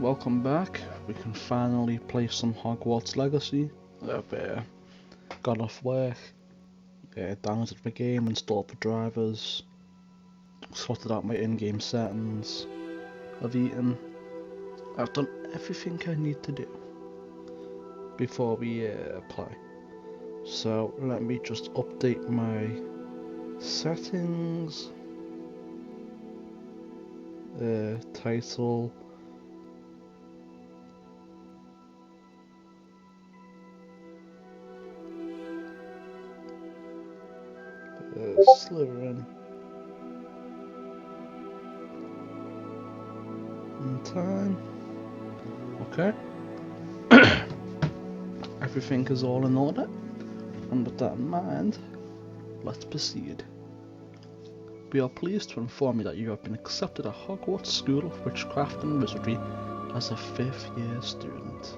welcome back. We can finally play some Hogwarts Legacy. I've got off work, downloaded the game, installed the drivers, sorted out my in-game settings, I've eaten. I've done everything I need to do before we play. So let me just update my settings. Title. Slytherin. In time. Okay. Everything is all in order. And with that in mind, let's proceed. We are pleased to inform you that you have been accepted at Hogwarts School of Witchcraft and Wizardry as a 5th year student.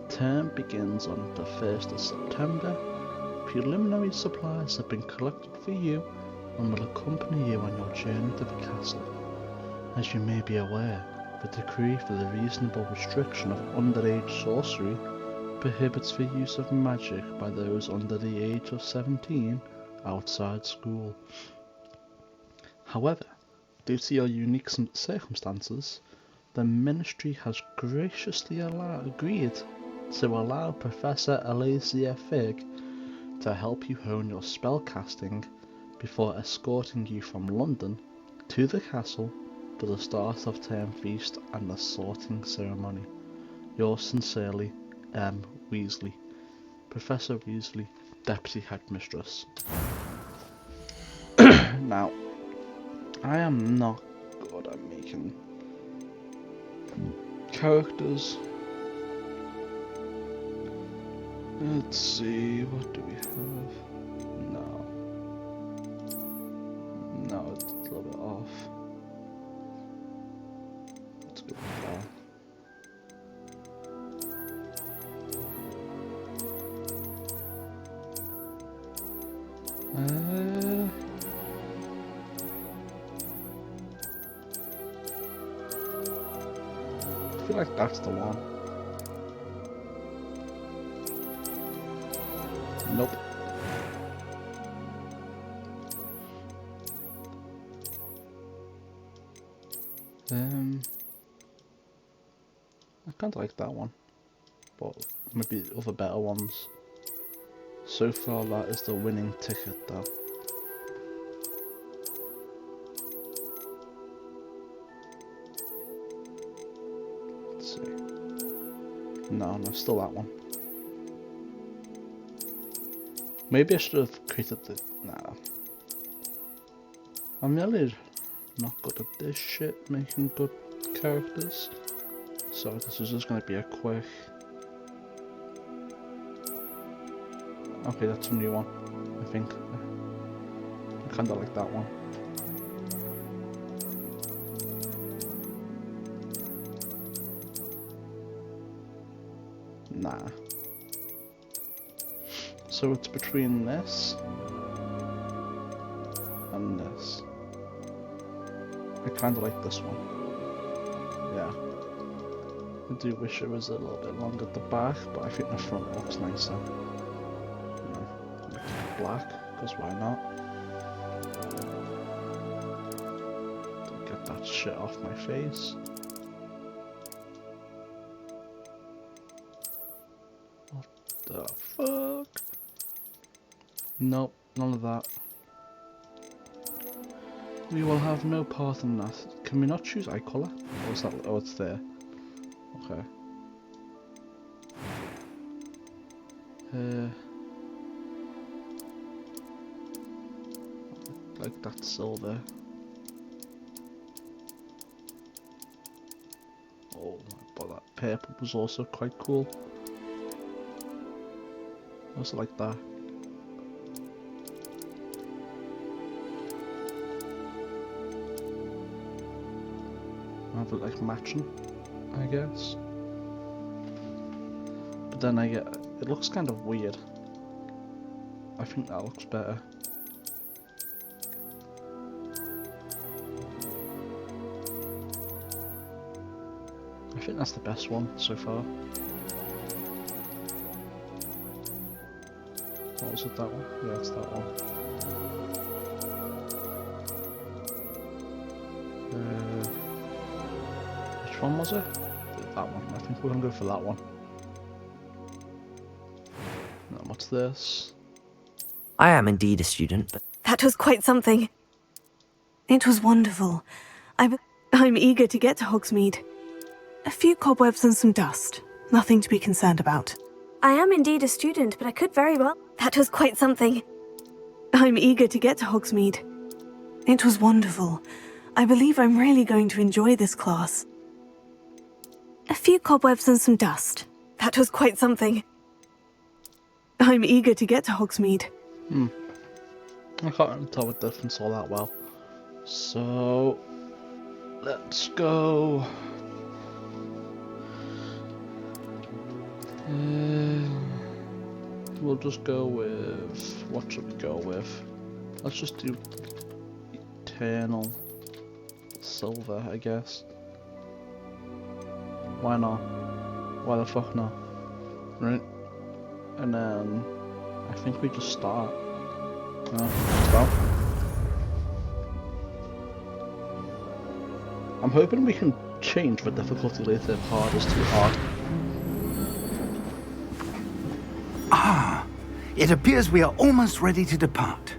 Term begins on the 1st of September. Preliminary supplies have been collected for you and will accompany you on your journey to the castle. As you may be aware, the decree for the reasonable restriction of underage sorcery prohibits the use of magic by those under the age of 17 outside school. However, due to your unique circumstances, the Ministry has graciously agreed to allow Professor Alasia Fig to help you hone your spellcasting before escorting you from London to the castle for the start of term feast and the sorting ceremony. Yours sincerely, M. Weasley. Professor Weasley, Deputy Headmistress. Now, I am not good at making characters. Let's see, what do we have? No, it's a little bit off. Let's go with that. I feel like that's the one. Nope. I kind of like that one, but maybe other better ones. So far, that is the winning ticket, though. Let's see. No, still that one. Maybe I should have created the... Nah. I'm really not good at this shit, making good characters. So this is just going to be a quick... Okay, that's a new one, I think. I kinda like that one. Nah. So it's between this and this. I kinda like this one. Yeah. I do wish it was a little bit longer at the back, but I think the front looks nicer. Black, because why not? Get that shit off my face. What the fuck? Nope, none of that. We will have no part in that. Can we not choose eye colour? Or is that... Oh, it's there. Okay. Like that silver. Oh, but that purple was also quite cool. I also like that. I have it like matching, I guess. But then it looks kind of weird. I think that looks better. think that's the best one so far. What was it, that one? Yeah, it's that one. Which one was it? That one. I think we're gonna go for that one. Now, what's this? I am indeed a student, but That was quite something. It was wonderful. I'm eager to get to Hogsmeade. A few cobwebs and some dust. Nothing to be concerned about. I am indeed a student, but I could very well... That was quite something. I'm eager to get to Hogsmeade. It was wonderful. I believe I'm really going to enjoy this class. A few cobwebs and some dust. That was quite something. I'm eager to get to Hogsmeade. I can't really tell the difference all that well. So... let's go... we'll just go with... what should we go with? Let's just do... Eternal Silver, I guess. Why not? Why the fuck not? Right? And then... I think we just start. Let's go. I'm hoping we can change the difficulty later if hard is too hard. It appears we are almost ready to depart.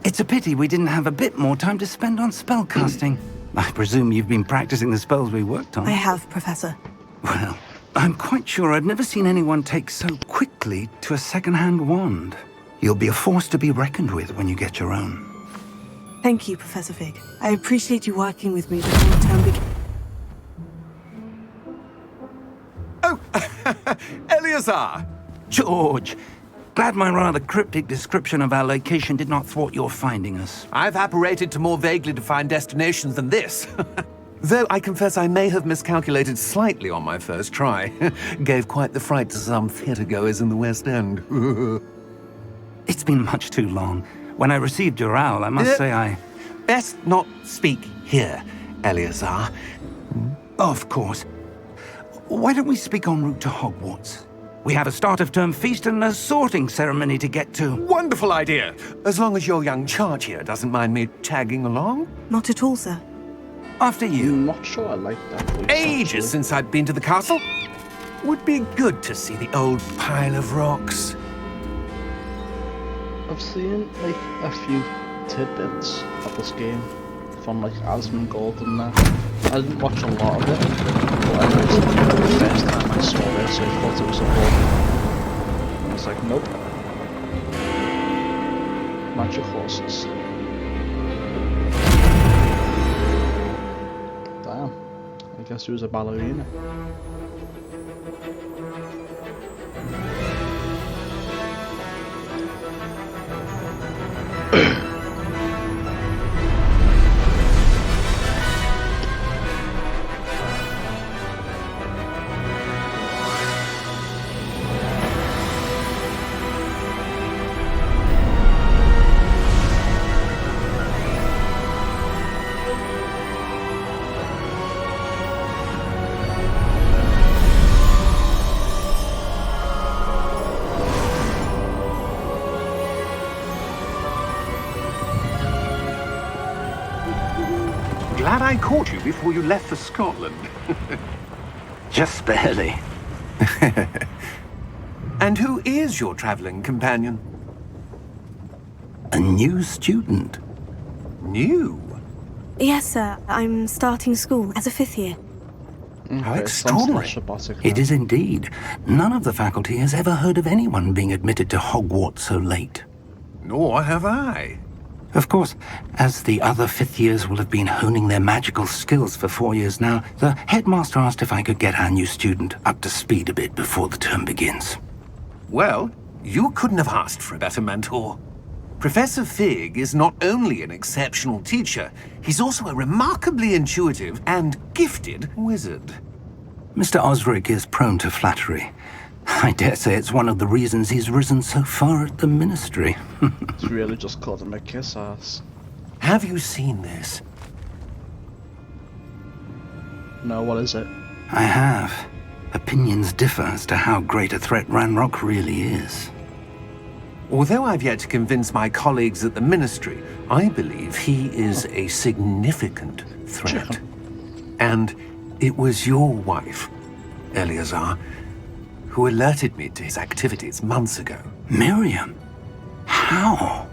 It's a pity we didn't have a bit more time to spend on spellcasting. I presume you've been practicing the spells we worked on. I have, Professor. Well, I'm quite sure I've never seen anyone take so quickly to a second-hand wand. You'll be a force to be reckoned with when you get your own. Thank you, Professor Fig. I appreciate you working with me before the term begins. Oh, Eleazar! George, glad my rather cryptic description of our location did not thwart your finding us. I've apparated to more vaguely defined destinations than this. Though I confess I may have miscalculated slightly on my first try. Gave quite the fright to some theatre-goers in the West End. It's been much too long. When I received your owl, I must say I... Best not speak here, Eleazar. Of course. Why don't we speak en route to Hogwarts? We have a start-of-term feast and a sorting ceremony to get to. Wonderful idea! As long as your young charge here doesn't mind me tagging along. Not at all, sir. After you. I'm not sure I like that voice, Ages actually. since I'd been to the castle. Would be good to see the old pile of rocks. I've seen like a few tidbits of this game from like Asmongold and that. I didn't watch a lot of it, but I noticed the first time I saw it, so I thought it was a horror. I was like, nope. Magic horses. Damn. I guess he was a ballerina. Glad I caught you before you left for Scotland. Just barely. And who is your travelling companion? A new student. New? Yes, sir. I'm starting school as a 5th year. How Okay, extraordinary. sounds less robotic It now. is indeed. None of the faculty has ever heard of anyone being admitted to Hogwarts so late. Nor have I. Of course, as the other 5th years will have been honing their magical skills for 4 years now, the headmaster asked if I could get our new student up to speed a bit before the term begins. Well, you couldn't have asked for a better mentor. Professor Fig is not only an exceptional teacher, he's also a remarkably intuitive and gifted wizard. Mr. Osric is prone to flattery. I dare say it's one of the reasons he's risen so far at the Ministry. It's really just called him a kiss ass. Have you seen this? No, what is it? I have. Opinions differ as to how great a threat Ranrock really is. Although I've yet to convince my colleagues at the Ministry, I believe he is a significant threat. And it was your wife, Eleazar, who alerted me to his activities months ago. Miriam? How?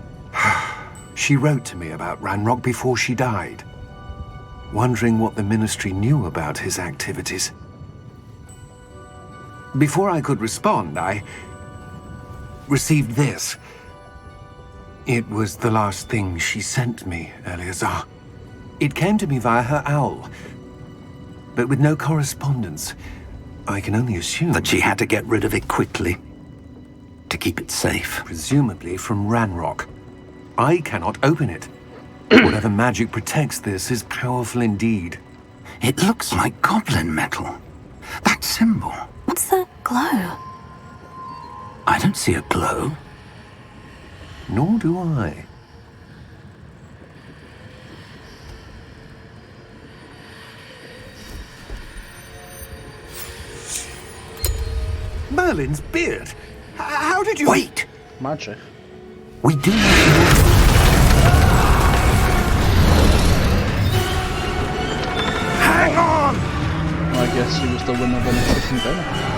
She wrote to me about Ranrock before she died, wondering what the Ministry knew about his activities. Before I could respond, I received this. It was the last thing she sent me, Eleazar. It came to me via her owl, but with no correspondence. I can only assume That she had to get rid of it quickly. To keep it safe. presumably from Ranrock. I cannot open it. Whatever magic protects this is powerful indeed. It looks like goblin metal. That symbol. What's that glow? I don't see a glow. Nor do I. Merlin's beard! How did you... Wait! Magic. We do not Hang on! I guess he was the winner of the chicken dinner.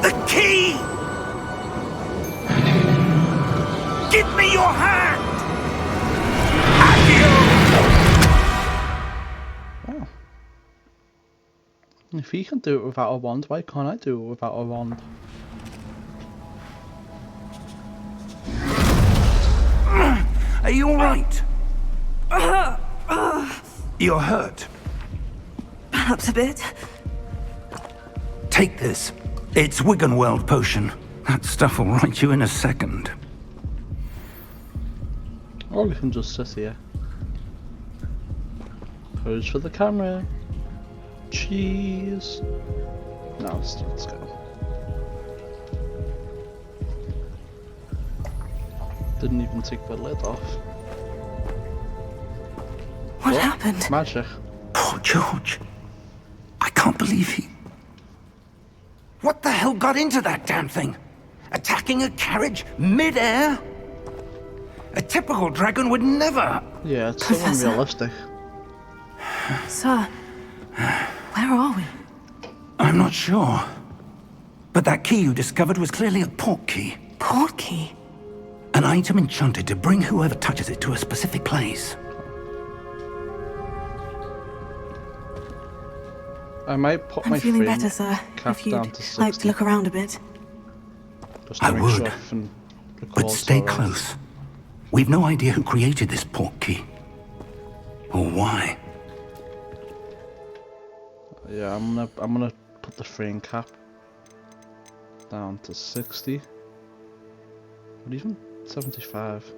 The key! Give me your hand! Oh. If he can do it without a wand, why can't I do it without a wand? Are you alright? You're hurt. Perhaps a bit. Take this. It's Wiggenweld potion. That stuff will right you in a second. Or we can just sit here. Pose for the camera. Cheese. No, let's go. Didn't even take the lid off. What happened? Magic. Poor George. I can't believe he... What the hell got into that damn thing? Attacking a carriage mid-air? A typical dragon would never... Yeah, it's so Professor. unrealistic. Sir, where are we? I'm not sure. But that key you discovered was clearly a port key. Port key? An item enchanted to bring whoever touches it to a specific place. I might put my I'm feeling frame better, sir. cap If down you'd to 60. like to look around a bit. Just to I make would, sure everything But records stay alright. close. We've no idea who created this port key. Or why. Yeah, I'm gonna put the frame cap down to 60. What even? 75.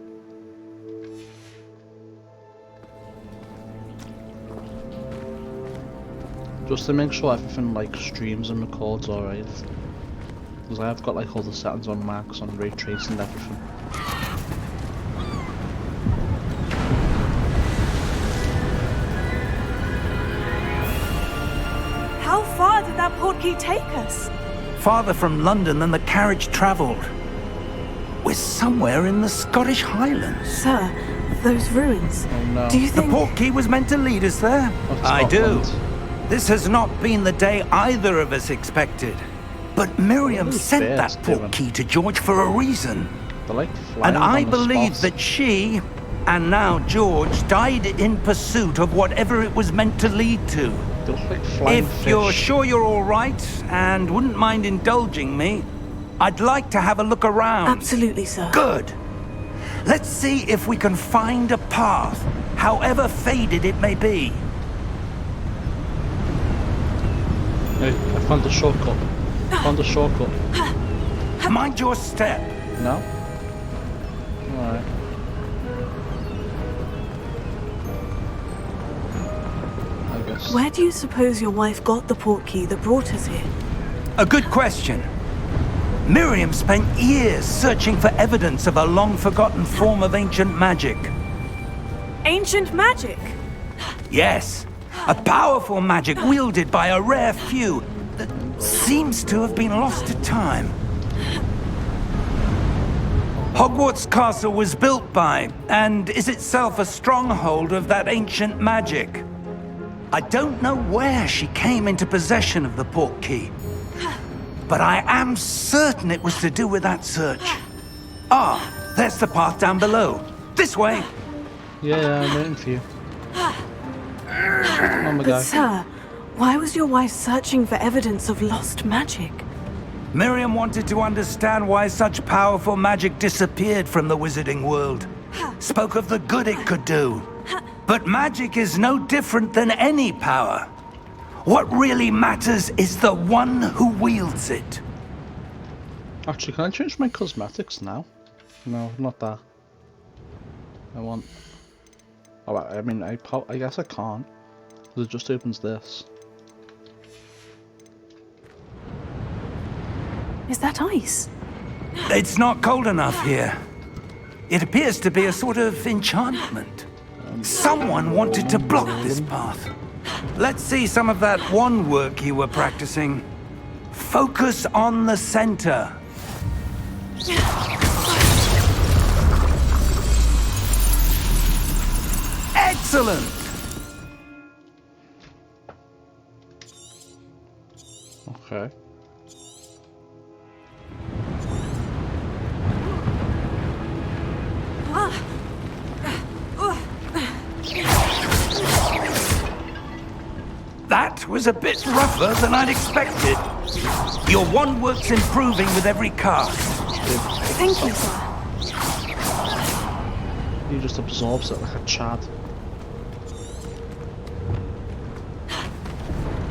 Just to make sure everything like streams and records alright. Because I've got like all the settings on max, on ray tracing and everything. How far did that port key take us? Farther from London than the carriage travelled. We're somewhere in the Scottish Highlands. Sir, those ruins. Oh no. Do you The think... port key was meant to lead us there. Of I do. Scotland. This has not been the day either of us expected. But Miriam What are sent these that bears port doing? key to George for a reason. They're like flying And I on the believe spot. that she, and now George, died in pursuit of whatever it was meant to lead to. They look like flying If you're fish. sure you're all right and wouldn't mind indulging me, I'd like to have a look around. Absolutely, sir. Good. Let's see if we can find a path, however faded it may be. Hey, I found a shortcut. Found a shortcut. Mind your step. No? Alright. I guess. Where do you suppose your wife got the portkey that brought us here? A good question. Miriam spent years searching for evidence of a long-forgotten form of ancient magic. Ancient magic? Yes, a powerful magic wielded by a rare few that seems to have been lost to time. Hogwarts Castle was built by, and is itself a stronghold of that ancient magic. I don't know where she came into possession of the portkey, but I am certain it was to do with that search. Ah, there's the path down below. This way. Yeah, I'm waiting for you. Oh my But god. sir, why was your wife searching for evidence of lost magic? Miriam wanted to understand why such powerful magic disappeared from the wizarding world. Spoke of the good it could do. But magic is no different than any power. What really matters is the one who wields it. Actually, can I change my cosmetics now? No, not that. I want... Oh, I mean, I guess I can't. It just opens this. Is that ice? It's not cold enough here. It appears to be a sort of enchantment. Someone wanted to block this path. Let's see some of that wand work you were practicing. Focus on the center. Excellent! Okay. That was a bit rougher than I'd expected. Your wand work's improving with every cast. Thank you, sir. He just absorbs it like a Chad.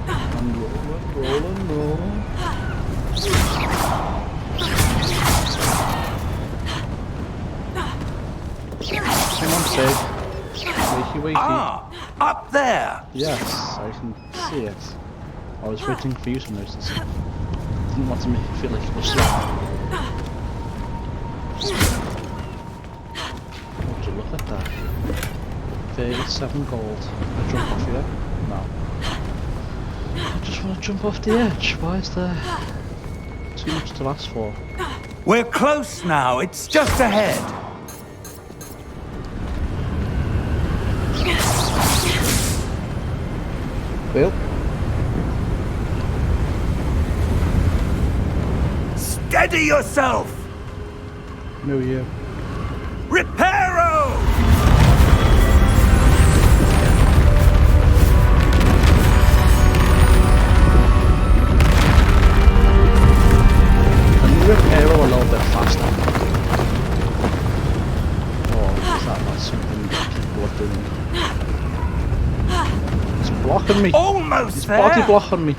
And roll. Come on, Sig. Wakey. Ah, up there. Yes, I can see it. I was waiting for you to notice it. Didn't want to make you feel like you were slow. Would you look at that? 37 gold. I jump off here? No. I just want to jump off the edge. Why is there too much to ask for? We're close now. It's just ahead. Well, Steady yourself. no you. Reparo! Can you repair a little bit faster? Or is that not something that people are doing? He's blocking me! Almost He's there. body blocking me!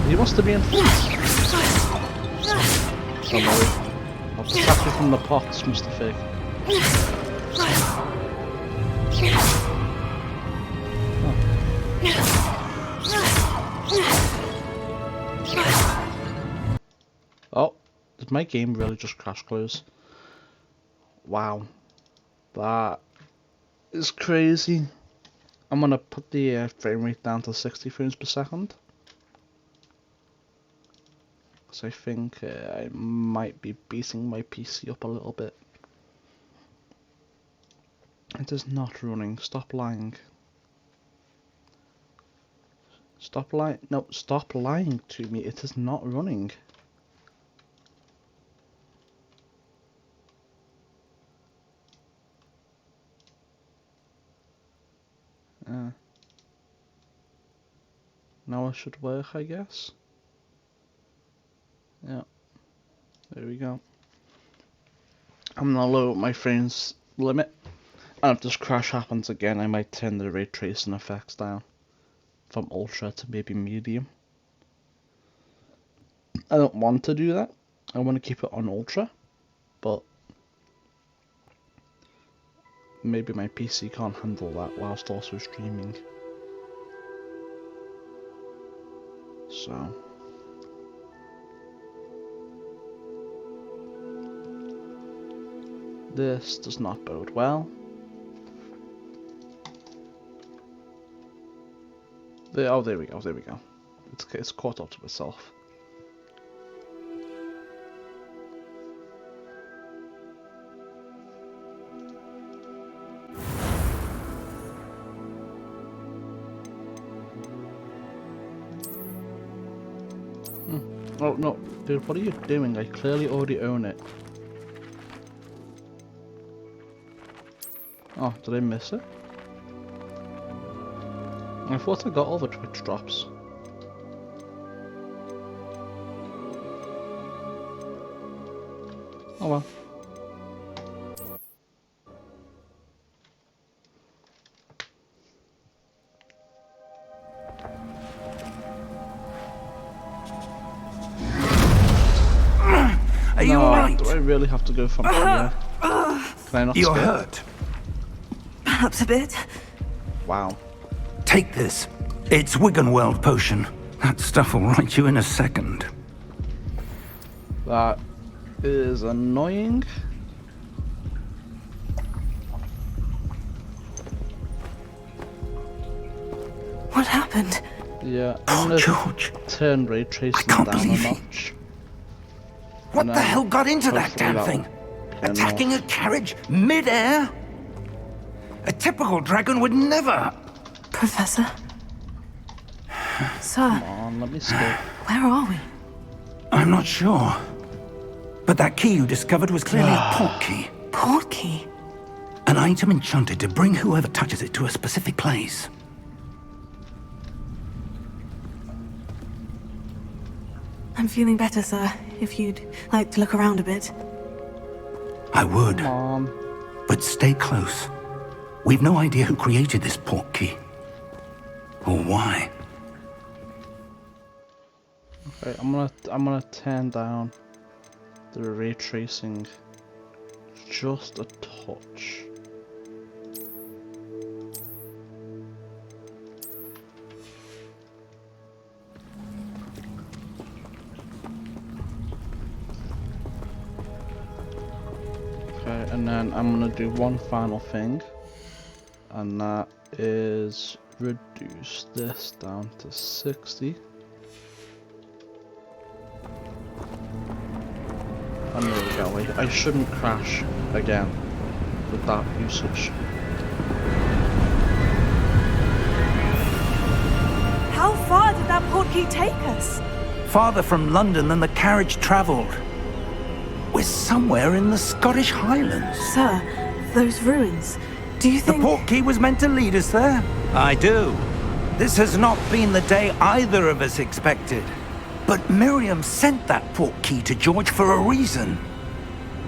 He wants to be in front! Don't worry. I'll protect you from the pots, Mr. Fig. Oh, did my game really just crash close? Wow. That is crazy. I'm gonna put the frame rate down to 60 frames per second. Because I think I might be beating my PC up a little bit. It is not running. Stop lying. Stop lying. No, stop lying to me. It is not running. Now it should work, I guess. Yeah. There we go. I'm gonna lower my frames limit. And if this crash happens again, I might turn the ray tracing effects down. from ultra to maybe medium. I don't want to do that. I want to keep it on ultra, but maybe my PC can't handle that whilst also streaming. So this does not bode well. Oh, there we go, there we go. It's caught up to itself. Oh no, dude, what are you doing? I clearly already own it. Oh, did I miss it? I thought I got all the Twitch drops. Oh well. Are you alright? Do I really have to go from here? Can I not You're skip? hurt. Perhaps a bit. Wow. Take this. It's Wiggenweld potion. That stuff will right you in a second. That is annoying. What happened? Yeah, Oh, I'm gonna George. turn ray tracing can't down a believe it. notch. What the hell got into that hopefully damn that'll thing? turn Attacking off. a carriage mid-air? A typical dragon would never. Professor? Sir, Come on, let me skip. where are we? I'm not sure. But that key you discovered was clearly a portkey. Portkey? An item enchanted to bring whoever touches it to a specific place. I'm feeling better, sir. If you'd like to look around a bit. I would, Come on. but stay close. We've no idea who created this portkey. Or why. Okay, I'm gonna turn down the ray tracing just a touch. Okay, and then I'm gonna do one final thing, and that is reduce this down to 60. And there we go, I shouldn't crash again with that usage. How far did that portkey take us? Farther from London than the carriage travelled. We're somewhere in the Scottish Highlands. Sir, those ruins. Do you The think... portkey was meant to lead us there? I do. This has not been the day either of us expected. But Miriam sent that portkey to George for a reason.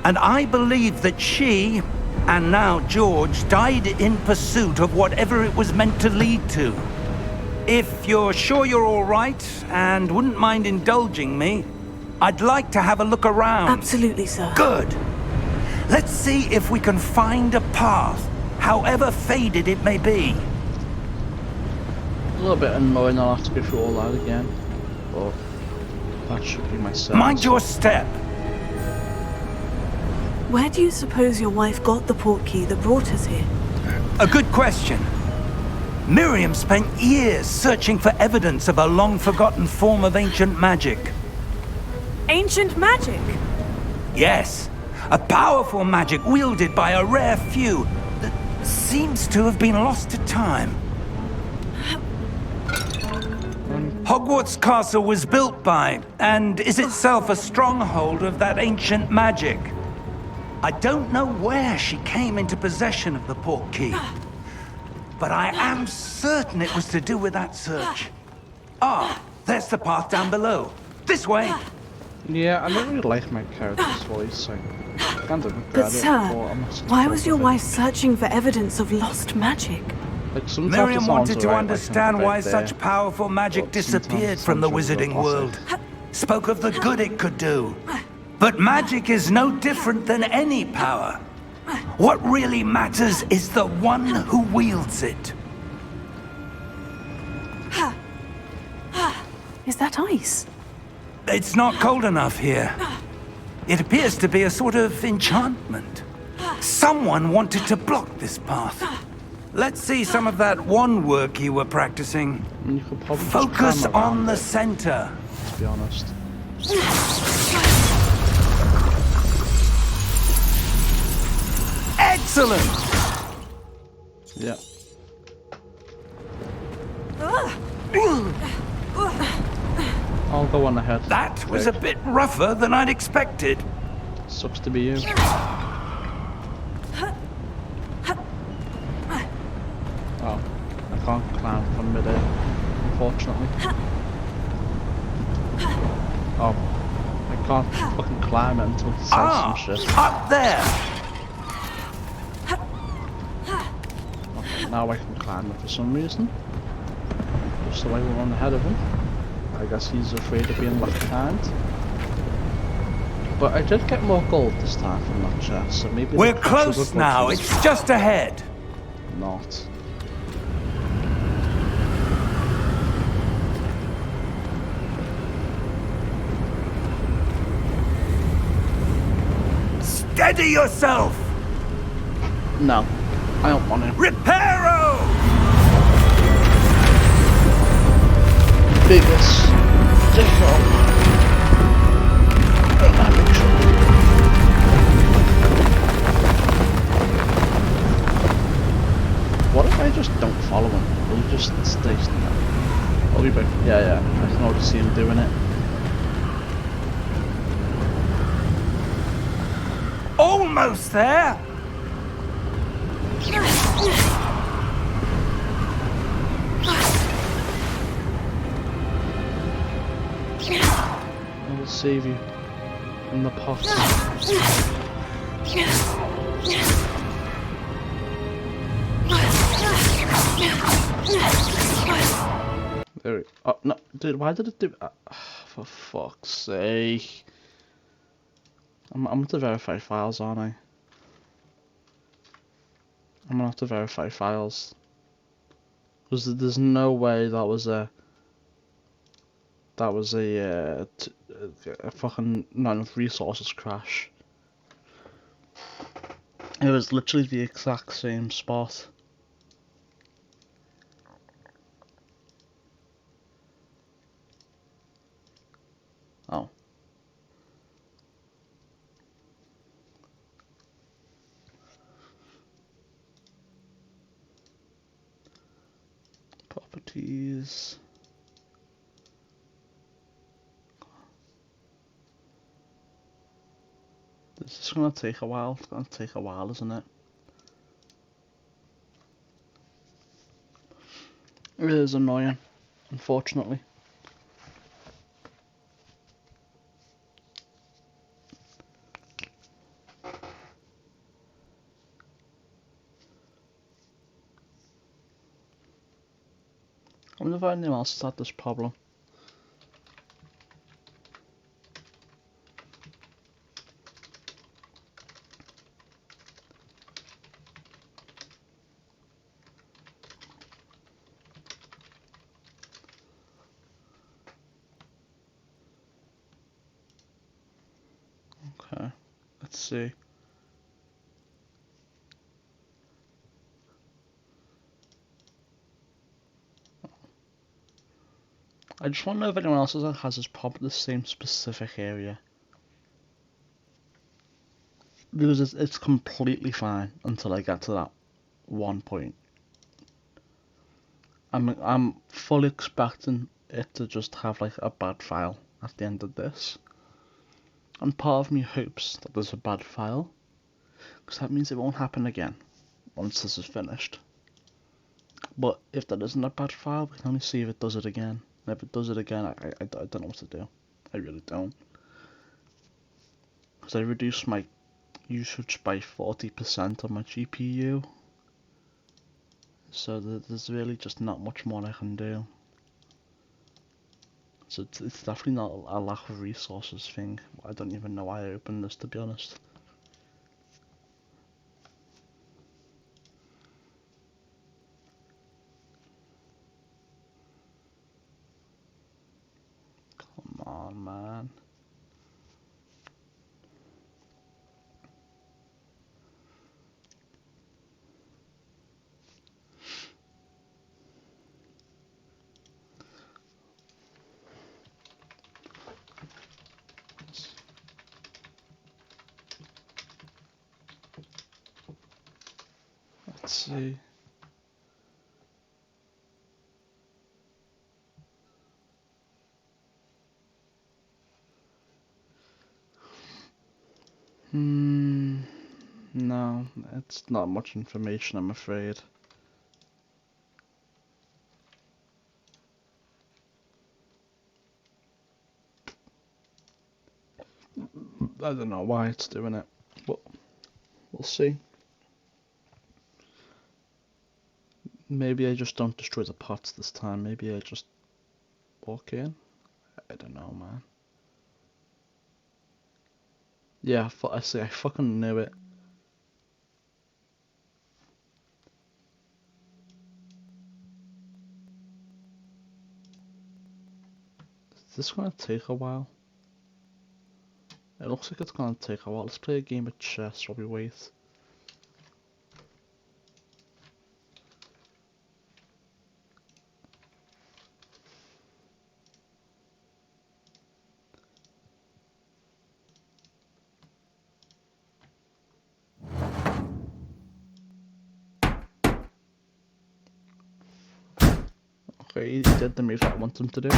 And I believe that she, and now George, died in pursuit of whatever it was meant to lead to. If you're sure you're all right, and wouldn't mind indulging me, I'd like to have a look around. Absolutely, sir. Good. Let's see if we can find a path, however faded it may be. A little bit annoying, I'll have to go through all that again, but that should be my service. Mind your step. Where do you suppose your wife got the portkey that brought us here? A good question. Miriam spent years searching for evidence of a long-forgotten form of ancient magic. Ancient magic? Yes, a powerful magic wielded by a rare few that seems to have been lost to time. Hogwarts Castle was built by, and is itself a stronghold of that ancient magic. I don't know where she came into possession of the portkey, but I am certain it was to do with that search. Ah, there's the path down below. This way. Yeah, I don't really like my character's voice, so I kind of regret But it. sir, but I'm not why was your surprised wife searching for evidence of lost magic? Like sometimes it Miriam sounds wanted to alright, understand like, why right such there, powerful magic but sometimes disappeared it from the sounds really wizarding robotic. world. Spoke of the good it could do. But magic is no different than any power. What really matters is the one who wields it. Is that ice? It's not cold enough here. It appears to be a sort of enchantment. Someone wanted to block this path. Let's see some of that wand work you were practicing. And you could probably just Focus climb on around the it, center. to be honest. Excellent! Yeah. I'll go on ahead. That was a bit rougher than I'd expected. Sucks to be you. Oh, I can't climb from midair, unfortunately. Oh, I can't fucking climb it until it says some shit. Up there! Okay, now I can climb it for some reason. Just so I won't run ahead of him. I guess he's afraid of being left behind. But I did get more gold this time from that chest, so maybe We're the pressure close will now, go it's through. just ahead. Not. Steady yourself! No, I don't want to. Reparo! Biggest different dynamic shot. What if I just don't follow him? Will he just stay there? I'll be back. Yeah, I can already see him doing it. Almost there! I will save you from the pot. There we go. Oh, no, dude, why did it do... for fuck's sake. I'm gonna have to verify files, aren't I? I'm gonna have to verify files. Because there's no way that was a... That was a fucking not enough resources crash. It was literally the exact same spot. Oh. Properties. This is gonna take a while. It's gonna take a while, isn't it? It is annoying, unfortunately. I wonder if anyone else has had this problem. Okay, let's see. I just want to know if anyone else has this problem in the same specific area. Because it's completely fine until I get to that one point. I'm fully expecting it to just have like a bad file at the end of this. And part of me hopes that there's a bad file, because that means it won't happen again once this is finished. But if there isn't a bad file, we can only see if it does it again. And if it does it again, I don't know what to do. I really don't. Because I reduced my usage by 40% on my GPU. So there's really just not much more I can do. So it's definitely not a lack of resources thing. I don't even know why I opened this, to be honest. Come on, man. Let's see. No, it's not much information, I'm afraid. I don't know why it's doing it, but we'll see. Maybe I just don't destroy the pots this time. Maybe I just walk in. I don't know, man. Yeah, I see. I fucking knew it. Is this gonna take a while? It looks like it's gonna take a while. Let's play a game of chess while we wait. Okay, he did the move that I want him to do.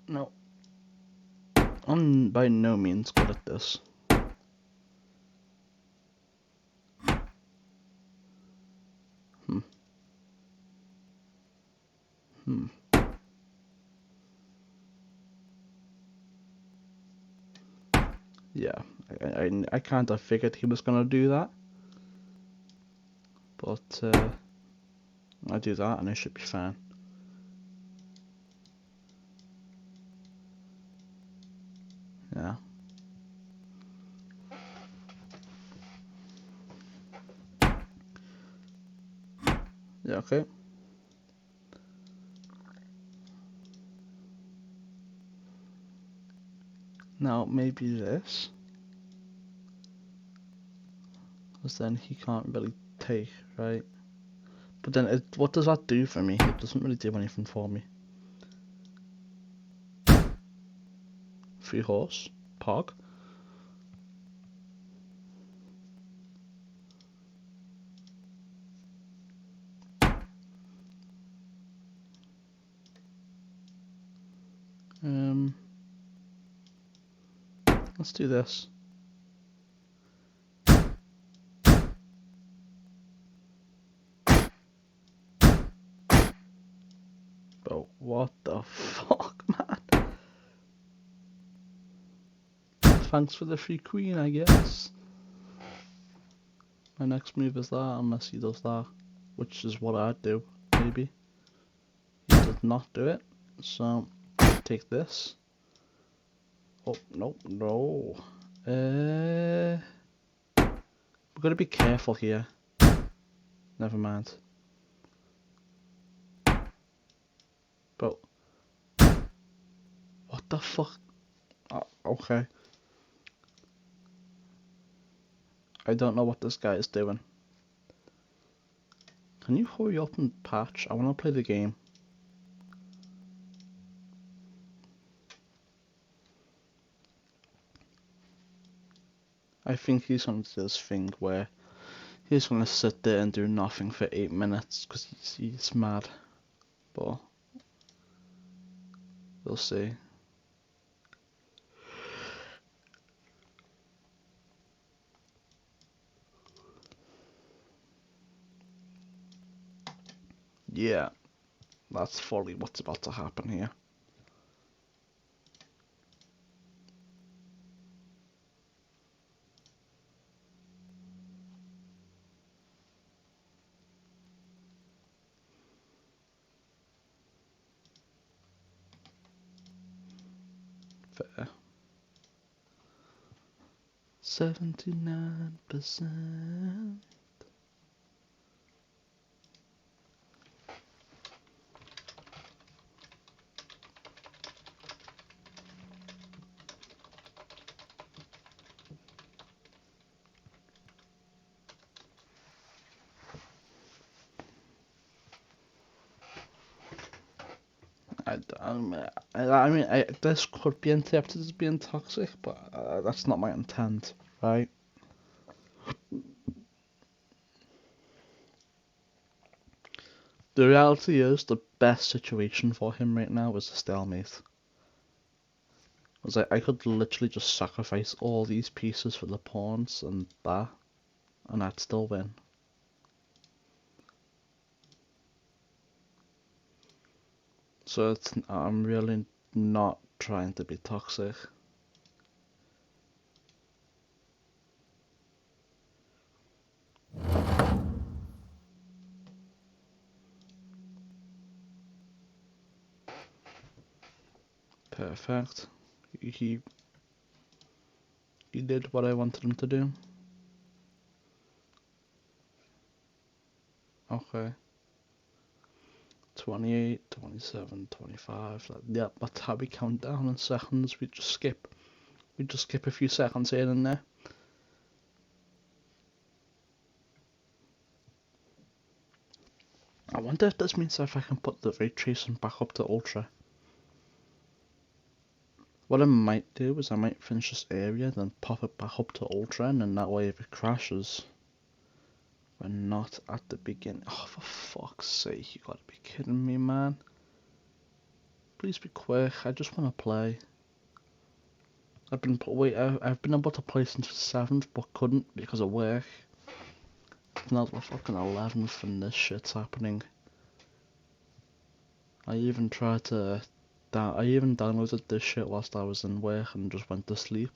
No. I'm by no means good at this. Yeah, I kind of figured he was gonna do that. But, I do that and I should be fine. Yeah. Yeah, okay. Now, maybe this. Because then he can't really take, right? But then, what does that do for me? It doesn't really do anything for me. Free horse. Pog. Let's do this. But what the fuck, man? Thanks for the free queen, I guess. My next move is that, unless he does that. Which is what I'd do, maybe. He does not do it. So, take this. Oh, no, no. We're gonna be careful here. Never mind. But what the fuck? Okay. I don't know what this guy is doing. Can you hurry up and patch? I want to play the game. I think he's gonna do this thing where he's gonna sit there and do nothing for 8 minutes because he's mad. But we'll see. Yeah, that's fully what's about to happen here. Fair. 79%. This could be interpreted as being toxic, but that's not my intent, right? The reality is, the best situation for him right now is a stalemate. It's like, I could literally just sacrifice all these pieces for the pawns and that, and I'd still win. So I'm really not trying to be toxic. Perfect. He did what I wanted him to do. Okay. 28, 27, 25. Yep, that's how we count down in seconds. We just skip a few seconds here and there. I wonder if this means if I can put the ray tracing back up to ultra. What I might do is I might finish this area, then pop it back up to ultra, and then that way if it crashes, we're not at the beginning. Oh, for fuck's sake, you gotta be kidding me, man. Please be quick, I just wanna play. I've been able to play since the 7th, but couldn't because of work. Now the fucking 11th and this shit's happening. I even downloaded this shit whilst I was in work and just went to sleep.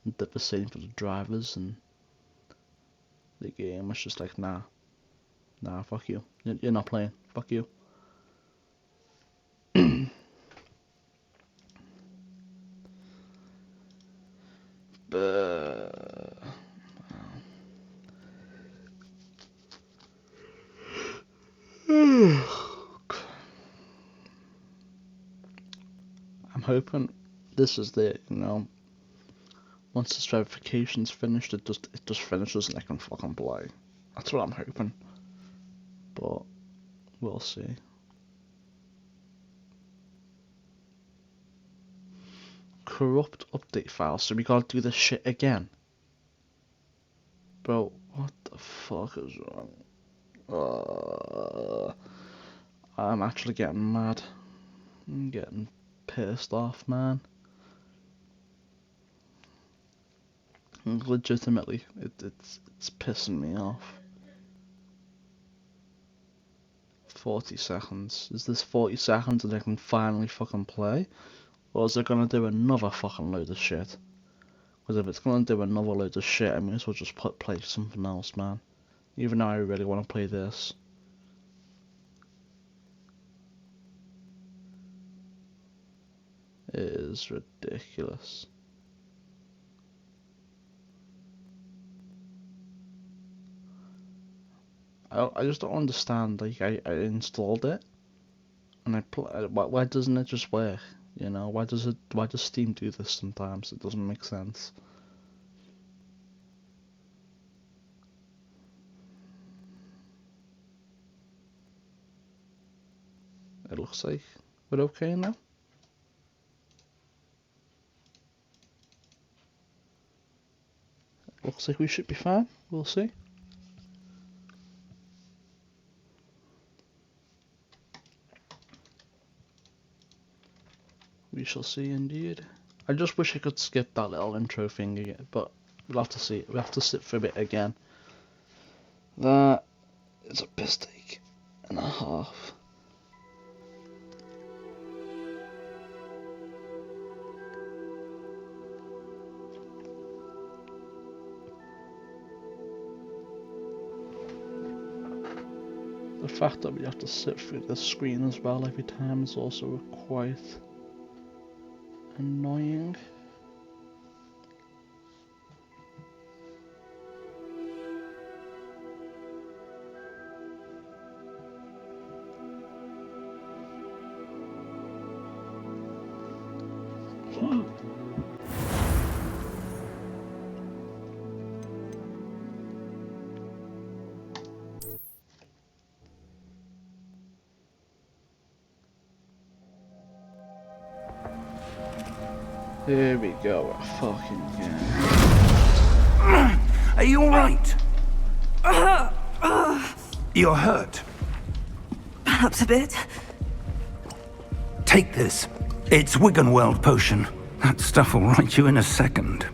And did the same for the drivers, and the game was just like, nah, fuck you. You're not playing. Fuck you. I'm hoping this is once this verification's finished, it just finishes and I can fucking play. That's what I'm hoping. But we'll see. Corrupt update file, so we gotta do this shit again. Bro, what the fuck is wrong? I'm actually getting mad. I'm getting pissed off, man. Legitimately, it's pissing me off. 40 seconds. Is this 40 seconds and I can finally fucking play? Or is it gonna do another fucking load of shit? Because if it's gonna do another load of shit, I may as well just play something else, man. Even though I really want to play this. It is ridiculous. I just don't understand. Like, I installed it, and why doesn't it just work? You know, why does Steam do this sometimes? It doesn't make sense. It looks like we're okay now. Looks like we should be fine. We'll see. We shall see indeed. I just wish I could skip that little intro thing again, but we'll have to see. We have to sit through it again. That is a mistake and a half. The fact that we have to sit through the screen as well every time is also quite Annoying. Here we go, fucking again. Are you alright? You're hurt. Perhaps a bit. Take this. It's Wiggenweld potion. That stuff will right you in a second.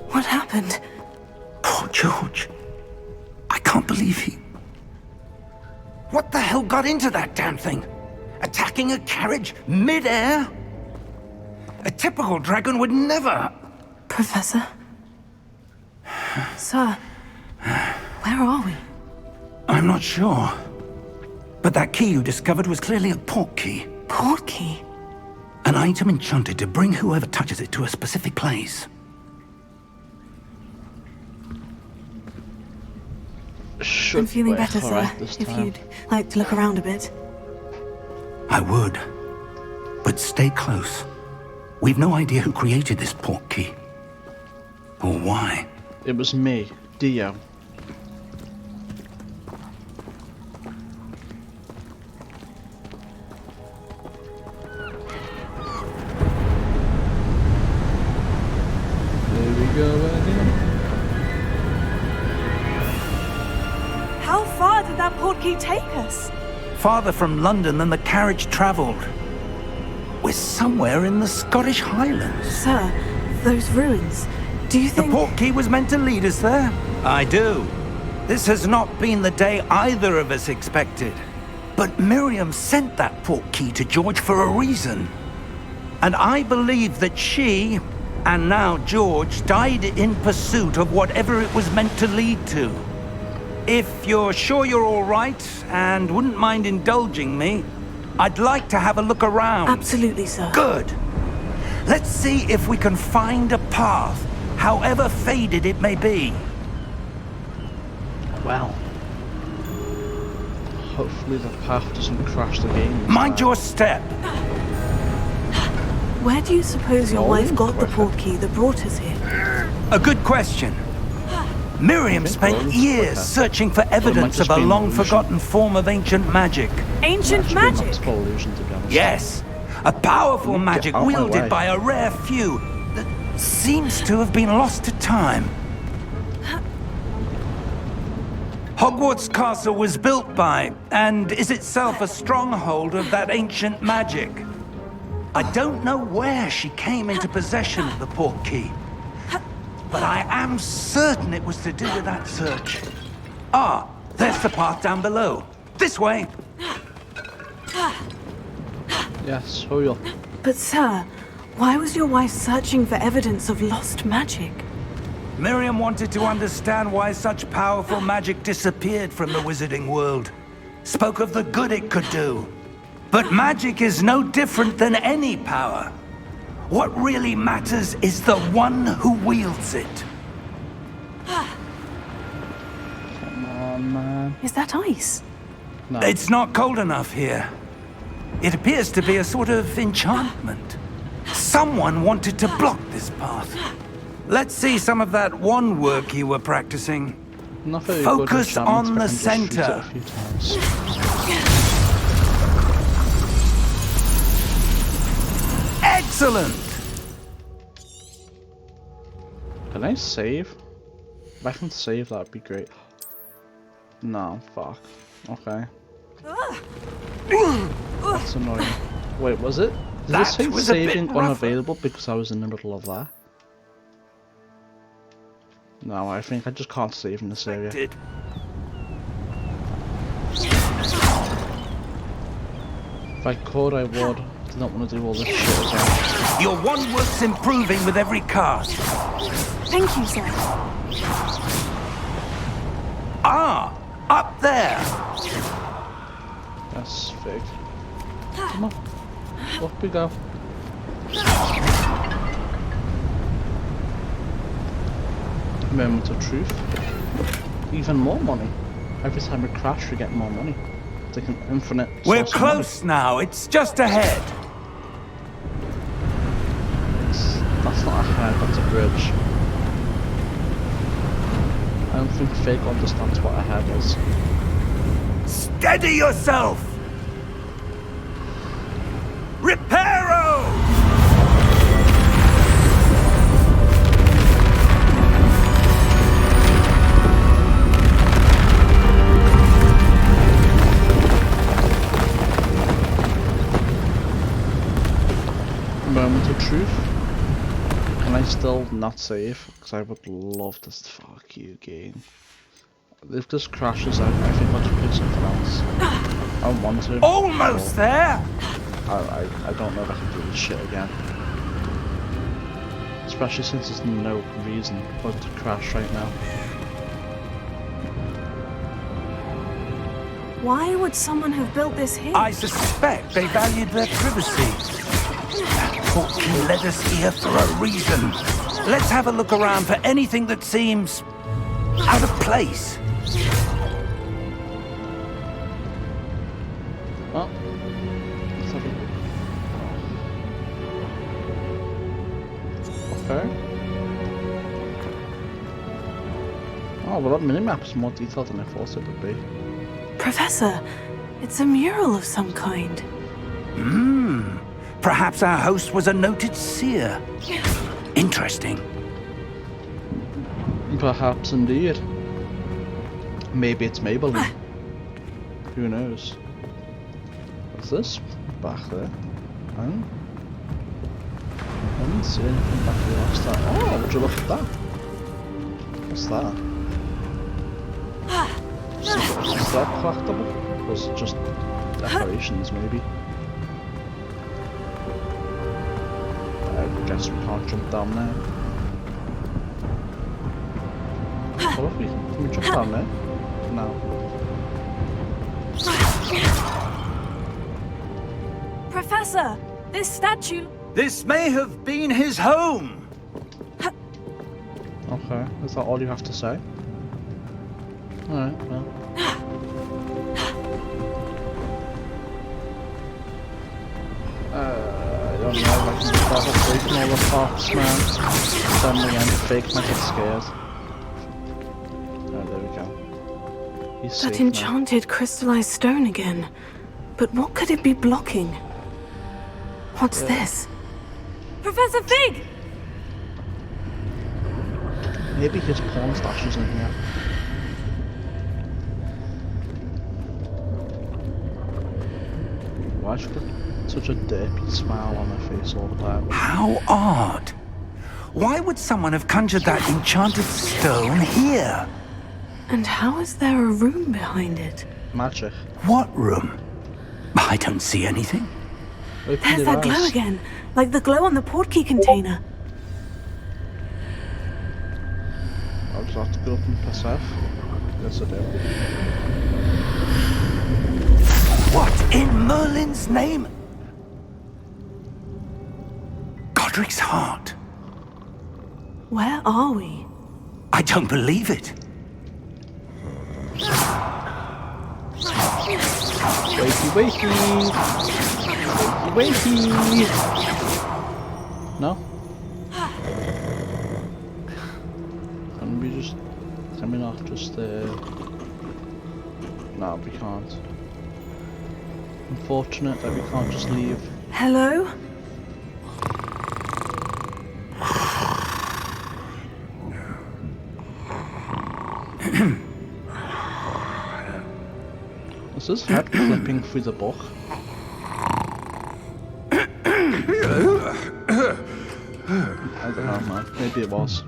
What happened? Poor George. I can't believe he... What the hell got into that damn thing? Attacking a carriage mid-air? A typical dragon would never... Professor? Sir, where are we? I'm not sure. But that key you discovered was clearly a port key. Port key? An item enchanted to bring whoever touches it to a specific place. I'm feeling better, sir. Alright, this If time. you'd like to look around a bit. I would. But stay close. We've no idea who created this port key. Or why. It was me, Dio. There we go again. How far did that port key take us? Farther from London than the carriage travelled. We're somewhere in the Scottish Highlands. Sir, those ruins. Do you The think... port key was meant to lead us there? I do. This has not been the day either of us expected. But Miriam sent that port key to George for a reason. And I believe that she, and now George, died in pursuit of whatever it was meant to lead to. If you're sure you're all right, and wouldn't mind indulging me, I'd like to have a look around. Absolutely, sir. Good. Let's see if we can find a path, however faded it may be. Well. Hopefully the path doesn't crash the game. Mind your step. Where do you suppose your Oh, wife got the Griffin. port key that brought us here? A good question. Miriam spent Griffin. years searching for evidence just of a be an long-forgotten form of ancient magic. Ancient Actually, magic? not full illusion, to be honest. Yes, a powerful Get magic out my way. wielded by a rare few that seems to have been lost to time. Hogwarts Castle was built by, and is itself a stronghold of that ancient magic. I don't know where she came into possession of the port key, but I am certain it was to do with that search. Ah, there's the path down below. This way. Yes, hurry up. But sir, why was your wife searching for evidence of lost magic? Miriam wanted to understand why such powerful magic disappeared from the wizarding world. Spoke of the good it could do. But magic is no different than any power. What really matters is the one who wields it. Come on, man. Is that ice? No. It's not cold enough here. It appears to be a sort of enchantment. Someone wanted to block this path. Let's see some of that wand work you were practicing. Not very Focus good on the enchantments, but I center. can just shoot it a few times. Excellent! Can I save? If I can save, that'd be great. No, fuck. Okay. That's annoying. Wait, was it? Did it That say was a bit saving rougher. unavailable because I was in the middle of that? No, I think I just can't save in this area. Did. If I could, I would. I don't want to do all this shit again. Your one work's improving with every cast. Thank you, sir. Ah, up there. That's fake. Come on. Up we go. Moment of truth. Even more money. Every time we crash, we get more money. It's like an infinite We're source of money. close now. It's just ahead. That's not a head, that's a bridge. I don't think Fake understands what a head is. Steady yourself. Reparo! Moment of truth. Can I still not save? Because I would love this. Fuck you, game. If this crashes, I think I'll just play something else. I don't want to. Almost there. I don't know if I can do this shit again. Especially since there's no reason for it to crash right now. Why would someone have built this here? I suspect they valued their privacy. Portkey led us here for a reason. Let's have a look around for anything that seems out of place. Well, let's have a look. Okay. Oh, well, that minimap's more detailed than I thought it would be. Professor, it's a mural of some kind. Perhaps our host was a noted seer. Interesting. Perhaps indeed. Maybe it's Maybelline. Who knows? What's this? Back there. Oh. I didn't see anything back there last time. Oh, would you look at that? What's that? Is that collectible? Or is it just decorations, maybe? I guess we can't jump down there. Well, if we can we jump down there? No. Professor, this statue... This may have been his home. Okay, is that all you have to say? Alright, well. I don't know if I can just start breaking all the parts, man. Then again, Fake might get scared. Oh, there we go. He's safe That now. enchanted crystallized stone again. But what could it be blocking? What's this? Professor Fig! Maybe his porn stash is in here. Why should it such a derpy smile on her face all the time? How odd. Why would someone have conjured that enchanted stone here? And how is there a room behind it? Magic. What room? I don't see anything. Open There's your that glow eyes. again, like the glow on the portkey container. I'll just have to go up and press F. Yes, I do. What in Merlin's name? Godric's heart. Where are we? I don't believe it. Wakey, wakey! Wakey, wakey! No? Can we not just, No, we can't. Unfortunate that we can't just leave. Hello? Is his head flipping through the book? I don't know, man. Maybe it was.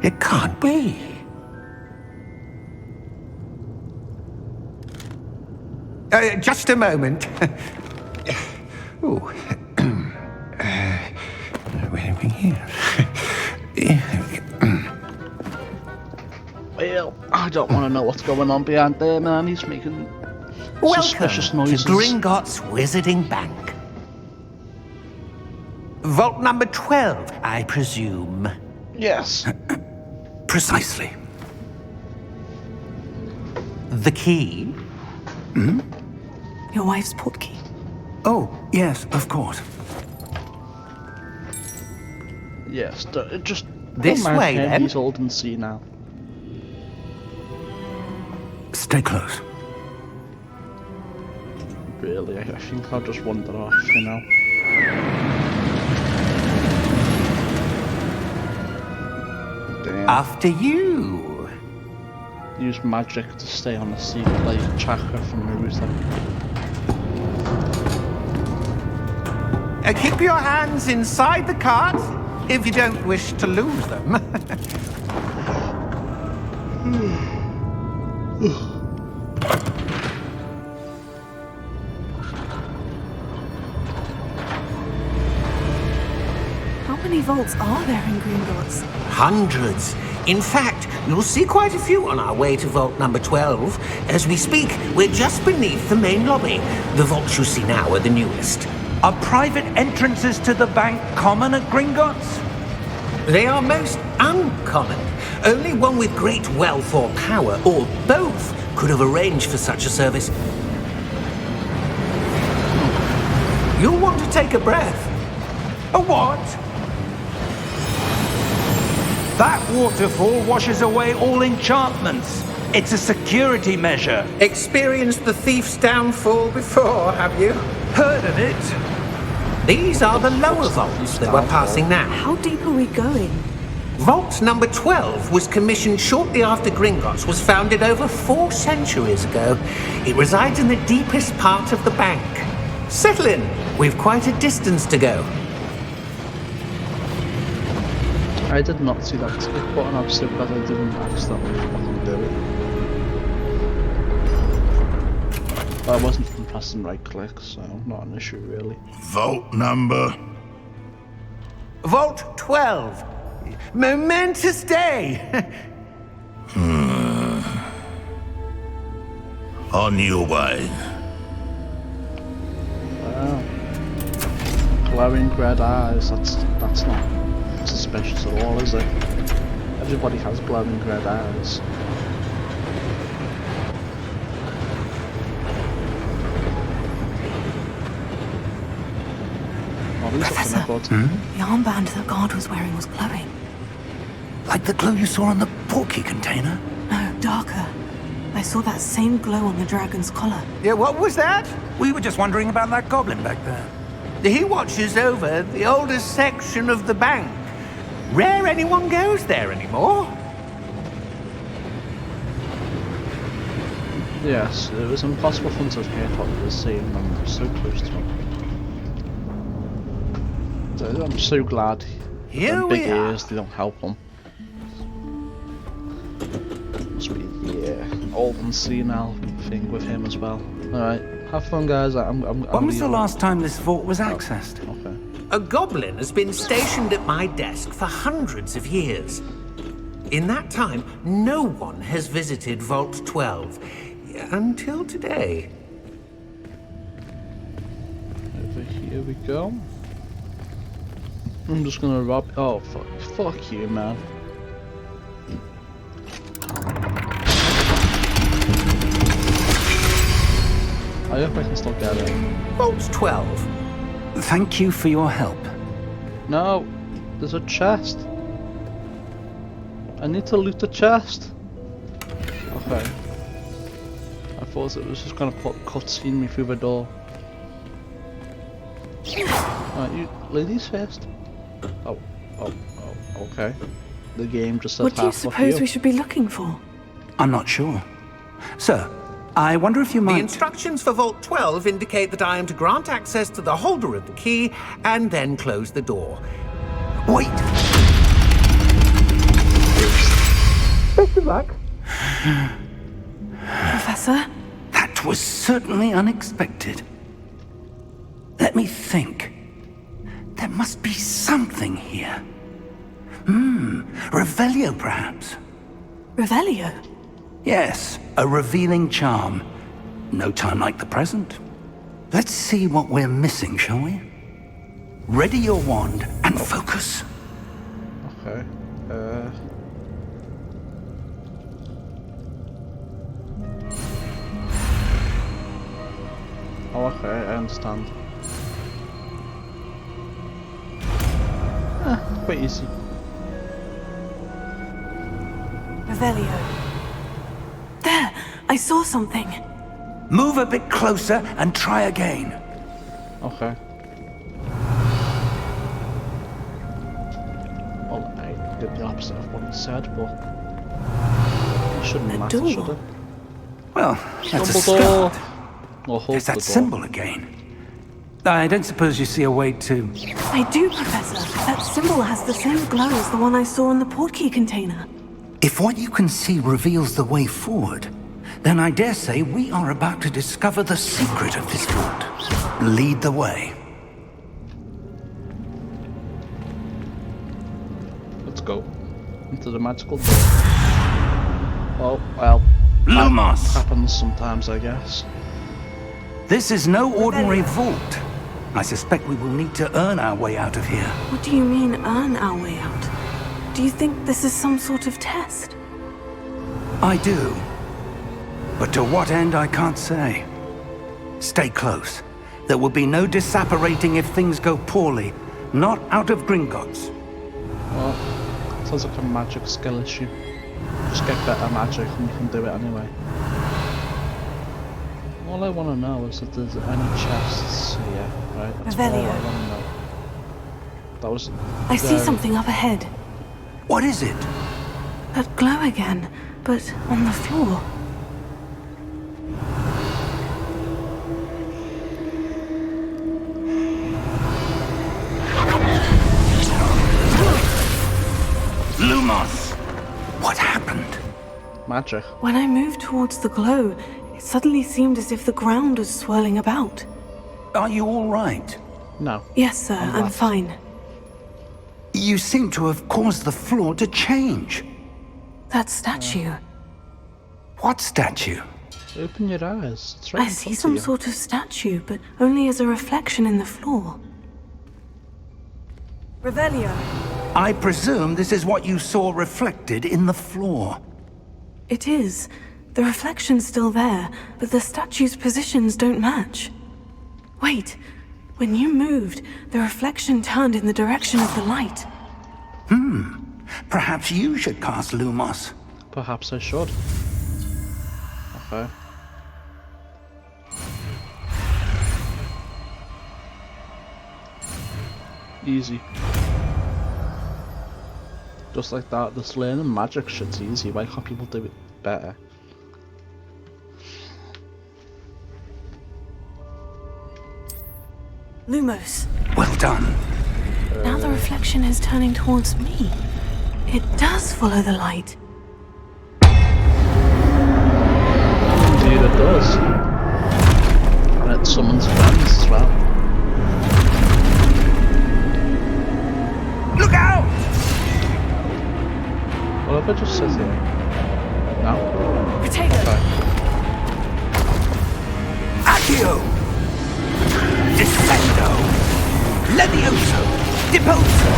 It can't be. Just a moment. Oh. Where are we here? Well, I don't want to know what's going on behind there, man. He's making suspicious Welcome to noises. Gringotts Wizarding Bank. Vault number 12, I presume. Yes. Precisely. The key? Your wife's portkey. Oh, yes, of course. Yes, just This don't mind way, him. then. He's old and senile. Stay close. Really, I think I'll just wander off, you know. Damn. After you. Use magic to stay on the seat like Chakra from Naruto. Keep your hands inside the cart if you don't wish to lose them. How many vaults are there in Gringotts? Hundreds. In fact, you'll see quite a few on our way to vault number 12. As we speak, we're just beneath the main lobby. The vaults you see now are the newest. Are private entrances to the bank common at Gringotts? They are most uncommon. Only one with great wealth or power, or both, could have arranged for such a service. You'll want to take a breath. A what? That waterfall washes away all enchantments. It's a security measure. Experienced the thief's downfall before, have you? Heard of it? These are the lower vaults that we're passing now. How deep are we going? Vault number 12 was commissioned shortly after Gringotts was founded over 4 centuries ago. It resides in the deepest part of the bank. Settle in. We've quite a distance to go. I did not see that skip button, I'm so glad I didn't accidentally fucking do it. I wasn't even pressing right click, so not an issue really. Vault number. Vault 12. Momentous day. On your way. Wow. Glowing red eyes, that's not suspicious at all, is it? Everybody has glowing red eyes. Oh, these Professor. are good. The armband that guard was wearing was glowing. Like the glow you saw on the portkey container? No, darker. I saw that same glow on the dragon's collar. Yeah, what was that? We were just wondering about that goblin back there. He watches over the oldest section of the bank. Rare anyone goes there anymore. Yes, it was impossible for them to hear what we were saying when we were so close to him. So I'm so glad. Here Them we big are. ears, they don't help him. Must be old and senile thing with him as well. Alright, have fun guys, I'm When was the leaving. last time this vault was accessed? Okay. A goblin has been stationed at my desk for hundreds of years. In that time, no one has visited Vault 12. Until today. Over here we go. I'm just gonna rob. Oh fuck you, man. I hope I can still get it. Vault 12. Thank you for your help. No, there's a chest. I need to loot the chest. Okay. I thought it was just gonna cutscene me through the door. Alright, you ladies first. Oh, okay. The game just said What do you half of suppose you. we should be looking for? I'm not sure. Sir, I wonder if you The might... instructions for Vault 12 indicate that I am to grant access to the holder of the key and then close the door. Wait! Best of luck. Professor? That was certainly unexpected. Let me think. There must be something here. Revelio, perhaps? Revelio? Yes, a revealing charm. No time like the present. Let's see what we're missing, shall we? Ready your wand and focus. Okay. Oh, okay, I understand. Quite easy. Revelio. There! I saw something. Move a bit closer and try again. Okay. Well, I did the opposite of what he said, but it shouldn't matter, door. should it? Well, that's a Dumbledore! start. Or hold There's the that door. symbol again. I don't suppose you see a way to... I do, Professor. That symbol has the same glow as the one I saw in the portkey container. If what you can see reveals the way forward, then I dare say we are about to discover the secret of this vault. Lead the way. Let's go. Into the magical door. Oh, well. Lumos! That happens sometimes, I guess. This is no ordinary vault. I suspect we will need to earn our way out of here. What do you mean, earn our way out? Do you think this is some sort of test? I do. But to what end, I can't say. Stay close. There will be no disapparating if things go poorly. Not out of Gringotts. Well, sounds like a magic skill issue. Just get better magic and you can do it anyway. All I want to know is if there's any chests here, right? That's all I Revelio. want to know. That was... I see something up ahead. What is it? That glow again, but on the floor. Lumos! What happened? magic. When I moved towards the glow, it suddenly seemed as if the ground was swirling about. Are you all right? No. Yes, sir, I'm glad. fine. You seem to have caused the floor to change. That statue. What statue? Open your eyes. It's right I in see front some of you. sort of statue, but only as a reflection in the floor. Revelio. I presume this is what you saw reflected in the floor. It is. The reflection's still there, but the statue's positions don't match. Wait. When you moved, the reflection turned in the direction of the light. Perhaps you should cast Lumos. Perhaps I should. Okay. Easy. Just like that, this learning magic shit's easy. Why can't people do it better? Lumos. Well done. Now the reflection is turning towards me. It does follow the light. Indeed it does. And it summons friends as well. Look out! What if I just sit here? No? Potato. Okay. Accio! Descendo! Levioso! Deposo!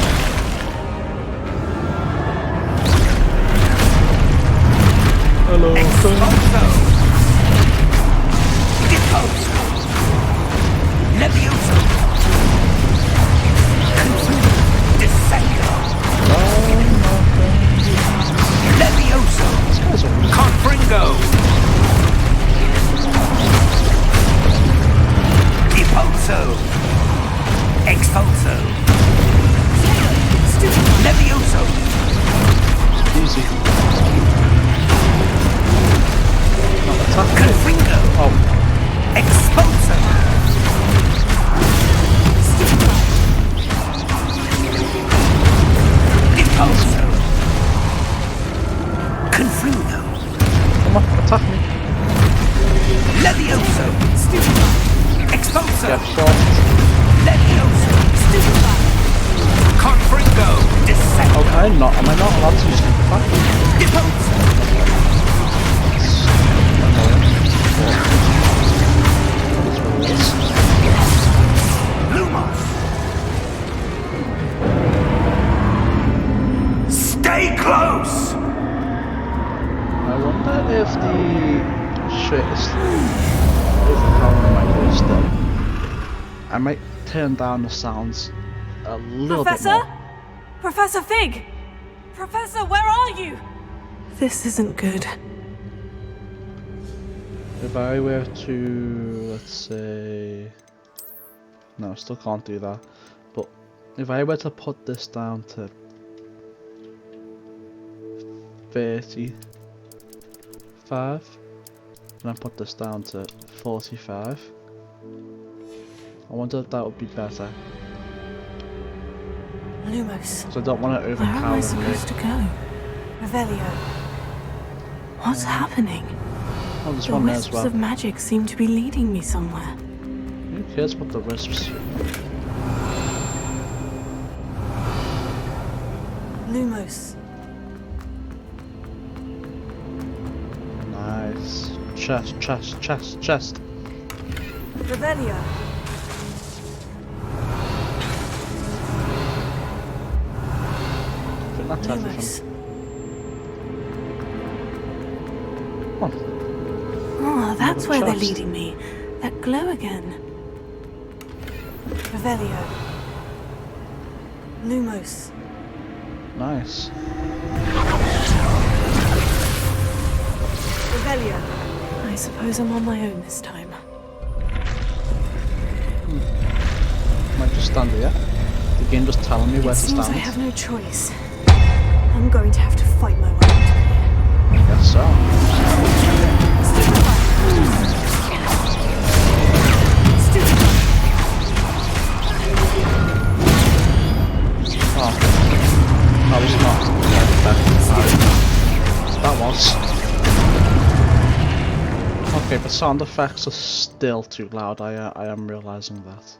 Hello. Expulso! Deposo! Levioso! Descendo! Levioso! These guys are weak. Confringo! Deposo! Expulso! Levioso! Easy. Not attack. Confringo! Oh, Expulso! Deposo! Confringo! come on, attack me. Levioso! Expulso! Get shot. Am I not allowed to use the back? Lumos! Stay close! I wonder if the shit is overpowering my voice still. I might turn down the sounds a little bit Professor? more. Professor Fig! Professor, where are you? This isn't good. If I were to, let's say, no, I still can't do that, but if I were to put this down to 35, and then put this down to 45, I wonder if that would be better. Lumos. So I don't want to Where am I overpower supposed to go? Revelio. What's happening? Oh, there's The one there as wisps well. of magic seem to be leading me somewhere. Who cares about the wisps? Lumos. Nice. Chest, chest, chest, chest. Revelio. I think that's Lumos. everything. Come on. Oh, that's where they're chest. leading me. That glow again. Revelio. Lumos. Nice. Revelio. I suppose I'm on my own this time. Might just stand here. The game just telling me where It to seems I stand. have no choice. I'm going to have to fight my way out of here. Guess so. Oh. That was not. That was. Okay, the sound effects are still too loud. I am realizing that.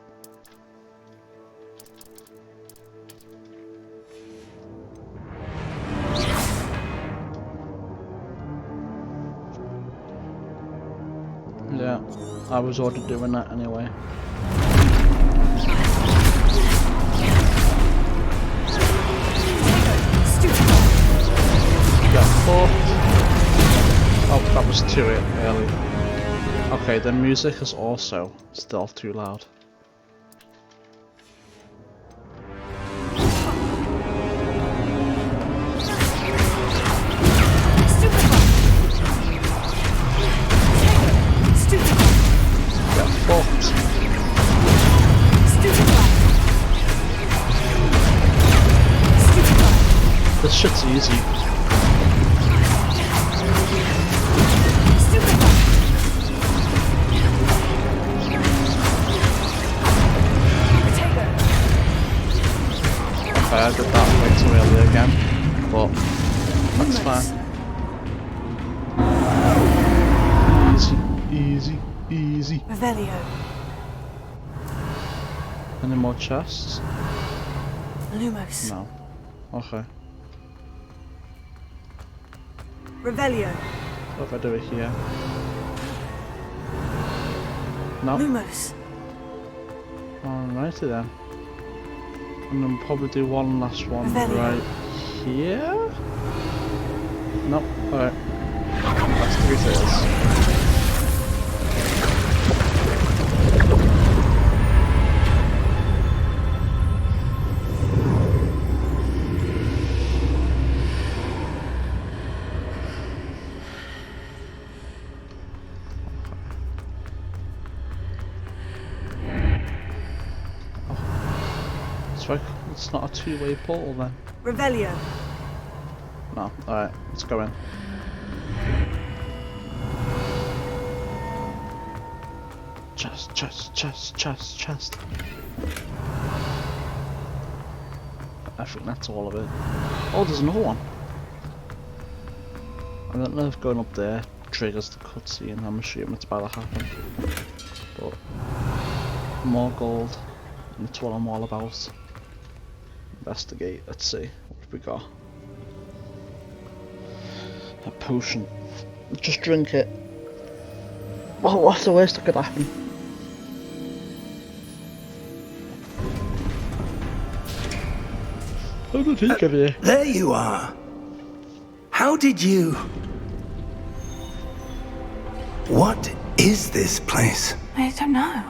Yeah, I was already doing that anyway. Oh, that was too early. Okay, the music is also still too loud. Get fucked. This shit's easy. Okay, I did that way too early again, but that's fine. Easy, easy. Revelio. Any more chests? Lumos. No. Okay. Revelio. What if I do it here? No? Lumos. Alrighty then. And then probably do one last one Revelio. right here? Nope. Alright. That's 3 tiers. It's not a two-way portal then. Revelio. No. Alright, let's go in. Chest, chest, chest, chest, chest. I think that's all of it. Oh, there's another one. I don't know if going up there triggers the cutscene. I'm assuming it's about to happen. But more gold. And that's what I'm all about. Investigate. Let's see what we have we got? A potion. Just drink it. Oh, what's the worst that could happen? How did he get here? There you are. How did you... What is this place? I don't know.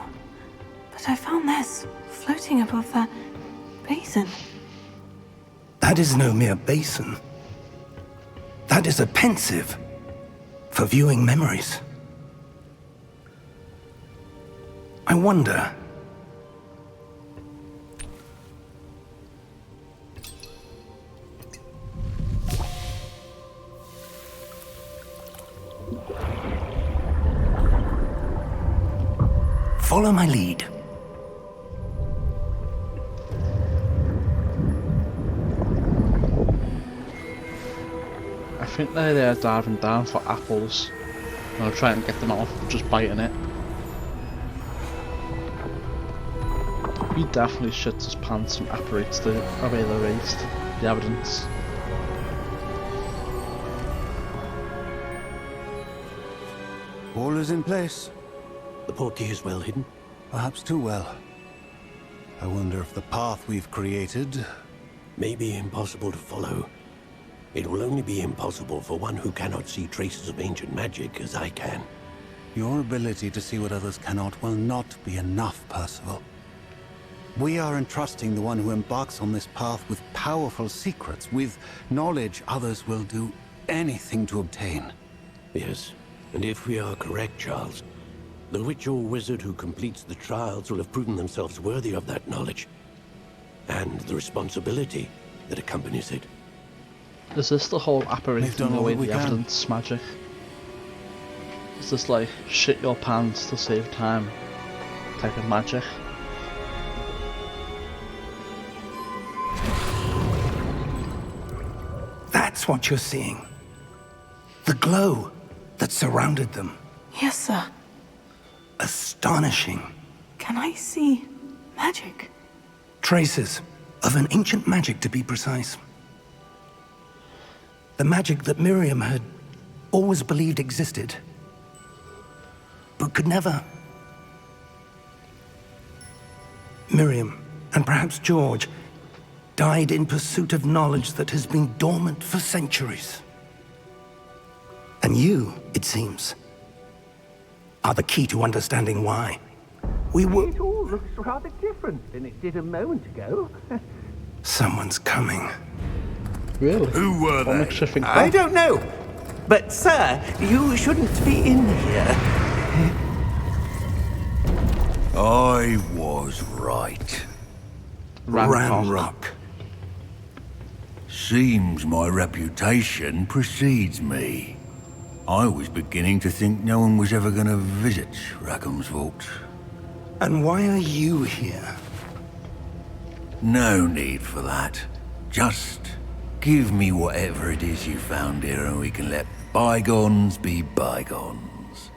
But I found this floating above that basin. That is no mere basin. That is a pensive for viewing memories. I wonder... Follow my lead. I think they're diving down for apples. And I'll try and get them off just biting it. He definitely shits his pants and apparates the evidence. All is in place. The portkey is well hidden. Perhaps too well. I wonder if the path we've created... May be impossible to follow. It will only be impossible for one who cannot see traces of ancient magic as I can. Your ability to see what others cannot will not be enough, Percival. We are entrusting the one who embarks on this path with powerful secrets, with knowledge others will do anything to obtain. Yes, and if we are correct, Charles, the witch or wizard who completes the trials will have proven themselves worthy of that knowledge, and the responsibility that accompanies it. Is this the whole apparating away the can. evidence magic? Is this like shit your pants to save time type of magic? That's what you're seeing. The glow that surrounded them. Yes, sir. Astonishing. Can I see magic? Traces of an ancient magic, to be precise. The magic that Miriam had always believed existed, but could never. Miriam, and perhaps George, died in pursuit of knowledge that has been dormant for centuries. And you, it seems, are the key to understanding why. It all looks rather different than it did a moment ago. Someone's coming. Really? Who were What they? makes you think I that? don't know. But, sir, you shouldn't be in here. I was right. Ranrock. Seems my reputation precedes me. I was beginning to think no one was ever going to visit Rackham's vault. And why are you here? No need for that. Just give me whatever it is you found here and we can let bygones be bygones.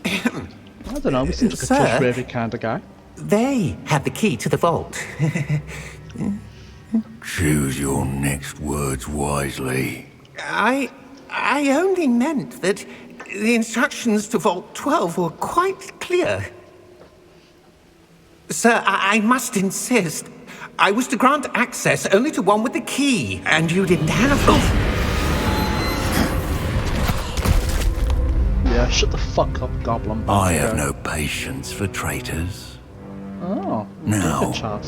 I don't know, he seems like a Sir? trustworthy kind of guy. They have the key to the vault. Choose your next words wisely. I only meant that the instructions to Vault 12 were quite clear. Sir, I must insist. I was to grant access only to one with the key, and you didn't have it. Yeah, shut the fuck up, Goblin. I have no patience for traitors. Oh, Now. good chat.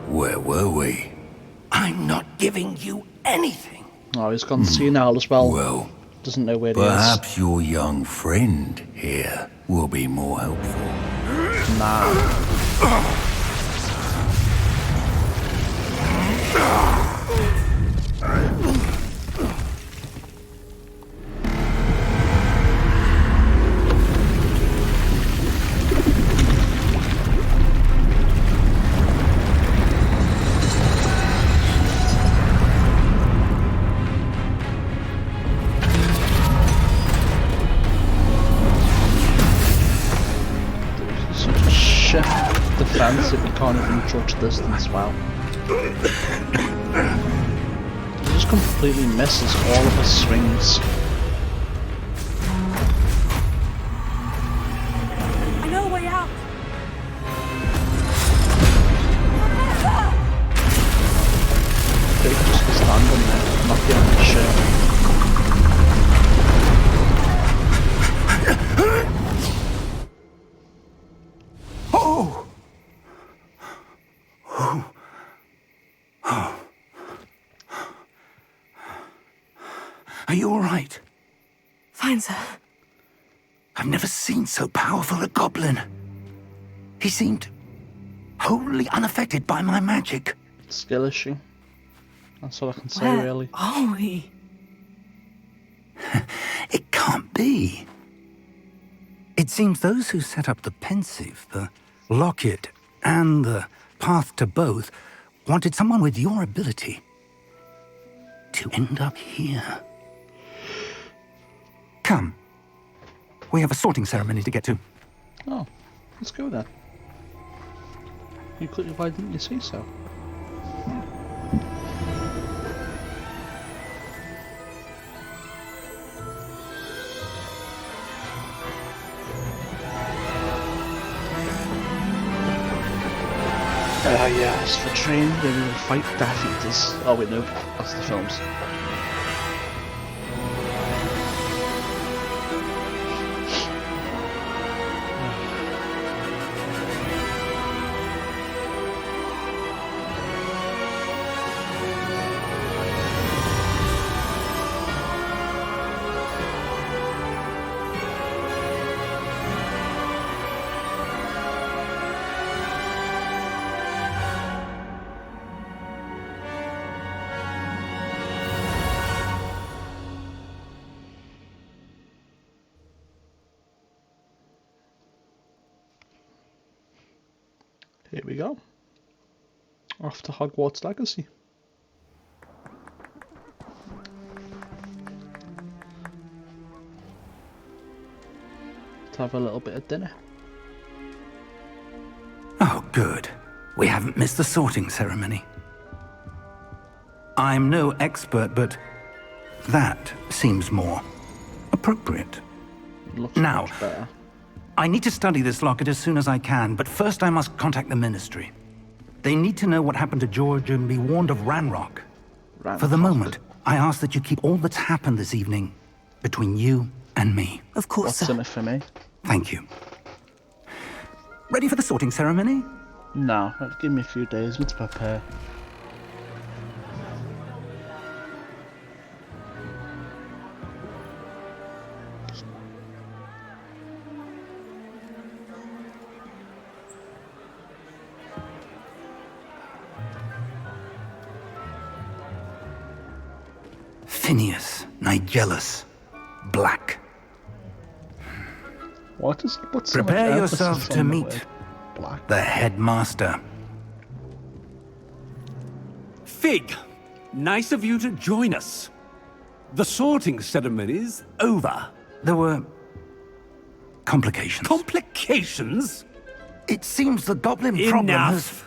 Where were we? I'm not giving you anything. Oh, he's gone senile as well. Well, Doesn't know where he is. perhaps your young friend here will be more helpful. Nah. Such a shit defense if you can't even judge distance well. He just completely misses all of his swings. I know a way out. They could just be standing there, not giving a shit. Oh! Oh. Oh. Are you all right? Fine, sir. I've never seen so powerful a goblin. He seemed wholly unaffected by my magic. Skill issue. That's all I can say, Where really. are we? It can't be. It seems those who set up the pensive, the locket, and the path to both wanted someone with your ability to end up here. Come. We have a sorting ceremony to get to. Oh, let's go then. Why didn't you say so? Yes, for training they will fight Death Eaters. Oh wait, no, that's the films. Here we go. Off to Hogwarts Legacy. To have a little bit of dinner. Oh, good. We haven't missed the sorting ceremony. I'm no expert, but that seems more appropriate. Looks Now, much better. I need to study this locket as soon as I can, but first I must contact the Ministry. They need to know what happened to George and be warned of Ranrock. For the moment, I ask that you keep all that's happened this evening between you and me. Of course, What's sir. in it for me? Thank you. Ready for the sorting ceremony? No, give me a few days, let's prepare. Phineas, Nigellus, Black. What's so much Prepare emphasis yourself to on the meet word black? the headmaster. Fig, nice of you to join us. The sorting ceremony's over. There were complications. Complications? It seems the goblin problem has... Enough!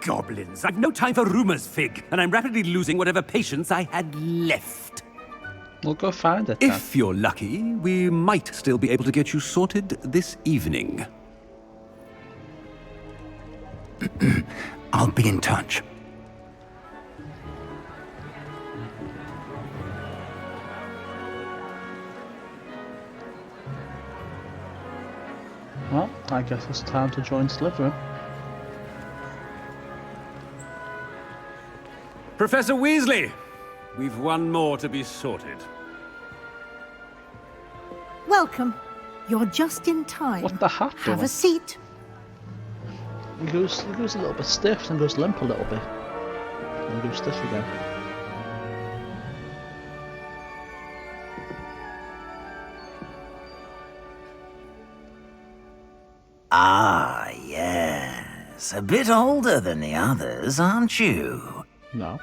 Goblins. I've no time for rumors, Fig, and I'm rapidly losing whatever patience I had left. We'll go find it then. If you're lucky, we might still be able to get you sorted this evening. I'll be in touch. Well, I guess it's time to join Slytherin. Professor Weasley, we've one more to be sorted. Welcome. You're just in time. What the hat Have doing? a seat. He goes a little bit stiff and goes limp a little bit. And goes stiff again. Ah, yes. A bit older than the others, aren't you? No.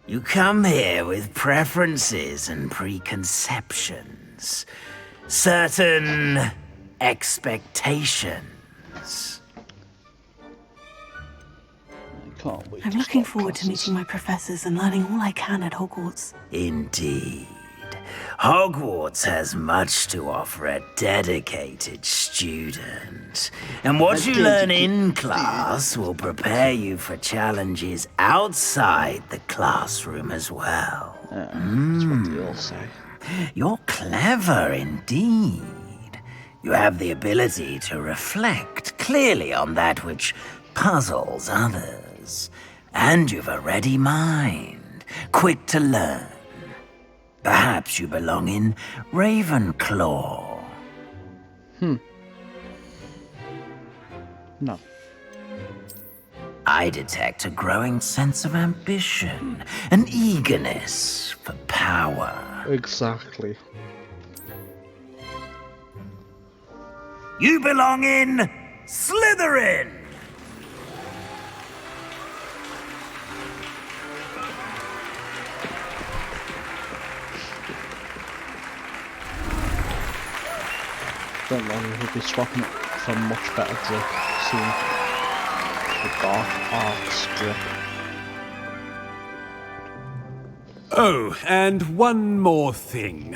You come here with preferences and preconceptions. Certain expectations. Can't wait. I'm looking forward to meeting my professors and learning all I can at Hogwarts. Indeed. Hogwarts has much to offer a dedicated student. And what you learn in class will prepare you for challenges outside the classroom as well. That's what they all say. You're clever indeed. You have the ability to reflect clearly on that which puzzles others. And you've a ready mind, quick to learn. Perhaps you belong in Ravenclaw. No. I detect a growing sense of ambition, an eagerness for power. Exactly. You belong in Slytherin! Don't worry, he'll be swapping it for a much better drip soon. The Dark Arts drip. Oh, and one more thing.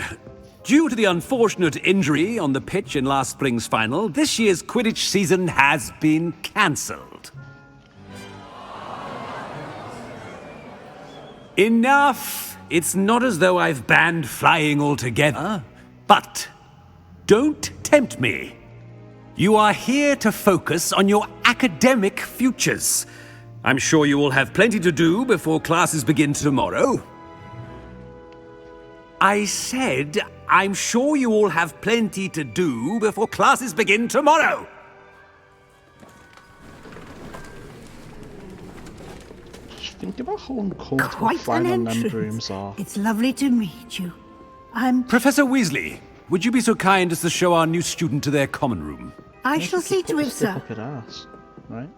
Due to the unfortunate injury on the pitch in last spring's final, this year's Quidditch season has been cancelled. Enough! It's not as though I've banned flying altogether, but don't tempt me. You are here to focus on your academic futures. I'm sure you will have plenty to do before classes begin tomorrow. I said, I'm sure you all have plenty to do before classes begin tomorrow. Just think about how uncomfortable Quite an flying on them entrance. brooms are. It's lovely to meet you. Professor Weasley, would you be so kind as to show our new student to their common room? I shall see to it, sir. Up your ass, right?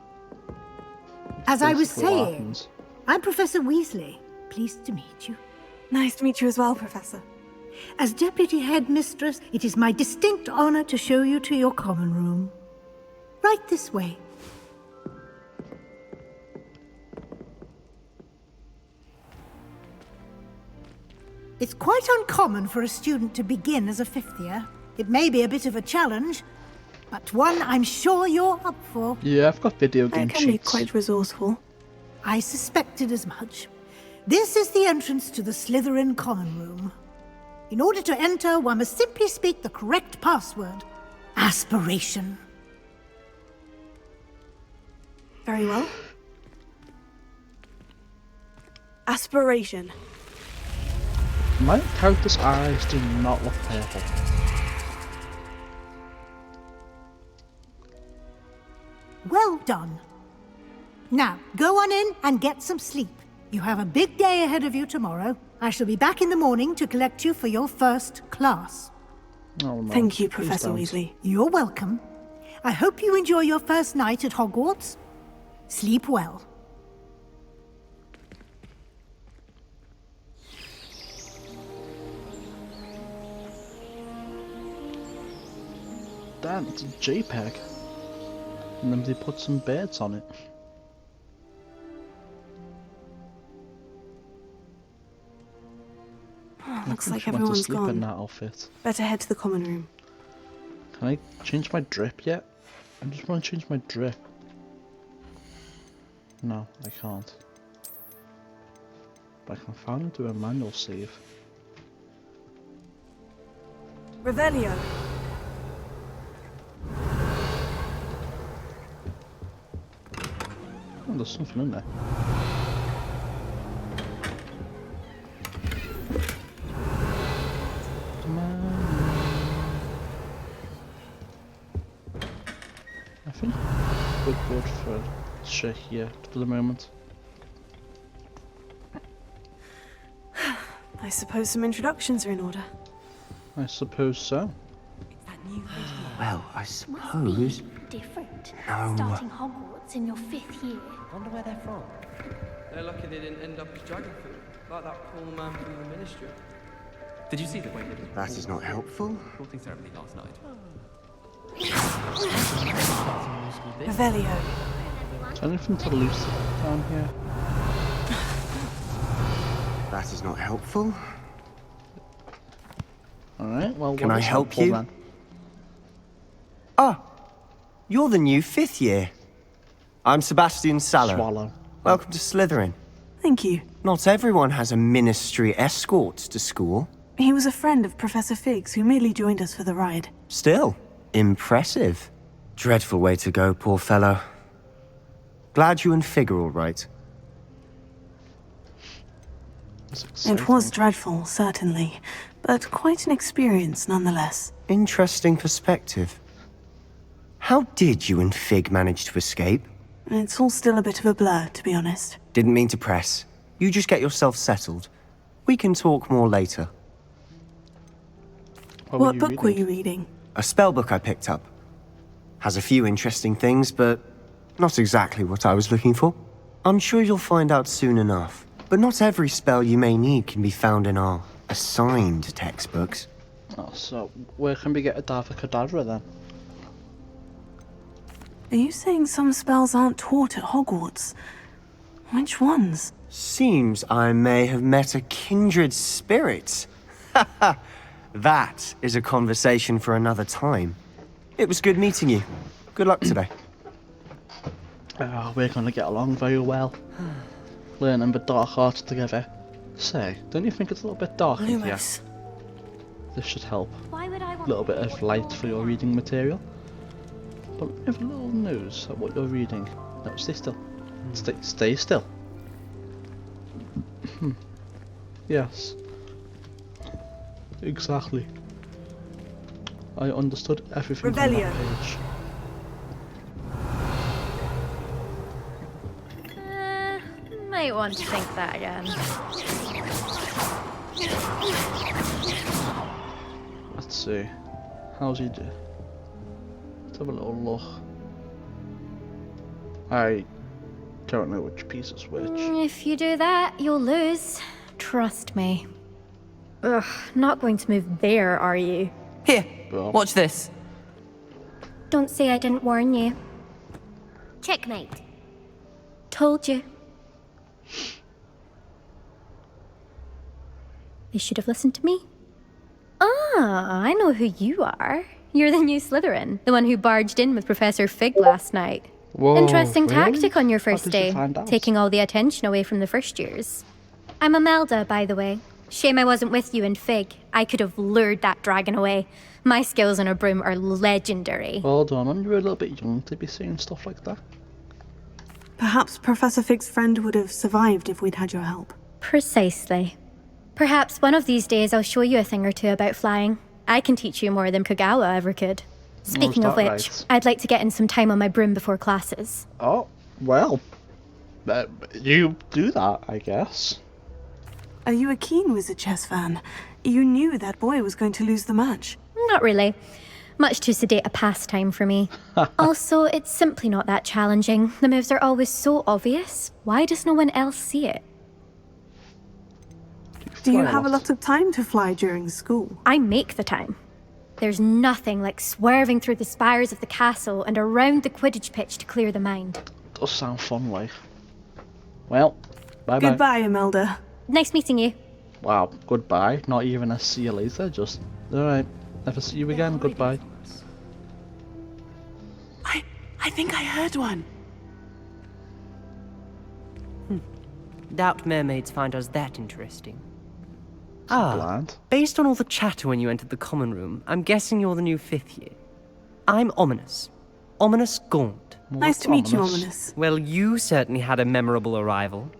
As I was Basically what saying, happens. I'm Professor Weasley. Pleased to meet you. Nice to meet you as well, Professor. As Deputy Headmistress, it is my distinct honor to show you to your common room. Right this way. It's quite uncommon for a student to begin as a fifth year. It may be a bit of a challenge, but one I'm sure you're up for. Yeah, I've got video I game can be cheats. quite resourceful. I suspected as much. This is the entrance to the Slytherin common room. In order to enter, one must simply speak the correct password. Aspiration. Very well. Aspiration. My character's eyes do not look purple. Well done. Now, go on in and get some sleep. You have a big day ahead of you tomorrow. I shall be back in the morning to collect you for your first class. Oh, no. Thank you, Please Professor don't. Weasley. You're welcome. I hope you enjoy your first night at Hogwarts. Sleep well. Damn, it's a JPEG. And then they put some birds on it. Oh, looks I like think she went to everyone's sleep in gone. that outfit. Better head to the common room. Can I change my drip yet? I just want to change my drip. No, I can't. But I can finally do a manual save. Revelio. Oh, there's something in there. I think we're good for shit here for the moment. I suppose some introductions are in order. I suppose so. Well, I suppose. Different. No. Starting Hogwarts in your 5th year. Wonder where they're from. They're lucky they didn't end up as dragon food, like that poor man from the ministry. Did you see the way they did That is not helpful. Courting ceremony last night? Revelio. Is there anything to loose down here. That is not helpful. Alright, well, Can what I is help helpful you? then? Ah, you're the new 5th year. I'm Sebastian Sallow. Swallow. Welcome to Slytherin. Thank you. Not everyone has a ministry escort to school. He was a friend of Professor Fig's who merely joined us for the ride. Still, impressive. Dreadful way to go, poor fellow. Glad you and Fig are all right. It was dreadful, certainly, but quite an experience nonetheless. Interesting perspective. How did you and Fig manage to escape? It's all still a bit of a blur, to be honest. Didn't mean to press. You just get yourself settled. We can talk more later. What book were you reading? A spell book I picked up. Has a few interesting things, but not exactly what I was looking for. I'm sure you'll find out soon enough. But not every spell you may need can be found in our assigned textbooks. Oh, so where can we get a Davocadabra then? Are you saying some spells aren't taught at Hogwarts? Which ones? Seems I may have met a kindred spirit. That is a conversation for another time. It was good meeting you. Good luck today. We're gonna get along very well. Learning the dark arts together. Say, don't you think it's a little bit dark in here? Lewis. This should help. Why would I A want little bit of light for your reading material. But let me have a little nose at what you're reading. No, stay still. Stay still. Yes. Exactly. I understood everything on Revelio. that page. Might want to think that again. Let's see. How's he do? Let's have a little look. I don't know which piece is which. If you do that, you'll lose. Trust me. Ugh, not going to move there, are you? Here, watch this. Don't say I didn't warn you. Checkmate. Told you. You should have listened to me. Ah, I know who you are. You're the new Slytherin, the one who barged in with Professor Fig last night. Whoa, Interesting really? tactic on your How first did you day, find out? taking all the attention away from the first years. I'm Imelda, by the way. Shame I wasn't with you in Fig. I could have lured that dragon away. My skills on a broom are legendary. Hold on, you're a little bit young to be saying stuff like that. Perhaps Professor Fig's friend would have survived if we'd had your help. Precisely. Perhaps one of these days I'll show you a thing or two about flying. I can teach you more than Kagawa ever could. Speaking of that which, right? I'd like to get in some time on my broom before classes. Oh, well. You do that, I guess. Are you a keen Wizard chess fan? You knew that boy was going to lose the match. Not really. Much too sedate a pastime for me. Also, it's simply not that challenging. The moves are always so obvious. Why does no one else see it? Do you have a lot of time to fly during school? I make the time. There's nothing like swerving through the spires of the castle and around the Quidditch pitch to clear the mind. Does sound fun, like. Well, bye-bye. Goodbye, Imelda. Nice meeting you. Wow, goodbye. Not even a see you later, just, alright. Never see you again, goodbye. I think I heard one. Doubt mermaids find us that interesting. Bland. Based on all the chatter when you entered the common room, I'm guessing you're the new 5th year. I'm Ominous. Ominous Gaunt. Well, Nice that's to meet you, Ominous. Well, you certainly had a memorable arrival.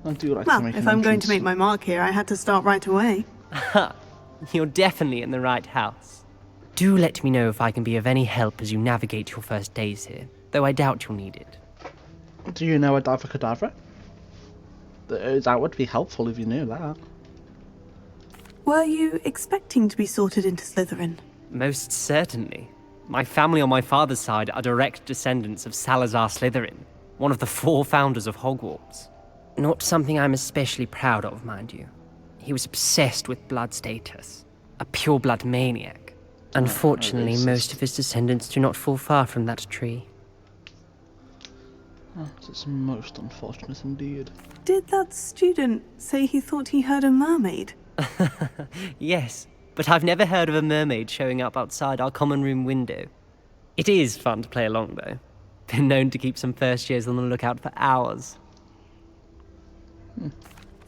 I do like to Well, make if an I'm going to entrance. make my mark here, I had to start right away. You're definitely in the right house. Do let me know if I can be of any help as you navigate your first days here, though I doubt you'll need it. Do you know a Davocadabra? That would be helpful if you knew that. Were you expecting to be sorted into Slytherin? Most certainly. My family on my father's side are direct descendants of Salazar Slytherin, one of the 4 founders of Hogwarts. Not something I'm especially proud of, mind you. He was obsessed with blood status, a pure-blood maniac. Unfortunately, most of his descendants do not fall far from that tree. Oh, it's most unfortunate indeed. Did that student say he thought he heard a mermaid? Yes, but I've never heard of a mermaid showing up outside our common room window. It is fun to play along, though. Been known to keep some first years on the lookout for hours.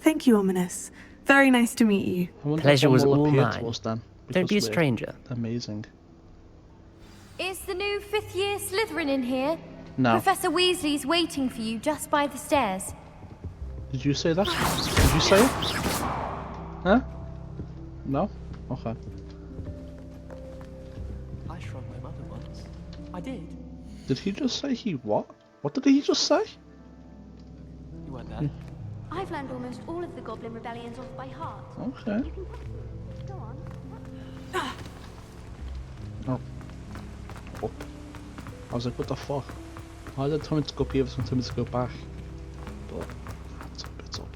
Thank you, Ominous. Very nice to meet you. Pleasure was all mine. Then, Don't be a we're stranger. Amazing. Is the new 5th year Slytherin in here? No. Professor Weasley's waiting for you just by the stairs. Did you say that? Did you say it? Huh? No? Okay. I shrugged my mother once. I did. Did he just say he what? What did he just say? You weren't there. I've learned almost all of the Goblin Rebellions off by heart. Okay. You can go on. Oh. Oh. I was like, what the fuck? Why did it tell me to go up here and tell me to go back? But it's up.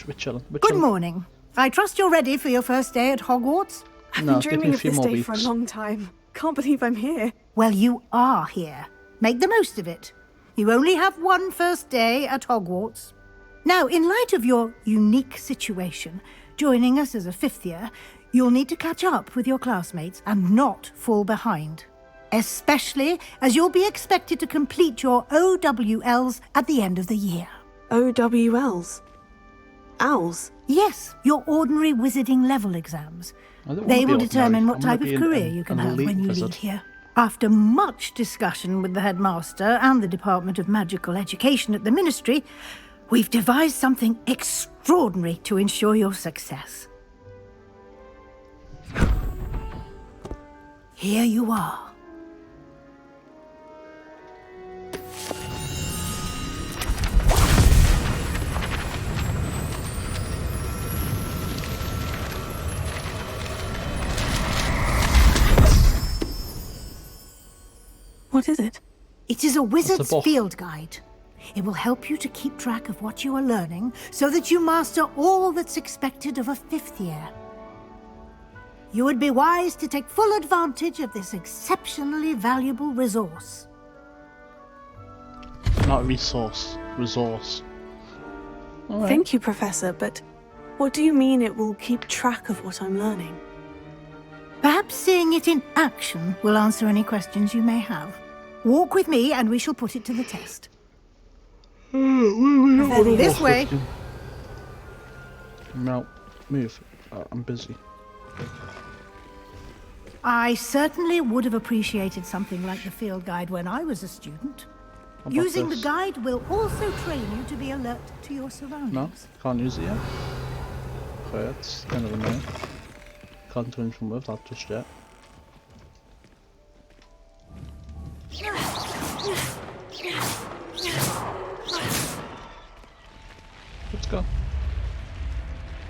We're chilling. Good morning. I trust you're ready for your first day at Hogwarts? I've been dreaming of this day for a long time. Can't believe I'm here. Well, you are here. Make the most of it. You only have one first day at Hogwarts. Now, in light of your unique situation, joining us as a 5th year, you'll need to catch up with your classmates and not fall behind. Especially as you'll be expected to complete your OWLs at the end of the year. OWLs? Owls? Yes, your ordinary wizarding level exams. They will determine what type of career you can have when you leave here. After much discussion with the headmaster and the Department of Magical Education at the Ministry, we've devised something extraordinary to ensure your success. Here you are. What is it? It is a wizard's field guide. It will help you to keep track of what you are learning so that you master all that's expected of a 5th year. You would be wise to take full advantage of this exceptionally valuable resource. Not resource. Resource. Right. Thank you, Professor, but what do you mean it will keep track of what I'm learning? Perhaps seeing it in action will answer any questions you may have. Walk with me and we shall put it to the test. This way. No, move. I'm busy. I certainly would have appreciated something like the field guide when I was a student. Using the guide will also train you to be alert to your surroundings. No, can't use it yet. Okay, that's kind of annoying. Can't do anything with that just yet. Let's go.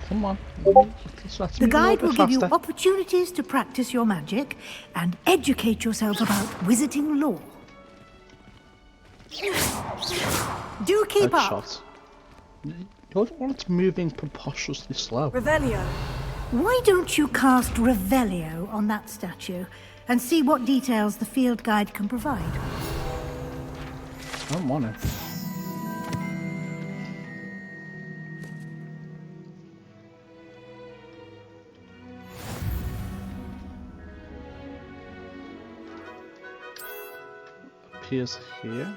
Come on. The guide will give you opportunities to practice your magic and educate yourself about wizarding lore. Do keep up. Your one's moving preposterously slow. Revelio. Why don't you cast Revelio on that statue and see what details the field guide can provide? I don't want it. Appears here.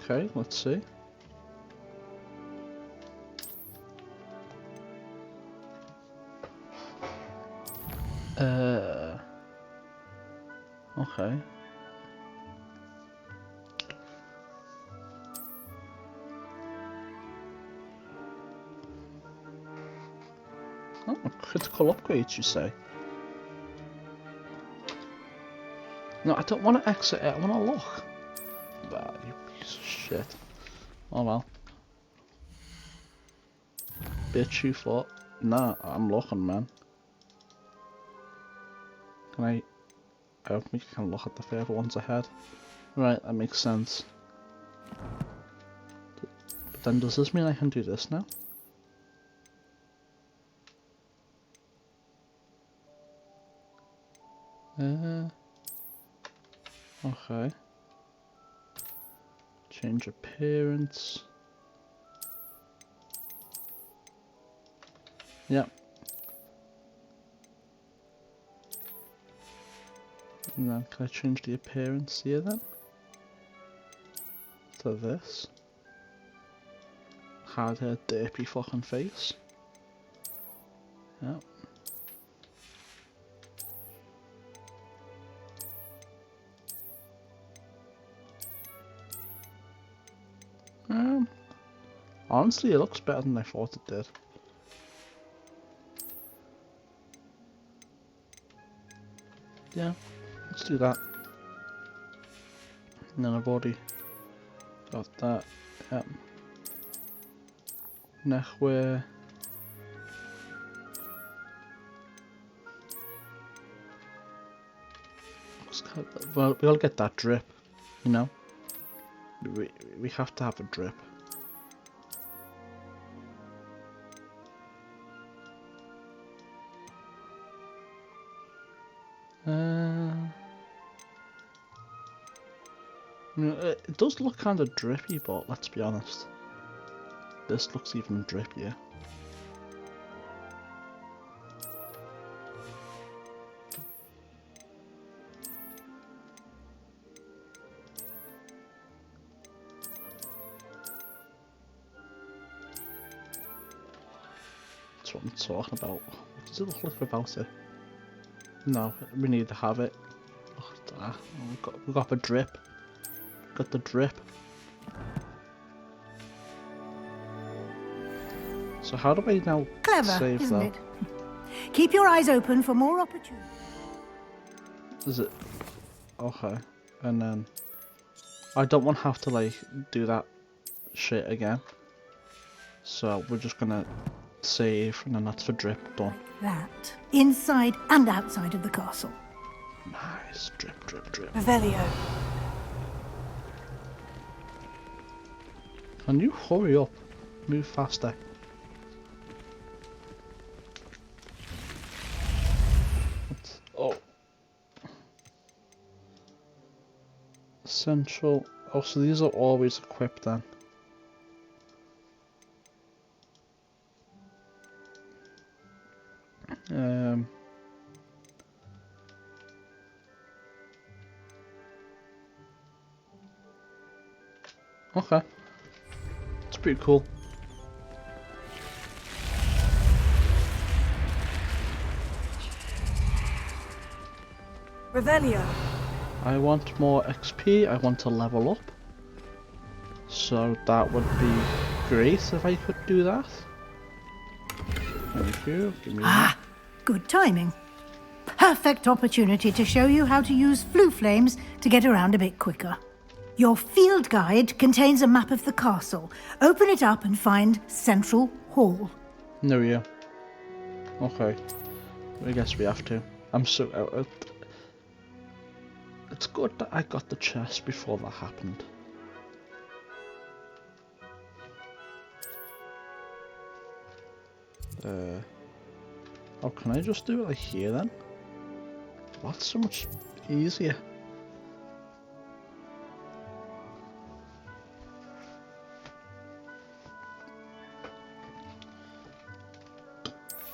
Okay, let's see. Okay. Oh, a critical upgrade, you say? No, I don't want to exit it, I want to look. Ah, you piece of shit. Oh well. Bitch, you thought. Nah, I'm looking, man. Can I don't think I can look at the further ones ahead. Right, that makes sense. But then does this mean I can do this now? Okay. Change appearance. Yep. And then can I change the appearance here then? To this. Had a derpy fucking face. Yep. Honestly, it looks better than I thought it did. Yeah, let's do that. And then I've already got that. Yep. Neckwear. Well, we'll get that drip, you know. We have to have a drip. It does look kind of drippy, but let's be honest, this looks even drippier. That's what I'm talking about. What does it look like about it? No, we need to have it. Oh, we got the drip. Got the drip. So how do I now save isn't that? it? Keep your eyes open for more opportunities. Is it? Okay. And then I don't want to have to like do that shit again. So we're just gonna save and then that's for drip done. That inside and outside of the castle. Nice. Drip, drip, drip. Revelio. Can you hurry up? Move faster. Oh. Essential. Oh, so these are always equipped then. Okay. It's pretty cool. Revelio. I want more XP, I want to level up. So that would be great if I could do that. Thank you. Give me that. Good timing. Perfect opportunity to show you how to use flue flames to get around a bit quicker. Your field guide contains a map of the castle. Open it up and find Central Hall. No, yeah. Okay. I guess we have to. I'm so... it's good that I got the chest before that happened. Oh, can I just do it like here then? That's so much easier.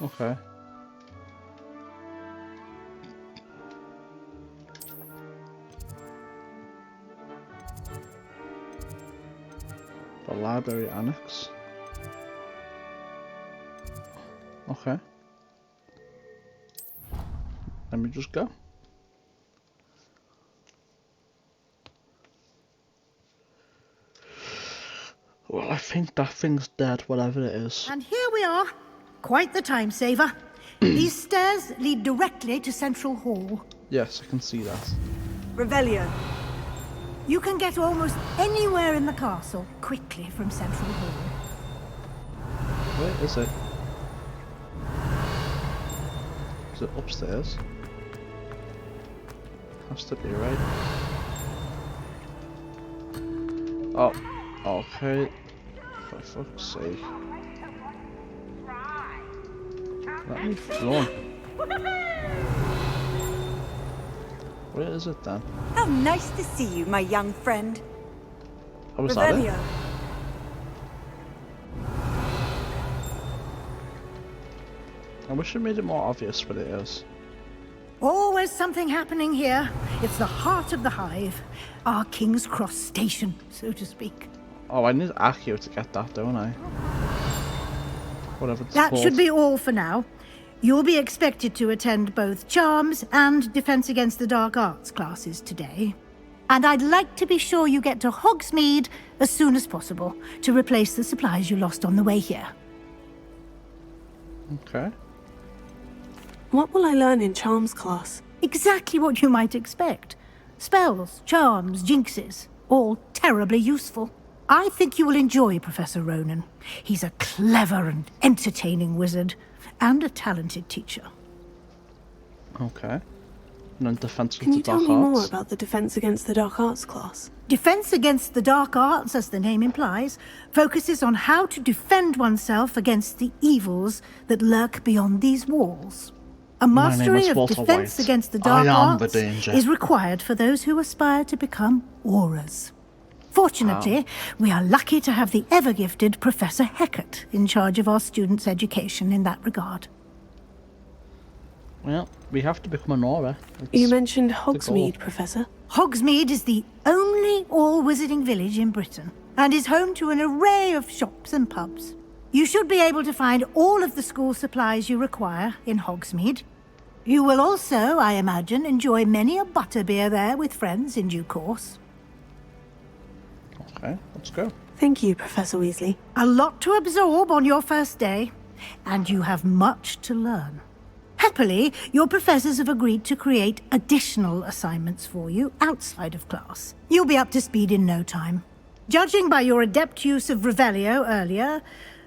Okay. The library annex. Okay. Let me just go. Well, I think that thing's dead, whatever it is. And here we are. Quite the time saver. These stairs lead directly to Central Hall. Yes, I can see that. Revelio. You can get almost anywhere in the castle quickly from Central Hall. Where is it? Is it upstairs? Has to be, right? Oh, okay. For fuck's sake. Let me run. Where is it then? How nice to see you, my young friend. Oh, was that it? I wish it made it more obvious what it is. Always something happening here. It's the heart of the hive. Our King's Cross station, so to speak. Oh, I need Accio to get that, don't I? Whatever it's That called. should be all for now. You'll be expected to attend both Charms and Defense Against the Dark Arts classes today. And I'd like to be sure you get to Hogsmeade as soon as possible to replace the supplies you lost on the way here. Okay. What will I learn in Charms class? Exactly what you might expect. Spells, charms, jinxes, all terribly useful. I think you will enjoy Professor Ronan. He's a clever and entertaining wizard, and a talented teacher. Okay. And then Defense Can you Against the tell Dark me more Arts. about the Defense Against the Dark Arts class? Defense Against the Dark Arts, as the name implies, focuses on how to defend oneself against the evils that lurk beyond these walls. A My name mastery is of Walter Defense White. Against the Dark I am the Arts danger. is required for those who aspire to become auras. Fortunately, we are lucky to have the ever-gifted Professor Heckert in charge of our students' education in that regard. Well, we have to become an aura. You mentioned Hogsmeade, Professor. Hogsmeade is the only all-wizarding village in Britain, and is home to an array of shops and pubs. You should be able to find all of the school supplies you require in Hogsmeade. You will also, I imagine, enjoy many a butterbeer there with friends in due course. Okay, let's go. Thank you, Professor Weasley. A lot to absorb on your first day, and you have much to learn. Happily, your professors have agreed to create additional assignments for you outside of class. You'll be up to speed in no time. Judging by your adept use of Revelio earlier,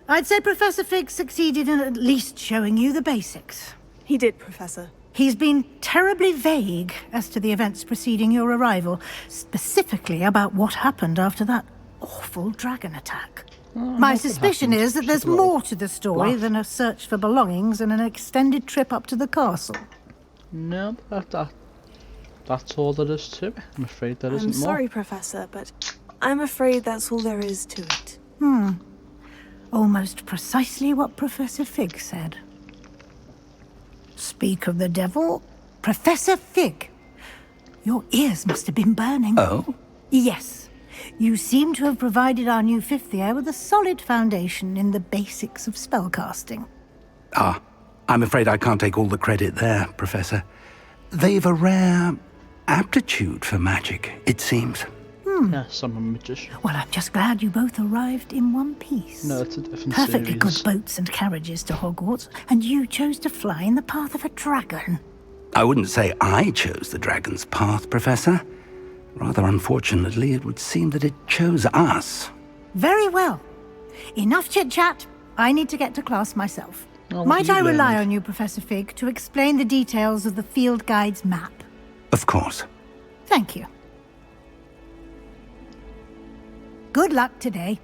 I'd say Professor Fig succeeded in at least showing you the basics. He did, Professor. He's been terribly vague as to the events preceding your arrival, specifically about what happened after that awful dragon attack. My suspicion is that there's more to the story than a search for belongings and an extended trip up to the castle. No, that's all there is to it. I'm afraid there isn't I'm more. sorry, Professor, but I'm afraid that's all there is to it. Almost precisely what Professor Fig said. Speak of the devil, Professor Fig. Your ears must have been burning. Oh? Yes. You seem to have provided our new fifth year with a solid foundation in the basics of spellcasting. Ah, I'm afraid I can't take all the credit there, Professor. They've a rare aptitude for magic, it seems. Yes, I'm a magician. Well, I'm just glad you both arrived in one piece. No, it's a different Perfectly series. good boats and carriages to Hogwarts, and you chose to fly in the path of a dragon. I wouldn't say I chose the dragon's path, Professor. Rather unfortunately, it would seem that it chose us. Very well. Enough chit-chat. I need to get to class myself. Oh, Might you I rely learned. on you, Professor Fig, to explain the details of the field guide's map? Of course. Thank you. Good luck today.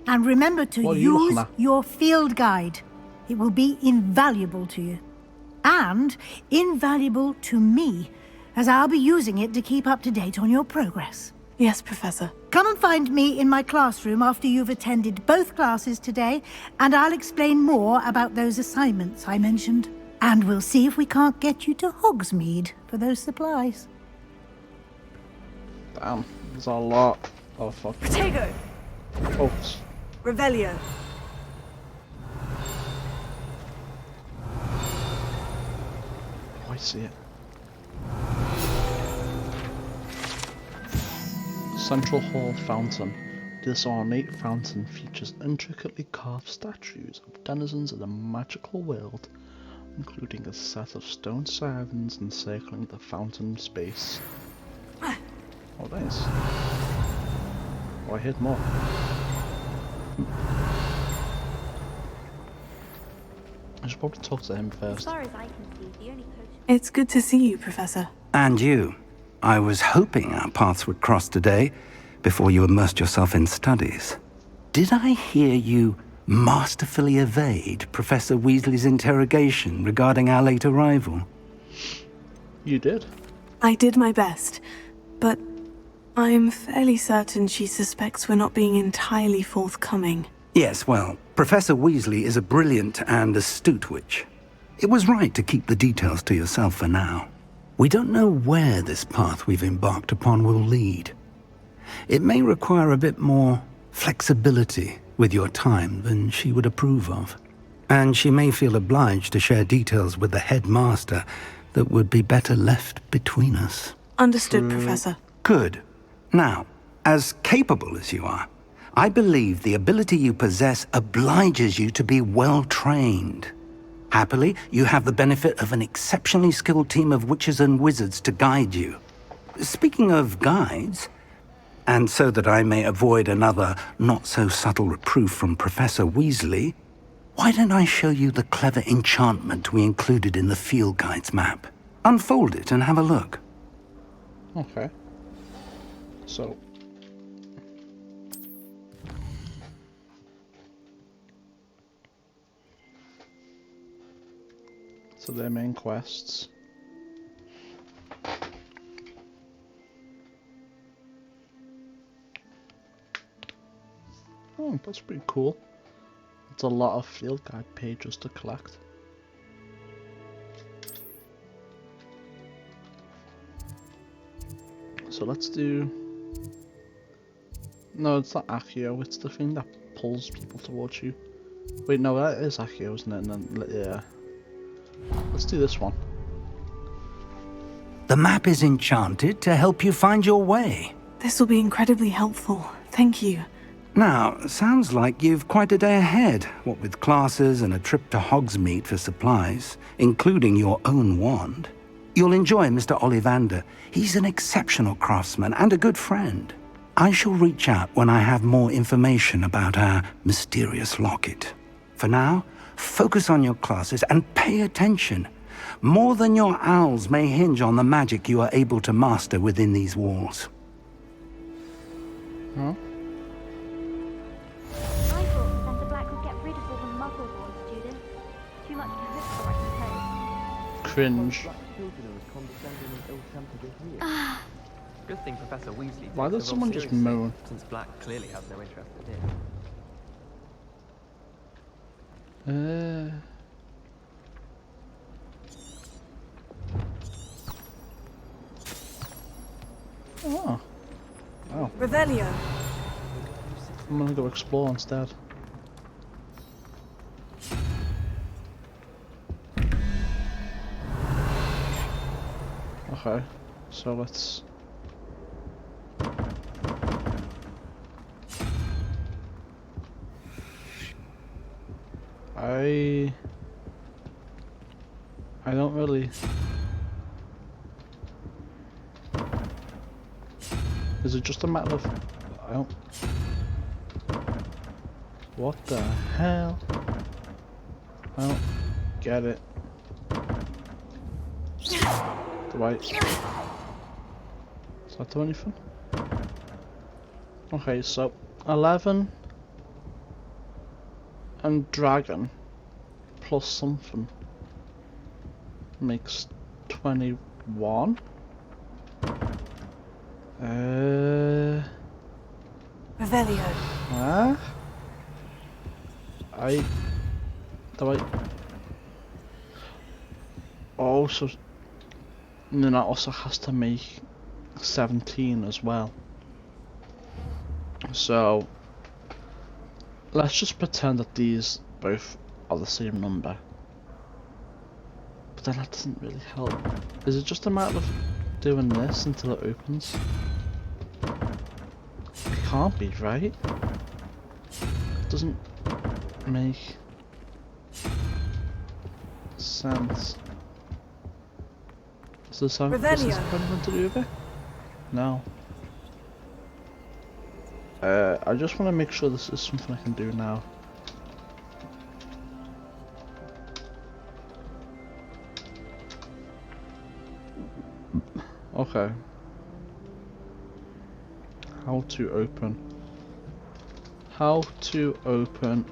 And remember to What are you use looking at? your field guide. It will be invaluable to you. And invaluable to me, as I'll be using it to keep up to date on your progress. Yes, Professor. Come and find me in my classroom after you've attended both classes today, and I'll explain more about those assignments I mentioned. And we'll see if we can't get you to Hogsmeade for those supplies. Damn, there's a lot. Oh, fuck. Protego! Oops. Revelio. Oh, I see it. Central Hall Fountain. This ornate fountain features intricately carved statues of denizens of the magical world, including a set of stone sirens encircling the fountain space. Oh, nice. Oh, I heard more. I should probably talk to him first. As far as I can see, the only potion. It's good to see you, Professor. And you. I was hoping our paths would cross today, before you immersed yourself in studies. Did I hear you masterfully evade Professor Weasley's interrogation regarding our late arrival? You did. I did my best, but I'm fairly certain she suspects we're not being entirely forthcoming. Yes, well, Professor Weasley is a brilliant and astute witch. It was right to keep the details to yourself for now. We don't know where this path we've embarked upon will lead. It may require a bit more flexibility with your time than she would approve of. And she may feel obliged to share details with the headmaster that would be better left between us. Understood, Professor. Good. Now, as capable as you are, I believe the ability you possess obliges you to be well-trained. Happily, you have the benefit of an exceptionally skilled team of witches and wizards to guide you. Speaking of guides, and so that I may avoid another not-so-subtle reproof from Professor Weasley, why don't I show you the clever enchantment we included in the field guide's map? Unfold it and have a look. Okay. So their main quests. Oh, that's pretty cool. It's a lot of field guide pages to collect. So let's do... No, it's not Accio, it's the thing that pulls people towards you. Wait, no, that is Accio, isn't it? And then, yeah. Let's do this one. The map is enchanted to help you find your way. This will be incredibly helpful. Thank you. Now, sounds like you've quite a day ahead, what with classes and a trip to Hogsmeade for supplies, including your own wand. You'll enjoy Mr. Ollivander. He's an exceptional craftsman and a good friend. I shall reach out when I have more information about our mysterious locket. For now, focus on your classes and pay attention. More than your owls may hinge on the magic you are able to master within these walls. Huh? I thought Professor Black would get rid of all the muggle-born students. Too much to hope for, I suppose. Cringe. Good thing Professor Weasley Why takes does the someone role just seriously, moan? since Black clearly has no interest in it. Oh. Wow. Revelio. I'm gonna go explore instead. Okay, so let's... I don't really... Is it just a matter of... I don't... What the hell? I don't get it. Do I... Does that do anything? Okay, so 11 and dragon plus something makes 21. Revelio. Huh? Do I... Oh, so... then that also has to make 17 as well. So... let's just pretend that these both are the same number. But then that doesn't really help. Is it just a matter of doing this until it opens? It can't be, right? It doesn't make sense. Does this have anything to do with it? No. I just want to make sure this is something I can do now. Okay. How to open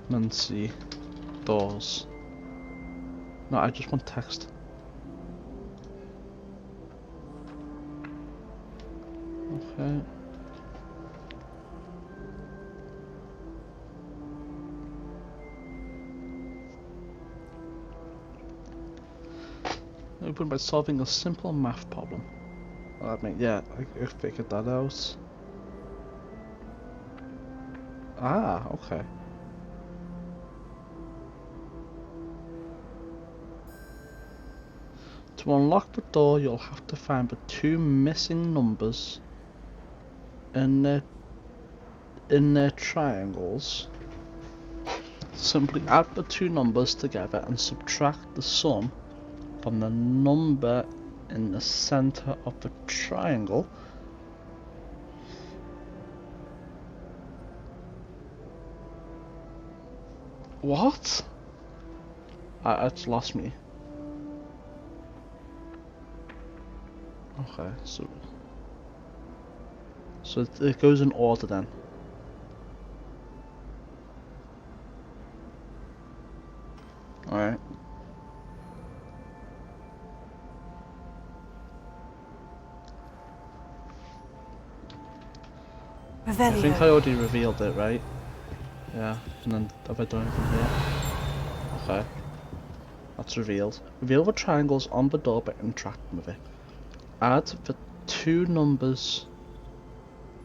arithmancy doors. No, I just want text. Okay. Open by solving a simple math problem. I mean, yeah, I figured that out. Ah, okay. To unlock the door, you'll have to find the two missing numbers in their triangles. Simply add the two numbers together and subtract the sum from the number in the center of the triangle. What? It's lost me. Okay, so it goes in order then. Alright. I think I already revealed it, right? Yeah, and then have I done anything here? Okay. That's revealed. Reveal the triangles on the door by interacting with it. Add the two numbers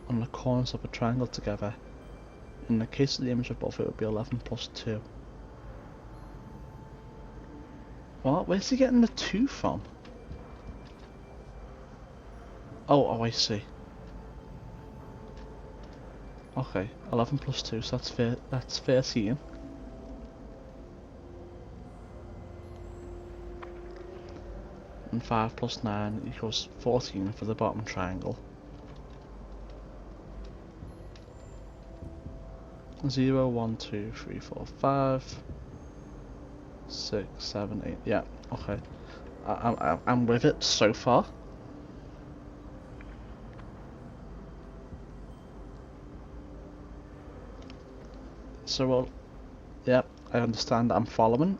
on the corners of a triangle together. In the case of the image above, it would be 11 plus 2. What? Where's he getting the 2 from? Oh, I see. Okay, 11 plus 2, so that's 13. And 5 plus 9 equals 14 for the bottom triangle. 0, 1, 2, 3, 4, 5, 6, 7, 8. Yeah, okay. I'm with it so far. So, well, yeah, I understand. I'm following.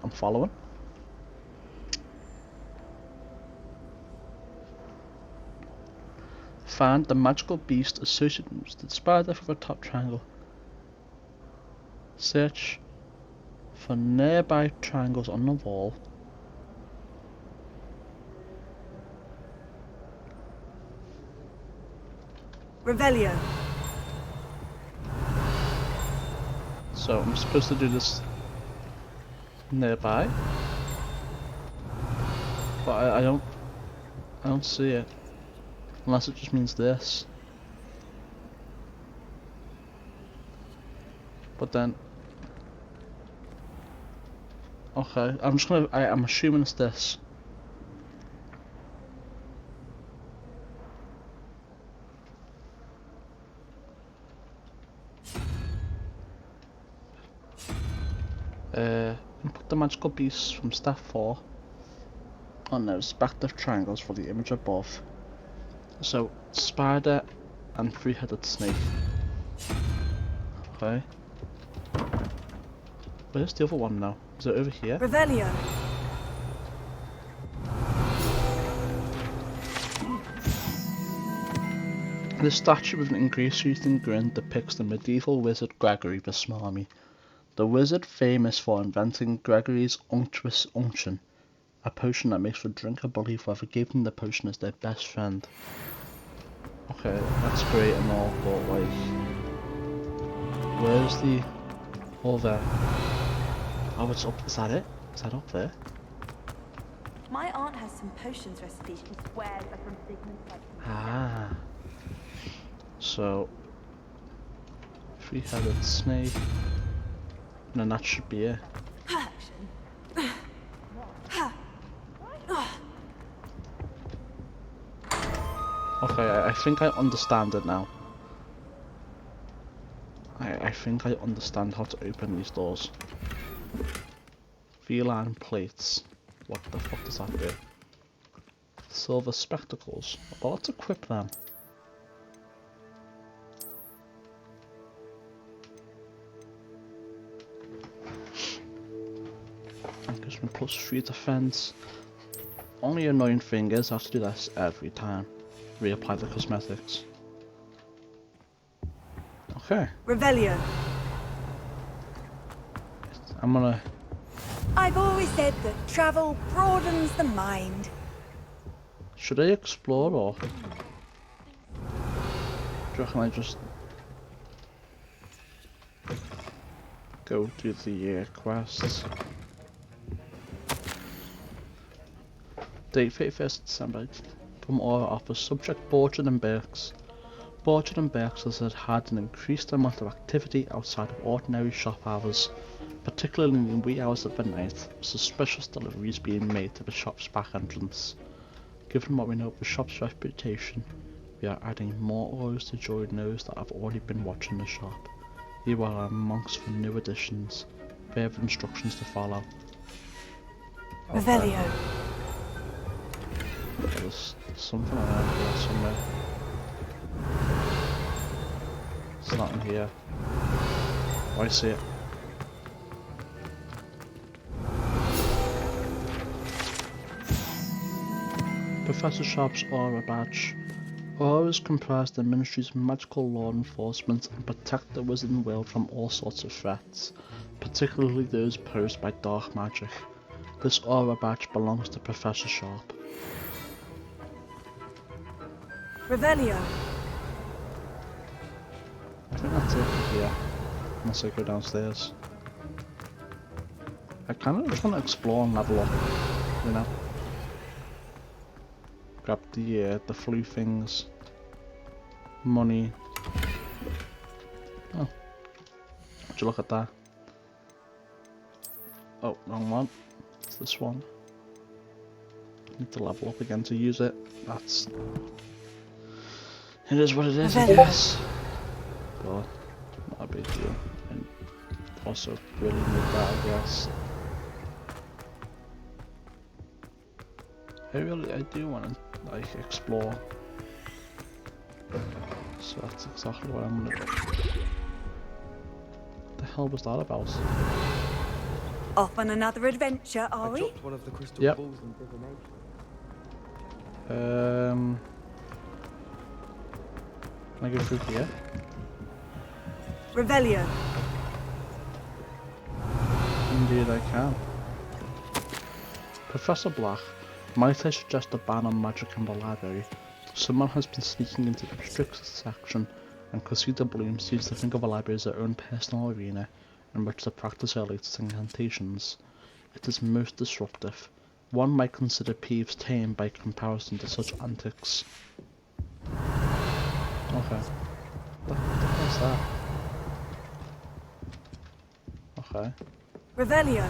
Find the magical beast associated with the spider for the top triangle. Search for nearby triangles on the wall. Revelio. So I'm supposed to do this nearby, but I don't see it, unless it just means this. But then, okay, I'm assuming it's this. Input the magical beasts from step 4 on their respective triangles for the image above. So, spider and 3-headed snake. Okay. Where's the other one now? Is it over here? Revelio. The statue with an ingratiating grin depicts the medieval wizard Gregory the Smarmy. The wizard famous for inventing Gregory's Unctuous Unction, a potion that makes the drinker believe whoever gave them the potion is their best friend. Okay, that's great and all, but like, where's the other? Oh, it's up. Is that it? Is that up there? My aunt has some potions recipes she swears are from Sigmund's like. Ah. So, 3-headed snake. And then that should be it. Okay, I think I understand it now. I think I understand how to open these doors. Feline plates. What the fuck does that do? Silver spectacles. Well, let's equip them. Gives me +3 defense. Only annoying thing is I have to do this every time. Reapply the cosmetics. Okay. Revelio. I'm gonna... I've always said that travel broadens the mind. Should I explore or... Do you reckon I just... go do the quests? Date 31st December. From our office. Subject Borchard and Birks. Borchard and Birks has had an increased amount of activity outside of ordinary shop hours, particularly in the wee hours of the night. Suspicious deliveries being made to the shop's back entrance. Given what we know of the shop's reputation, we are adding more orders to join those that have already been watching the shop. You are amongst the new additions. Further instructions to follow. Revelio. There's something around here somewhere. It's not in here. Oh, I see it. Professor Sharp's Aura Badge. Auras comprise the Ministry's magical law enforcement and protect the wizarding world from all sorts of threats, particularly those posed by dark magic. This Aura Badge belongs to Professor Sharp. Revelio. I think that's it for here, unless I go downstairs. I kind of just want to explore and level up, you know. Grab the flu things, money. Oh, would you look at that? Oh, wrong one. It's this one. Need to level up again to use it. That's... It is what it is, I guess. But not a big deal. And also really need that, I guess. I do want to like explore. So that's exactly what I'm gonna do. What the hell was that about? Off on another adventure, are we? One of the crystal yep. balls in divination. Can I go through here? Revelio. Indeed I can. Professor Black, might I suggest a ban on magic in the library? Someone has been sneaking into the restricted section, and Cressida Bloom seems to think of the library as her own personal arena in which to practice her latest incantations. It is most disruptive. One might consider Peeves tame by comparison to such antics. Okay. What the hell is that? Okay. Revelio.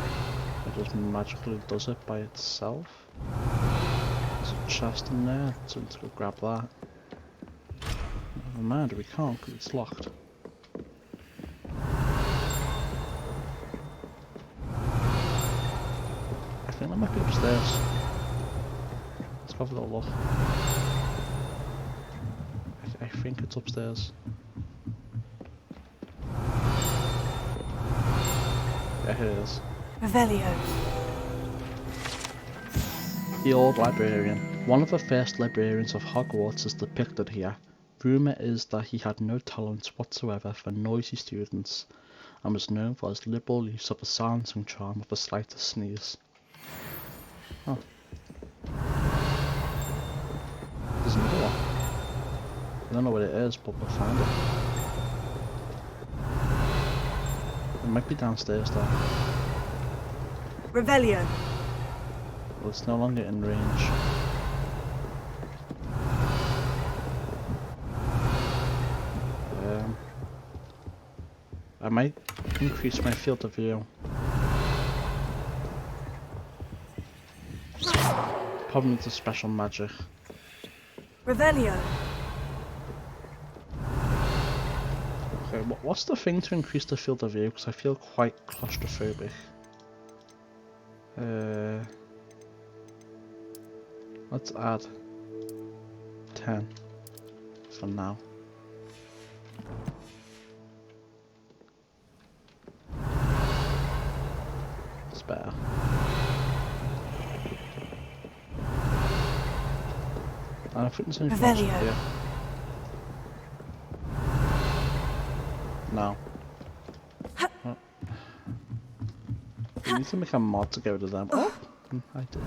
It just magically does it by itself. There's a chest in there, so let's go grab that. Never mind, we can't because it's locked. I think that might be upstairs. Let's go have a little look. I think it's upstairs. Yeah, here it is. Revelio. The old librarian. One of the first librarians of Hogwarts is depicted here. Rumour is that he had no tolerance whatsoever for noisy students, and was known for his liberal use of the silencing charm of the slightest sneeze. Oh. There's another one. I don't know what it is, but we'll find it. It might be downstairs though. Revelio. Well, it's no longer in range. I might increase my field of view. Probably needs a special magic. Revelio. Okay, what's the thing to increase the field of view? Because I feel quite claustrophobic. Let's add 10 for now. It's better. I don't think there's any flash here. now. Oh. You need to make a mod to get rid of them. Oh! I did.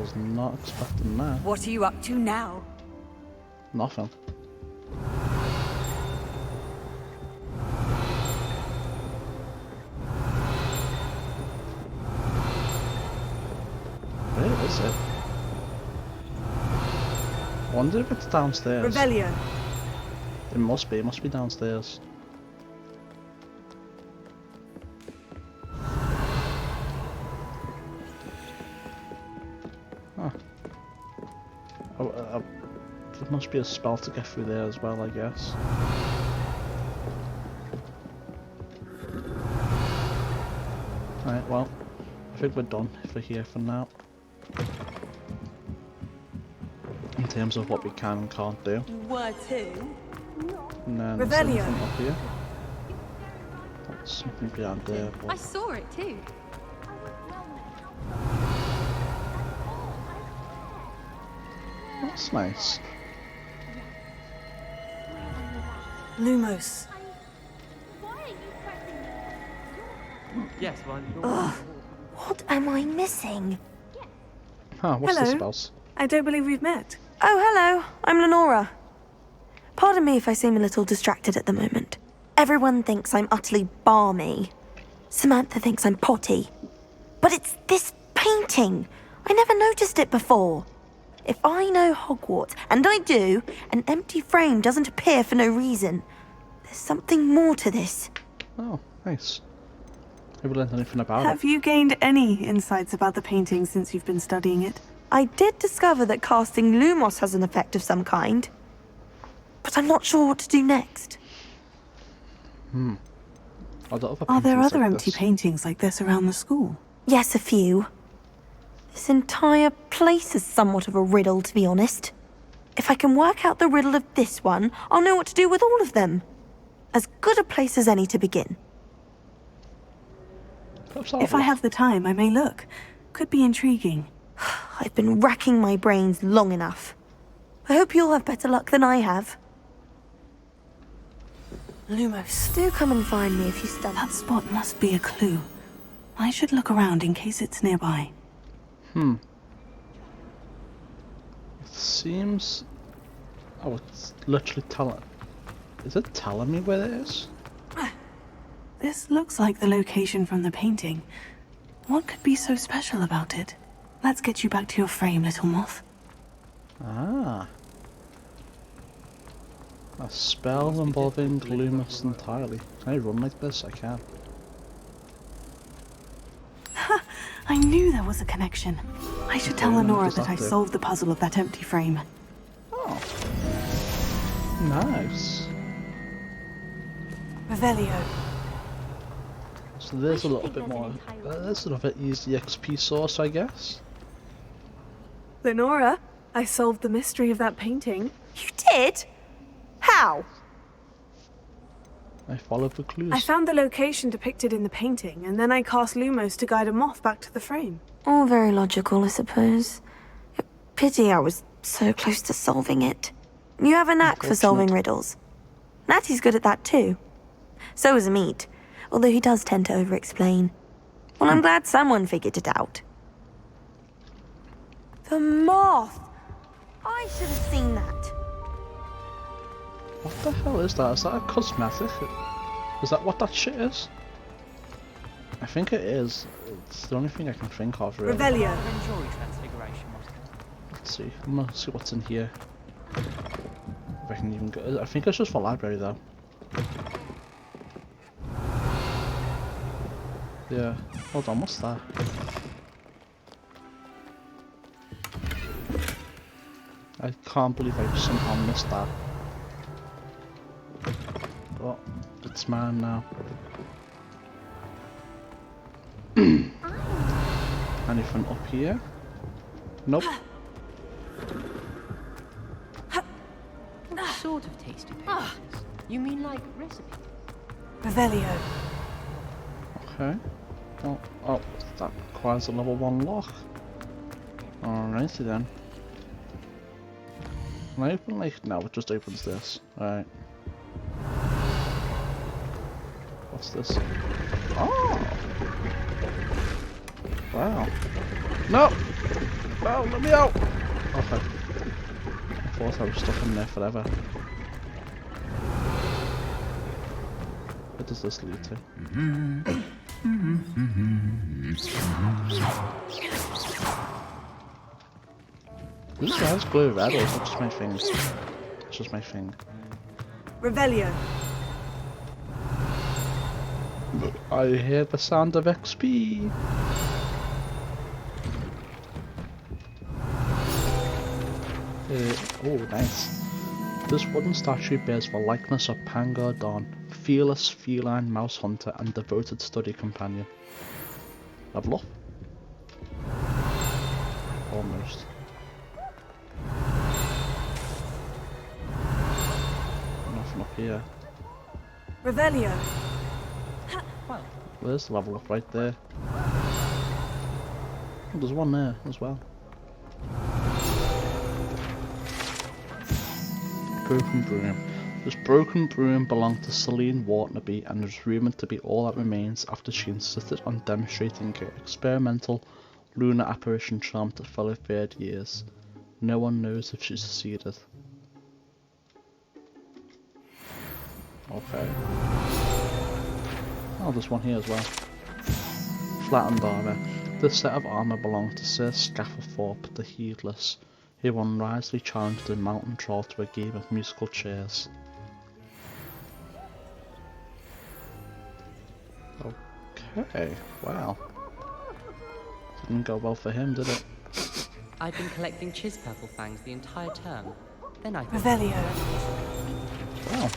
Was not expecting that. What are you up to now? Nothing. Where is it? I wonder if it's downstairs. Revelio. It must be downstairs. Huh. There must be a spell to get through there as well, I guess. Right, well, I think we're done for here for now. In terms of what we can and can't do. Where to? And then there's Revelio. something up here. That's something behind there. I But saw it too. that's nice. Lumos. Yes, well, Ugh. What am I missing? Huh, what's Hello. the spells? I don't believe we've met. Oh, hello. I'm Lenora. Pardon me if I seem a little distracted at the moment. Everyone thinks I'm utterly balmy. Samantha thinks I'm potty. But it's this painting. I never noticed it before. If I know Hogwarts, and I do, an empty frame doesn't appear for no reason. There's something more to this. Oh, nice. Have you learned anything about Have it? you gained any insights about the painting since you've been studying it? I did discover that casting Lumos has an effect of some kind. But I'm not sure what to do next. Are there other Are there paintings other like empty this? paintings like this around the school? Yes, a few. This entire place is somewhat of a riddle, to be honest. If I can work out the riddle of this one, I'll know what to do with all of them. As good a place as any to begin. If I have the time, I may look. Could be intriguing. I've been racking my brains long enough. I hope you'll have better luck than I have. Lumos, do come and find me if you stumble. That spot must be a clue. I should look around in case it's nearby. It seems... Oh, it's literally telling... Is it telling me where it is? This looks like the location from the painting. What could be so special about it? Let's get you back to your frame, little moth. Ah. A spell involving Lumos entirely. Can I run like this? I can. I knew there was a connection. I should tell Okay, what Lenora does that that I do? solved the puzzle of that empty frame. Nice. Revelio. So there's a little bit more... there's sort of an easy XP source, I guess. Lenora, I solved the mystery of that painting. You did? How? I followed the clues. I found the location depicted in the painting, and then I cast Lumos to guide a moth back to the frame. All very logical, I suppose. Pity I was so close to solving it. You have a knack for solving riddles. Natty's good at that too. So is Amit, although he does tend to over-explain. Well, I'm glad someone figured it out. The moth! I should have seen that. What the hell is that? Is that a cosmetic? Is that what that shit is? I think it is. It's the only thing I can think of, really. Revelio. Enjoy transfiguration, Let's see. I'm gonna see what's in here. If I can even go. I think it's just for library, though. Yeah. Hold on, what's that? I can't believe I somehow missed that. But it's mine now. Anything up here? Nope. What sort of tasty pages? You mean like recipes? Revelio. Okay. Well, oh, that requires a level 1 lock. Alrighty then. Can I open like... No, it just opens this. Alright. What's this? Oh! Wow. No! No, let me out! Okay. I thought I was stuck in there forever. Where does this lead to? These guys glow red, or is it just my thing? It's just my thing. Revelio. I hear the sound of XP. Oh, nice. This wooden statue bears the likeness of Pangar Dawn, fearless feline mouse hunter and devoted study companion. Level up? Almost. Nothing up here. Revelio. There's the level up right there. Oh, there's one there as well. Broken broom. This broken broom belonged to Celine Waternaby and is rumoured to be all that remains after she insisted on demonstrating her experimental lunar apparition charm to fellow third years. No one knows if she succeeded. Okay. Oh, there's one here as well. Flattened armour. This set of armour belonged to Sir Scafferthorpe the Heedless, who unwisely challenged the mountain troll to a game of musical chairs. Okay, wow. Didn't go well for him, did it? I've been collecting Chispurple fangs the entire term. Then I Revelio. Wow.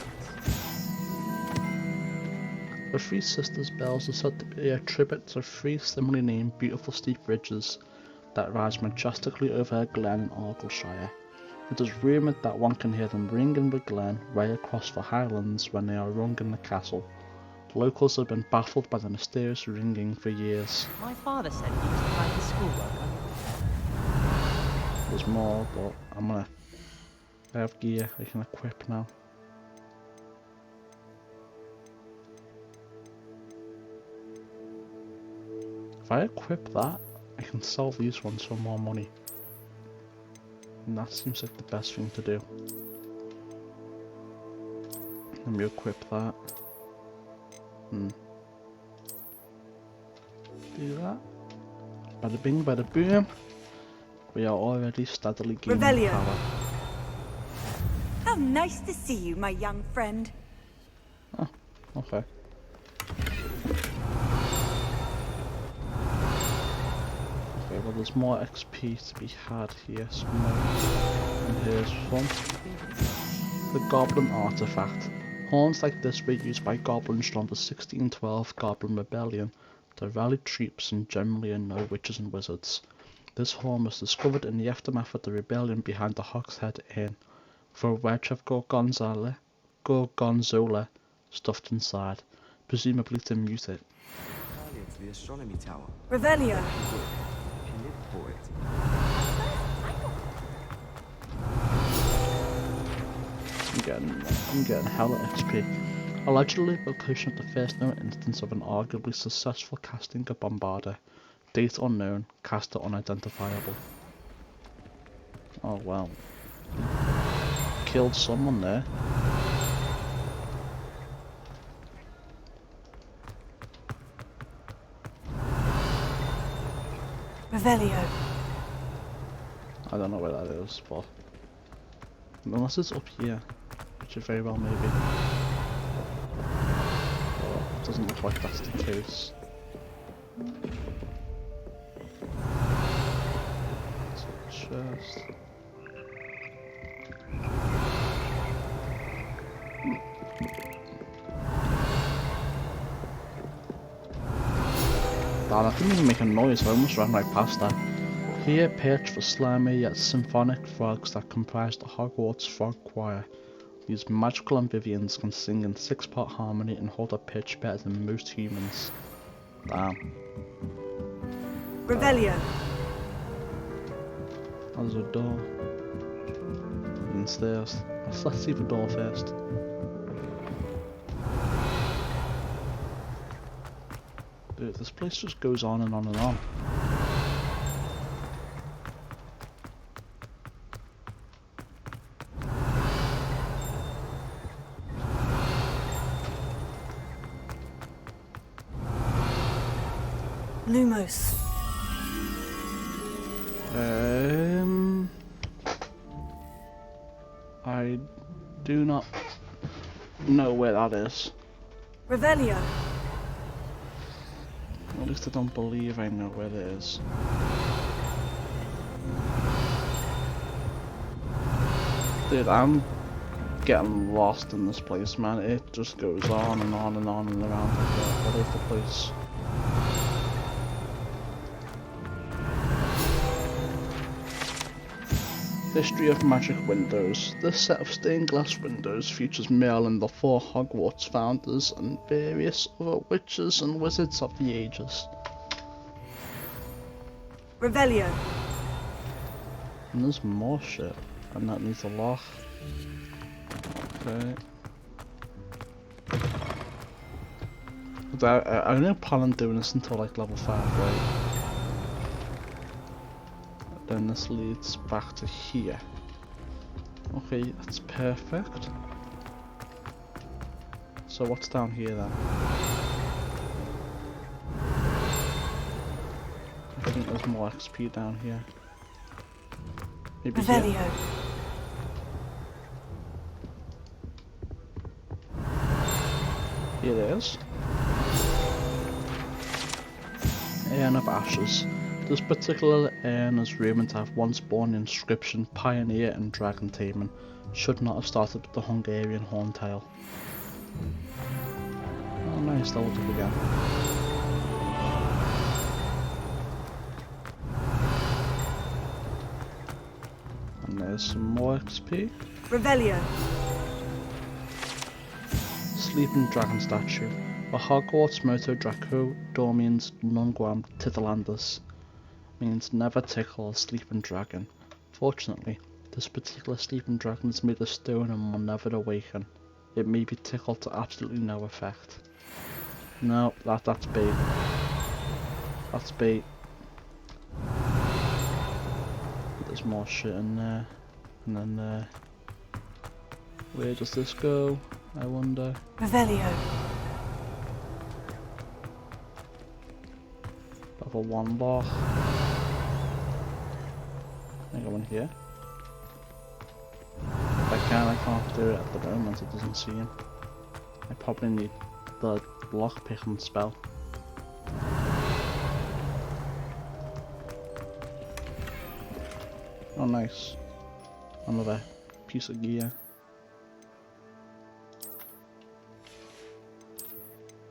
The Three Sisters bells are said to be a tribute to three similarly named beautiful steep ridges that rise majestically over a glen in Argyllshire. It is rumoured that one can hear them ring in the glen right across the highlands when they are rung in the castle. Locals have been baffled by the mysterious ringing for years. My father said he used to hide his schoolwork under the bed. There's more, but I have gear I can equip now. If I equip that, I can sell these ones for more money. And that seems like the best thing to do. Let me equip that. Do that. Bada bing, bada boom. We are already steadily gaining Revelio. power. How nice to see you, my young friend. Oh, okay. Okay, well there's more XP to be had here somewhere. And here's one. The Goblin Artifact. Horns like this were used by goblins during the 1612 Goblin Rebellion to rally troops and generally annoy witches and wizards. This horn was discovered in the aftermath of the rebellion behind the Hogshead Inn, with a wedge of gorgonzola stuffed inside, presumably to mute it. Earlier to the astronomy tower. Revelio. She lived for it. I'm getting hella XP. Allegedly, the location of the first known instance of an arguably successful casting of Bombarda. Date unknown, caster unidentifiable. Oh wow. Killed someone there. Revelio. I don't know where that is, but unless it's up here, which it very well may be. Oh, it doesn't look like that's the case. Chest. Damn, I didn't even make a noise, I almost ran right past that. Here perched the slimy yet symphonic frogs that comprise the Hogwarts Frog Choir. These magical amphibians can sing in 6-part harmony and hold a pitch better than most humans. Damn. Revelio. Oh, there's a door. And stairs. Let's see the door first. Dude, this place just goes on and on and on. Lumos. I do not know where that is. Revelio. At least I don't believe I know where it is. Dude, I'm getting lost in this place, man. It just goes on and on and on and around all over the place. History of Magic Windows. This set of stained glass windows features Merlin, the 4 Hogwarts founders, and various other witches and wizards of the ages. Revelio. And there's more shit, and that needs a lock. Okay. I only plan on doing this until like level 5, right? Then this leads back to here. Okay, that's perfect. So what's down here then? I think there's more XP down here. Maybe here. Here it is. Urn of Ashes. This particular urn is rumored to have once borne the inscription Pioneer and Dragon Taming. Should not have started with the Hungarian Horntail. Oh nice, leveled up again. And there's some more XP. Revelio. Sleeping Dragon Statue. A Hogwarts motto Draco Dormiens Nunquam Titilandus means never tickle a sleeping dragon. Fortunately, this particular sleeping dragon is made of stone and will never awaken. It may be tickled to absolutely no effect. No, that's bait. That's bait. There's more shit in there. And then where does this go? I wonder. Revelio. Level 1 lock. I go in here. If I can't do it at the moment, it doesn't seem. I probably need the lock picking spell. Oh nice. Another piece of gear.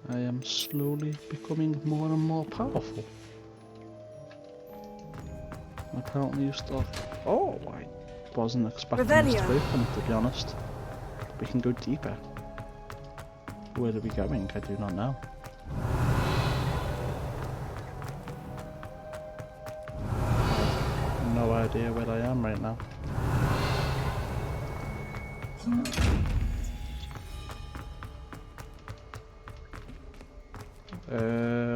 I am slowly becoming more and more powerful. Apparently you start... Oh, I wasn't expecting this to open, to be honest. We can go deeper. Where are we going? I do not know. I have no idea where I am right now.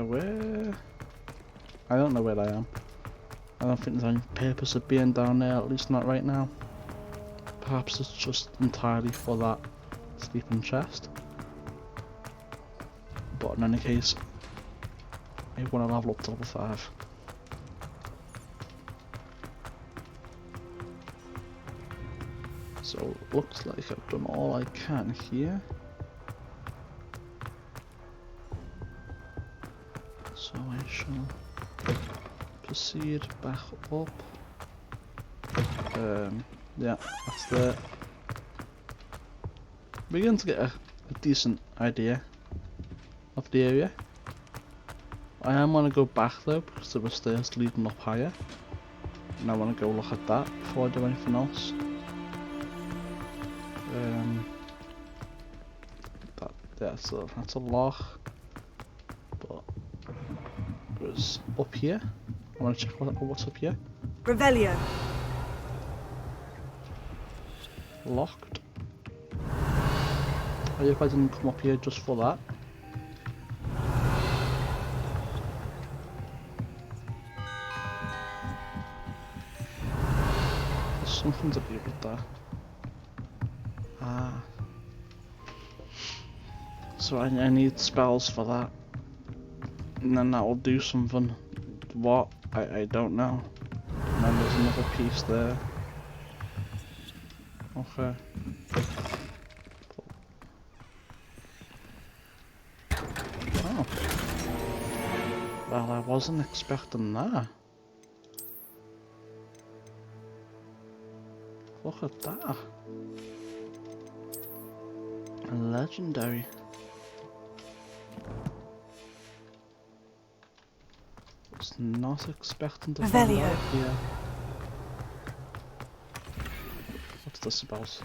Where? I don't know where I am. I don't think there's any purpose of being down there, at least not right now. Perhaps it's just entirely for that sleeping chest. But in any case, I want to level up to level 5. So it looks like I've done all I can here. So I shall proceed back up. Yeah, that's there. Begin to get a decent idea of the area. I am going to go back though because there were stairs leading up higher, and I want to go look at that before I do anything else. That's a lock, but it was up here. I want to check what's up here. Revelio. Locked. I hope I didn't come up here just for that. something to do with that. Ah. So I need spells for that. And then that will do something. What? I don't know. And then there's another piece there. Okay. Oh. Well, I wasn't expecting that. Look at that. Legendary. Was not expecting to find Revelio. out here. What's this about?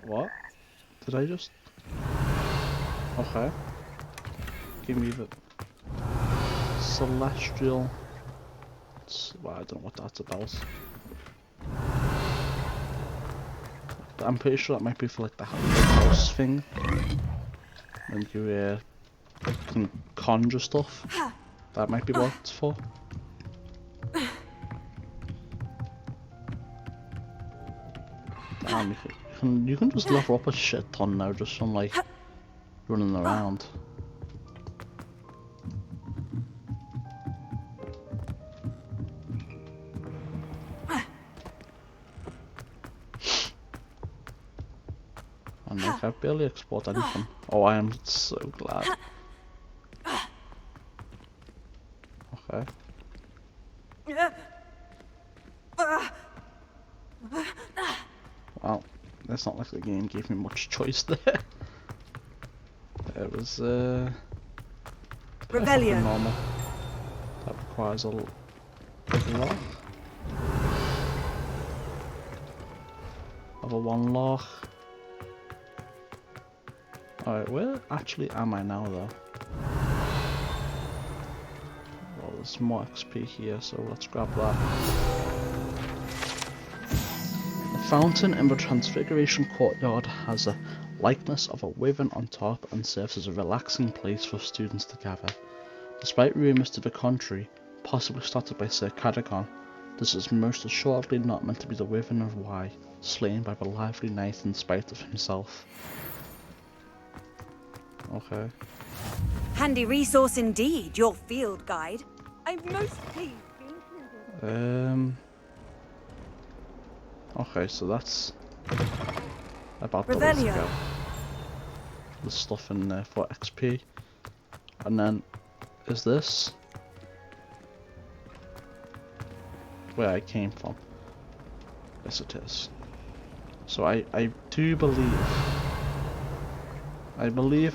What? Did I just... Okay. Give me the... Celestial... Well, I don't know what that's about. I'm pretty sure that might be for like the house thing. And you can conjure stuff. That might be what it's for. Damn, you can just level up a shit ton now just from like running around. And like I've barely explored anything. Oh, I am so glad. Okay. Well, it's not like the game gave me much choice there. It was Rebellion. Normal. That requires a lot. Level 1 lock. Alright, where actually am I now though? Well, there's more XP here, so let's grab that. The fountain in the Transfiguration Courtyard has a likeness of a wyvern on top and serves as a relaxing place for students to gather. Despite rumours to the contrary, possibly started by Sir Cadogan, this is most assuredly not meant to be the wyvern of Y, slain by the lively knight in spite of himself. Okay. Handy resource indeed, your field guide. I'm most pleased to be included. Okay, so that's about the way to go. There's stuff in there for XP. And then, is this where I came from? Yes it is. So I do believe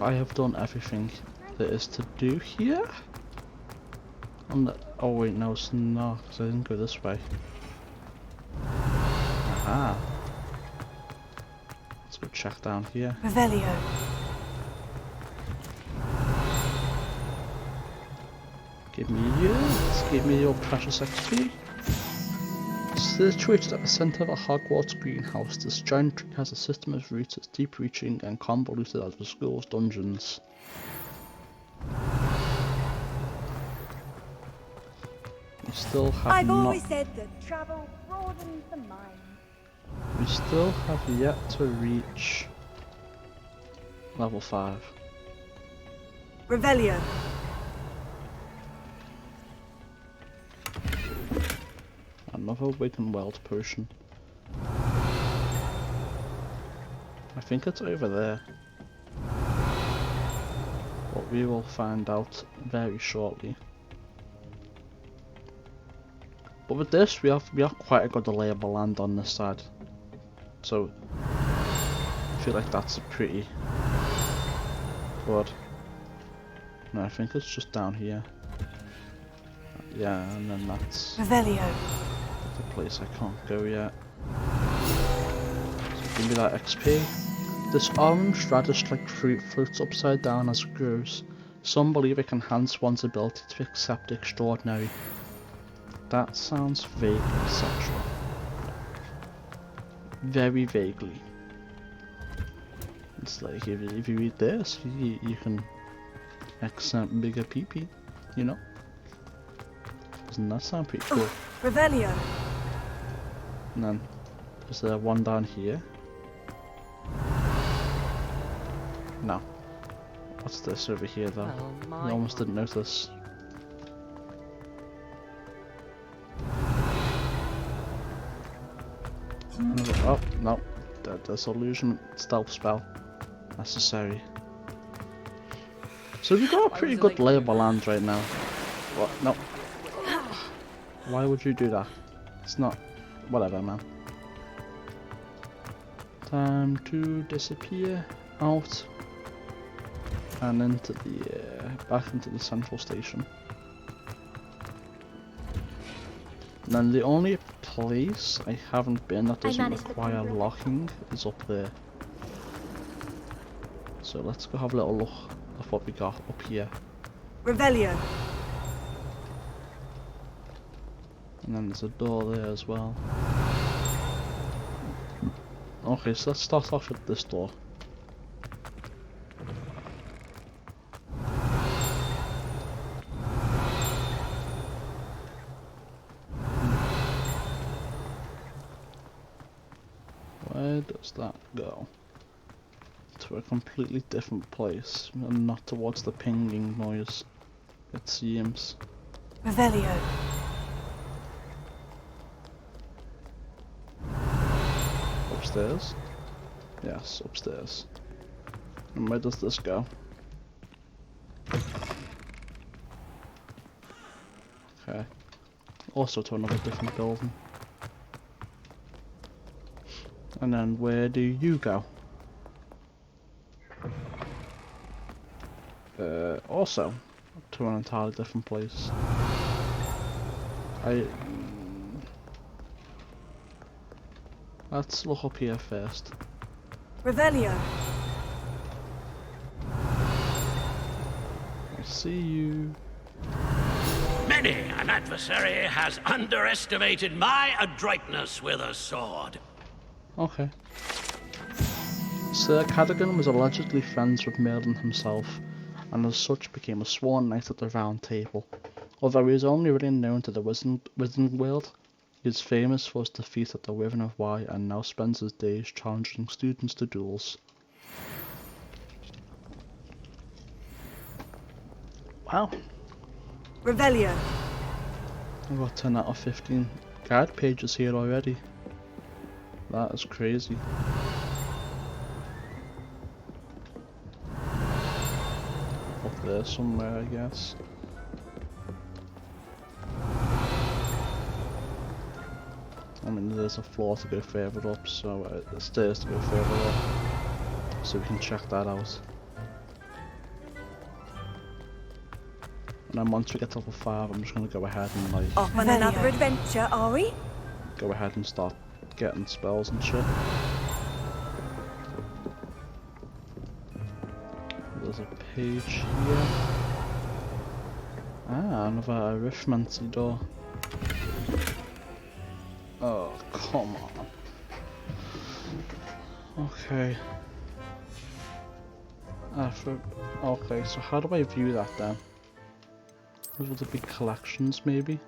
I have done everything there is to do here. Oh wait, no it's not, because I didn't go this way. Aha. Let's go check down here. Revelio. Give me your precious XP. Situated at the centre of a Hogwarts greenhouse, this giant tree has a system of roots as deep-reaching and convoluted as the school's dungeons. We still have I've always said that travel broadens the mind. We still have yet to reach level 5. Revelio. Another Wiggenweld potion. I think it's over there. But we will find out very shortly. But with this, we have quite a good lay of the land on this side. So I feel like that's a pretty good. No, I think it's just down here. Yeah, and then that's Revelio. the place I can't go yet. So give me that XP. This orange radish-like fruit floats upside down as it grows. Some believe it can enhance one's ability to accept the extraordinary. That sounds vaguely sexual. Very vaguely. It's like if you read this, you can accent bigger pee-pee, you know? Doesn't that sound pretty cool? Revelio. And then, is there one down here? No. What's this over here though? I almost didn't notice. Oh, no. Disillusionment stealth spell. Necessary. So we've got a pretty good lay of the land right now. What? No. Why would you do that? It's not... Whatever, man. Time to disappear out. And into the... back into the central station. And then the only place I haven't been that doesn't require locking is up there. So let's go have a little look at what we got up here. Revelio. And then there's a door there as well. Okay, so let's start off with this door. Where does that go? To a completely different place, and not towards the pinging noise, it seems. Revelio. Upstairs? Yes, upstairs. And where does this go? Okay. Also to another different building. And then where do you go? Also to an entirely different place. Let's look up here first. Revelio. I see you. Many an adversary has underestimated my adroitness with a sword. Okay. Sir Cadogan was allegedly friends with Merlin himself, and as such became a sworn knight at the Round Table. Although he is only really known to the wizarding world, he is famous for his defeat at the Wyvern of Wye and now spends his days challenging students to duels. Wow. Revelio. I've got 10 out of 15 guide pages here already. That is crazy. Up there somewhere, I guess. I mean, there's a floor to go further up, so the stairs to go further up, so we can check that out. And then once we get to level 5, I'm just going to go ahead and like... Off on another adventure, are we? Go ahead and start getting spells and shit. There's a page here. Ah, another arithmancy door. Oh, come on. Okay. Okay, so how do I view that then? Those are the big collections, maybe?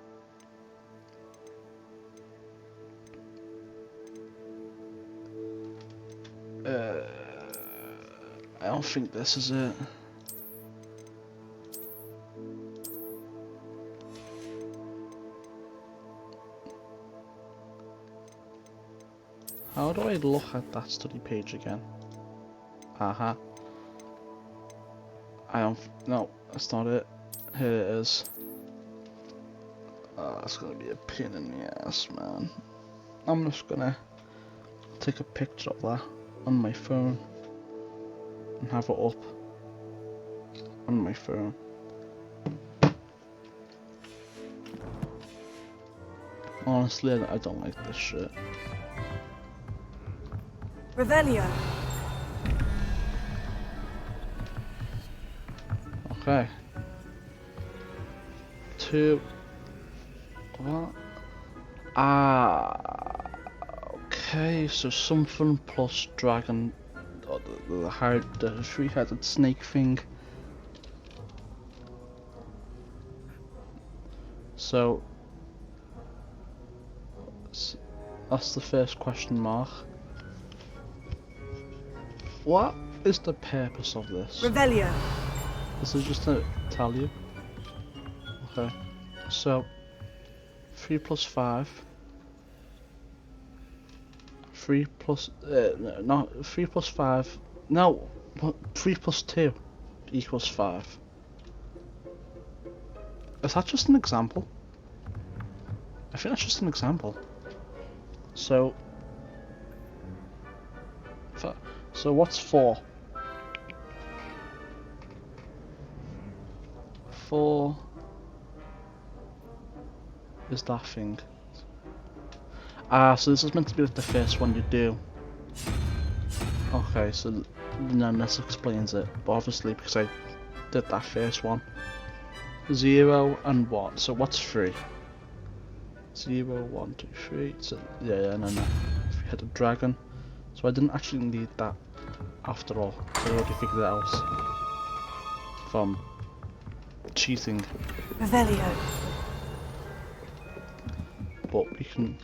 I don't think this is it. How do I look at that study page again? Aha. No, that's not it. Here it is. Oh, that's gonna be a pain in the ass, man. I'm just gonna take a picture of that on my phone and have it up on my phone. Honestly, I don't like this shit. Revelio. Okay. What? Okay, so something plus dragon, or the three-headed snake thing. So, That's the first question mark. What is the purpose of this? Revelio. This is just to tell you. Okay. So 3 plus 5. 3 plus no 3 plus 5. No, 3 plus 2 equals 5. Is that just an example? I think that's just an example. So what's 4? 4 is that thing. So this is meant to be like the first one you do. Okay, so then this explains it. But obviously because I did that first one. 0 and what? So what's 3? 0, 1, 2, 3. So yeah, and then if you hit a dragon. So I didn't actually need that after all. So I already figured it out from cheating. Revelio. But we can.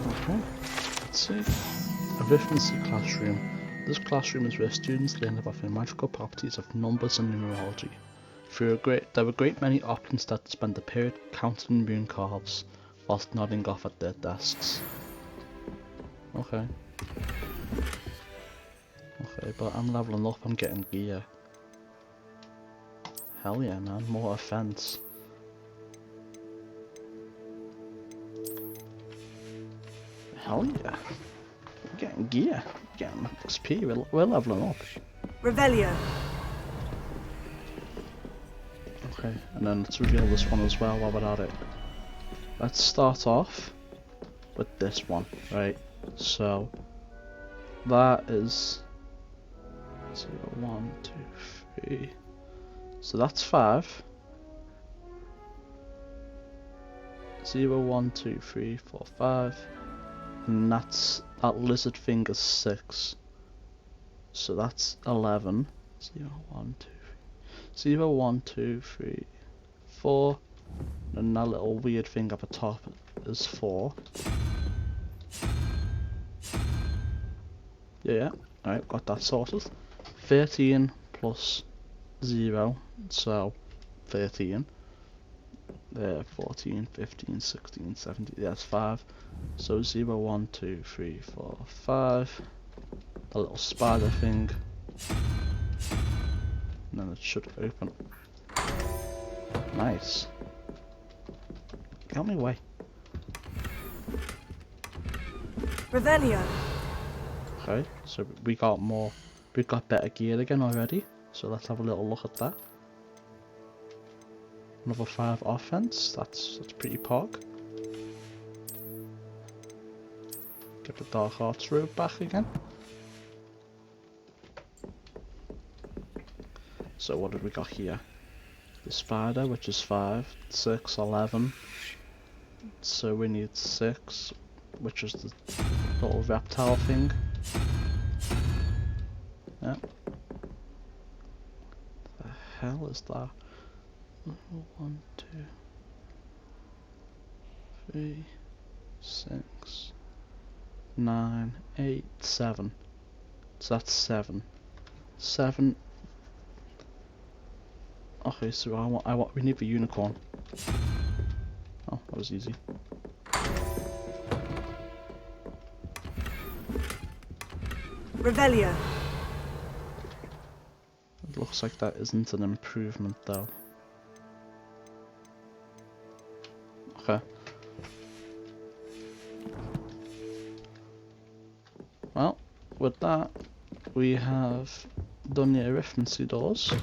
Okay, let's see. Arithmancy classroom. This classroom is where students learn about the magical properties of numbers and numerology. There were a great many options that spent the period counting moon calves whilst nodding off at their desks. Okay. Okay, but I'm leveling up, I'm getting gear. Hell yeah, man, more offense. Hell yeah. I'm getting gear, getting XP, we're leveling up. Revelio. Okay, and then let's reveal this one as well while we're at it. Let's start off with this one, right? So that is 0, 1, 2, 3. So that's 5. 0, 1, 2, 3, 4, 5. And that lizard thing is 6. So that's 11. 0, 1, 2, 3. 0, 1, 2, 3, 4. And that little weird thing at the top is 4. Yeah, alright, got that sorted. 13 plus 0, so 13. 14, 15, 16, 17, that's 5. So 0, 1, 2, 3, 4, 5. The little spider thing. And then it should open. Nice. Get out of my way. Revelio. Okay, so we got better gear again already. So let's have a little look at that. Another 5 offense, that's pretty pog. Get the Dark Arts robe back again. So what have we got here? The spider, which is 5, 6, 11. So we need 6, which is the little reptile thing. Yeah. The hell is that? 1, 2, 3, 6, 9, 8, 7. So that's 7. 7. Okay, so we need the unicorn. Oh, that was easy. Revelio. It looks like that isn't an improvement though. Okay. Well, with that, we have done the arithmancy doors.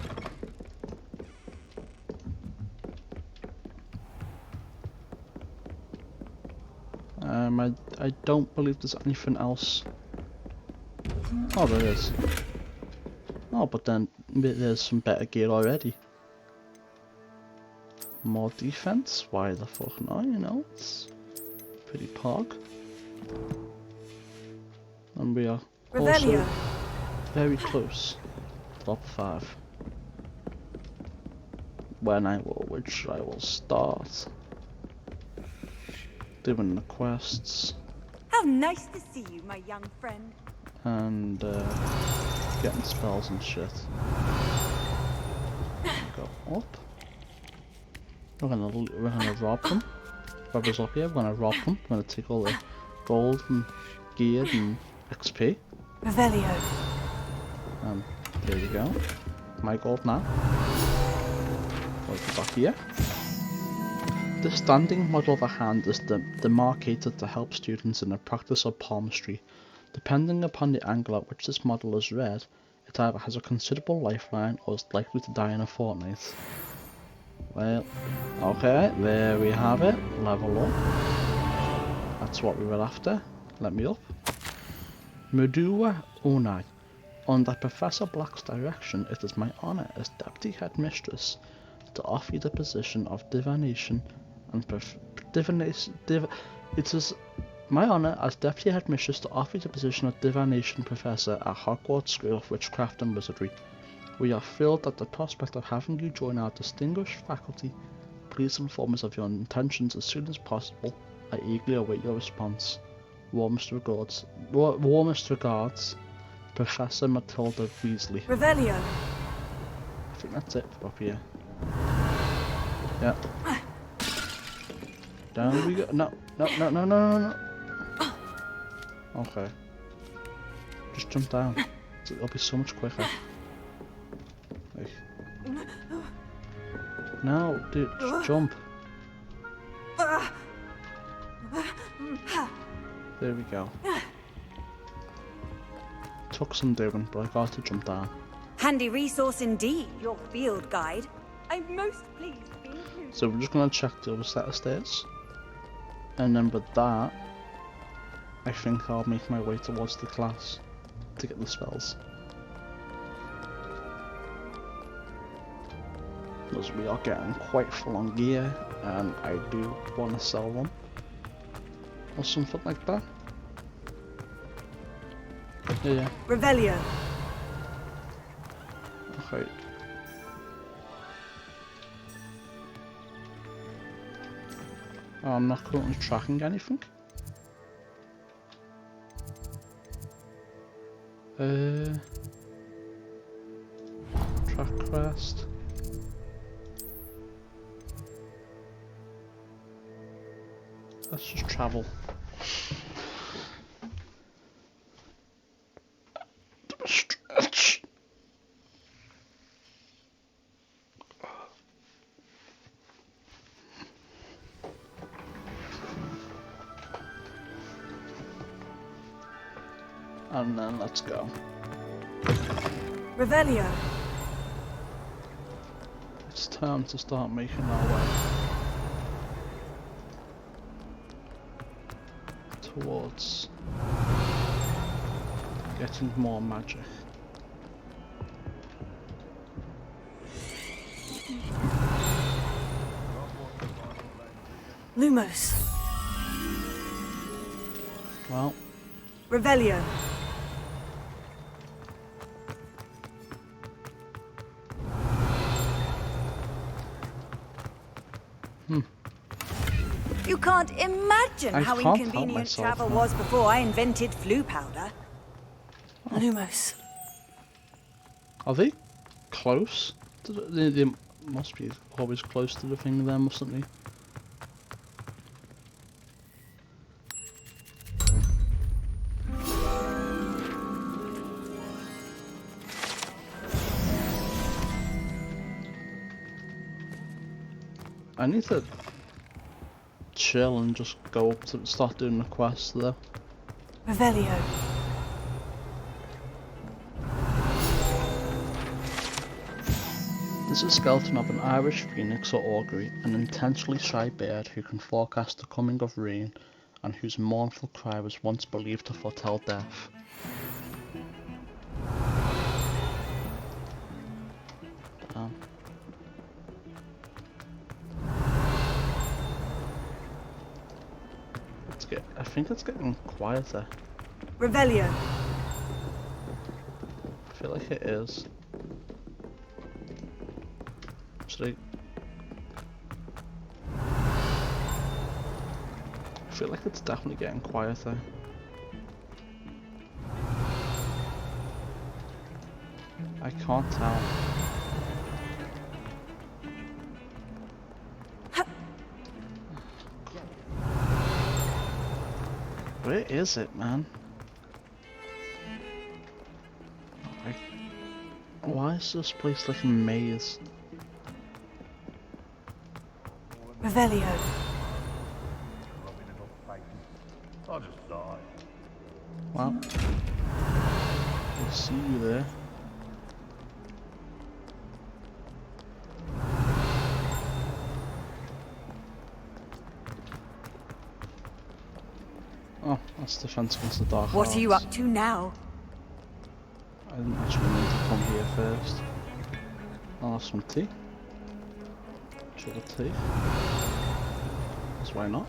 I don't believe there's anything else. Oh, there is. Oh, but then there's some better gear already. More defense? Why the fuck not, you know? It's pretty pog. And we are also very close to top 5. Which I will start doing the quests, How nice to see you, my young friend. and getting spells and shit. Go up. We're gonna rob them. Whoever's up here, we're gonna rob them. We're gonna take all the gold and gear and XP. Revelio. There we go. My gold now. We'll go back here. The standing model of a hand is demarcated to help students in the practice of palmistry. Depending upon the angle at which this model is read, it either has a considerable lifeline or is likely to die in a fortnight. Well, okay, there we have it. Level up. That's what we were after. Let me up. Medua Onai. Under Professor Black's direction, it is my honour as Deputy Headmistress to offer you the position of divination and it is my honour as Deputy Headmistress to offer you the position of Divination Professor at Hogwarts School of Witchcraft and Wizardry. We are thrilled at the prospect of having you join our distinguished faculty. Please inform us of your intentions as soon as possible. I eagerly await your response. Warmest regards, Professor Matilda Weasley. Revelio. I think that's it for up here. Yeah. Down we go. No. Okay. Just jump down. It'll be so much quicker. Like. No, dude, just jump. There we go. Took some doing, but I got to jump down. Handy resource indeed, your field guide. I'm most pleased to be included. So we're just gonna check the other set of stairs. And then with that, I think I'll make my way towards the class to get the spells. Because we are getting quite full on gear, and I do want to sell them. Or something like that. Yeah. Revelio. Okay. I'm not currently tracking anything. Track quest. Let's just travel. Stretch. And then let's go. Revelio. It's time to start making our way towards getting more magic. Lumos. Well. Revelio. You can't imagine how inconvenient travel was before I invented flu powder. Lumos. Are they close? They must be always close to the thing there, mustn't they? I need to chill and just go up to start doing the quest there. Revelio. This is a skeleton of an Irish phoenix or augury, an intentionally shy bird who can forecast the coming of rain and whose mournful cry was once believed to foretell death. I think it's getting quieter. Revelio. I feel like it is. Should I feel like it's definitely getting quieter. I can't tell. Where is it, man? Why is this place like a maze? Revelio. Well, I see you there. Oh, that's Defense Against the Dark What Arts. are you up to now? I didn't actually need to come here first. I'll have some tea. Sugar tea. So why not?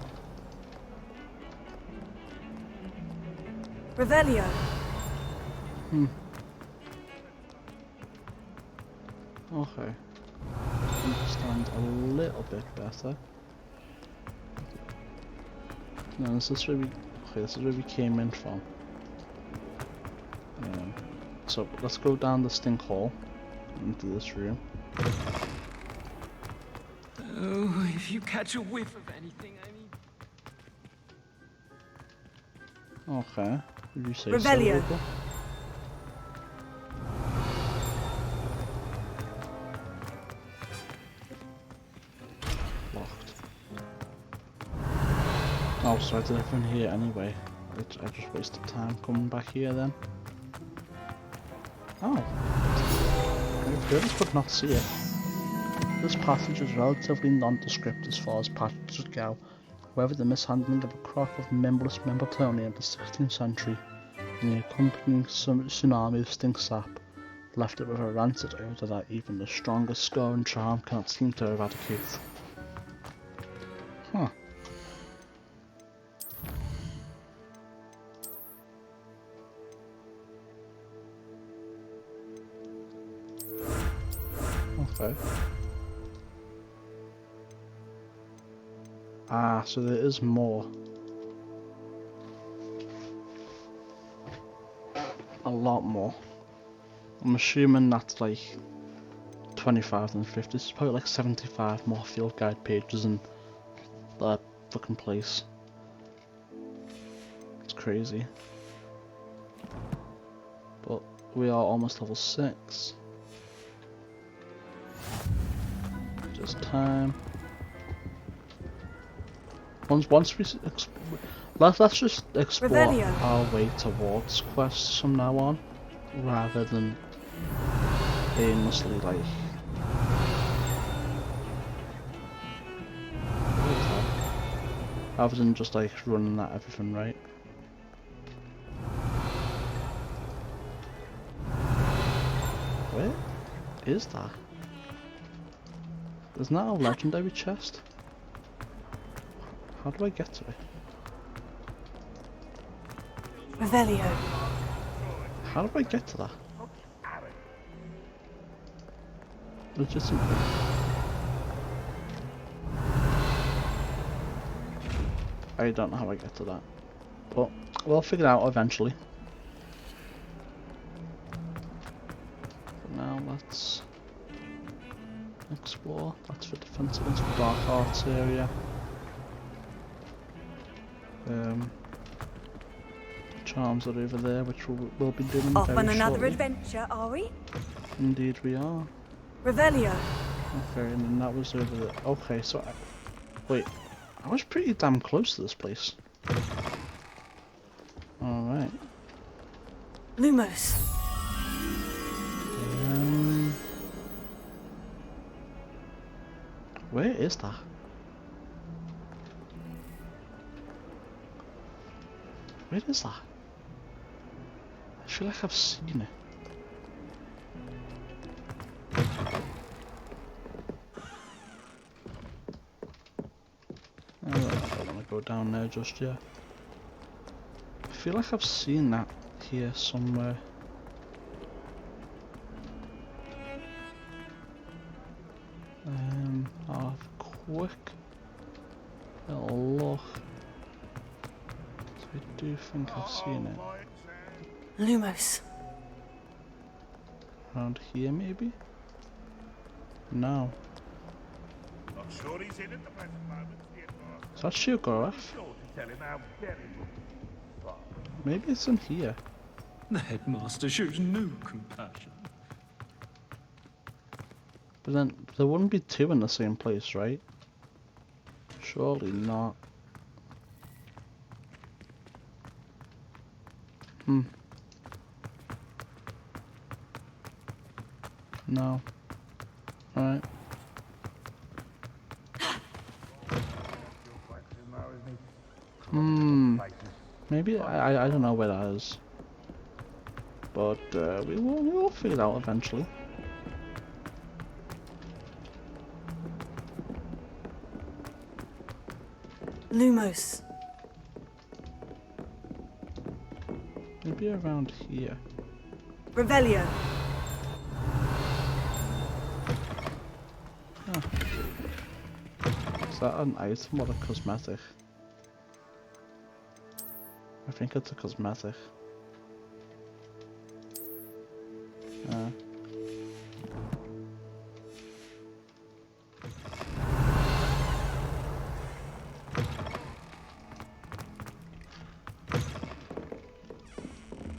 Revelio. Okay. Understand a little bit better. No, this is where we... Okay, this is where we came in from. So, let's go down the stink hall into this room. Oh, if you catch a whiff of anything, I mean... Okay. Would you say Revelio. so, Locked. Oh, so I did everything here anyway. I just wasted time coming back here then. Oh. I really could not see it. This passage is relatively nondescript as far as passages go. However, the mishandling of a crop of memberless Membertoni in the 16th century and the accompanying tsunami of stink sap left it with a rancid odour that even the strongest score and charm cannot seem to eradicate. Huh. Okay. Ah, so there is more. A lot more. I'm assuming that's like 25 and 50. This is probably like 75 more field guide pages in that fucking place. It's crazy. But we are almost level 6. Just time. Once we let's just explore Revelio. our way towards quests from now on, rather than aimlessly like. Rather than just like running at everything, right? Where is that? Isn't that a legendary chest? How do I get to it? Revelio. How do I get to that? Legitimately. I don't know how I get to that. But we'll figure it out eventually. For now, let's explore. That's for Defense Against the Dark Arts area. Charms are over there, which we'll be doing Off very on another shortly. adventure, are we? Indeed we are. Revelio. Okay, and then that was over there. Okay, so wait, I was pretty damn close to this place. Alright. Lumos. Where is that? Where is that? I feel like I've seen it. I don't want to go down there just yet. I feel like I've seen that here somewhere. I'll have a quick little look. I do think I've seen it. Lumos. Around here, maybe? No. I'm sure he's in at the present moment. Is that Shugoroth? Maybe it's in here. The headmaster shows no compassion. But then, there wouldn't be two in the same place, right? Surely not. No. Alright. Maybe, I don't know where that is. But we will figure it out eventually. Lumos. Maybe around here. Revelio. Oh. Is that an item or a cosmetic? I think it's a cosmetic.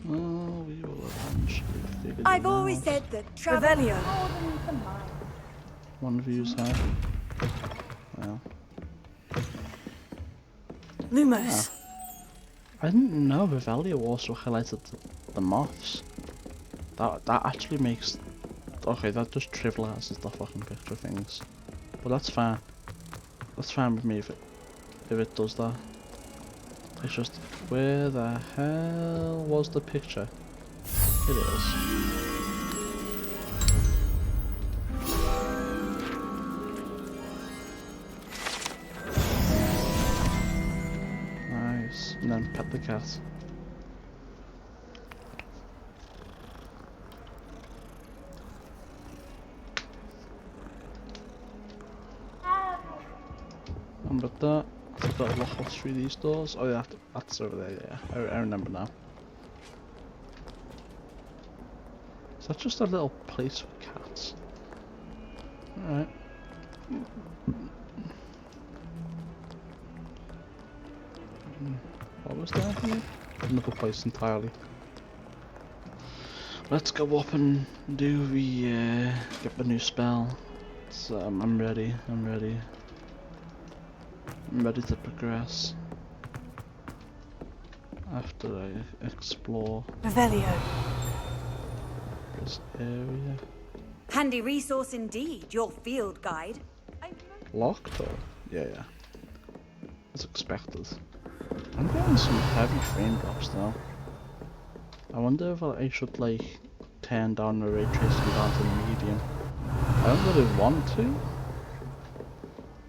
We will eventually figure I've it always out. said that travel Revelio. broadens the mind. One of you's have. Well. Lumos. I didn't know Revelio also highlighted the moths. That actually makes... Okay, that just trivializes the fucking picture things. But that's fine. That's fine with me if it does that. It's just, where the hell was the picture? It is. Nice. And then pet the cat. And with that, I've got to lock us through these doors. Oh yeah, that's over there, yeah. I remember now. Is that just a little place for cats? Alright. What was that here? Another place entirely. Let's go up and do the, get the new spell. So, I'm ready, I'm ready to progress. After I explore Revelio. this area. Handy resource indeed, your field guide. Locked or? Yeah. As expected. I'm getting some heavy frame drops now. I wonder if I should like turn down the ray tracing down to medium. I don't really want to,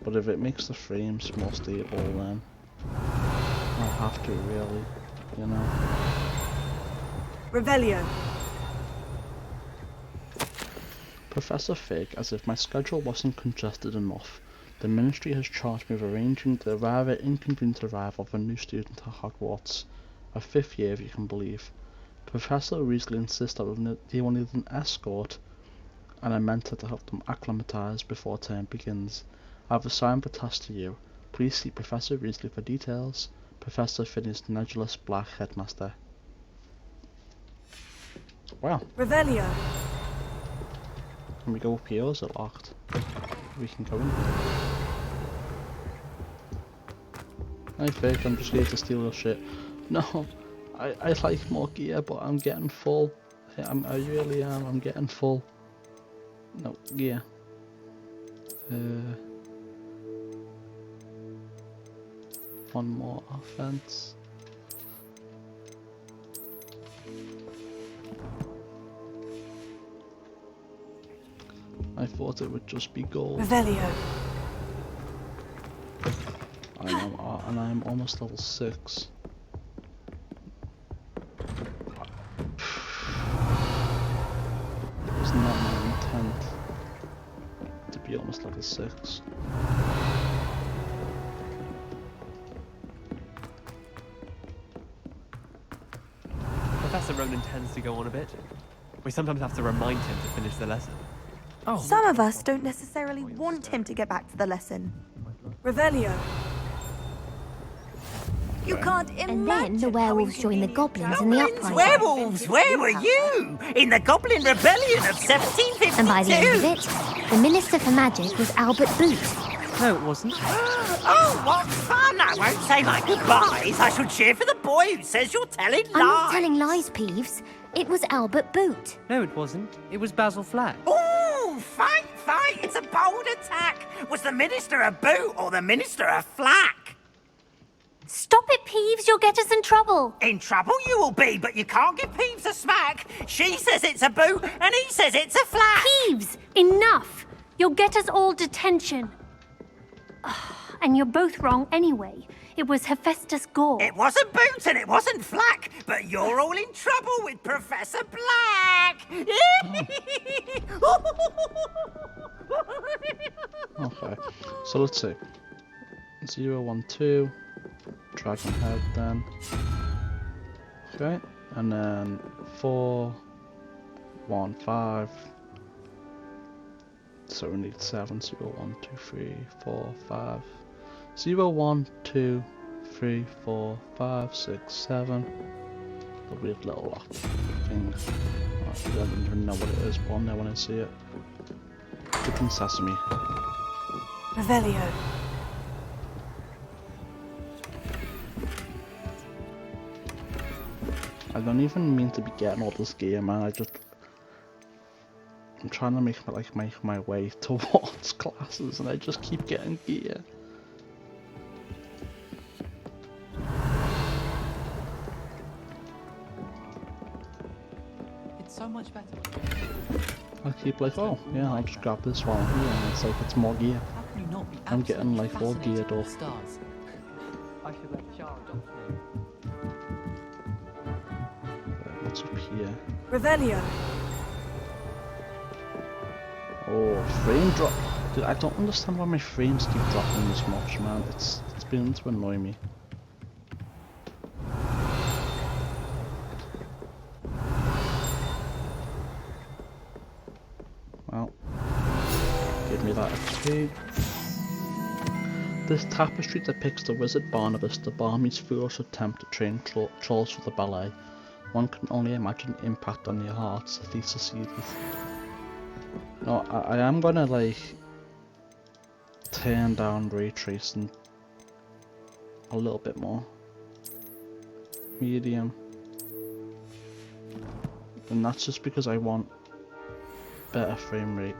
but if it makes the frames more stable then I'll have to really, you know. Revelio. Professor Fig, as if my schedule wasn't congested enough, the Ministry has charged me with arranging the rather inconvenient arrival of a new student at Hogwarts. A 5th year, if you can believe. Professor Weasley insists that they will need an escort, and I meant to help them acclimatise before term begins. I've assigned the task to you. Please see Professor Weasley for details. Professor Finney's Nebulous Black Headmaster. Wow. Revelio. Can we go up here or is it locked? We can go in. Hey Fig, I'm just here to steal your shit. No, I like more gear, but I'm getting full. I really am, I'm getting full. No, gear. One more offense. I thought it would just be gold. Revelio. And I'm almost level 6. It was not my intent to be almost level 6. Professor Ronan tends to go on a bit. We sometimes have to remind him to finish the lesson. Some of us don't necessarily want him to get back to the lesson. Revelio. You can't imagine. And then the werewolves join the goblins in the uprising. Werewolves, where were you? In the Goblin Rebellion of 1752? And by the end of it, the Minister for Magic was Albert Boot. No, it wasn't. Oh, what fun! I won't say my goodbyes. I shall cheer for the boy who says you're telling lies. I'm not telling lies, Peeves. It was Albert Boot. No, it wasn't. It was Basil Flack. Ooh, fight! It's a bold attack. Was the Minister a boot or the Minister a flack? Stop it, Peeves. You'll get us in trouble. In trouble you will be, but you can't give Peeves a smack. She says it's a boot and he says it's a flack. Peeves, enough. You'll get us all detention. And you're both wrong anyway. It was Hephaestus Gore. It wasn't Boot and it wasn't Flack, but you're all in trouble with Professor Black. Okay, so let's see. 0, 1, 2. Dragon head then. Okay, and then 4, 1, 5. So we need 7, 0, 1, 2, 3, 4, 5. 0, 1, 2, 3, 4, 5, 6, 7. The weird little lock thing. I don't even know what it is, but I'll know when I see it. Chicken sesame. Revelio. I don't even mean to be getting all this gear, man. I'm trying to make my way towards classes, and I just keep getting gear. It's so much better. I keep like, oh yeah, I'll just grab this while I'm here, and it's like it's more gear. How can you not be I'm getting like all fascinated geared with up. stars? I should let Shara adopt me. What's up here? Revelio. Oh, frame drop. Dude, I don't understand why my frames keep dropping this much, man. It's beginning to annoy me. Well, give me that XP. This tapestry depicts the wizard Barnabas, the Barmy's foolish attempt to train trolls for the ballet. One can only imagine the impact on your hearts, Thesis Edith. No, I am gonna like turn down ray tracing a little bit more. Medium. And that's just because I want better frame rate.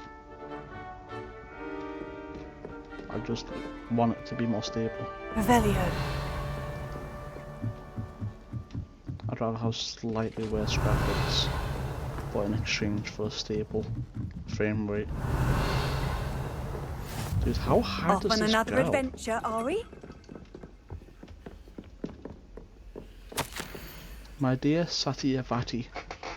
I just want it to be more stable. Revelio. I'd rather have slightly worse graphics, but in exchange for a stable frame rate. Dude, how hard Off does on this another go? adventure, are we? My dear Satyavati,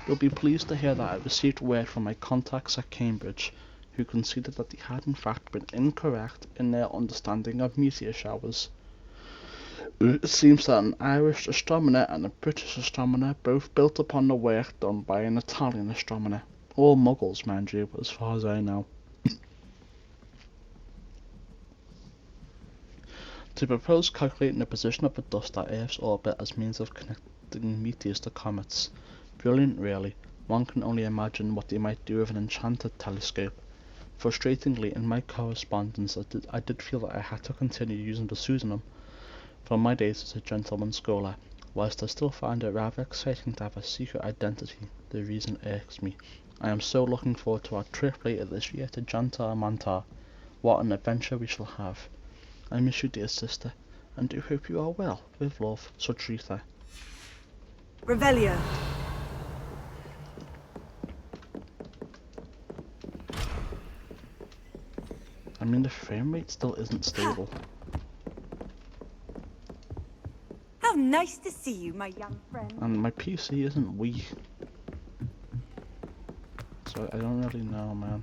you'll be pleased to hear that I received word from my contacts at Cambridge, who conceded that they had in fact been incorrect in their understanding of meteor showers. It seems that an Irish astronomer and a British astronomer both built upon the work done by an Italian astronomer. All muggles, mind you, as far as I know. To propose calculating the position of the dust at Earth's orbit as means of connecting meteors to comets. Brilliant, really. One can only imagine what they might do with an enchanted telescope. Frustratingly, in my correspondence, I did feel that I had to continue using the pseudonym from my days as a gentleman scholar, whilst I still find it rather exciting to have a secret identity. The reason irks me. I am so looking forward to our trip later this year to Jantar Mantar. What an adventure we shall have. I miss you, dear sister, and do hope you are well. With love, Sutritha. Revelio. I mean, the frame rate still isn't stable. How nice to see you, my young friend. And my PC isn't weak. So I don't really know, man.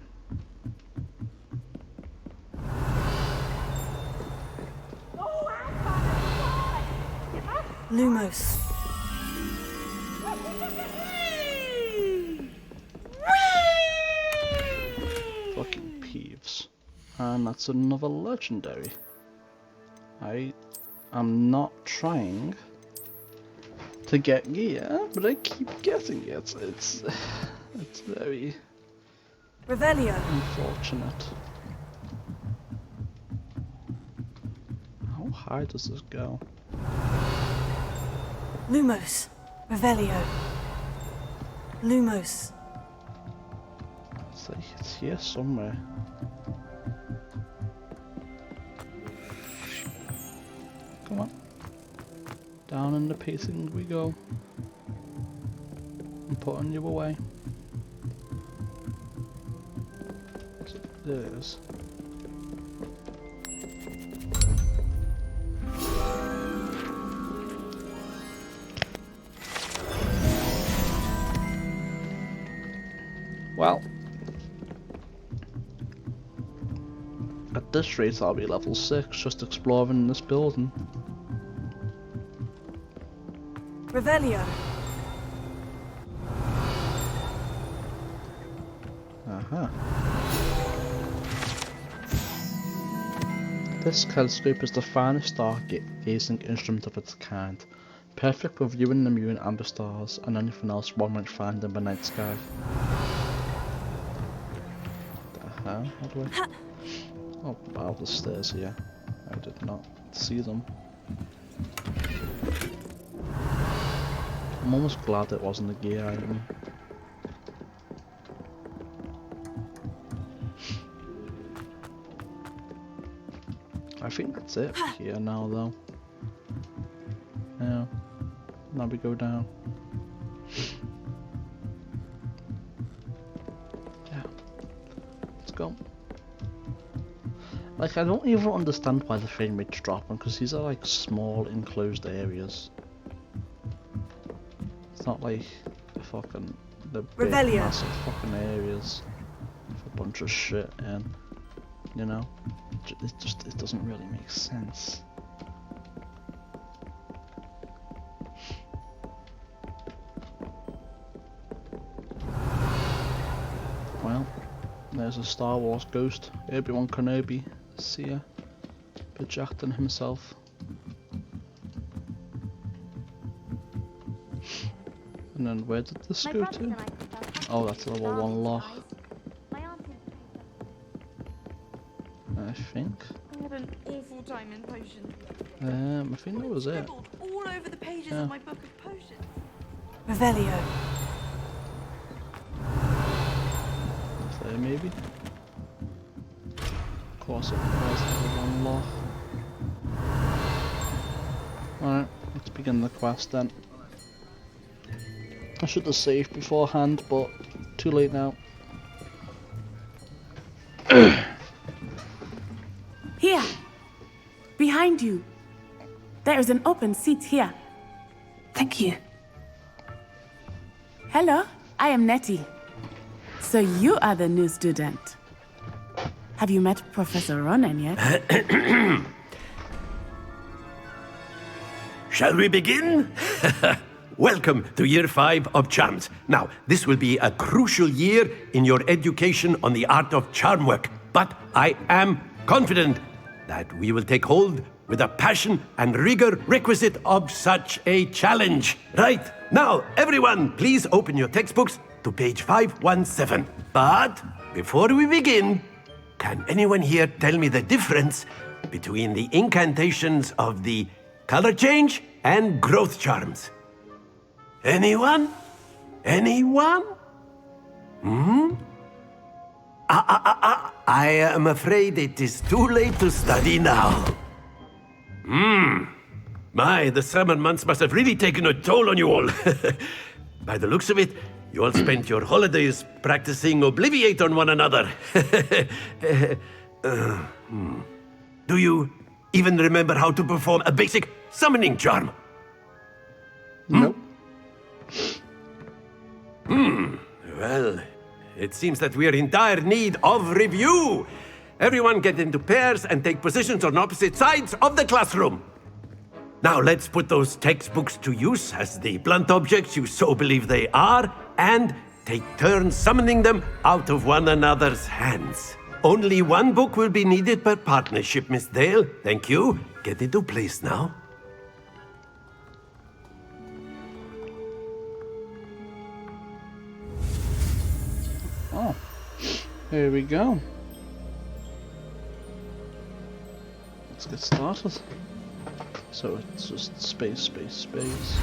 Lumos. And that's another legendary. I am not trying to get gear, but I keep getting it. It's very Revelio. unfortunate. How high does this go? Lumos. Revelio. Lumos. It's like it's here somewhere. Come on. Down in the pacing we go. I'm putting you away. So there it is. Well, at this rate I'll be level 6 just exploring this building. Revelio. This telescope is the finest stargazing instrument of its kind, perfect for viewing the moon, amber stars, and anything else one might find in the night sky. How do I? Oh, wow, the stairs here. I did not see them. I'm almost glad it wasn't a gear item. I think that's it here now, though. Yeah. Now we go down. Yeah. Let's go. Like, I don't even understand why the frame rate's dropping, because these are like small enclosed areas. It's not like the big massive fucking areas with a bunch of shit in, you know? It doesn't really make sense. Well, there's a Star Wars ghost, Obi-Wan Kenobi, seer, projecting himself. And then where did this go to? Oh, that's level 1 lock. I think. I had an awful time in potions. I think that was it. All over the pages of my book of potions. Revelio. There maybe? Of course it was level 1 lock. Alright, let's begin the quest then. I should have saved beforehand, but too late now. Here! Behind you! There is an open seat here. Thank you. Hello, I am Nettie. So you are the new student. Have you met Professor Ronan yet? Shall we begin? Welcome to Year 5 of Charms. Now, this will be a crucial year in your education on the art of charm work, but I am confident that we will take hold with the passion and rigor requisite of such a challenge. Right, now, everyone, please open your textbooks to page 517. But before we begin, can anyone here tell me the difference between the incantations of the color change and growth charms? Anyone? Anyone? I am afraid it is too late to study now. My, the summer months must have really taken a toll on you all. By the looks of it, you all spent your holidays practicing Obliviate on one another. Do you even remember how to perform a basic summoning charm? Nope. Well, it seems that we are in dire need of review. Everyone get into pairs and take positions on opposite sides of the classroom. Now let's put those textbooks to use as the blunt objects you so believe they are, and take turns summoning them out of one another's hands. only one book will be needed per partnership, Miss Dale. Thank you. Get into place now. Oh, here we go. Let's get started. So it's just space, space, space.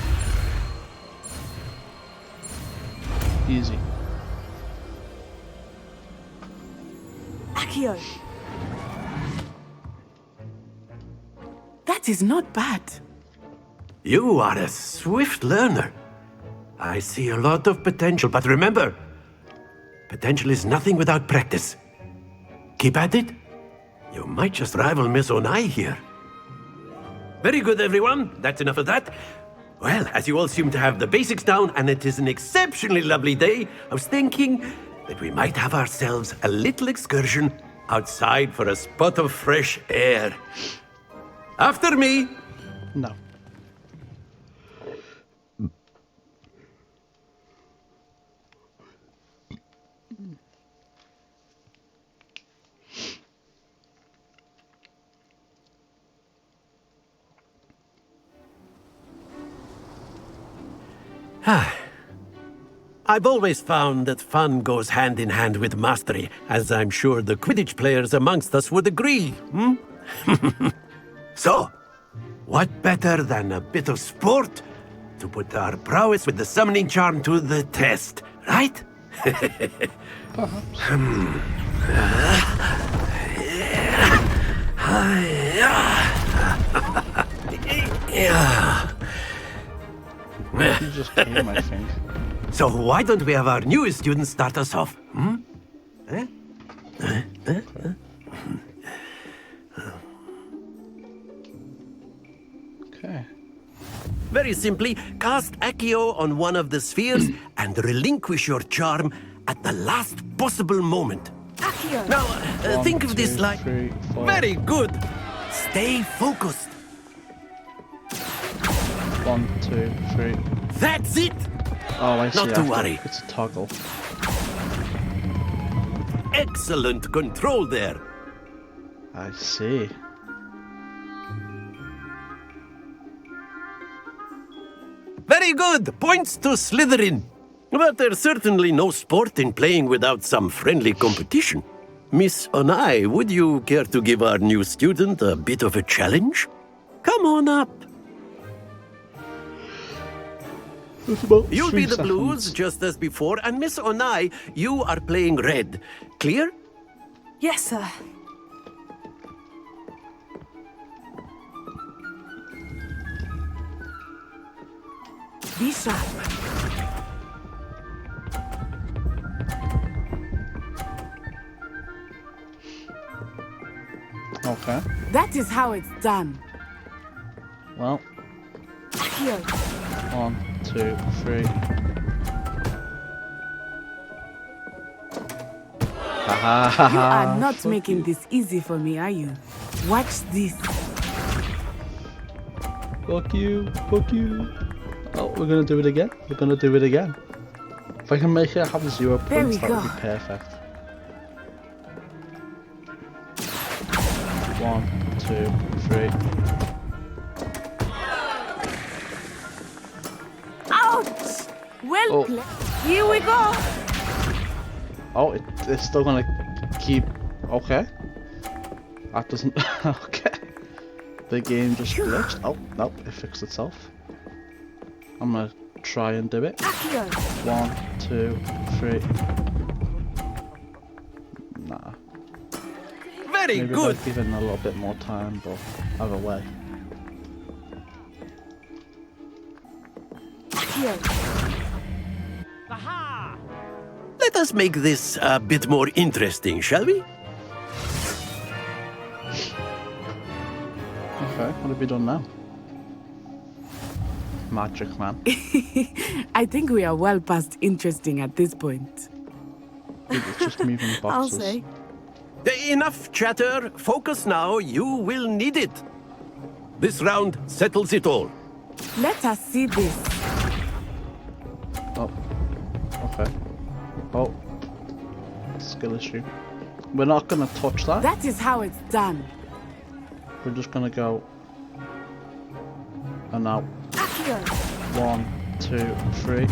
Easy. Accio! That is not bad. You are a swift learner. I see a lot of potential, but remember, potential is nothing without practice. Keep at it. You might just rival Miss Onai here. Very good, everyone. That's enough of that. Well, as you all seem to have the basics down, and it is an exceptionally lovely day, I was thinking that we might have ourselves a little excursion outside for a spot of fresh air. After me. No. I've always found that fun goes hand in hand with mastery, as I'm sure the Quidditch players amongst us would agree, So, what better than a bit of sport to put our prowess with the summoning charm to the test, right? You just came, I think. So why don't we have our newest student start us off? Okay. Very simply, cast Accio on one of the spheres and relinquish your charm at the last possible moment. Accio! Now, think of this 2, like... 3, 4. Very good! Stay focused. 1, 2, 3. That's it! Oh, I see. Not to worry. It's a toggle. Excellent control there. I see. Very good! Points to Slytherin. But there's certainly no sport in playing without some friendly competition. Miss Onai, would you care to give our new student a bit of a challenge? Come on up. You'll be the blues, just as before, and Miss Onai, you are playing red. Clear? Yes, sir. Be sharp. Okay. That is how it's done. Well. Accio! 1, 2, 3. You are not making this easy for me, are you? Watch this. Fuck you, fuck you. Oh, we're gonna do it again. We're gonna do it again. If I can make it have 0 points, that would be perfect. 1, 2, 3. Ouch! Well played. Here we go. Oh, it's still gonna keep. Okay. That doesn't. Okay. The game just glitched. Oh, nope, it fixed itself. I'm gonna try and do it. 1, 2, 3. Nah. Very Maybe good. I'd give it a little bit more time, but either way. Let us make this a bit more interesting, shall we? Okay, what have we done now? Magic man. I think we are well past interesting at this point. It's just moving boxes. I'll say. Enough chatter. Focus now. You will need it. This round settles it all. Let us see this. Oh. Okay. Oh. Skill issue. We're not gonna touch that. That is how it's done. We're just gonna go. And now. 1, 2, 3.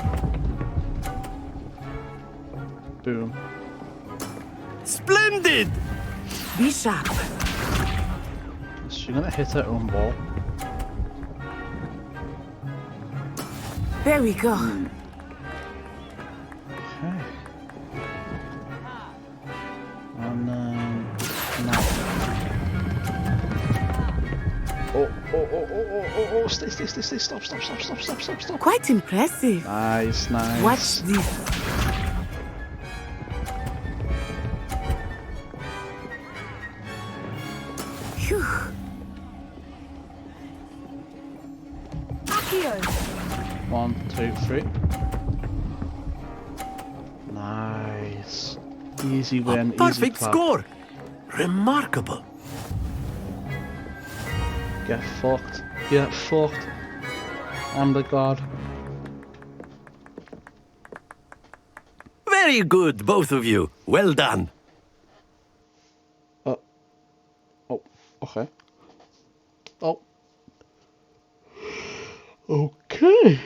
Boom. Splendid! Be sharp. She's gonna hit her own ball. There we go. Okay. And then now. Oh, stay, stop. Quite impressive. Nice. Watch this. Phew. Accio! 1, 2, 3. Nice. Easy win, Perfect easy clap. score! Remarkable. Get fucked. I'm the god. Very good, both of you. Well done. Oh, okay. Oh. Okay.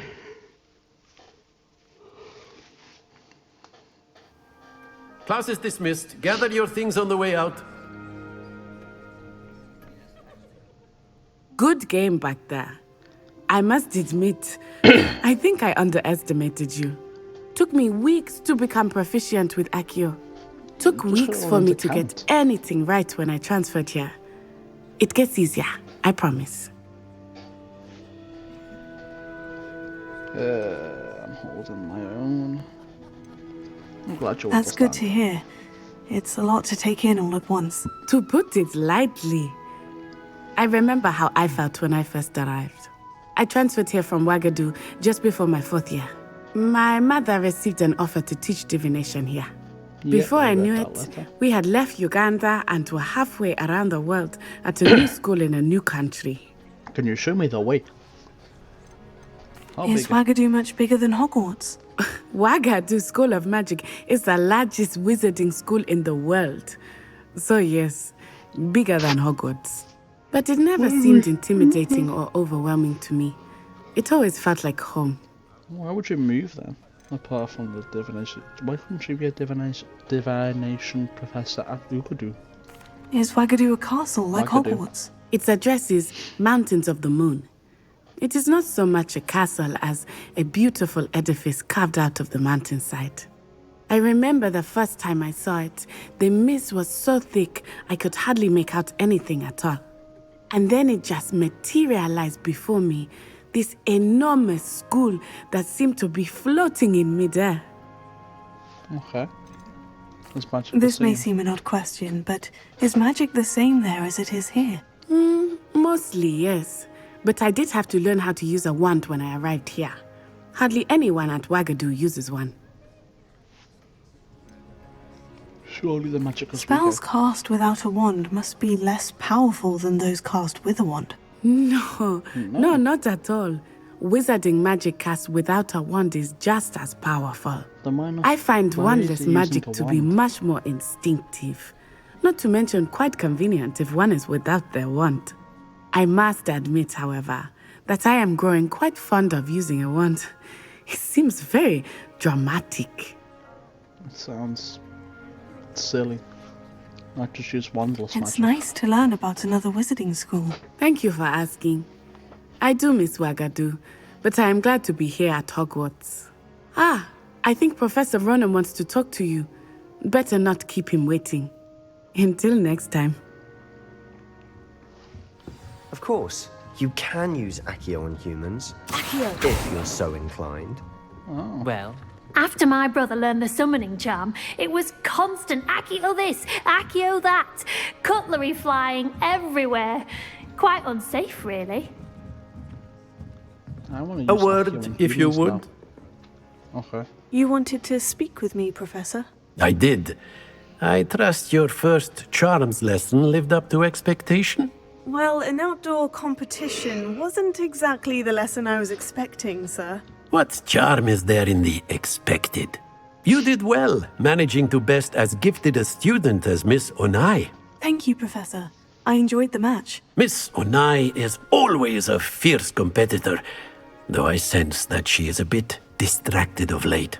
Class is dismissed. Gather your things on the way out. Good game back there. I must admit, I think I underestimated you. Took me weeks to become proficient with Accio. Took weeks for me to get anything right when I transferred here. It gets easier, I promise. I'm holding my own. I'm glad you That's good to hear. It's a lot to take in all at once. To put it lightly, I remember how I felt when I first arrived. I transferred here from Wagadu just before my 4th year. My mother received an offer to teach divination here. Before I knew it, we had left Uganda and were halfway around the world at a new school in a new country. Can you show me the way? Is Wagadu much bigger than Hogwarts? Wagadu School of Magic is the largest wizarding school in the world. So yes, bigger than Hogwarts. But it never seemed intimidating or overwhelming to me. It always felt like home. Why would you move then? Apart from the divination. Why couldn't you be a divination professor at Wagadu? Is Wagadu a castle like Hogwarts? Its address is Mountains of the Moon. It is not so much a castle as a beautiful edifice carved out of the mountainside. I remember the first time I saw it, the mist was so thick I could hardly make out anything at all. And then it just materialized before me, this enormous school that seemed to be floating in midair. Okay. Is magic This may seem an odd question, but is magic the same there as it is here? Mostly, yes. But I did have to learn how to use a wand when I arrived here. Hardly anyone at Wagadu uses one. Surely the magic is Spells cast without a wand must be less powerful than those cast with a wand. No, not at all. Wizarding magic cast without a wand is just as powerful. I find wandless magic to be much more instinctive. Not to mention quite convenient if one is without their wand. I must admit, however, that I am growing quite fond of using a wand. It seems very dramatic. It sounds silly. I just use wandless magic. It's nice to learn about another wizarding school. Thank you for asking. I do miss Wagadu, but I am glad to be here at Hogwarts. I think Professor Ronan wants to talk to you. Better not keep him waiting. Until next time. Of course, you can use Accio on humans. Accio! If you're so inclined. Oh. Well, after my brother learned the summoning charm, it was constant Accio this, Accio that, cutlery flying everywhere. Quite unsafe, really. I want to A use word, Accio on if you humans would. now. Okay. You wanted to speak with me, Professor? I did. I trust your first charms lesson lived up to expectation? Well, an outdoor competition wasn't exactly the lesson I was expecting, sir. What charm is there in the expected? You did well, managing to best as gifted a student as Miss Onai. Thank you, Professor. I enjoyed the match. Miss Onai is always a fierce competitor, though I sense that she is a bit distracted of late.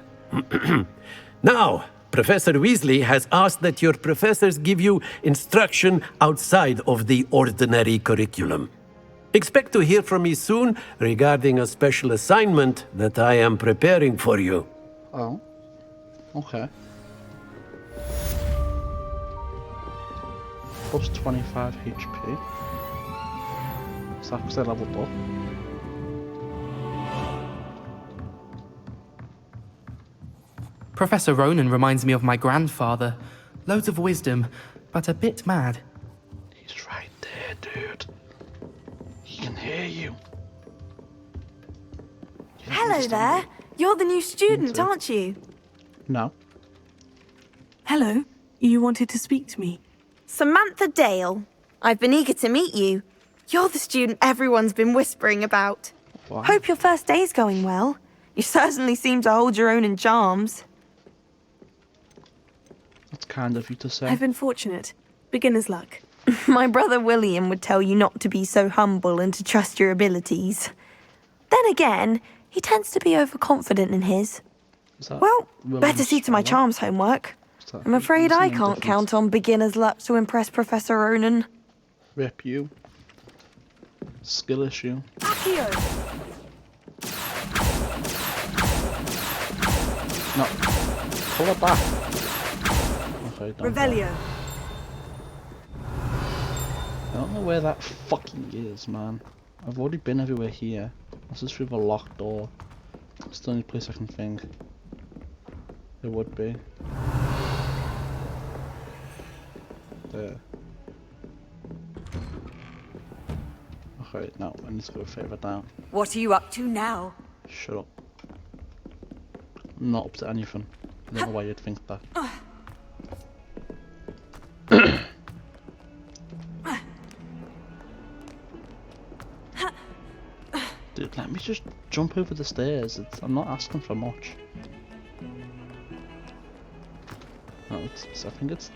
Now, Professor Weasley has asked that your professors give you instruction outside of the ordinary curriculum. Expect to hear from me soon regarding a special assignment that I am preparing for you. Oh, okay. Plus 25 HP. So that's because I leveled up. Professor Ronan reminds me of my grandfather. Loads of wisdom, but a bit mad. He's right there, dude. He can hear you. Hello there. You're the new student, aren't you? No. Hello. You wanted to speak to me? Samantha Dale. I've been eager to meet you. You're the student everyone's been whispering about. What? Hope your first day's going well. You certainly seem to hold your own in charms. That's kind of you to say. I've been fortunate. Beginner's luck. My brother William would tell you not to be so humble and to trust your abilities. Then again, he tends to be overconfident in his. Well, better see to my charms homework. I'm afraid I can't count on beginner's luck to impress Professor Ronan. Rip you. Skill issue. Accio! No. Pull it back. Okay, don't. Revelio. I don't know where that fucking is, man. I've already been everywhere here. This is through the locked door. It's the only place I can think it would be. There. Okay, no, I need to go further down. What are you up to now? Shut up. I'm not up to anything. I don't know why you'd think that. Dude, let me just jump over the stairs. I'm not asking for much. No, I think it's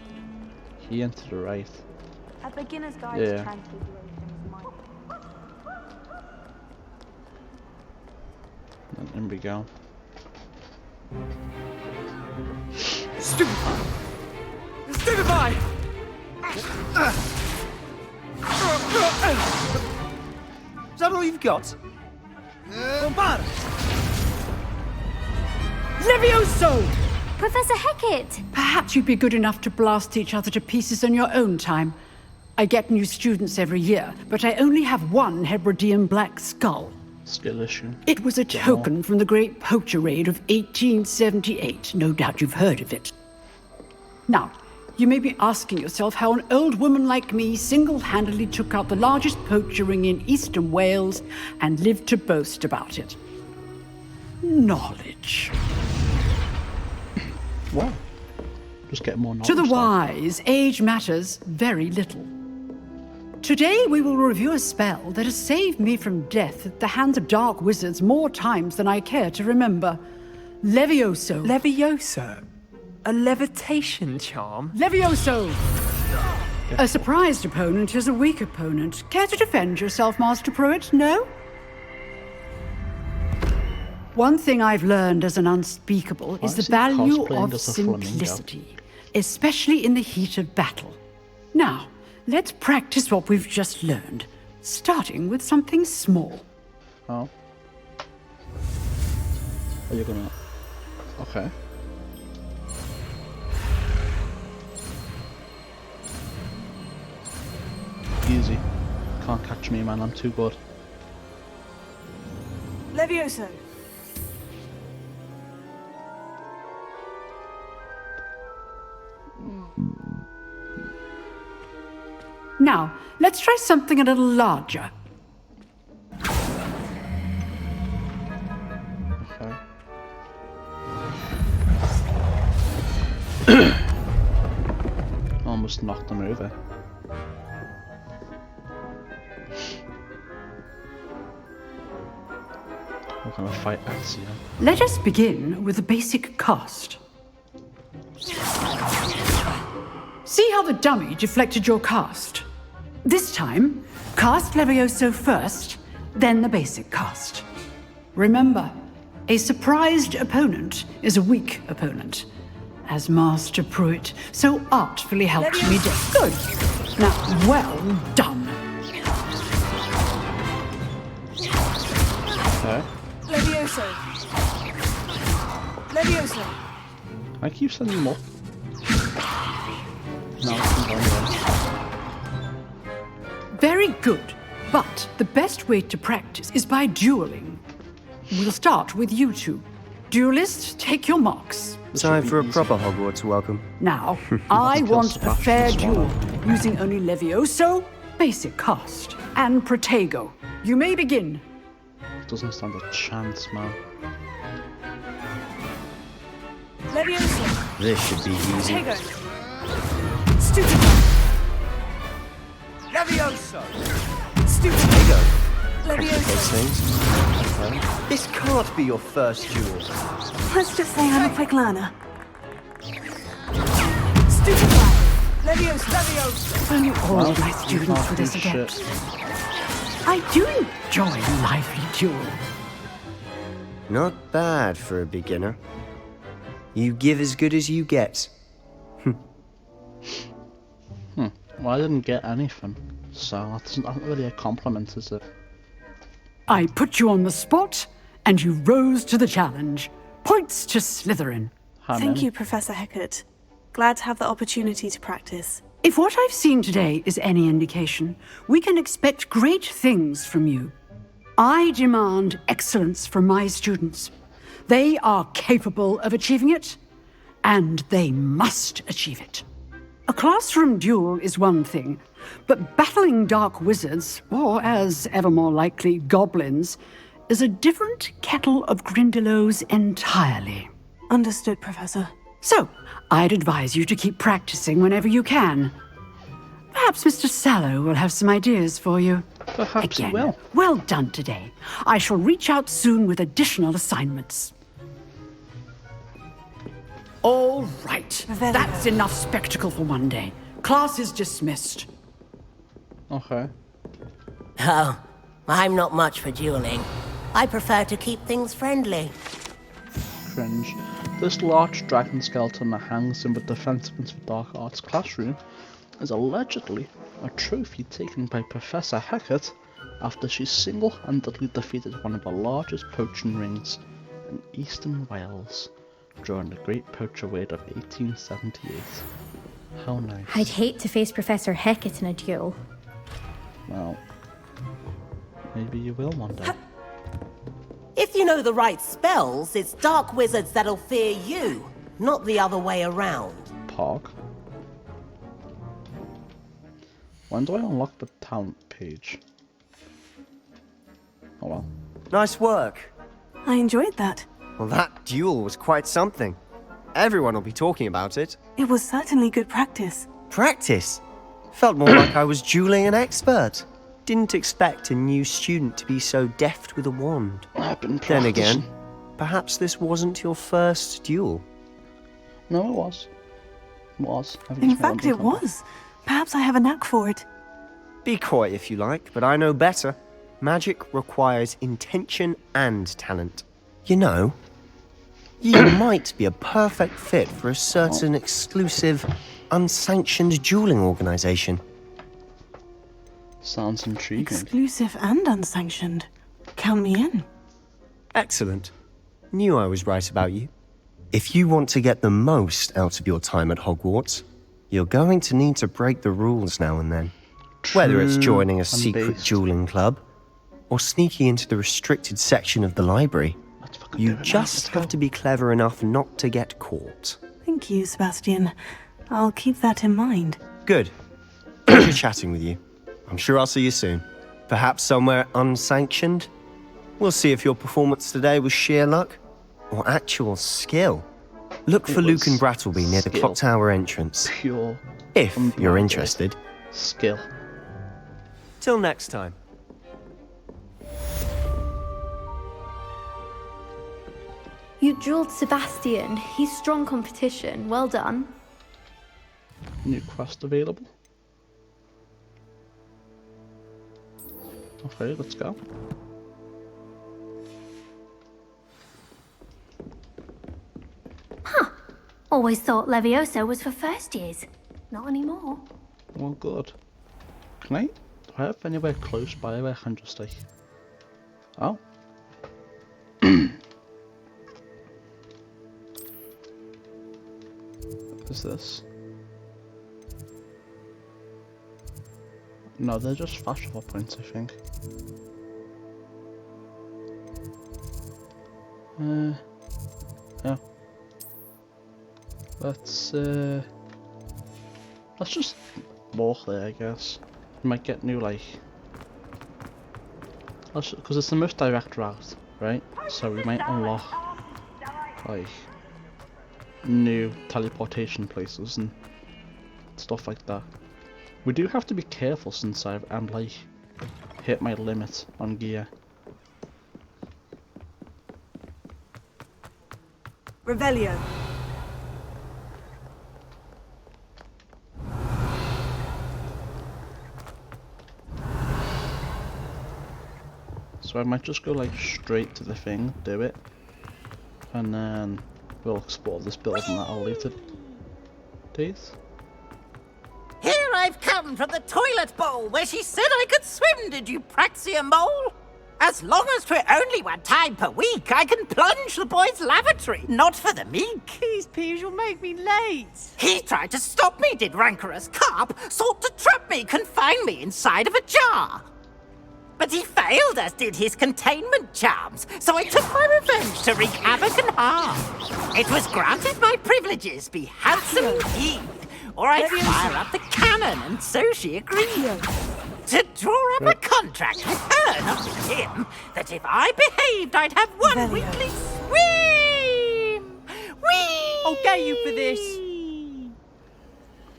here and to the right. A beginner's guide Yeah. to transfiguration is mine. And in we go. Stupefy! Stupefy! Is that all you've got? Bombard! Levioso! Professor Hecat! Perhaps you'd be good enough to blast each other to pieces in your own time. I get new students every year, but I only have one Hebridean black skull. Skill issue. It was a token from the Great Poacher Raid of 1878. No doubt you've heard of it. Now, you may be asking yourself how an old woman like me single-handedly took out the largest poacher ring in eastern Wales and lived to boast about it. Knowledge. What? Just get more knowledge. To the wise, age matters very little. Today we will review a spell that has saved me from death at the hands of dark wizards more times than I care to remember. Levioso. Levioso? A levitation charm? Levioso! A surprised opponent is a weak opponent. Care to defend yourself, Master Pruitt? No? One thing I've learned as an unspeakable is the value of simplicity, especially in the heat of battle. Now, let's practice what we've just learned, starting with something small. Oh. Are you gonna... Okay. Easy. Can't catch me, man. I'm too good. Levioso. Now, let's try something a little larger. Okay. Almost knocked him over. We're gonna fight Axia. Let us begin with a basic cast. see how the dummy deflected your cast? This time, cast Levioso first, then the basic cast. Remember, a surprised opponent is a weak opponent, as Master Pruitt so artfully helped me do. Good. Now, well done. Okay. Levioso. Levioso. I keep sending them up. No, it's not. Very good. But the best way to practice is by dueling. We'll start with you two. Duelists, take your marks. Time for a proper Hogwarts welcome. Now, I want a fair duel, using only Levioso, basic cast, and Protego. You may begin. Doesn't stand a chance, man. Levioso. This should be easy. Protego. Stupid. Levioso! Stupid. Levioso! Things. This can't be your first duel. Let's just say I'm a quick learner. Stupid. Levioso. Levioso. Only all my students were this adept. I do enjoy a lively duel. Not bad for a beginner. You give as good as you get. Well, I didn't get anything, so that's not really a compliment, is it? I put you on the spot, and you rose to the challenge. Points to Slytherin. Thank you, Professor Hecat. Glad to have the opportunity to practice. If what I've seen today is any indication, we can expect great things from you. I demand excellence from my students. They are capable of achieving it, and they must achieve it. A classroom duel is one thing, but battling dark wizards, or as ever more likely, goblins, is a different kettle of Grindylows entirely. Understood, Professor. So, I'd advise you to keep practicing whenever you can. Perhaps Mr. Sallow will have some ideas for you. Perhaps Again, he will. Well done today. I shall reach out soon with additional assignments. All right. That's enough spectacle for one day. Class is dismissed. Okay. Oh, I'm not much for dueling. I prefer to keep things friendly. Cringe. This large dragon skeleton that hangs in the Defense Against the Dark Arts classroom is allegedly a trophy taken by Professor Hecat after she single-handedly defeated one of the largest poaching rings in eastern Wales during the Great Poacher Raid of 1878. How nice. I'd hate to face Professor Hecat in a duel. Well, maybe you will one day. If you know the right spells, it's dark wizards that'll fear you, not the other way around. Pog. When do I unlock the talent page? Oh well. Nice work. I enjoyed that. Well, that duel was quite something. Everyone will be talking about it. It was certainly good practice. Practice? Felt more like I was dueling an expert. Didn't expect a new student to be so deft with a wand. I've been Then practicing. again, perhaps this wasn't your first duel. No, it was. It was. In fact, it was. Perhaps I have a knack for it. Be coy if you like, but I know better. Magic requires intention and talent. You know, you might be a perfect fit for a certain exclusive, unsanctioned dueling organization. Sounds intriguing. Exclusive and unsanctioned. Count me in. Excellent. Knew I was right about you. If you want to get the most out of your time at Hogwarts, you're going to need to break the rules now and then. Whether it's joining a secret dueling club, or sneaking into the restricted section of the library, you just have to be clever enough not to get caught. Thank you, Sebastian. I'll keep that in mind. Good. Pleasure chatting with you. I'm sure I'll see you soon. Perhaps somewhere unsanctioned? We'll see if your performance today was sheer luck or actual skill. Look for Luke and Brattleby near the clock tower entrance. Pure. If you're interested. Skill. Till next time. You dueled Sebastian. He's strong competition. Well done. New quest available. Okay, let's go. Huh. Always thought Levioso was for first years. Not anymore. Well, good. Can I? Do I have anywhere close by where I can just like... Oh. What is this? No, they're just fast travel points, I think. Yeah. Let's just walk there, I guess. We might get new, like... Because it's the most direct route, right? So we might unlock, like, new teleportation places and stuff like that. We do have to be careful since I'm like hit my limit on gear. Revelio. So I might just go like straight to the thing, do it, and then we'll explore this building at a later date. Here I've come from the toilet bowl where she said I could swim, did you Praxia mole? As long as 'twere only one time per week, I can plunge the boy's lavatory, not for the meek. These peas will make me late. He tried to stop me, did rancorous carp, sought to trap me, confine me inside of a jar. But he failed, as did his containment charms, so I took my revenge to wreak havoc and harm. It was granted my privileges be handsome indeed, or I'd fire up the cannon, and so she agreed. To draw up a contract with her, not with him, that if I behaved, I'd have one weekly swim! Whee! I'll get you for this.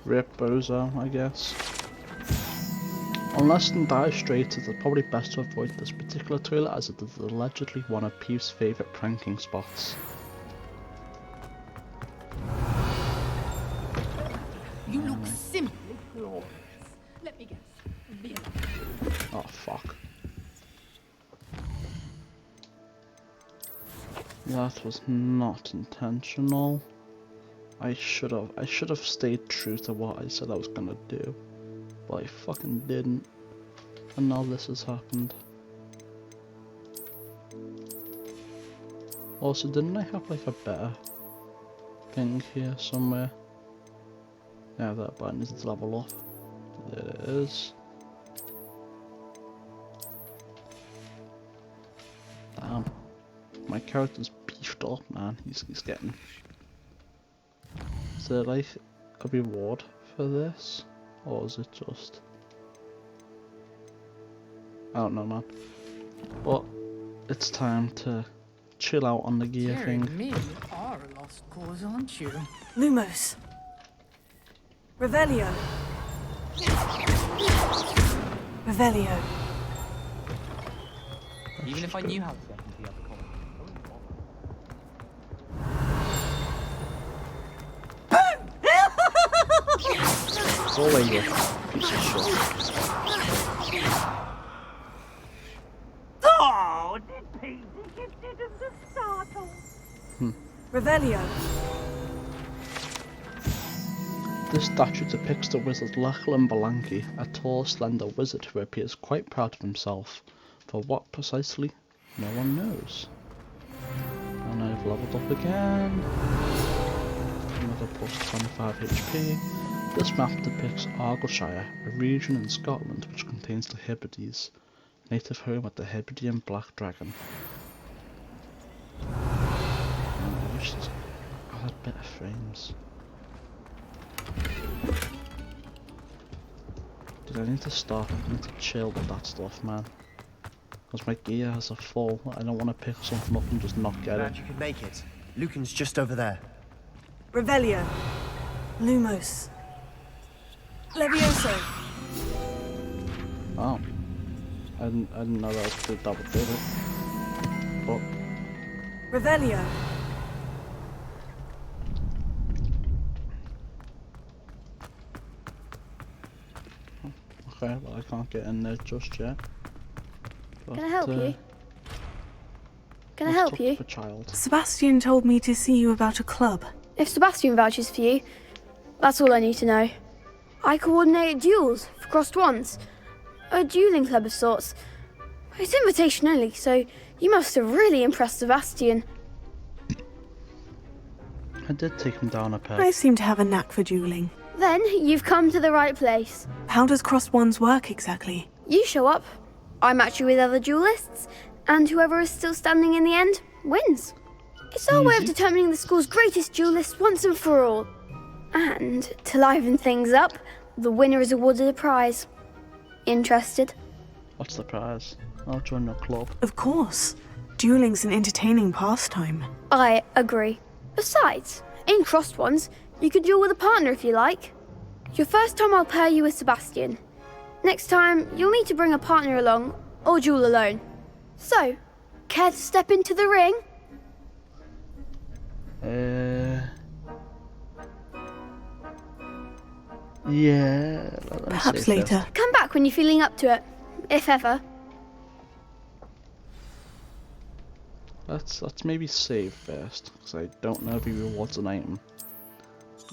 Rip Bozo, I guess. Unless and dive straight, it's probably best to avoid this particular toilet as it is allegedly one of Peeve's favourite pranking spots. You look simply glorious. Let me guess. Oh fuck. That was not intentional. I should have stayed true to what I said I was gonna do. But I fucking didn't. And now this has happened. Also, didn't I have like a better thing here somewhere? Yeah, that button needs to level up. There it is. Damn. My character's beefed up, man. He's getting... Is there like a reward for this? Or is it just... I don't know, man. But it's time to chill out on the gear thing. Me are a lost cause, aren't you? Lumos. Revelio. Revelio. Even if I knew how to get into the other corner. It's all over, piece of shit. Oh, did Pete gifted him the startle? Revelio. This statue depicts the wizard Lachlan Belanki, a tall, slender wizard who appears quite proud of himself. For what precisely? No one knows. And I've leveled up again. Another plus 25 HP. This map depicts Argyllshire, a region in Scotland which contains the Hebrides, native home of the Hebridean Black Dragon. I wish I had better frames. Did I need to stop? I need to chill with that stuff, man. Because my gear has a full. I don't want to pick something up and just not get it. You can make it. Lucan's just over there. Revelio. Lumos. Levioso. Oh. I didn't know that would do it. But Okay, well I can't get in there just yet. But, Can I help you? Can I help you? Sebastian told me to see you about a club. If Sebastian vouches for you, that's all I need to know. I coordinate duels for crossed wands. A dueling club of sorts. It's invitation only, so you must have really impressed Sebastian. I did take him down a peg. I seem to have a knack for dueling. Then you've come to the right place. How does crossed wands work exactly? You show up, I match you with other duelists, and whoever is still standing in the end wins. It's our way of determining the school's greatest duelist once and for all. And to liven things up, the winner is awarded a prize. Interested? What's the prize? I'll join your club. Of course. Dueling's an entertaining pastime. I agree. Besides, in crossed ones, you could duel with a partner if you like. Your first time I'll pair you with Sebastian. Next time, you'll need to bring a partner along, or duel alone. So, care to step into the ring? Yeah. Perhaps later. Come back when you're feeling up to it, if ever. Let's maybe save first, because I don't know if he rewards an item.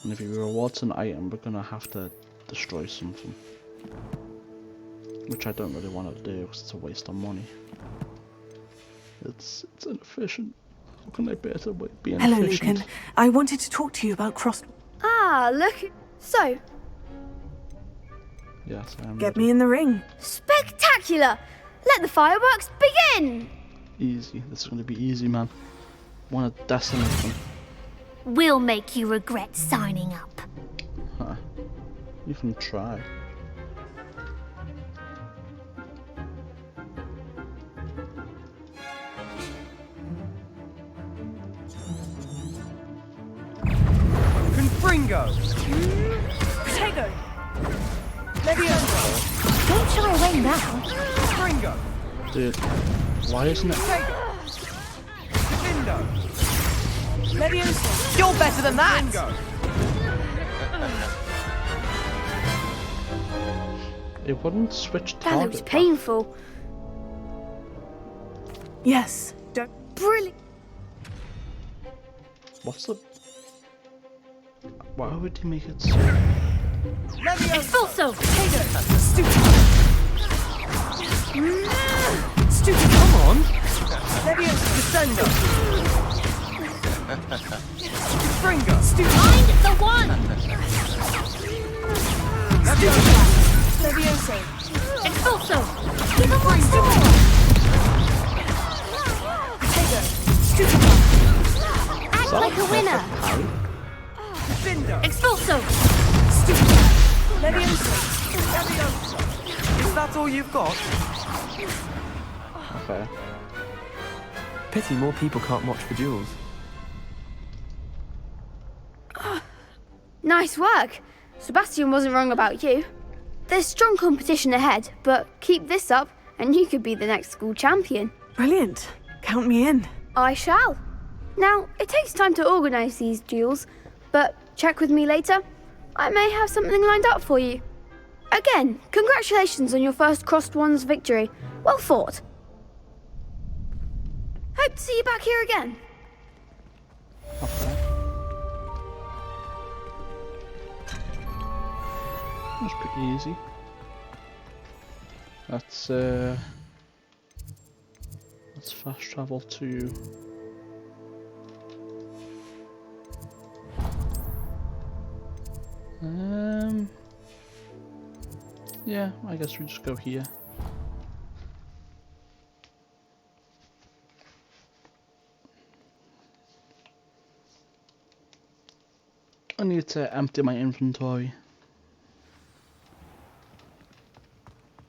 And if he rewards an item, we're gonna have to destroy something. Which I don't really want to do, because it's a waste of money. It's inefficient. How can I better be inefficient? Hello, Lucan. I wanted to talk to you about cross... Ah, look. So, yes, I am. Get me in the ring. Spectacular! Let the fireworks begin! Easy. This is going to be easy, man. Want to decimate them. We'll make you regret signing up. Huh. You can try. Confringo! Protego! Levioso! Don't shy away now. Confringo! Dude, why isn't it? Defendo! Levioso! You're better than that! It wouldn't switch That looks target. painful. Yes. Brilliant. What's the... Why would he make it so... Expulso! Stupid! Stupid, come on! Levioso! Descendo! Confringo! Stupid! Find the one! Levioso! Expulso! Give him one more! Act like a winner! Defendo! Expulso! Stupid! Levioso! Levioso! Is that all you've got? Okay. Pity more people can't watch for duels. Nice work. Sebastian wasn't wrong about you. There's strong competition ahead, but keep this up and you could be the next school champion. Brilliant. Count me in. I shall. Now, it takes time to organise these duels, but check with me later. I may have something lined up for you. Again, congratulations on your first crossed wands victory. Well fought. Hope to see you back here again. Okay. That's pretty easy. Let's fast travel to... Yeah, I guess we just go here. I need to empty my inventory.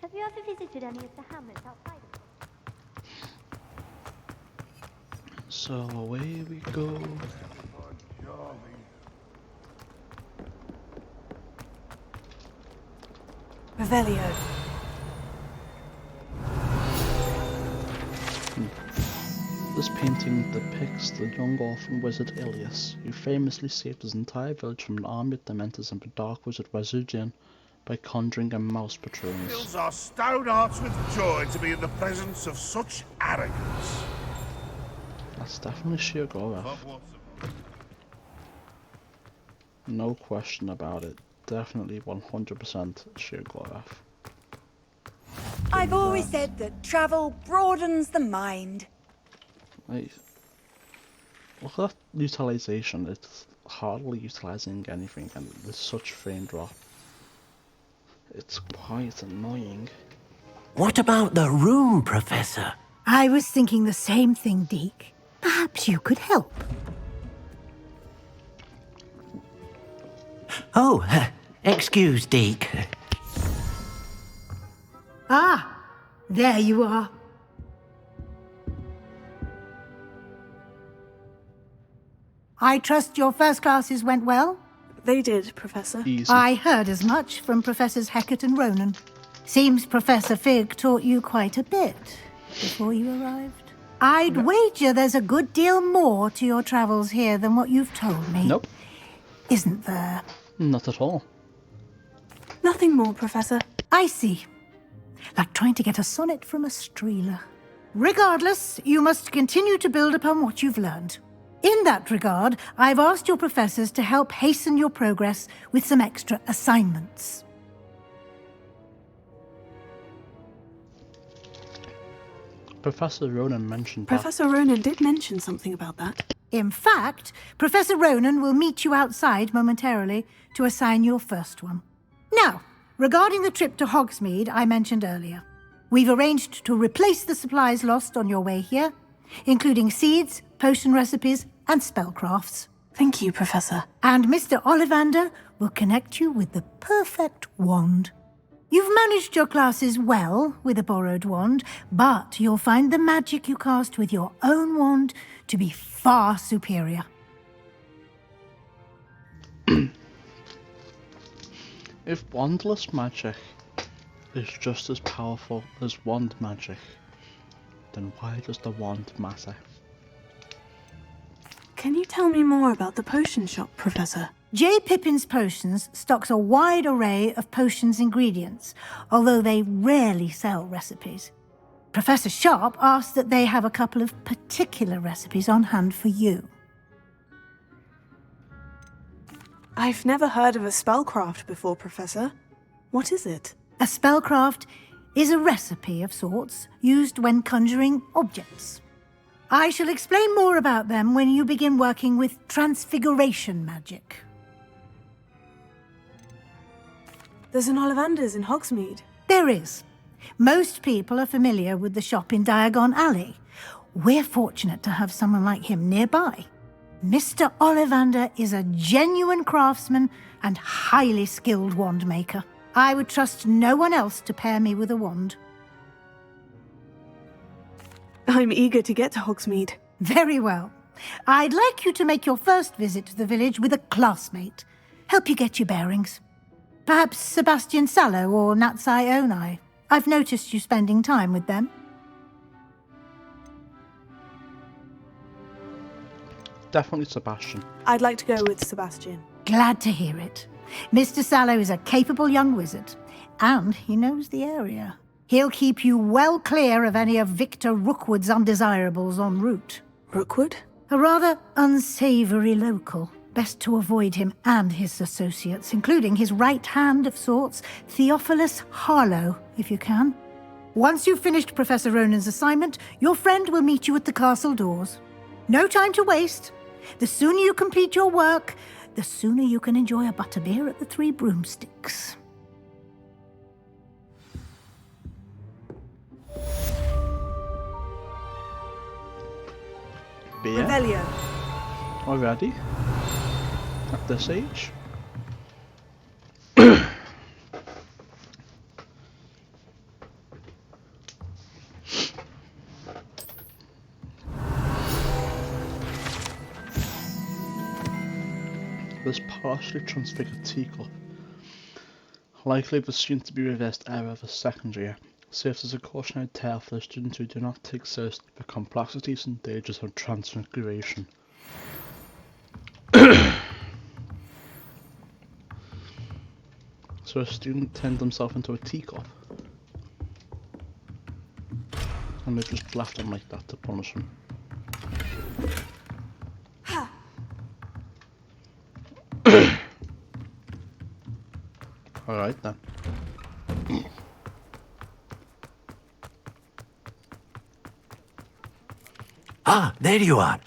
Have you ever visited any of the hamlets outside? So away we go. Revelio. This painting depicts the young orphan wizard Ilias, who famously saved his entire village from an army of dementors and the dark wizard Resurgian by conjuring a mouse patroons. Fills our stout hearts with joy to be in the presence of such arrogance. That's definitely sheer Gorath. No question about it. Definitely 100% sheer Gorath. I've always said that travel broadens the mind. Like, look at that utilization. It's hardly utilizing anything, and there's such frame drop. It's quite annoying. What about the room, Professor? I was thinking the same thing, Deke. Perhaps you could help. Oh, excuse, Deke. Ah, there you are. I trust your first classes went well? They did, Professor. Easy. I heard as much from Professors Hecat and Ronan. Seems Professor Fig taught you quite a bit before you arrived. I'd wager there's a good deal more to your travels here than what you've told me. Nope. Isn't there? Not at all. Nothing more, Professor. I see. Like trying to get a sonnet from a streeler. Regardless, you must continue to build upon what you've learned. In that regard, I've asked your professors to help hasten your progress with some extra assignments. Professor Ronan mentioned Professor Ronan did mention something about that. In fact, Professor Ronan will meet you outside momentarily to assign your first one. Now, regarding the trip to Hogsmeade I mentioned earlier, we've arranged to replace the supplies lost on your way here, including seeds, potion recipes, and spellcrafts. Thank you, Professor. And Mr. Ollivander will connect you with the perfect wand. You've managed your classes well with a borrowed wand, but you'll find the magic you cast with your own wand to be far superior. If wandless magic is just as powerful as wand magic, then why does the wand matter? Can you tell me more about the potion shop, Professor? J. Pippin's Potions stocks a wide array of potions ingredients, although they rarely sell recipes. Professor Sharp asked that they have a couple of particular recipes on hand for you. I've never heard of a spellcraft before, Professor. What is it? A spellcraft is a recipe of sorts used when conjuring objects. I shall explain more about them when you begin working with transfiguration magic. There's an Ollivander's in Hogsmeade. There is. Most people are familiar with the shop in Diagon Alley. We're fortunate to have someone like him nearby. Mr. Ollivander is a genuine craftsman and highly skilled wand maker. I would trust no one else to pair me with a wand. I'm eager to get to Hogsmeade. Very well. I'd like you to make your first visit to the village with a classmate. Help you get your bearings. Perhaps Sebastian Sallow or Natsai Onai. I've noticed you spending time with them. Definitely Sebastian. I'd like to go with Sebastian. Glad to hear it. Mr. Sallow is a capable young wizard, and he knows the area. He'll keep you well clear of any of Victor Rookwood's undesirables en route. Rookwood? A rather unsavoury local. Best to avoid him and his associates, including his right hand of sorts, Theophilus Harlow, if you can. Once you've finished Professor Ronan's assignment, your friend will meet you at the castle doors. No time to waste. The sooner you complete your work, the sooner you can enjoy a butterbeer at the Three Broomsticks. Beer? Revelio. Already? At this age? This partially transfigured teacup, likely the soon-to-be reversed error of a second year, serves as a cautionary tale for the students who do not take seriously the complexities and dangers of transfiguration. So a student turned himself into a teacup. And they just left him like that to punish him. Alright then. Ah, there you are.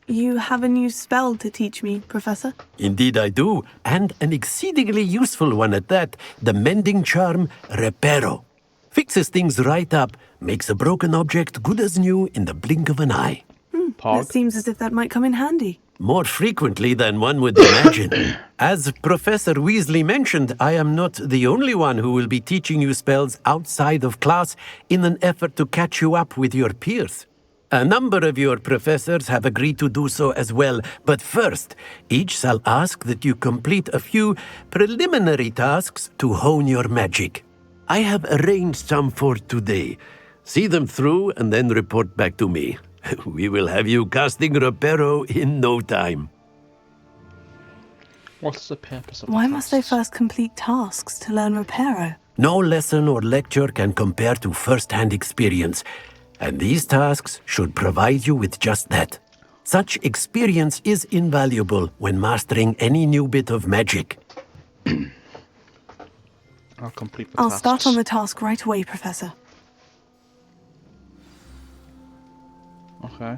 You have a new spell to teach me, Professor? Indeed I do, and an exceedingly useful one at that. The mending charm, Reparo. Fixes things right up, makes a broken object good as new in the blink of an eye. It seems as if that might come in handy. More frequently than one would imagine. As Professor Weasley mentioned, I am not the only one who will be teaching you spells outside of class in an effort to catch you up with your peers. A number of your professors have agreed to do so as well, but first, each shall ask that you complete a few preliminary tasks to hone your magic. I have arranged some for today. See them through and then report back to me. We will have you casting Reparo in no time. What's the purpose of Why must they first complete tasks to learn Reparo? No lesson or lecture can compare to first-hand experience, and these tasks should provide you with just that. Such experience is invaluable when mastering any new bit of magic. I'll complete the I'll tasks. start on the task right away, Professor. Okay.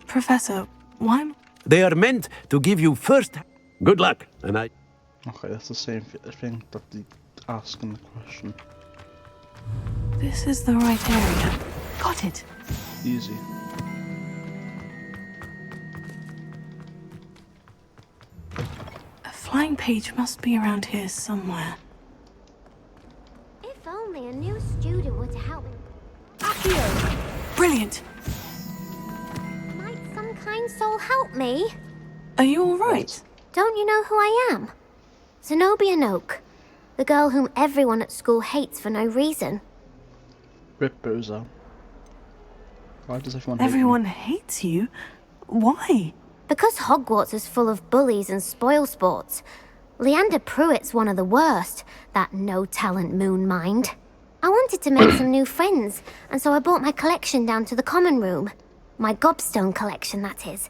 Professor, why... They are meant to give you first... Good luck, and I... Okay, that's the same thing that they ask in the question. This is the right area. Got it. Easy. A flying page must be around here somewhere. If only a new student were to help. Accio! Brilliant! Might some kind soul help me? Are you all right? Don't you know who I am? Zenobia Noak, the girl whom everyone at school hates for no reason. Rip Boozer. Why does everyone Everyone hates you? Why? Because Hogwarts is full of bullies and spoilsports. Leander Pruitt's one of the worst, that no-talent moon mind. I wanted to make some new friends, and so I brought my collection down to the common room. My gobstone collection, that is.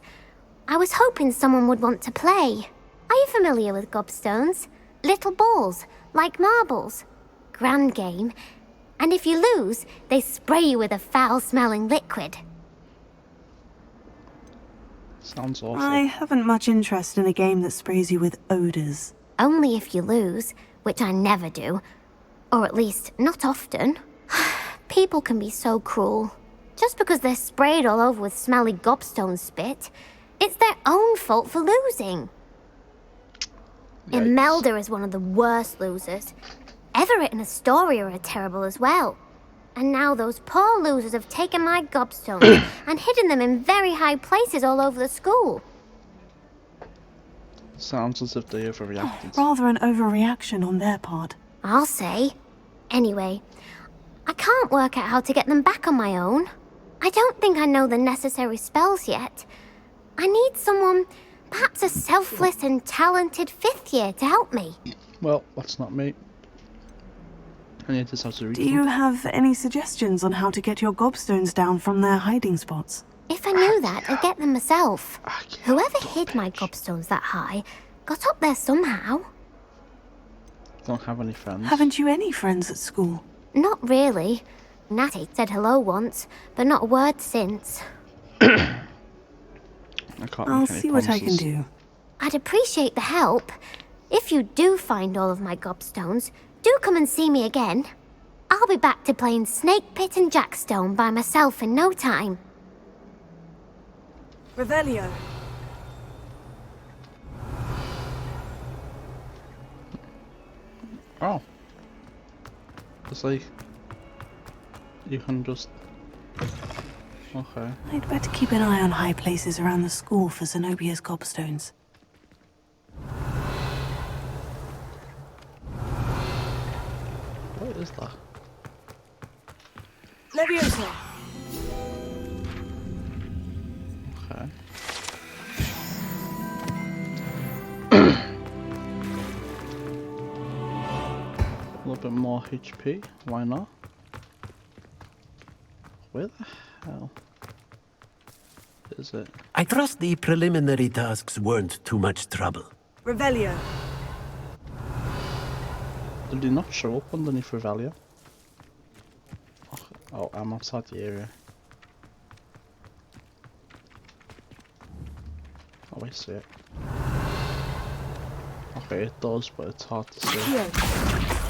I was hoping someone would want to play. Are you familiar with gobstones? Little balls, like marbles. Grand game. And if you lose, they spray you with a foul-smelling liquid. Sounds awful. I haven't much interest in a game that sprays you with odors. Only if you lose, which I never do. Or at least, not often. People can be so cruel. Just because they're sprayed all over with smelly gobstone spit, it's their own fault for losing. Imelda is one of the worst losers. Everett and Astoria are terrible as well. And now those poor losers have taken my gobstones and hidden them in very high places all over the school. Sounds as if they overreacted. Rather an overreaction on their part. I'll say. Anyway, I can't work out how to get them back on my own. I don't think I know the necessary spells yet. I need someone, perhaps a selfless and talented fifth year to help me. Well, that's not me. I need to have to read Do you have any suggestions on how to get your gobstones down from their hiding spots? If I knew that, I'd get them myself. Whoever hid my gobstones that high got up there somehow. Don't have any friends. Haven't you any friends at school? Not really. Natty said hello once, but not a word since. I'll see what I can do. I'd appreciate the help. If you do find all of my gobstones, do come and see me again. I'll be back to playing Snake Pit and Jackstone by myself in no time. Revelio. Oh. It's like... you can just... Okay. I'd better keep an eye on high places around the school for Zenobia's gobstones. What is that? Leviosa. Okay. bit more HP, why not? Where the hell is it? I trust the preliminary tasks weren't too much trouble. Revelio. Did he not show up underneath Revelio? Oh, I'm outside the area. Oh, I see it. Okay, it does, but it's hard to see.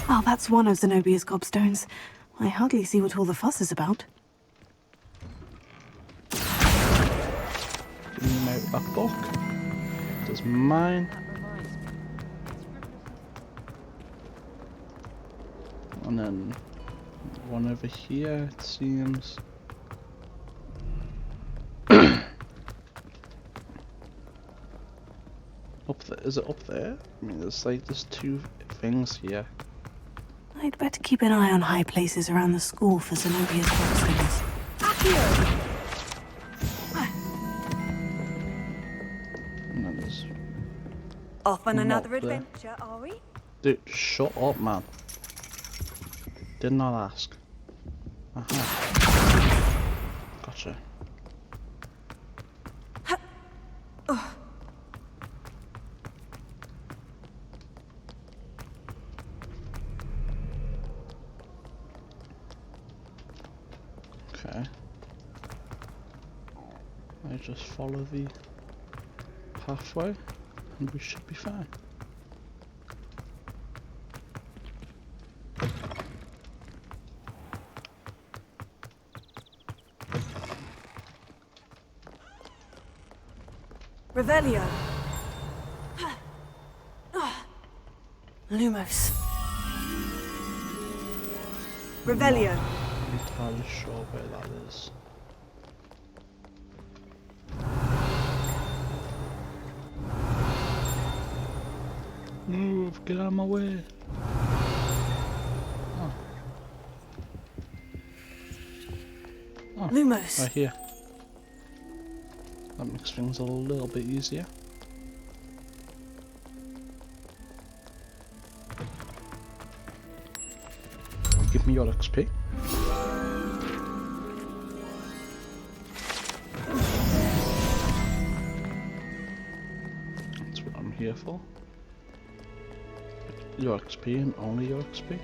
Oh, that's one of Zenobia's gobstones. I hardly see what all the fuss is about. Give me my book. Does mine. And then one over here, it seems. Up there, is it up there? I mean, there's two things here. I'd better keep an eye on high places around the school for Zenobia's gobstones. And then there's Off on one another up there. adventure, are we? Dude, shut up, man. Did not ask. Gotcha. Okay. I just follow the pathway and we should be fine. Revelio. Lumos. Revelio. I'm entirely sure where that is. Move, get out of my way. Oh, Lumos. right here. That makes things a little bit easier. Give me your XP. That's what I'm here for. Your XP and only your XP.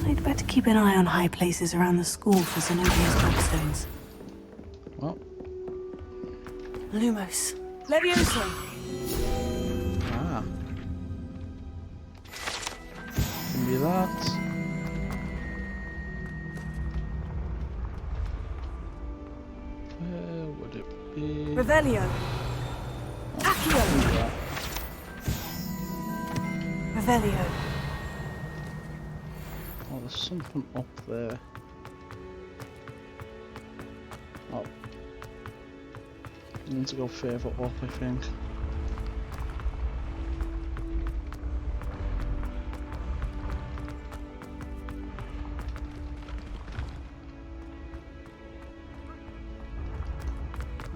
I'd better keep an eye on high places around the school for Zenobia's gobstones. Well. Lumos. Levioso. Ah. Can be that. Where would it be? Revelio. Accio. Revelio. Oh, there's something up there. Oh. I need to go further up, I think.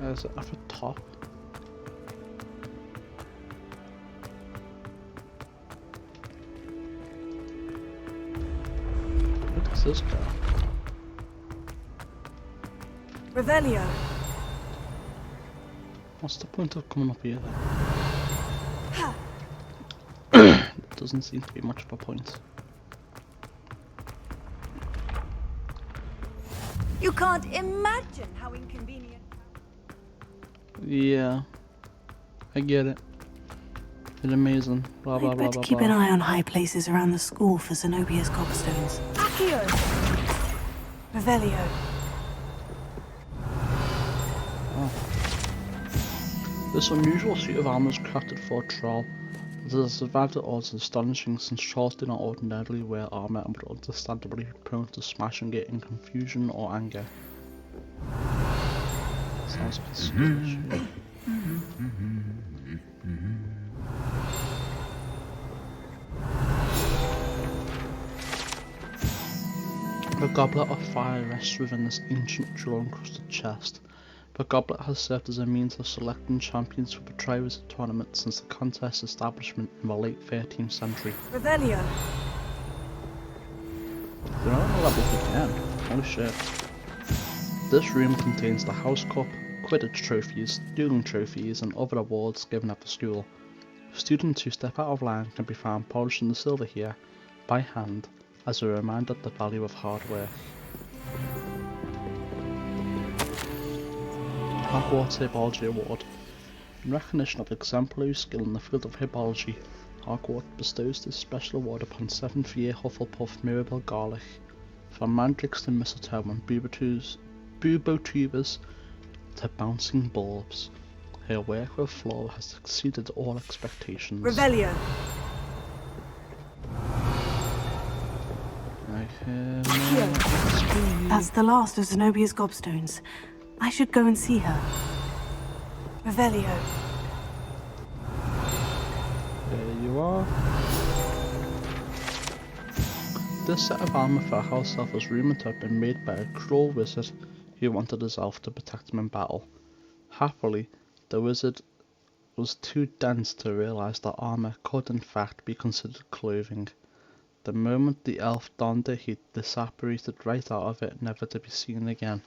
Is it at the top? Where does this go? Revelio. What's the point of coming up here then? It doesn't seem to be much of a point. You can't imagine how inconvenient. Yeah, I get it. It's amazing. Blah blah I'd blah better blah keep blah. an eye on high places around the school for Zenobia's gobstones. Accio. Revelio. This unusual suit of armour is crafted for a troll. The disadvantage odds is astonishing since trolls do not ordinarily wear armour and would understandably be prone to smashing it in confusion or anger. Sounds like a skill issue. The goblet of fire rests within this ancient jewel-encrusted chest. The goblet has served as a means of selecting champions for the Triwizard Tournament since the contest's establishment in the late 13th century. Revelio. They're not on the levels again. Holy shit. This room contains the House Cup, Quidditch trophies, dueling trophies, and other awards given at the school. Students who step out of line can be found polishing the silver here by hand as a reminder of the value of hard work. Hogwarts Hippology Award. In recognition of exemplary skill in the field of hippology, Hogwarts bestows this special award upon 7th year Hufflepuff Mirabel Garlick from mandrakes to mistletoe and bubotubers to bouncing bulbs. Her work with Flora has exceeded all expectations. Revelio. That's the last of Zenobia's gobstones. I should go and see her. Revelio. There you are. This set of armour for a house elf was rumoured to have been made by a cruel wizard who wanted his elf to protect him in battle. Happily, the wizard was too dense to realise that armour could in fact be considered clothing. The moment the elf donned it, he disapparated right out of it, never to be seen again.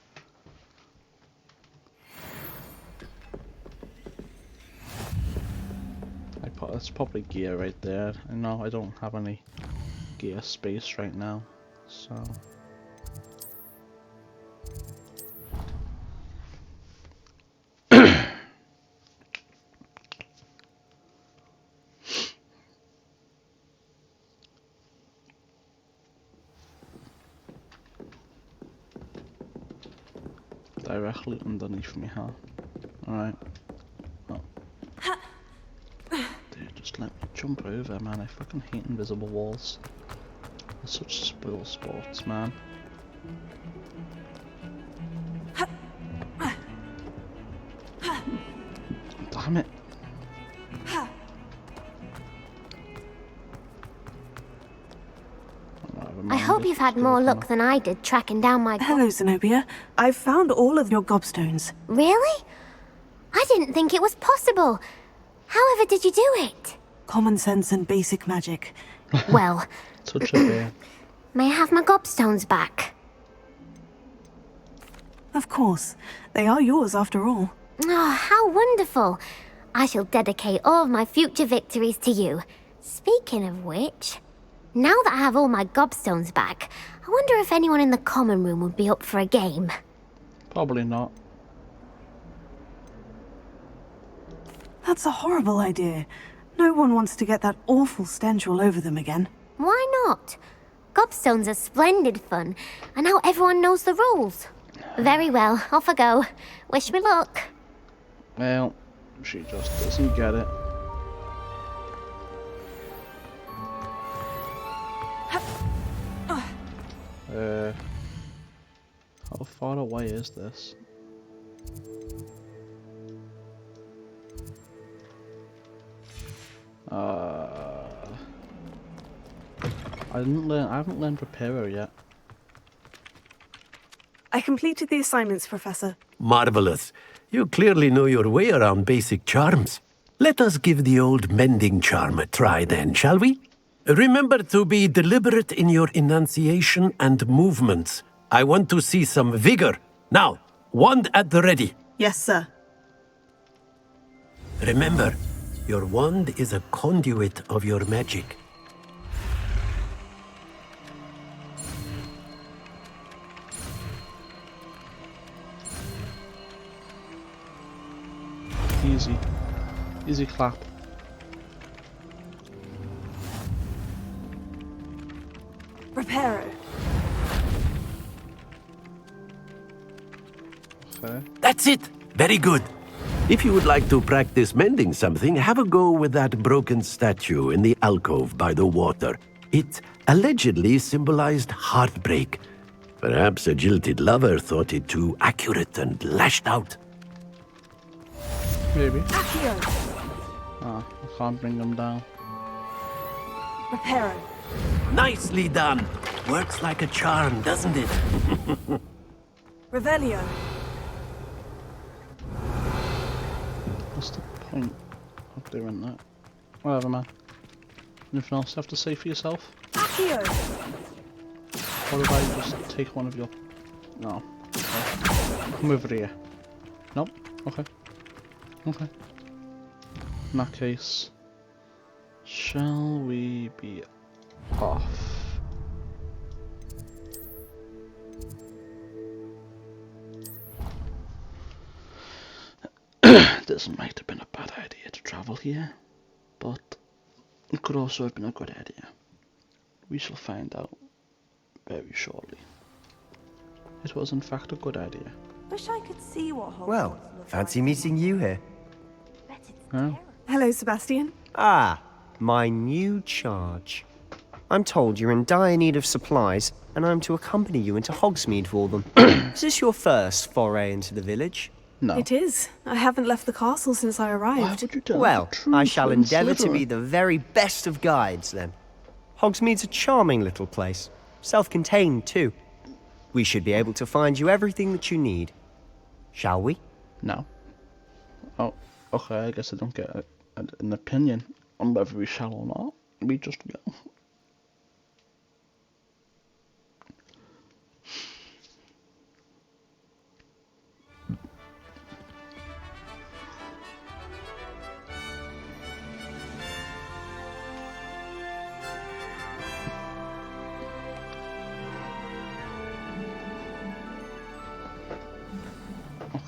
That's probably gear right there. I know I don't have any gear space right now, so... Directly underneath me, huh? Alright. Oh. Dude, just let me jump over, man. I fucking hate invisible walls. They're such spoil sports, man. Damn it. I hope you've had more luck than I did tracking down my... Hello, Zenobia. I've found all of your gobstones. Really? I didn't think it was possible. However did you do it? Common sense and basic magic. Well, such a bear. May I have my gobstones back? Of course. They are yours after all. Oh, how wonderful. I shall dedicate all of my future victories to you. Speaking of which, now that I have all my gobstones back, I wonder if anyone in the common room would be up for a game. Probably not. That's a horrible idea. No one wants to get that awful stench all over them again. Why not? Gobstones are splendid fun, and now everyone knows the rules. Very well, off I go. Wish me luck. Well, she just doesn't get it. How far away is this? I haven't learned Reparo yet. I completed the assignments, Professor. Marvelous. You clearly know your way around basic charms. Let us give the old mending charm a try then, shall we? Remember to be deliberate in your enunciation and movements. I want to see some vigor. Now, wand at the ready. Yes, sir. Remember, your wand is a conduit of your magic. Easy. Easy clap. Reparo. Okay. That's it! Very good. If you would like to practice mending something, have a go with that broken statue in the alcove by the water. It allegedly symbolized heartbreak. Perhaps a jilted lover thought it too accurate and lashed out. Maybe. Ah, I can't bring them down. Reparo. Nicely done. Works like a charm, doesn't it? Revelio. What's the point of doing that? Whatever, man. Anything else you have to say for yourself? Accio! Or if I just take one of your... No. Okay. Come over here. Nope. Okay. Okay. In that case... Shall we be off? This might have been a bad idea to travel here, but it could also have been a good idea. We shall find out very shortly. It was in fact a good idea. Wish I could see what Hogwarts Well, fancy meeting you here. Oh. Hello, Sebastian. Ah, my new charge. I'm told you're in dire need of supplies, and I'm to accompany you into Hogsmeade for them. Is this your first foray into the village? No. It is. I haven't left the castle since I arrived. Why would you tell Well, the truth? I shall We're in endeavour to be Slytherin. the very best of guides, then. Hogsmeade's a charming little place. Self-contained, too. We should be able to find you everything that you need. Shall we? No. Oh, okay, I guess I don't get an opinion on whether we shall or not. We just go.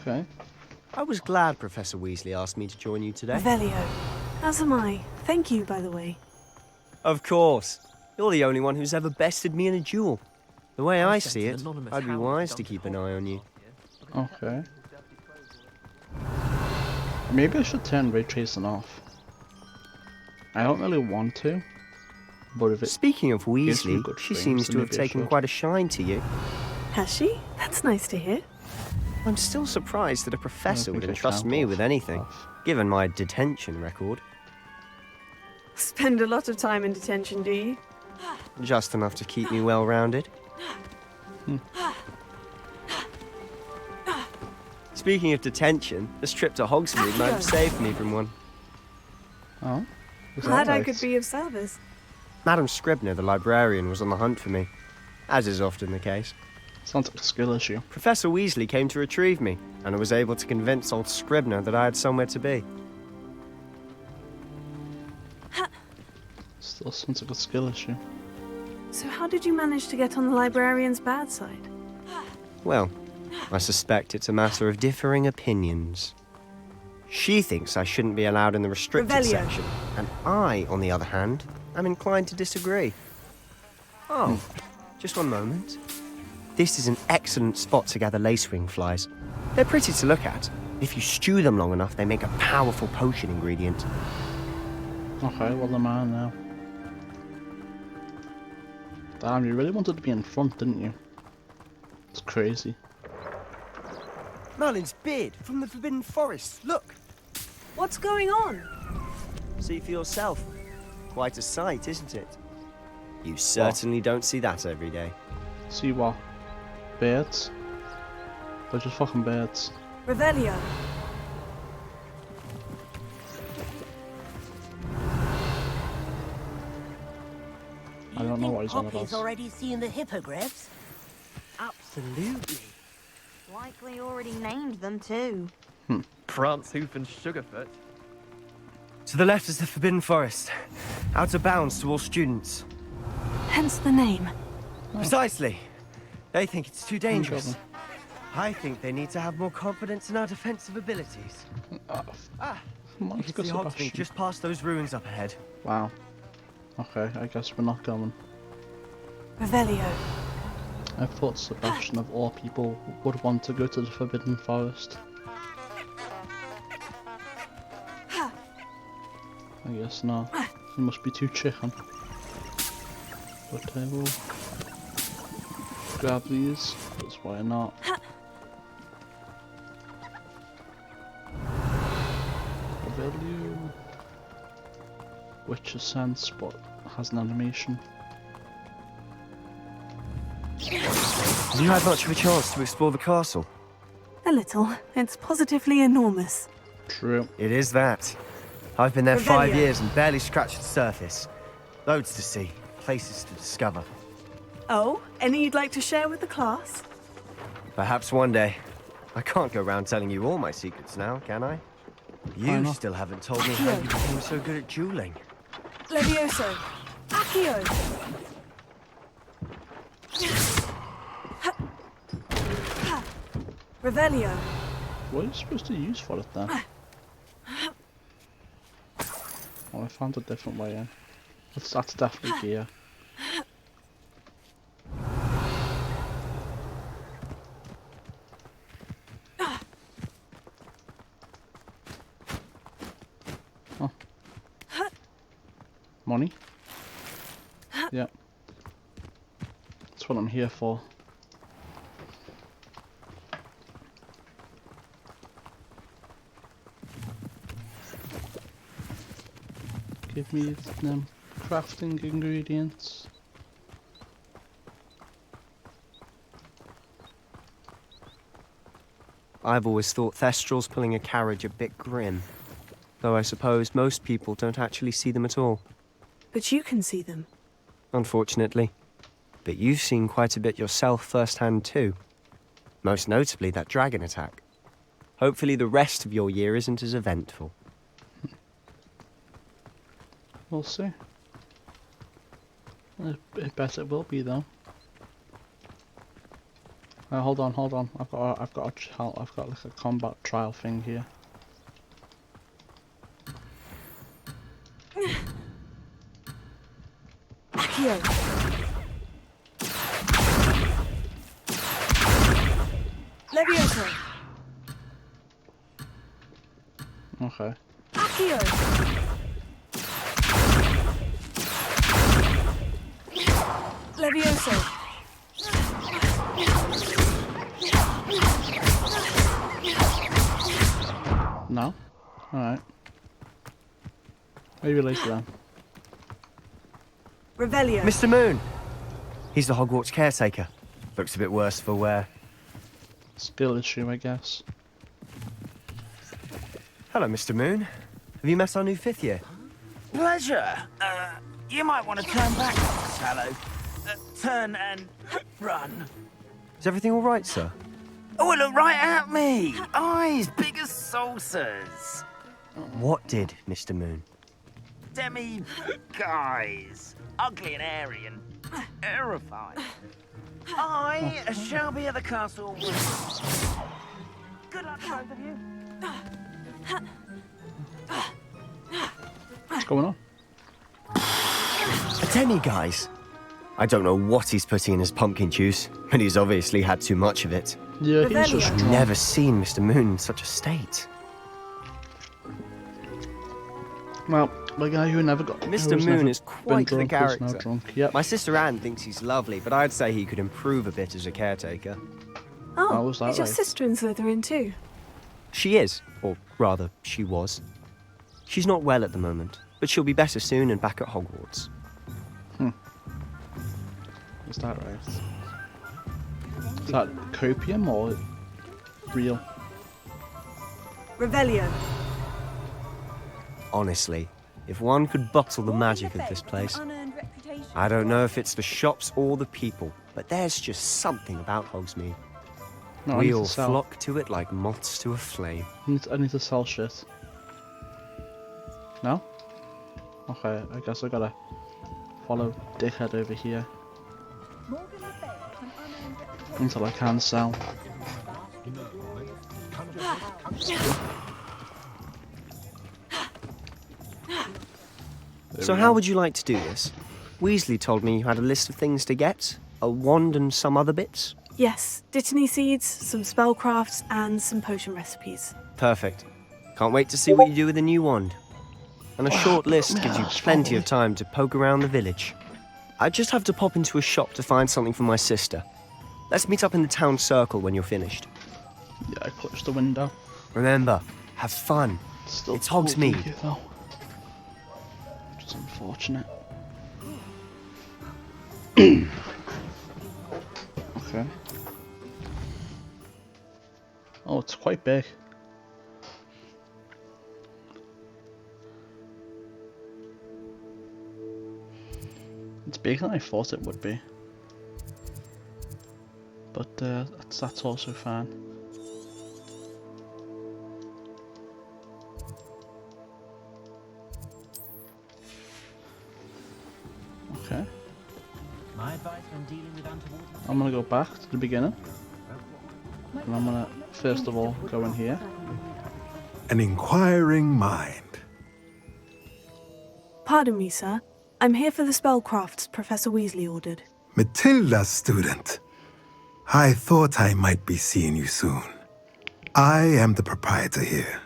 Okay. I was glad Professor Weasley asked me to join you today. Revelio. As am I. Thank you, by the way. Of course. You're the only one who's ever bested me in a duel. The way I see it, I'd be wise to keep an eye on you. Okay. Maybe I should turn ray tracing off. I don't really want to, but if it Speaking of gives me Weasley, good she frames, seems then to have maybe I taken should. quite a shine to you. Has she? That's nice to hear. I'm still surprised that a professor would think I entrust can me off. with anything, given my detention record. Spend a lot of time in detention, do you? Just enough to keep me well-rounded. Speaking of detention, this trip to Hogsmeade might have saved me from one. Oh? Is that Glad I right? could be of service. Madam Scribner, the librarian, was on the hunt for me, as is often the case. Sounds like a skill issue. Professor Weasley came to retrieve me, and I was able to convince old Scribner that I had somewhere to be. Still sounds like a skill issue. So how did you manage to get on the librarian's bad side? Well, I suspect it's a matter of differing opinions. She thinks I shouldn't be allowed in the restricted Revelio. section, and I, on the other hand, am inclined to disagree. Oh, just one moment. This is an excellent spot to gather lacewing flies. They're pretty to look at. If you stew them long enough, they make a powerful potion ingredient. Okay, well, am I now? Damn, you really wanted to be in front, didn't you? It's crazy. Merlin's beard from the Forbidden Forest. Look, What's going on? see for yourself. Quite a sight, isn't it? You certainly don't see that every day. See what? Birds? They're just fucking birds. Revelio. I don't know what he's on Poppy's about. already seen the hippogriffs? Absolutely. Likely already named them too. Prance, Hoof, and Sugarfoot. To the left is the Forbidden Forest. Out of bounds to all students. Hence the name. Precisely. They think it's too dangerous. trouble. I think they need to have more confidence in our defensive abilities. Ah, Come on, you let's can go see to Hogsmeade Bastion. just past those ruins up ahead. Wow. Okay, I guess we're not going. Revelio. I thought Sebastian of all people would want to go to the Forbidden Forest. I guess not. He must be too chicken. But I will grab these, because why not? Value, which is sense but has an animation. Have you had much of a chance to explore the castle? A little. It's positively enormous. True. It is that. I've been there 5 years and barely scratched the surface. Loads to see, places to discover. Oh, any you'd like to share with the class? Perhaps one day. I can't go around telling you all my secrets now, can I? You still haven't told me how you became so good at dueling. Levioso. Accio. Revelio. What are you supposed to use for it then? Oh, I found a different way in. That's definitely gear. Oh. Money? Yeah. That's what I'm here for. Give me them crafting ingredients. I've always thought Thestrals pulling a carriage a bit grim. Though I suppose most people don't actually see them at all. But you can see them. Unfortunately. But you've seen quite a bit yourself firsthand too. Most notably that dragon attack. Hopefully the rest of your year isn't as eventful. We'll see. I bet it will be though. Hold on. I've got like a combat trial thing here. Accio. Levioso. Okay. Accio. Levioso. No? Alright. Maybe later then. Revelio. Mr. Moon! He's the Hogwarts caretaker. Looks a bit worse for wear. Skill issue, I guess. Hello, Mr. Moon. Have you met our new 5th year? Pleasure. You might want to turn back, Sallow. Turn and run. Is everything all right, sir? Oh, look right at me. Eyes big as saucers. What did, Mr. Moon? Demi guys. Ugly and airy and terrifying. I shall be at the castle. Good luck, both of you. What's going on? Demi guys. I don't know what he's putting in his pumpkin juice, but he's obviously had too much of it. Yeah, he's just I've drunk. never seen Mr. Moon in such a state. Well, the guy who never got... Mr. Moon is quite the character. Drunk. Yep. My sister Anne thinks he's lovely, but I'd say he could improve a bit as a caretaker. Oh, was that is your right? sister in Slytherin too? She is, or rather, she was. She's not well at the moment, but she'll be better soon and back at Hogwarts. Is that right? Is that copium or real? Revelio. Honestly, if one could bottle the magic of this place. I don't know if it's the shops or the people, but there's just something about Hogsmeade. No, I We need all to sell. flock to it like moths to a flame. I need to sell shit. No? Okay, I guess I gotta follow Dickhead over here. Until I can sell. So how would you like to do this? Weasley told me you had a list of things to get. A wand and some other bits. Yes, Dittany seeds, some spellcrafts, and some potion recipes. Perfect. Can't wait to see what you do with the new wand. And a short list gives you plenty of time to poke around the village. I just have to pop into a shop to find something for my sister. Let's meet up in the town circle when you're finished. Yeah, I closed the window. Remember, have fun. Still It's Hogsmeade. cold though. Which is unfortunate. Okay. Oh, it's quite big. bigger than I thought it would be. But that's also fine. Okay. My advice when dealing with untoward... I'm gonna go back to the beginning. And I'm gonna first of all go in here. An inquiring mind. Pardon me, sir. I'm here for the spellcrafts Professor Weasley ordered. Matilda's student. I thought I might be seeing you soon. I am the proprietor here,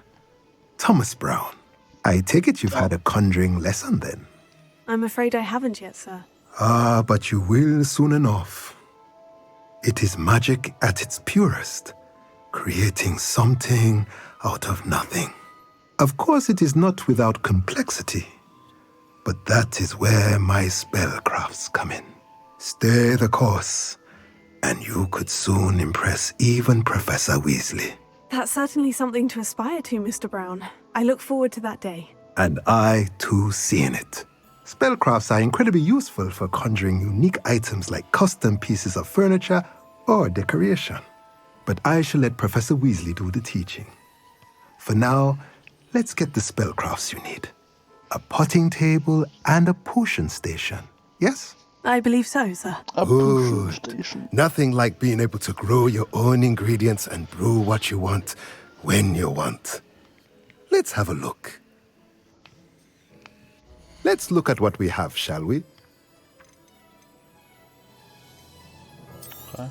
Thomas Brown. I take it you've had a conjuring lesson then? I'm afraid I haven't yet, sir. Ah, but you will soon enough. It is magic at its purest, creating something out of nothing. Of course, it is not without complexity, but that is where my spellcrafts come in. Stay the course, and you could soon impress even Professor Weasley. That's certainly something to aspire to, Mr. Brown. I look forward to that day. And I, too, seeing it. Spellcrafts are incredibly useful for conjuring unique items like custom pieces of furniture or decoration. But I shall let Professor Weasley do the teaching. For now, let's get the spellcrafts you need. A potting table and a potion station, yes? I believe so, sir. Good. Nothing like being able to grow your own ingredients and brew what you want, when you want. Let's have a look. Let's look at what we have, shall we? Okay.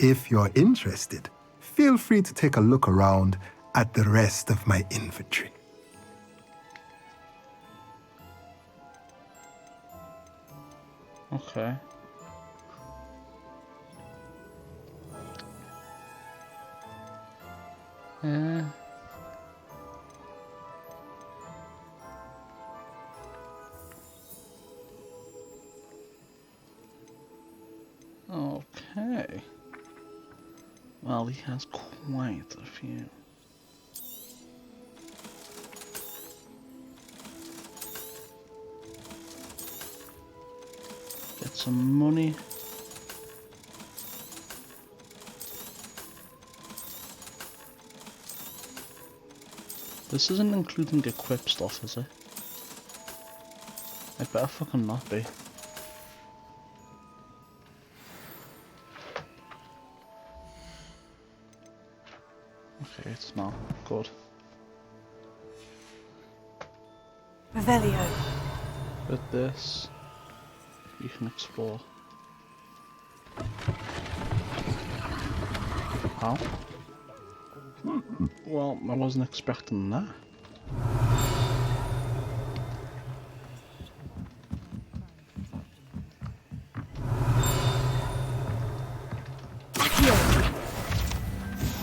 If you're interested, feel free to take a look around at the rest of my inventory. Okay. Okay. Well, he has quite a few. Get some money. This isn't including equip stuff, is it? It better fucking not be. Okay, it's not. Good. Revelio. With this, you can explore. How? Well, I wasn't expecting that.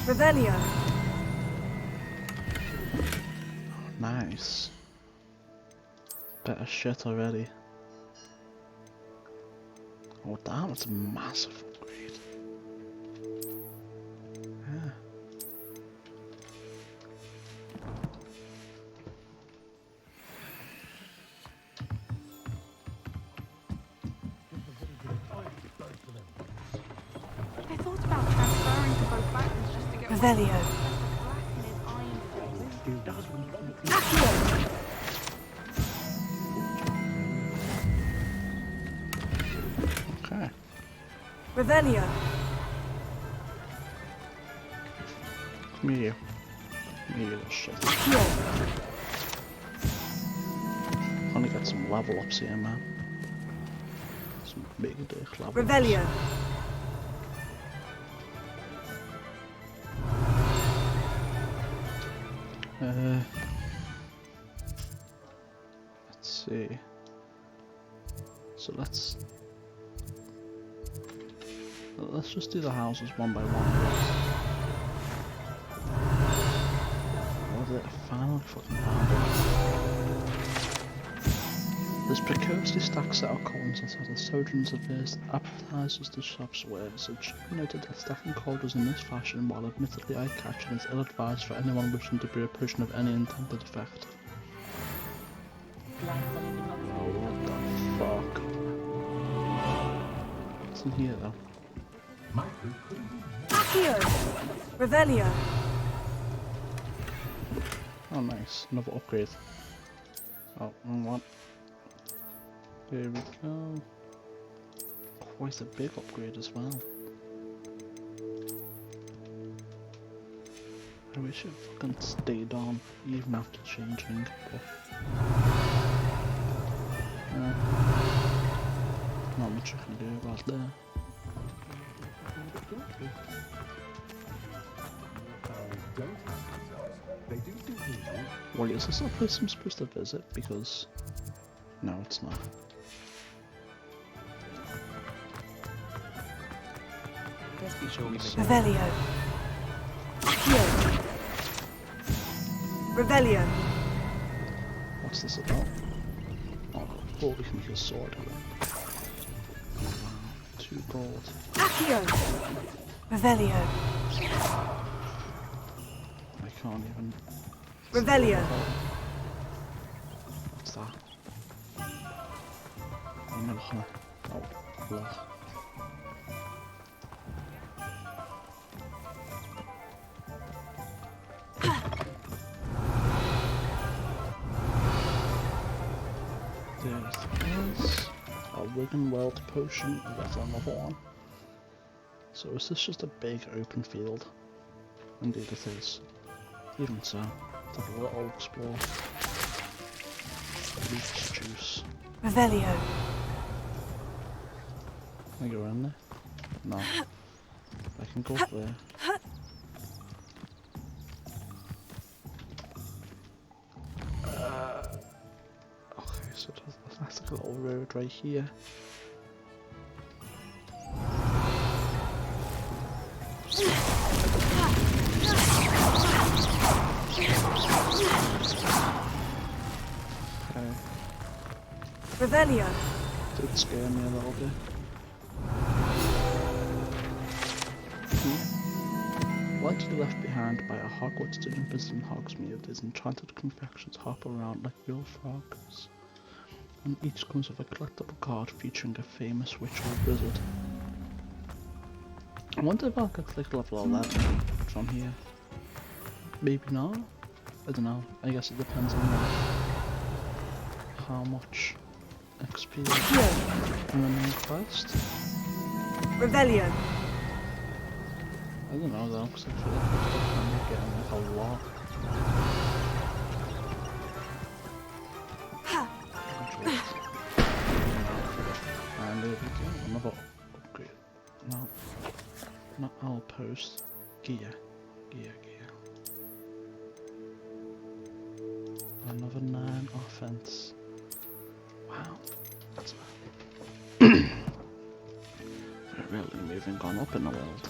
Revelio. Nice. Better shit already. Oh damn, it's a massive upgrade. Yeah. I thought about transferring to both backwards just to get Revelio. Okay. Revelio. Come here. Come here, you little shit. Gonna get some level ups here, man. Some big dick level ups. Revelio. Let's see. So let's just do the houses one by one. What is it? Final fucking pound. There's precariously stacked set of columns inside the sojourners of this appetizers to shop's wares. It should be noted that stacking cauldrons in this fashion, while admittedly eye-catching, is ill-advised for anyone wishing to be a person of any intended effect. What's in here though? Accio! Revelio! Oh nice, another upgrade. Oh, wrong one. There we go. Quite a big upgrade as well. I wish it fucking stayed on even after changing, but not much I can do about that. Well, is this a place I'm supposed to visit? Because no, it's not. Revelio. Accio. Revelio. What's this about? Oh, we can make a sword here. Wow, 2 gold. Accio. Revelio. I can't even. Revelio. What's that? Oh, blood. There's this. A Wigan World Potion, and that's another one. So is this just a big open field? Indeed it is. Even so, let's have a little explore. Leech juice. Revelio. Can I go in there? No. I can go up there. Okay, so that's like a little road right here. Okay. Revelio. Did scare me a little bit. Likely left behind by a Hogwarts student visiting Hogsmeade, these enchanted confections hop around like real frogs, and each comes with a collectible card featuring a famous witch or wizard. I wonder if I'll get like level 11 from here. Maybe not? I don't know. I guess it depends on how much XP in the main quest. Revelio. I don't know though, because I feel like I'm still kind of getting like a lot. And there we go, another upgrade. No, not outpost. Gear. Another 9 offense. Wow, that's we're really moving on up in the world.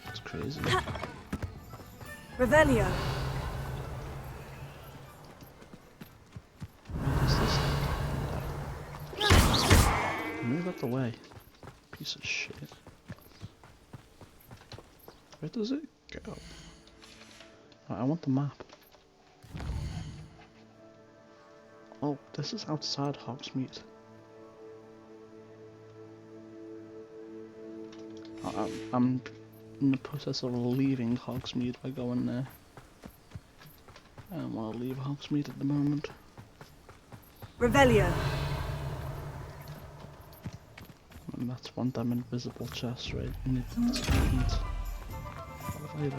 It's crazy. Revelio. Move out the way. Piece of shit. Where does it go? I want the map. Oh, this is outside Hogsmeade. I'm in the process of leaving Hogsmeade by going there. I don't want to leave Hogsmeade at the moment. Revelio. And that's one damn invisible chest, right? And it's different. What if I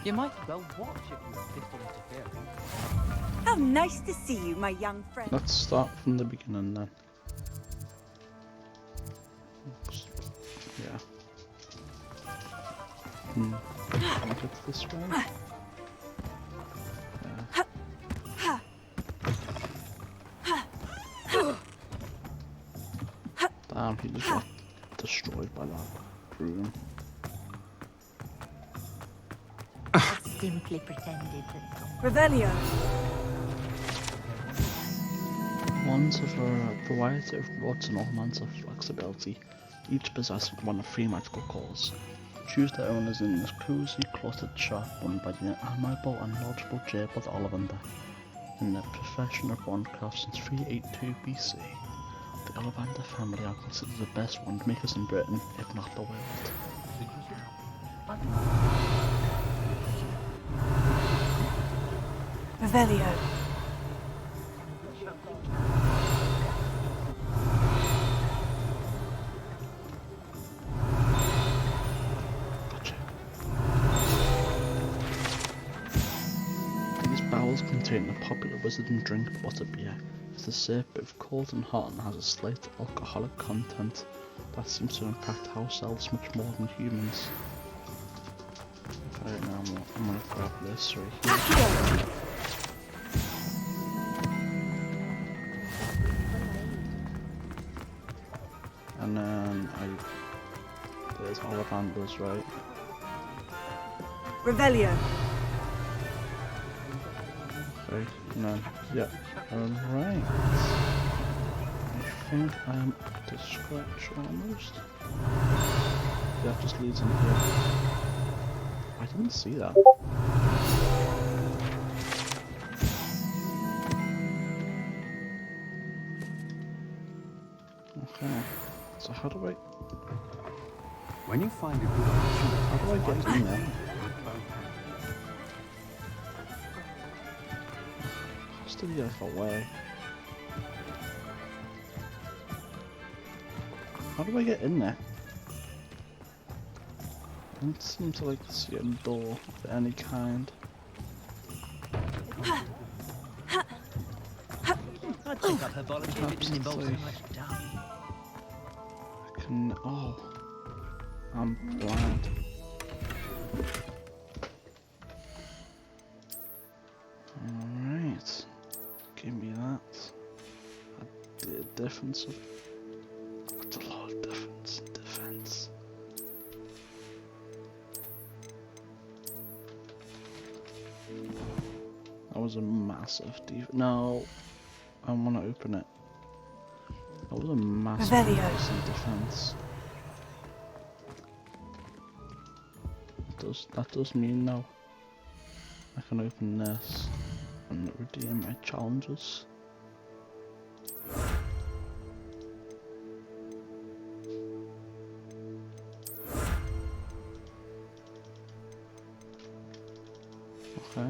You might well watch if you insist on interfering. How nice to see you, my young friend. Let's start from the beginning then. Yeah. Can I get this way? Yeah. Damn, he just got destroyed by that broom. Simply pretended that. Revelio. Wands of a variety of rods and ornaments of flexibility, each possessing one of 3 magical cores. Choose the owners in this cozy, cluttered shop run by the amiable and knowledgeable Jacob Ollivander. In their profession of wandcraft since 382 BC, the Ollivander family are considered the best wandmakers in Britain, if not the world. Revelio. These barrels contain the popular wizarding drink butterbeer. It's a served both cold and hot and has a slight alcoholic content that seems to impact house elves much more than humans. Right now I'm gonna grab this right here. And then there's Ollivanders, right? Revelio. Okay, and then, yeah, alright. I think I'm up to scratch almost. Yeah, just leads in here. I didn't see that. Okay, so how do I... When you find a good opportunity, how do I get in there? Has to be like a way. How do I get in there? I don't seem to like see a door of any kind. I'd take up her volunteer if it didn't involve so much dying. I can... oh. I'm blind. Alright. Give me that. The difference of... that's a lot of difference in defense. That was a massive no, I want to open it. That was a massive increase in defense. That does mean now I can open this and redeem my challenges. Okay.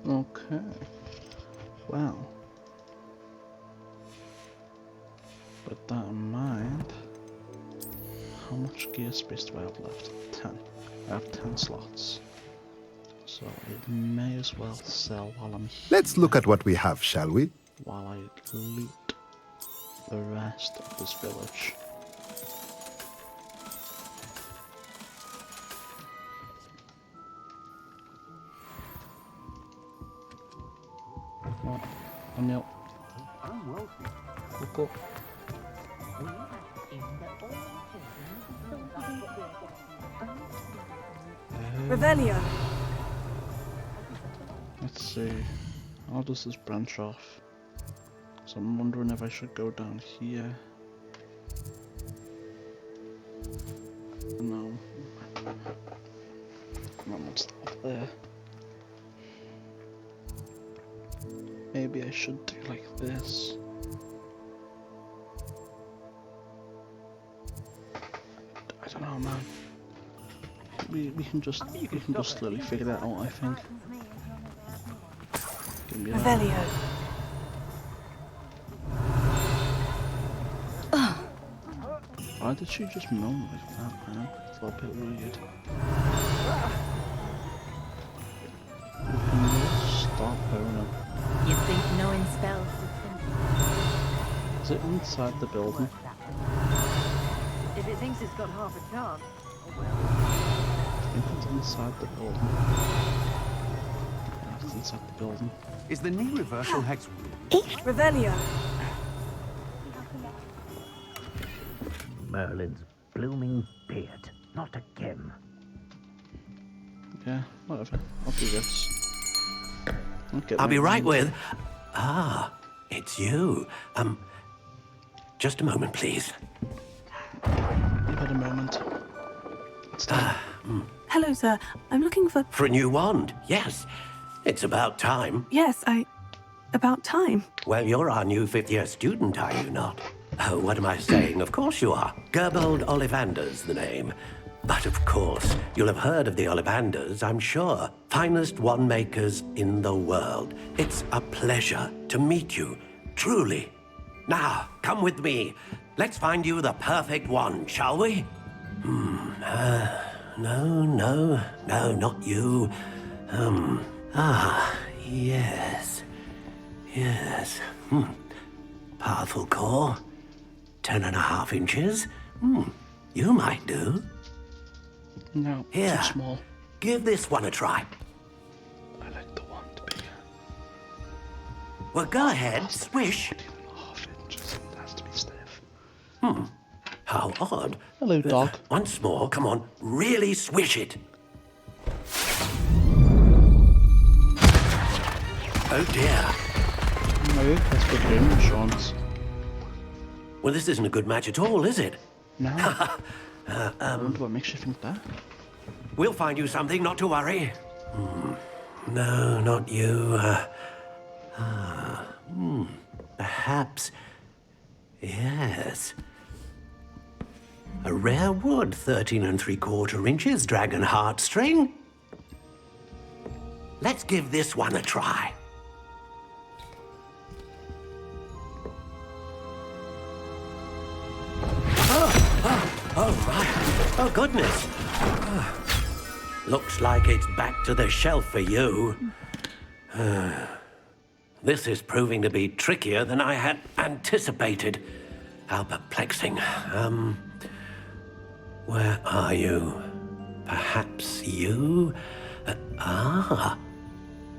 Okay. Wow. With that in mind, how much gear space do I have left? 10. I have 10 slots. So it may as well sell while I'm here. Let's look at what we have, shall we? While I loot the rest of this village. Daniel. Look up. Revelio. Let's see. How does this branch off? So I'm wondering if I should go down here. No. Not much stuff there. Maybe I should do like this. I don't know, man. We can just slowly figure that out, I think. Give me that. Why did she just moan like that, man? It's a little bit weird. We can just stop moaning. You think knowing spells is it inside the building? If it thinks it's got half a chance, oh well. I think it's inside the building. Yeah, it's inside the building. Is the new reversal hex Revelio. Merlin's blooming beard. Not again. Yeah, whatever. I'll do this. I'll be right with... Ah, it's you. Just a moment, please. You've had a moment. It's time. Hello, sir. I'm looking for... For a new wand, yes. It's about time. Yes, about time. Well, you're our new 5th-year student, are you not? Oh, what am I saying? Of course you are. Gerbold Ollivander's the name. But of course, you'll have heard of the Ollivanders, I'm sure. Finest wand makers in the world. It's a pleasure to meet you, truly. Now, come with me. Let's find you the perfect wand, shall we? No, not you. Yes. Powerful core. 10.5 inches. You might do. No, Here, too small. Give this one a try. I like the one to be. Well, go ahead, swish. 10.5 inches. It has to be stiff. How odd. Hello, dog. Once more, come on, really swish it. Oh dear. No, that's good game insurance. Well, this isn't a good match at all, is it? No. I wonder what makes you think that. We'll find you something, not to worry. No, not you. Perhaps. Yes. A rare wood, 13 3/4 inches, dragon heartstring. Let's give this one a try. Oh my. Oh, goodness. Looks like it's back to the shelf for you. This is proving to be trickier than I had anticipated. How perplexing. Where are you? Perhaps you?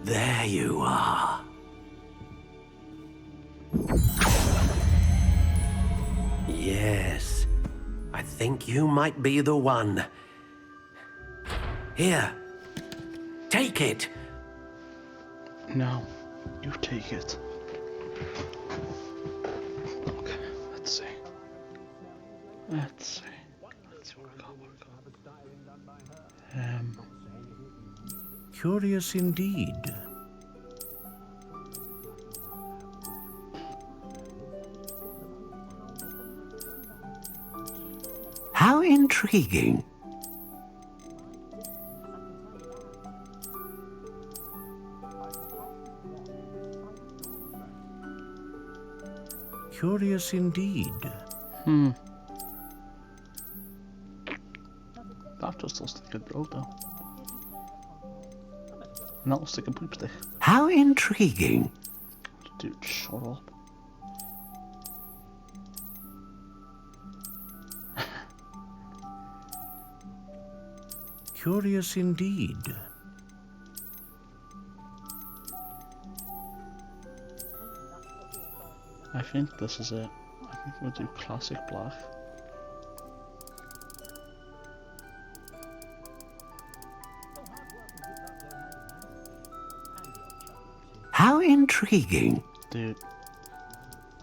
There you are. Yes, I think you might be the one. Here, take it. No, you take it. Okay, let's see. Let's see what we got. Curious indeed. How intriguing. Curious indeed. That just looks like a drill though. And that looks like a poop stick. How intriguing. Dude, shut up. Curious indeed. I think this is it. I think we'll do classic black. How intriguing. Dude,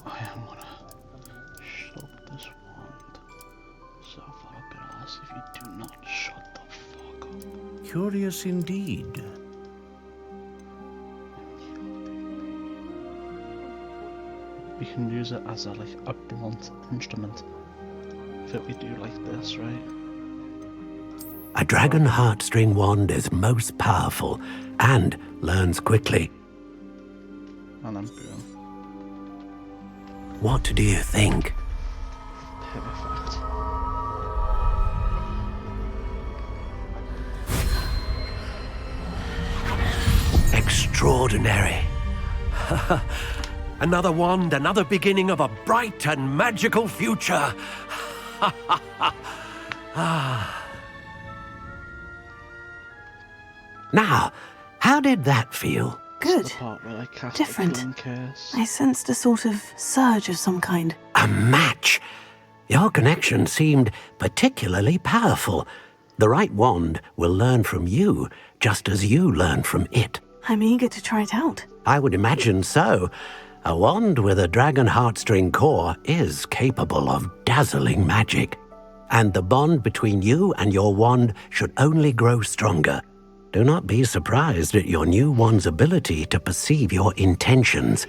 I am gonna shut this wand so far up your ass if you do not shut the fuck up. Curious indeed. We can use it as a blunt instrument if we do like this, right? A dragon heartstring wand is most powerful and learns quickly. And I'm boom. What do you think? Perfect. Extraordinary. Another wand, another beginning of a bright and magical future. Now, how did that feel? Good. The part where I cast Different. The curse. I sensed a sort of surge of some kind. A match. Your connection seemed particularly powerful. The right wand will learn from you, just as you learn from it. I'm eager to try it out. I would imagine so. A wand with a dragon heartstring core is capable of dazzling magic. And the bond between you and your wand should only grow stronger. Do not be surprised at your new wand's ability to perceive your intentions,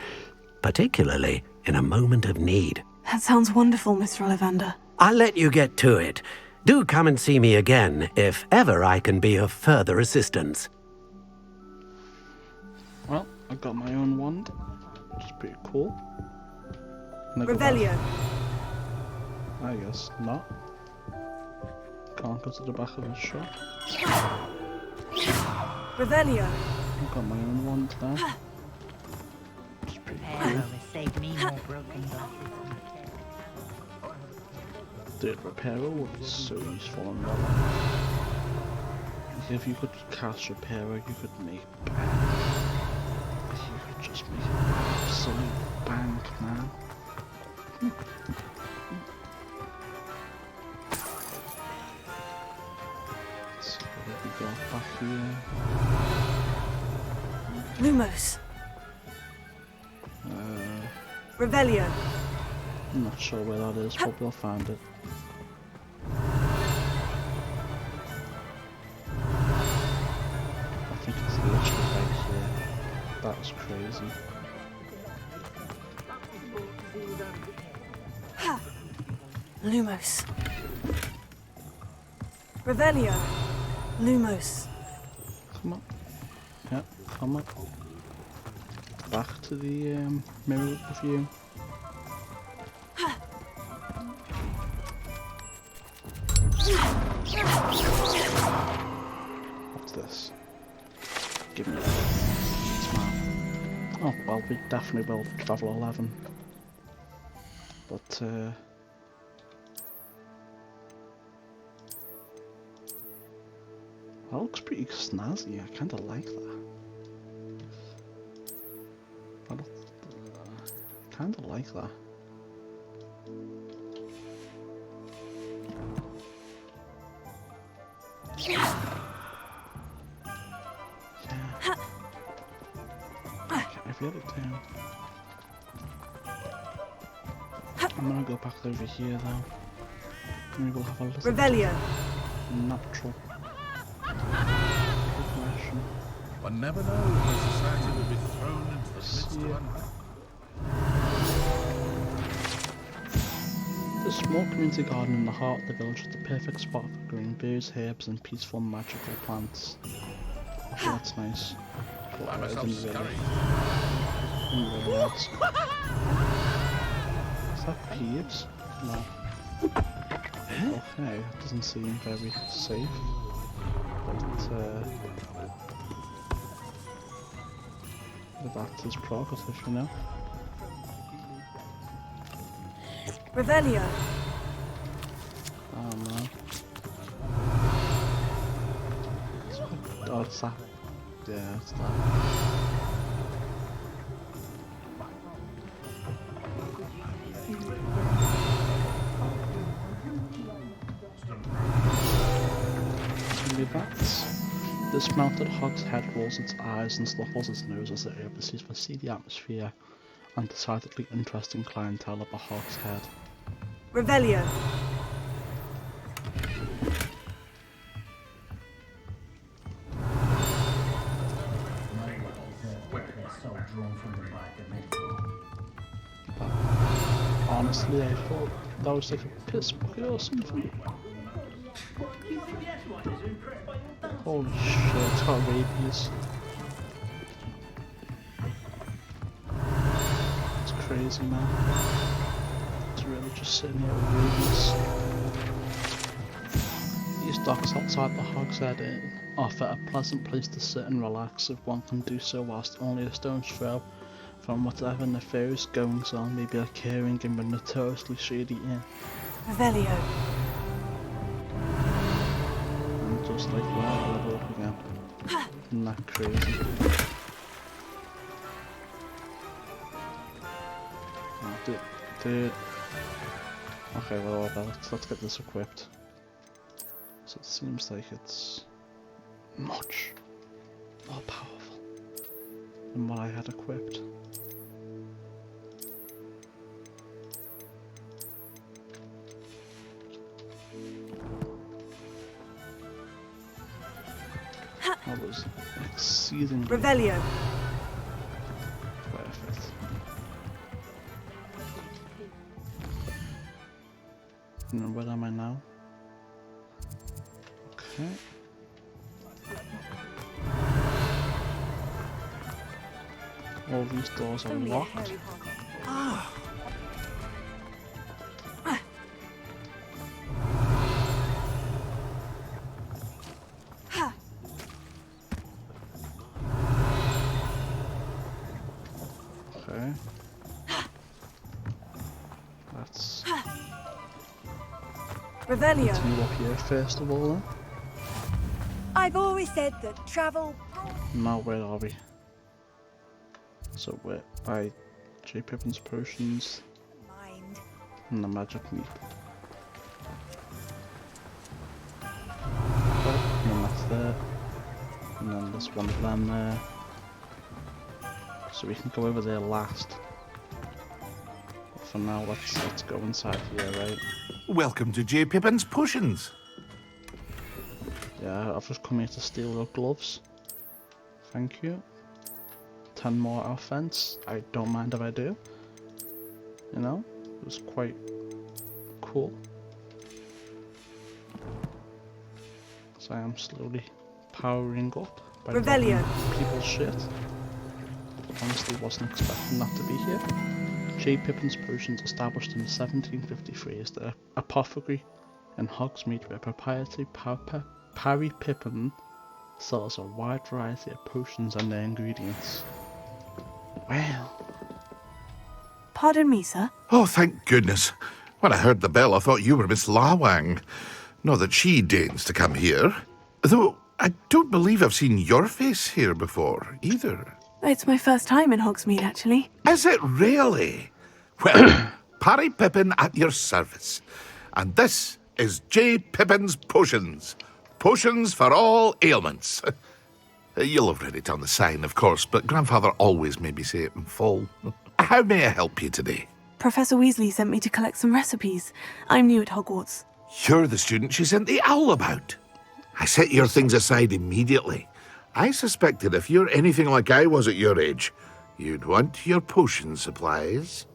particularly in a moment of need. That sounds wonderful, Mr. Ollivander. I'll let you get to it. Do come and see me again if ever I can be of further assistance. Well, I got my own wand, which is pretty cool. Revelio. I guess not. Can't go to the back of the shop. Revelio. I've got my own wand now. Which is pretty cool. Dude, Reparo would be so useful in that. If you could cast Reparo, you could make bank. You could just make absolute bank, man. So what have we got back here? Lumos. Revelio. I'm not sure where that is, but we'll find it. I think it's literally right here. That's crazy. Lumos. Revelio. Lumos. Come on. Yep, come on. Back to the mirror of you. What's this? Give me that. Smart. Oh, well, we definitely will travel 11. But, that looks pretty snazzy. I kinda like that. I kinda like that. Yeah. I really do. I'm gonna go back over here though. Maybe we'll have a little Revelio. Natural progression. One never knows when society will be thrown into the midst of unrest. The small community garden in the heart of the village is the perfect spot for growing berries, herbs, and peaceful magical plants. Oh, that's nice. Cool. I didn't really ask. Is that Peeves? No. Okay, it doesn't seem very safe. But that is prerogative, you know. Revelio. Oh no. Oh, it's that. Yeah, it's that. Maybe that's. This mounted hog's head rolls its eyes and snuffles its nose as it oversees the seedy atmosphere and decidedly interesting clientele of a hog's head. Revelio. Honestly, I thought that was like a piss bucket or something. Holy shit, it's got rabies. It's crazy, man. It's really just sitting here with rabies. These docks outside the Hogshead Inn offer a pleasant place to sit and relax if one can do so whilst only a stone's throw from whatever nefarious goings on may be occurring in the notoriously shady inn. Revelio. And just like that, level up again. Isn't that crazy? Oh, dude. Okay, well, let's get this equipped. So it seems like it's much more powerful than what I had equipped. That was exceedingly Revelio. perfect. And where am I now? Okay. All these doors are locked. Okay. Let's Revelio. continue up here first of all then. I've always said that travel. Now where are we? So we're by J. Pippin's potions and the magic meat. Okay, and then that's there. And then there's one of them there. So we can go over there last. But for now, let's go inside here, right? Welcome to J. Pippin's Potions. Yeah, I've just come here to steal your gloves. Thank you. 10 more offense. I don't mind if I do. You know, it was quite cool. So I am slowly powering up by Revelio. people's shit. Honestly wasn't expecting that to be here. J. Pippin's Potions, established in 1753, is the apothecary in Hogsmeade where proprietary Parry Pippin sells a wide variety of potions and their ingredients. Well. Pardon me, sir. Oh, thank goodness. When I heard the bell, I thought you were Miss Lawang. Not that she deigns to come here. Though, I don't believe I've seen your face here before, either. It's my first time in Hogsmeade, actually. Is it really? Well, Parry Pippin at your service. And this is J. Pippin's Potions. Potions for all ailments. You'll have read it on the sign, of course, but Grandfather always made me say it in full. How may I help you today? Professor Weasley sent me to collect some recipes. I'm new at Hogwarts. You're the student she sent the owl about. I set your things aside immediately. I suspected if you're anything like I was at your age, you'd want your potion supplies.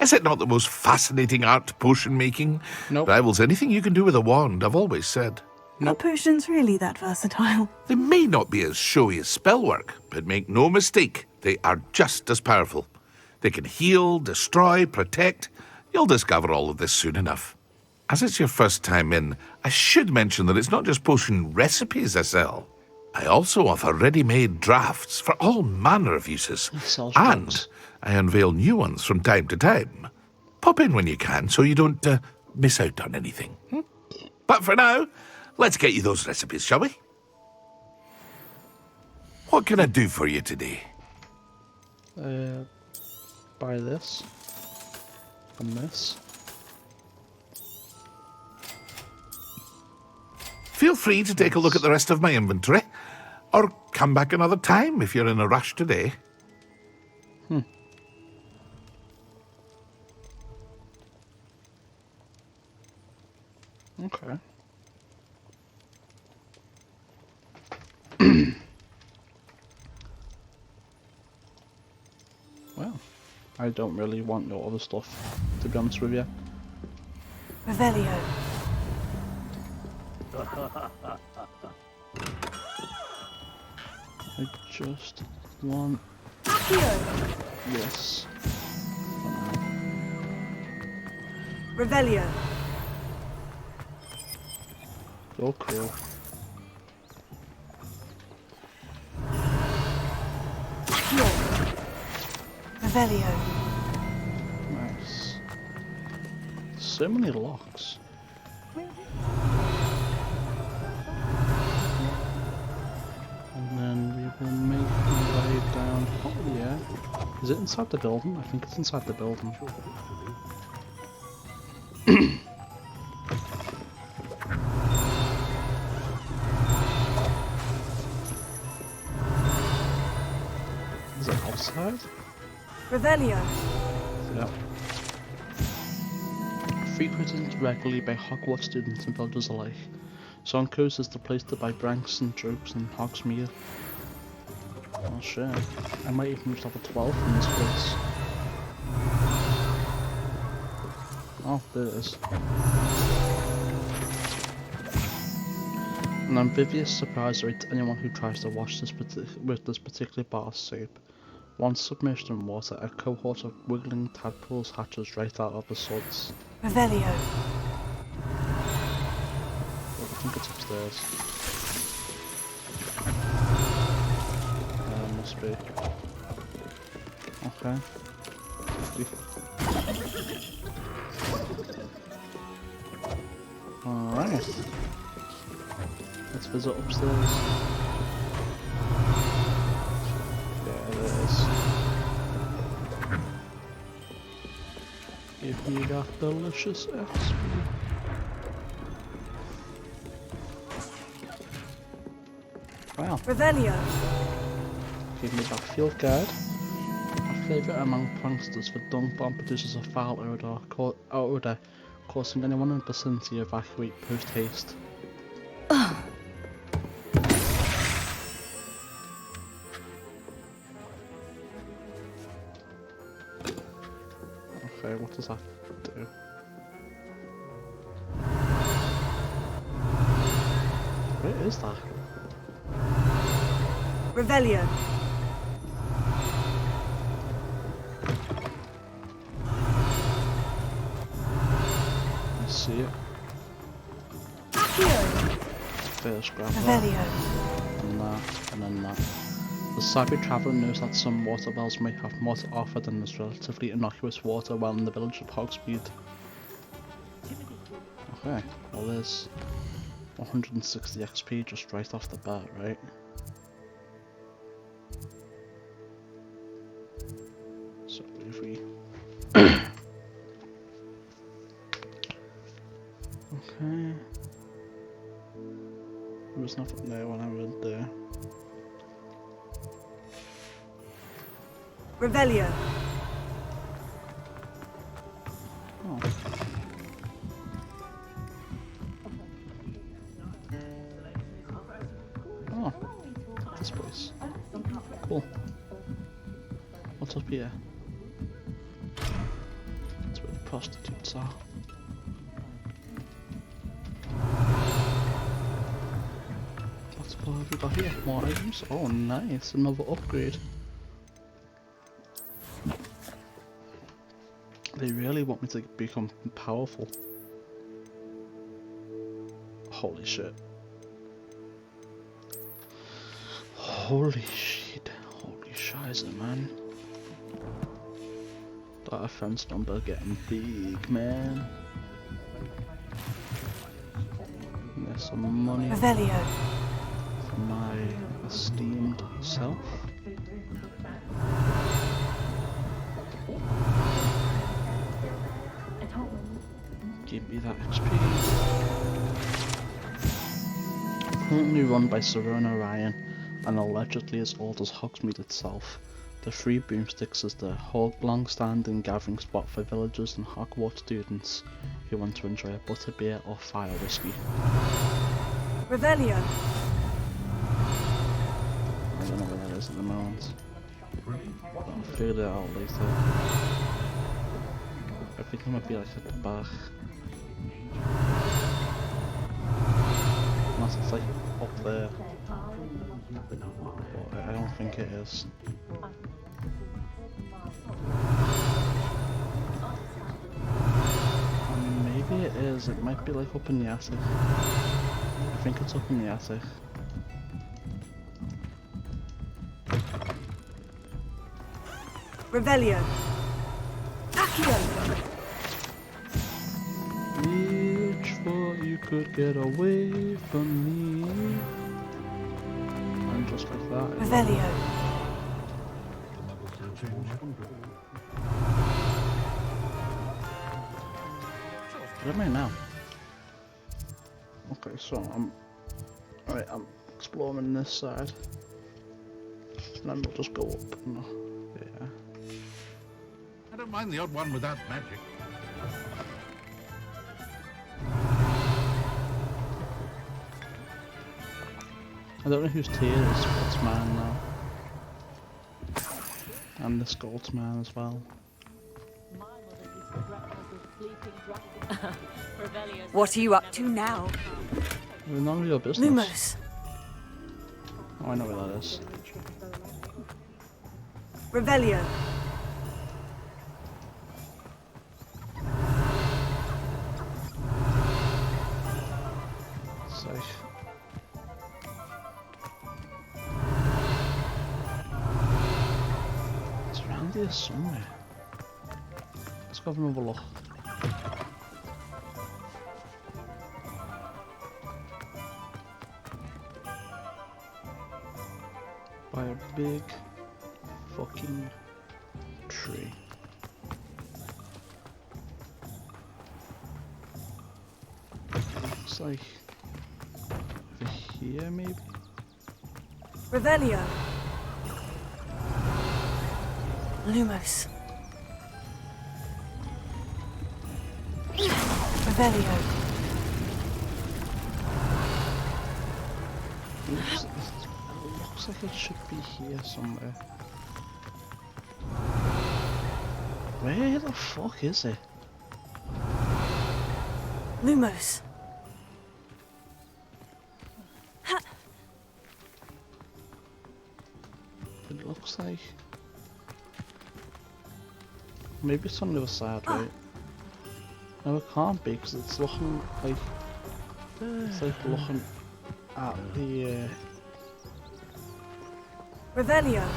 Is it not the most fascinating art, potion making? Nope. Rivals anything you can do with a wand, I've always said. Are potions really that versatile? They may not be as showy as spellwork, but make no mistake, they are just as powerful. They can heal, destroy, protect. You'll discover all of this soon enough. As it's your first time in, I should mention that it's not just potion recipes I sell. I also offer ready-made drafts for all manner of uses. And I unveil new ones from time to time. Pop in when you can so you don't miss out on anything. But for now, let's get you those recipes, shall we? What can I do for you today? Buy this. And this. Feel free to take a look at the rest of my inventory. Or come back another time if you're in a rush today. Okay. Well, I don't really want no other stuff, to be honest with you. Revelio. I just want this. Revelio. Oh, cool. Revelio. Nice. So many locks. And then we will make our way down. Oh yeah. Is it inside the building? I think it's inside the building. Is it outside? Revelio. Yeah. Frequented regularly by Hogwarts students and villagers alike, Sonko's is the place to buy pranks and jokes in Hogsmeade. Oh shit, I might even reach level 12 from this place. Oh, there it is. An amphibious surprise rate to anyone who tries to wash this with this particular bar of soap. Once submerged in water, a cohort of wiggling tadpoles hatches right out of the suds. Revelio. I think it's upstairs. Must be. Okay. Alright. Let's visit upstairs. Yeah, it is. Give me that delicious XP. Wow. Revelio. Give me that field guide. My favourite among pranksters for dunk bomb produces a foul odour, causing anyone in the vicinity to evacuate post haste. Okay, what does that do? Where is that? Revelio. I see it. First grab that. And that, and then that. The savvy traveller knows that some water wells may have more to offer than this relatively innocuous water well in the village of Hogsmeade. Okay, well there's 160 XP just right off the bat, right? So if we... Okay... There was nothing there when I went there. Revelio. Oh. Oh, this place. Cool. What's up here? That's where the prostitutes are. What have we got here? More items? Oh nice, another upgrade. They really want me to become powerful. Holy shit. Holy shit. Holy shizer, man. That offense number getting big, man. And there's some money. Revelio. My esteemed self. Give me that XP. Currently run by Slytherin I and allegedly as old as Hogsmeade itself, the Three Broomsticks is the long-standing gathering spot for villagers and Hogwarts students who want to enjoy a butterbeer or fire whiskey. Revelio. I don't know where that is at the moment. I'll figure it out later. I think it might be like at the back. Unless it's like up there. But I don't think it is. Maybe it is. It might be like up in the attic. I think it's up in the attic. Revelio. Accio. Reach for you could get away from me. And just like that. Revelio. What am I now? Okay, so I'm exploring this side. and then we'll just go up. And, yeah. I don't mind the odd one without magic. I don't know whose tier is what's mine now. And this gold's mine as well. What are you up to now? None of your business. Lumos. Oh, I know where that is. Revelio. Safe. It's around here somewhere. Let's go have another look. By a big fucking tree. Looks like over here maybe? Revelio. Lumos. Revelio. Looks like it should be here somewhere. Where the fuck is it? Lumos. It looks like... Maybe it's on the other side, right? No, it can't be, because it's looking like... It's like looking at the... Revelio.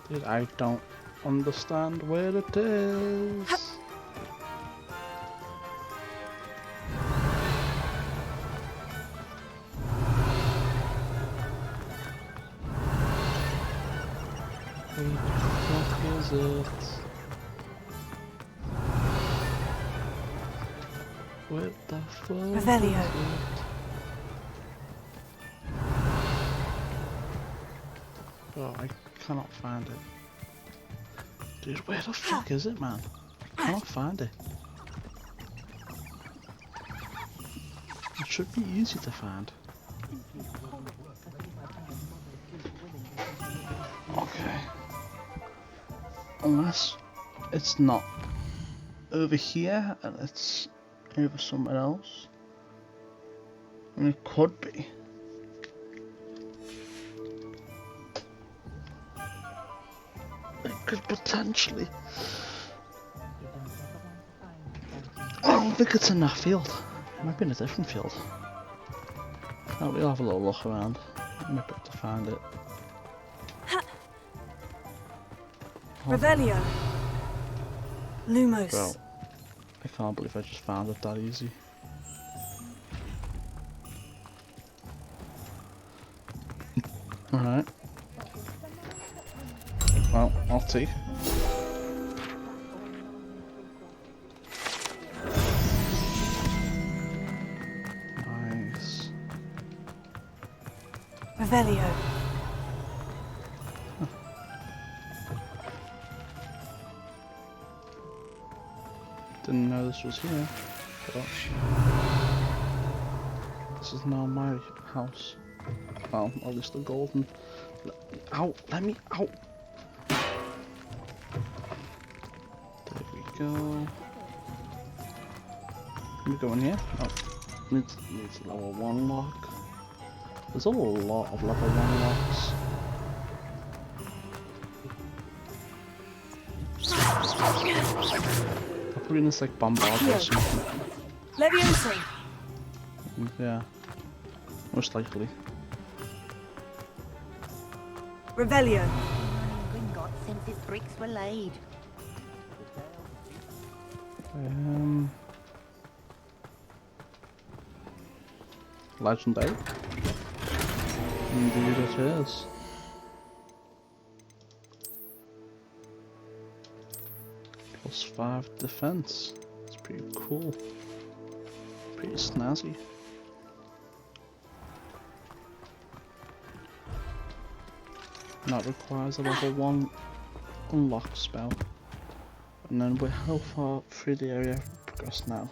Dude, I don't understand where it is. Where the fuck is it? Where the fuck Revelio. is it? Oh, I cannot find it. Dude, where the fuck is it, man? I can't find it. It should be easy to find. Okay. Unless it's not over here and it's over somewhere else. I mean, it could be. It could potentially. I don't think it's in that field. It might be in a different field. Oh, we'll have a little look around. I might be able to find it. Revelio. Lumos. Bro, I can't believe I just found it that easy. Alright. Well, I'll take. Nice. Revelio. Didn't know this was here. But this is now my house. Well, at least the golden. Out! Let me out! There we go. Can we go in here? Oh, needs level 1 lock. There's a lot of level 1 locks. Probably in this like bombard or something. Leviosa. Yeah, most likely. Revelio. Gringotts since its bricks were laid. Legendary. Indeed it is. +5 defense. It's pretty cool. Pretty snazzy. And that requires a level 1 unlock spell. And then we're how far through the area we've progressed now.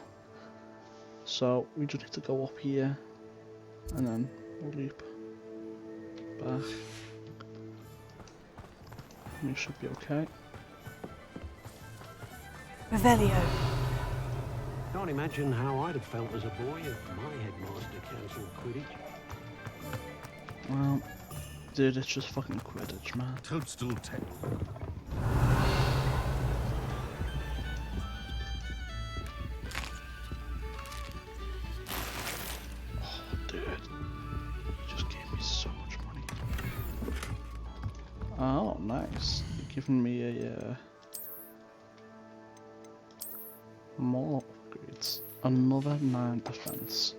So we just need to go up here and then we'll loop back. We should be okay. Revelio. Can't imagine how I'd have felt as a boy if my headmaster cancelled Quidditch. Well, dude, it's just fucking Quidditch, man. Toadstool tail. Oh, dude. You just gave me so much money. Oh, nice. You're giving me a, more upgrades. Another 9 defense.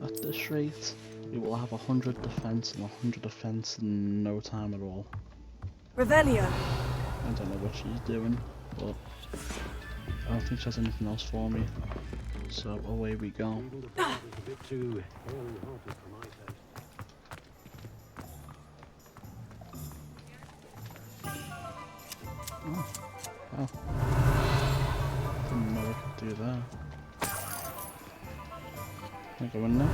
At this rate, we will have 100 defense and 100 defense in no time at all. Revelio. I don't know what she's doing, but I don't think she has anything else for me. So away we go. Oh, wow. Didn't know I could do that. Can I go in there?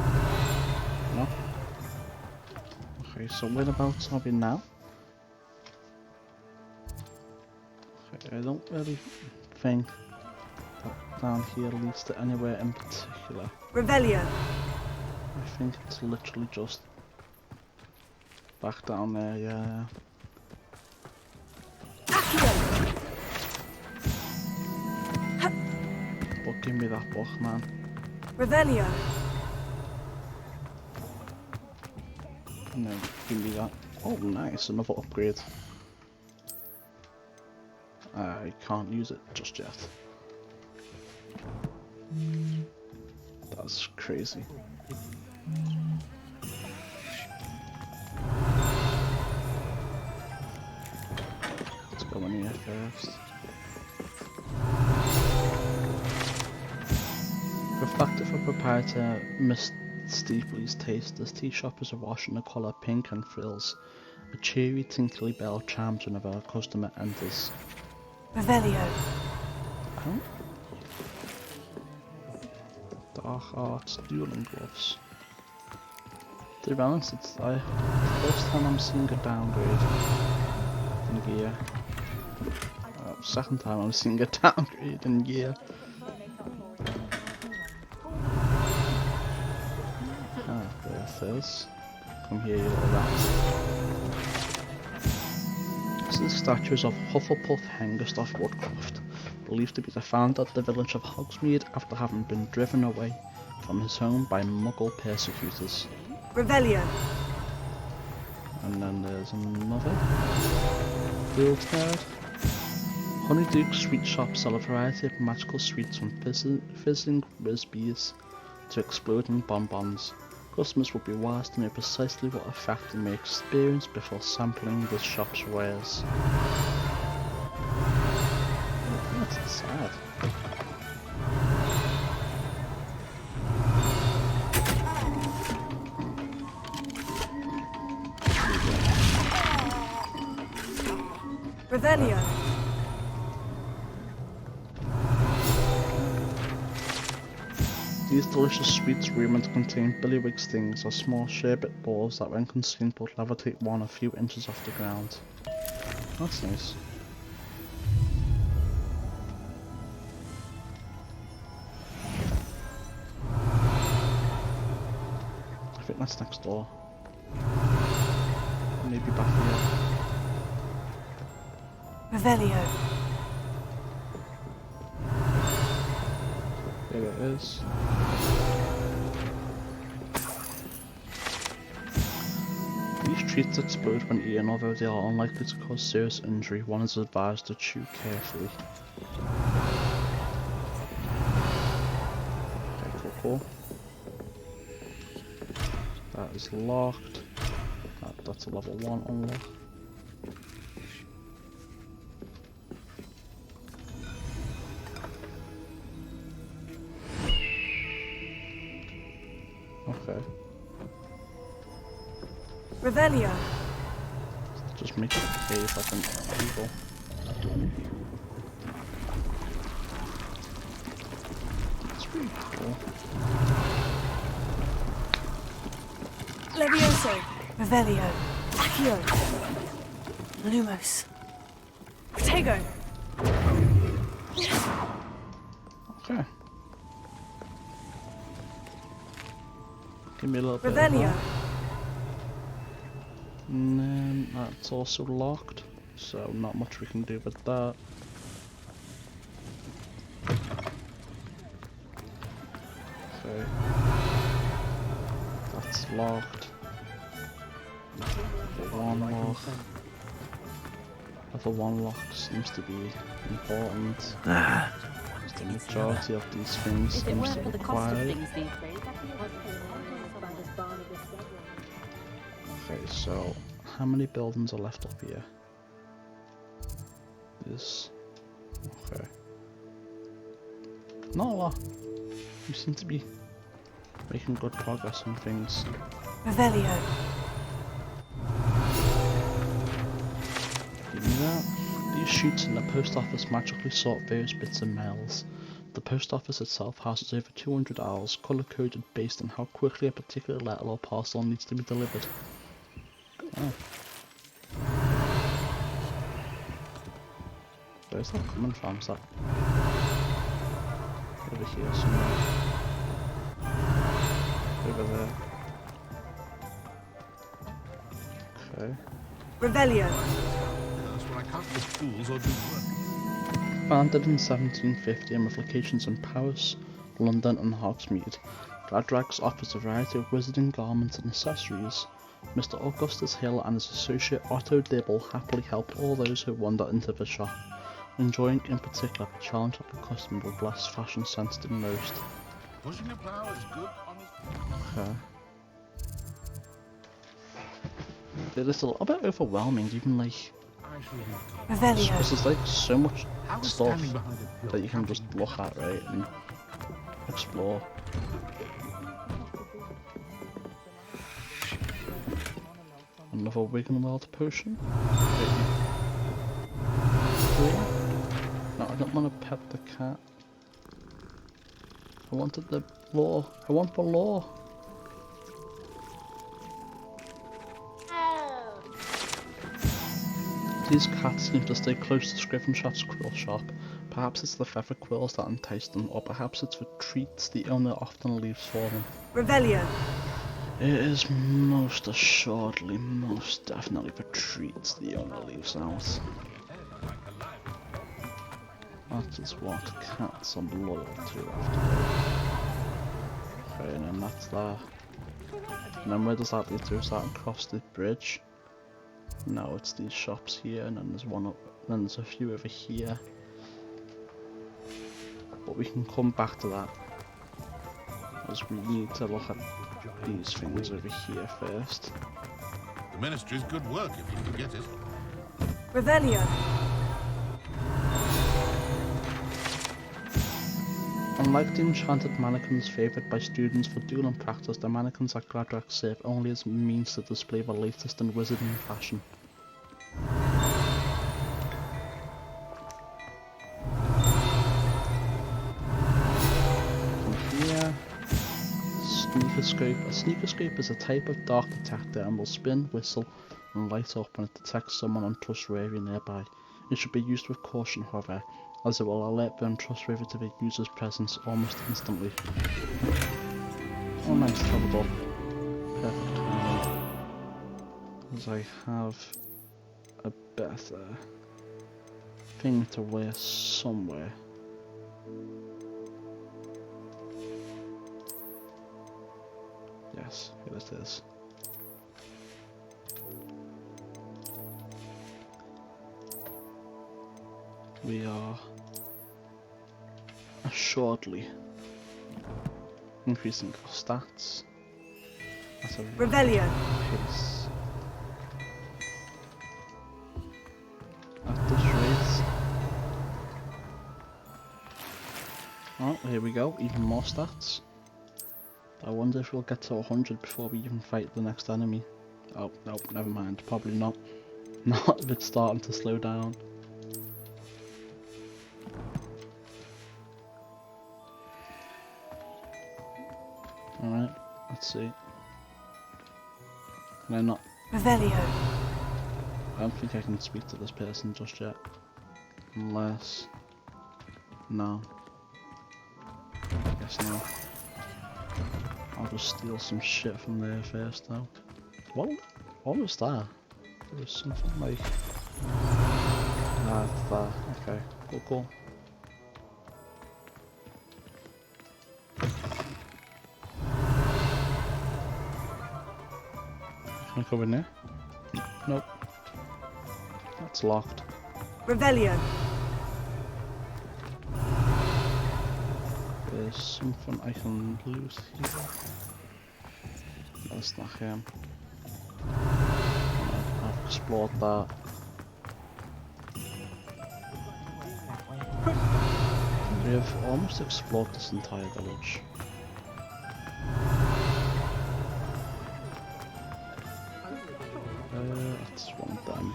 No. Okay, so whereabouts are we now? Okay, I don't really think that down here leads to anywhere in particular. Revelio. I think it's literally just back down there, yeah. But give me that book, man. Revelio. And then give me that. Oh, nice, another upgrade. I can't use it just yet. That's crazy. Let's go in here first. Reflective of proprietor Miss Steepley's taste, as tea shoppers are washing the colour pink and frills. A cheery, tinkly bell chimes whenever a customer enters. Revelio. Oh. Dark Arts dueling gloves. To be honest, it's the first time I'm seeing a downgrade in gear. Second time I'm seeing a downgrade in gear. Ah, there it is. Come here, you little rat. These are the statues of Hufflepuff Hengist Woodcroft, believed to be the founder of the village of Hogsmeade after having been driven away from his home by Muggle persecutors. Revelio. And then there's another. Field Nerd. Honeyduke Sweet Shop sell a variety of magical sweets from fizzing Rizbees to exploding bonbons. Customers will be wise to know precisely what effect they may experience before sampling the shop's wares. That's sad. Revelio. These delicious sweets rumoured to contain billywig stings, are small sherbet balls that when consumed will levitate one a few inches off the ground. That's nice. I think that's next door. Maybe back here. Revelio. There it is. These treats explode when eaten, although they are unlikely to cause serious injury. One is advised to chew carefully. Okay, cool. That is locked. That's a level 1 unlock. Okay. Revelio. Just make it behave like an evil. It's pretty cool. Levioso. Revelio. Accio. Lumos. Protego. Okay. Give me a little bit of Revelio. that. And then that's also locked, so not much we can do with that. Okay. That's locked. Level 1 lock. Level 1 lock seems to be important. The majority of these things seems to require it. Okay, so how many buildings are left up here? This. Okay. Not a lot. We seem to be making good progress on things. Revelio. Give me that. These chutes in the post office magically sort various bits and mails. The post office itself houses over 200 owls, color-coded based on how quickly a particular letter or parcel needs to be delivered. Oh. Where's that coming from? Is that over here somewhere? Over there. Okay. Revelio. Founded in 1750 and with locations in Paris, London and Hogsmeade, Gladrags offers a variety of wizarding garments and accessories. Mr. Augustus Hill and his associate Otto Dibble happily help all those who wander into the shop, enjoying in particular the challenge of a customer with less fashion sense than most. Pushing a plow is good on his... Okay. It is a little bit overwhelming, even like... Revelio. Because there's like so much stuff that you can just look at, right, and explore. Another Wiggenweld potion. No, I don't want to pet the cat. I wanted the law. I want the law. These cats seem to stay close to Scrivenshaft's quill shop. Perhaps it's the feather quills that entice them, or perhaps it's the treats the owner often leaves for them. Revelio. It is most assuredly, most definitely the treats the owner leaves out. That is what cats are loyal to after all. Okay, and then that's that. And then where does that lead to? Is that across the bridge? No, it's these shops here, and then there's one up, then there's a few over here. But we can come back to that, as we need to look at these things over here first. The Ministry's good work if you can get it. Revelio. Unlike the enchanted mannequins favoured by students for dueling practice, the mannequins at Gladrag serve only as a means to display the latest in wizarding fashion. From here, sneakoscope. A sneakoscope is a type of dark detector and will spin, whistle, and light up when it detects someone untrustworthy nearby. It should be used with caution, however, as it will alert the untrustworthy to the user's presence almost instantly. Oh, nice, leveled up. Perfect. As I have a better thing to wear somewhere. Yes, here it is. We are assuredly increasing our stats at a Revelio. pace. At this rate. Oh, here we go, even more stats. I wonder if we'll get to 100 before we even fight the next enemy. Oh, no, never mind. Probably not. Not if it's starting to slow down. Alright, let's see. Can I not? Revelio. I don't think I can speak to this person just yet. Unless... No. I guess no. I'll just steal some shit from there first though. What was that? There was something like... Ah, it's that. Okay, cool. Can I go in there? Nope. That's locked. Revelio. There's something I can lose here. That's not him. I've explored that. We have almost explored this entire village. That's one of them.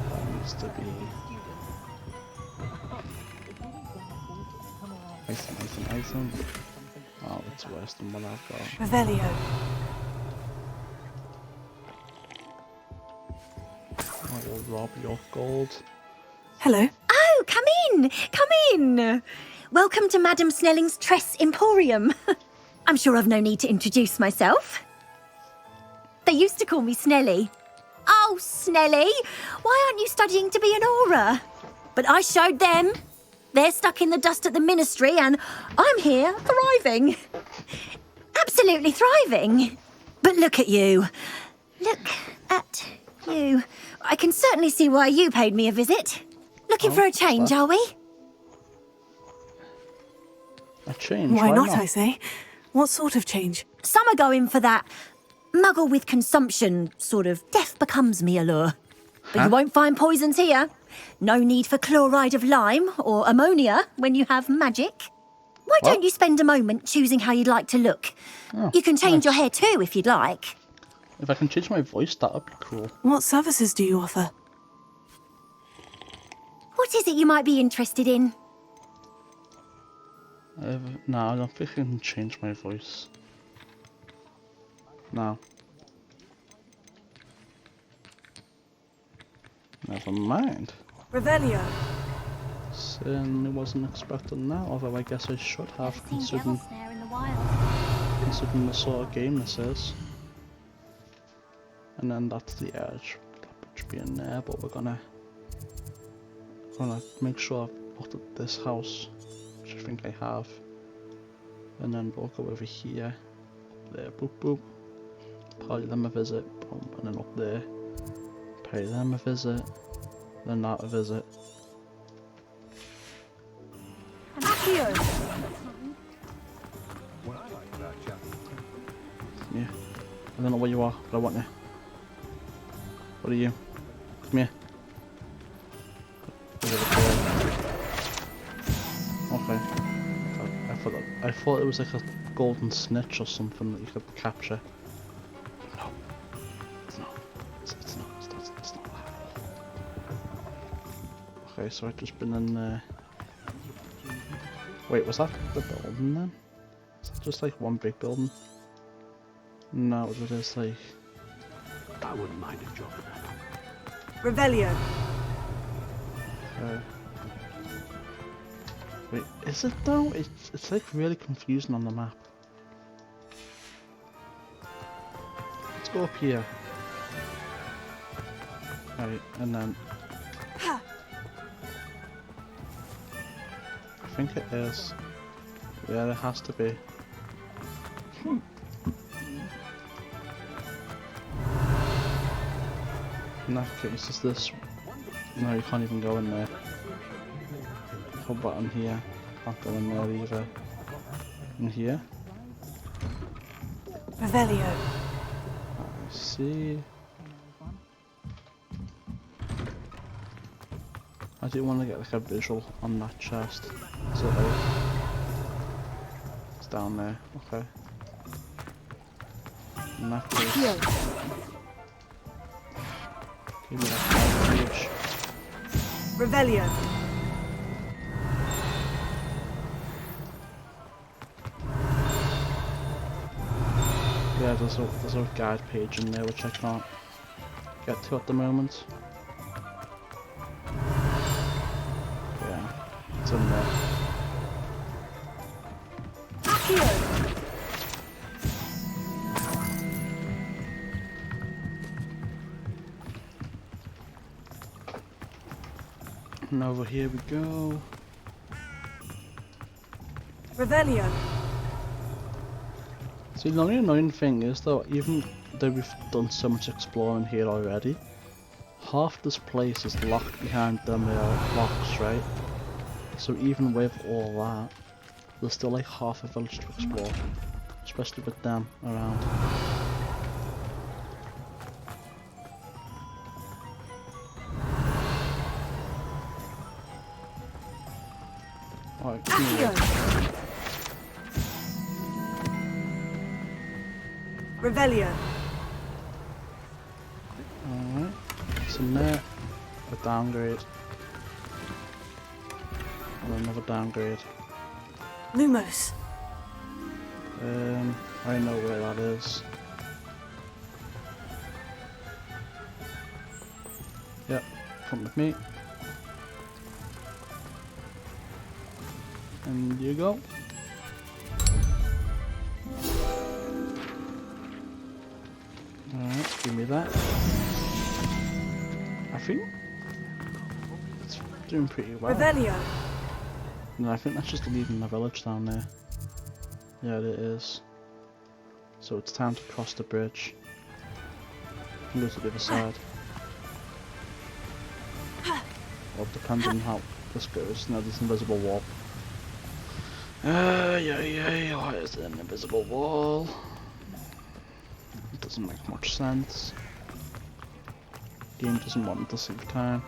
That needs to be... Item. Oh, that's worse than what I've got. Revelio. I will rob your gold. Hello. Oh, come in! Welcome to Madame Snelling's Tress Emporium. I'm sure I've no need to introduce myself. They used to call me Snelly. Oh, Snelly, why aren't you studying to be an aura? But I showed them. They're stuck in the dust at the ministry and I'm here, thriving. Absolutely thriving. But look at you. Look at you. I can certainly see why you paid me a visit. Looking for a change, are we? A change? Why not, I say? What sort of change? Some are going for that muggle with consumption, sort of death becomes me allure. But you won't find poisons here. No need for chloride of lime or ammonia when you have magic. Why don't you spend a moment choosing how you'd like to look? You can change your hair too if you'd like. If I can change my voice, that would be cool. What services do you offer? What is it you might be interested in? No, I don't think I can change my voice. No. Never mind. Revelio. Certainly wasn't expecting that, although I guess I should have, considering the sort of game this is. And then that's the edge, that should be in there, but we're gonna make sure I've looked at this house, which I think I have. And then we'll go over here, there, boop boop, pay them a visit, boom, and then up there, pay them a visit, then that a visit. Accio. Yeah, I don't know where you are, but I want you. What are you? Come here. Okay. I thought it was like a golden snitch or something that you could capture. No. It's not. It's not that. Okay, so I've just been in there. Wait, was that the building then? Is that just like one big building? No, it is like... I wouldn't mind a job. Revelio. Wait, is it though? It's like really confusing on the map. Let's go up here. Right, and then... I think it is. Yeah, it has to be. In that case, is this... No, you can't even go in there. How about in here? Can't go in there either. In here? Revelio. I see. I do want to get like a visual on that chest. Is it like... Is down there. Okay. In that case, give me that page. Revelio. Yeah, there's a guide page in there which I can't get to at the moment. Yeah, it's in there. And over here we go. Revelio. See, the only annoying thing is though, even though we've done so much exploring here already, half this place is locked behind them locks, right? So even with all that, there's still like half a village to explore, especially with them around. Alright, Revelio. alright, so there, a downgrade, and another downgrade. Lumos. I know where that is. Yep, come with me. And you go. Alright, give me that. I think it's doing pretty well. Revelio. No, I think that's just leaving the village down there. Yeah, it is. So it's time to cross the bridge and go to the other side. Well, depending on how this goes. Now there's an invisible wall. Yeah, why is there an invisible wall? It doesn't make much sense. Game doesn't want me to save time.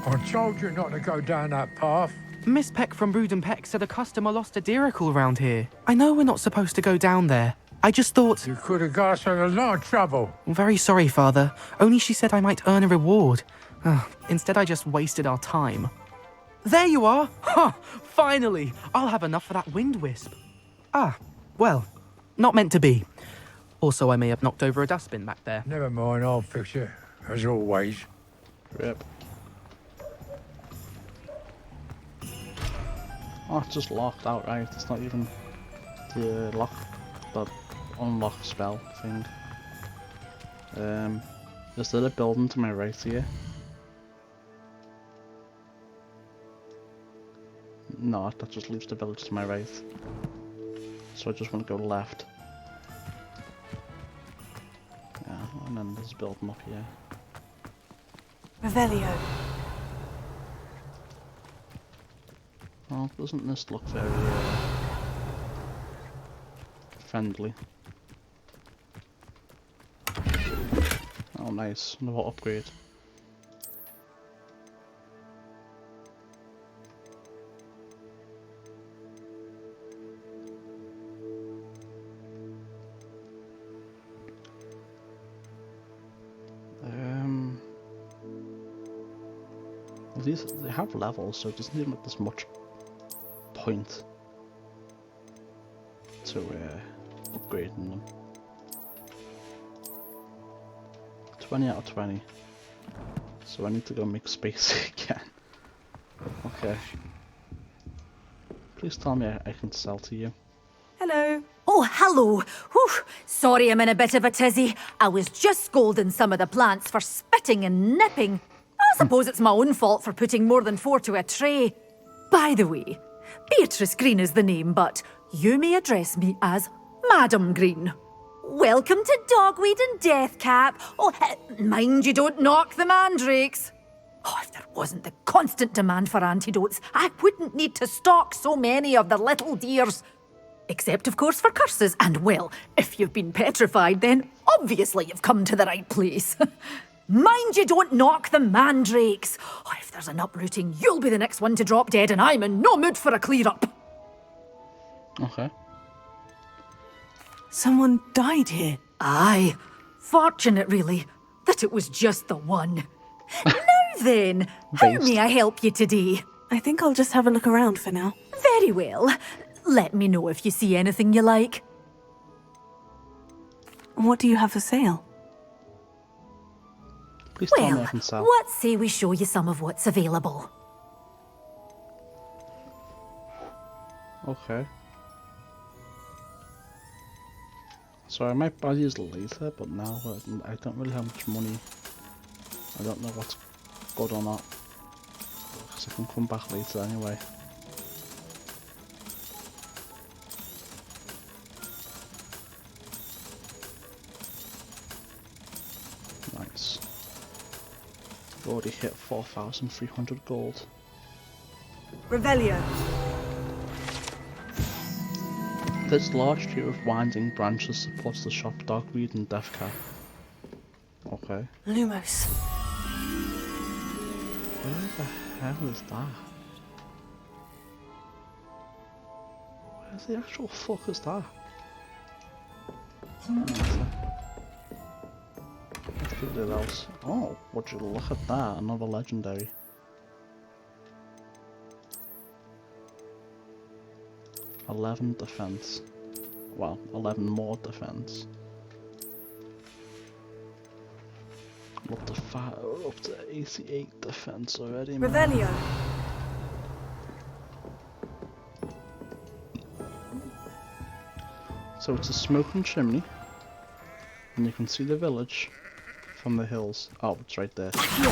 I told you not to go down that path. Miss Peck from Brood and Peck said a customer lost a deeracle around here. I know we're not supposed to go down there. I just thought... You could have got us in a lot of trouble. I'm very sorry, Father. Only she said I might earn a reward. Instead, I just wasted our time. There you are! Ha! Finally! I'll have enough for that wind wisp. Ah, well, not meant to be. Also, I may have knocked over a dustbin back there. Never mind, I'll fix it, as always. Yep. Oh, it's just locked outright. It's not even the unlock spell thing. Is there a building to my right here? No, that just leaves the village to my right. So I just want to go left. Yeah, and then there's a building up here. Revelio. Well, doesn't this look very friendly? Oh nice, another upgrade. They have levels, so it doesn't seem like there's much point to upgrading them. 20 out of 20. So I need to go make space again. Okay. Please tell me I can sell to you. Hello. Oh, hello. Whew. Sorry I'm in a bit of a tizzy. I was just scolding some of the plants for spitting and nipping. I suppose it's my own fault for putting more than 4 to a tray. By the way, Beatrice Green is the name, but you may address me as Madam Green. Welcome to Dogweed and Deathcap. Oh, mind you don't knock the mandrakes. Oh, if there wasn't the constant demand for antidotes, I wouldn't need to stock so many of the little dears. Except, of course, for curses. And, well, if you've been petrified, then obviously you've come to the right place. Mind you don't knock the mandrakes. Oh, if there's an uprooting, you'll be the next one to drop dead, and I'm in no mood for a clear-up. Okay. Someone died here. Aye. Fortunate, really, that it was just the one. Now then, how may I help you today? I think I'll just have a look around for now. Very well. Let me know if you see anything you like. What do you have for sale? Please tell me I can sell. What say we show you some of what's available? Okay. So I might buy these later, but now I don't really have much money. I don't know what's good or not. Because I can come back later anyway. Nice. We've already hit 4,300 gold. Revelio. This large tree with winding branches supports the shop dogweed and death cap. Okay. Lumos. Where the hell is that? Where the actual fuck is that? Let's figure it out. Oh, would you look at that? Another legendary. $11 defense. Well, 11 more defense. Up to 88 defense already. Revelio. So it's a smoking chimney, and you can see the village from the hills. Oh, it's right there. Come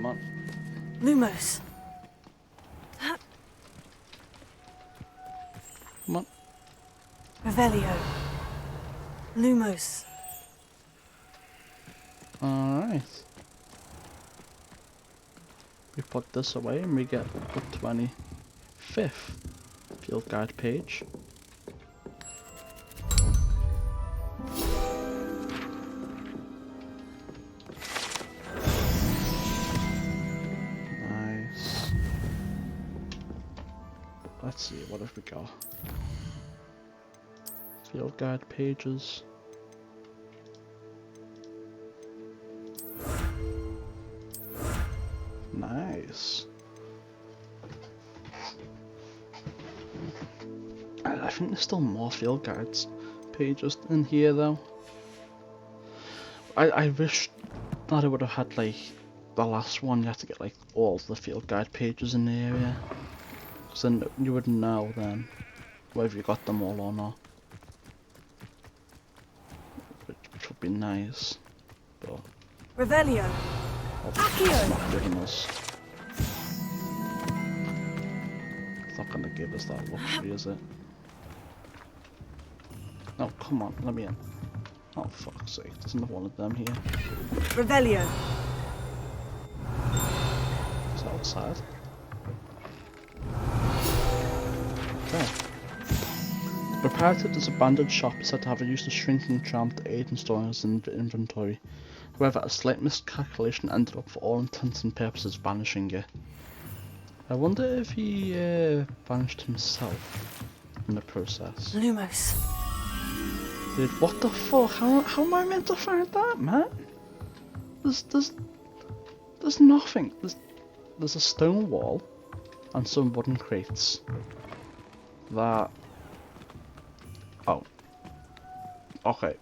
on. Lumos. Come on. Revelio. Lumos. Alright. We put this away and we get the 25th field guide page. Nice. Let's see, what have we got? Field guide pages. Nice. I think there's still more field guides pages in here though. I wish that I would have had like the last one. You have to get like all the field guide pages in the area, because then you would know then whether you got them all or not. Which would be nice, but Revelio. it's not giving us. It's not gonna give us that luxury, is it? Oh, come on, let me in. Oh, fuck's sake, there's another one of them here. Revelio. It's outside. Okay. Prepared to this abandoned shop is said to have used a shrinking charm to aid in storing his inventory. However, a slight miscalculation ended up for all intents and purposes vanishing it. I wonder if he vanished himself in the process. Lumos. Dude, what the fuck? How am I meant to find that, man? There's nothing. There's a stone wall and some wooden crates. That. Oh. Okay.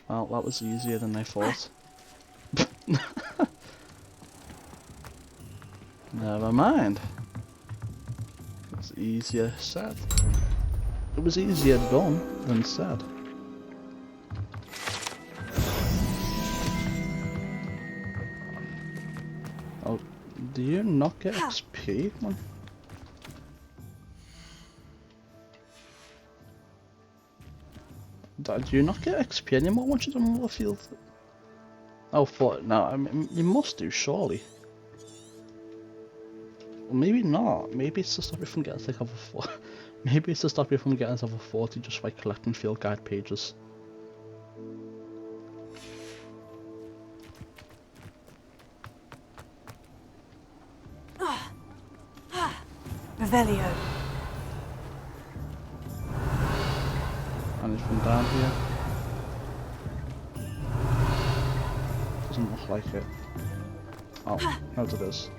Well, that was easier than I thought. Never mind. It's easier said. It was easier done than said. Oh, do you not get XP, man? Do you not get XP anymore once you've done all the field? Oh, for no, I mean, you must do, surely. Well, maybe not. Maybe it's to stop you from getting like Maybe it's to stop you from getting to level 40 just by collecting field guide pages. Revelio. Anything down here? Doesn't look like it. Oh, no it is.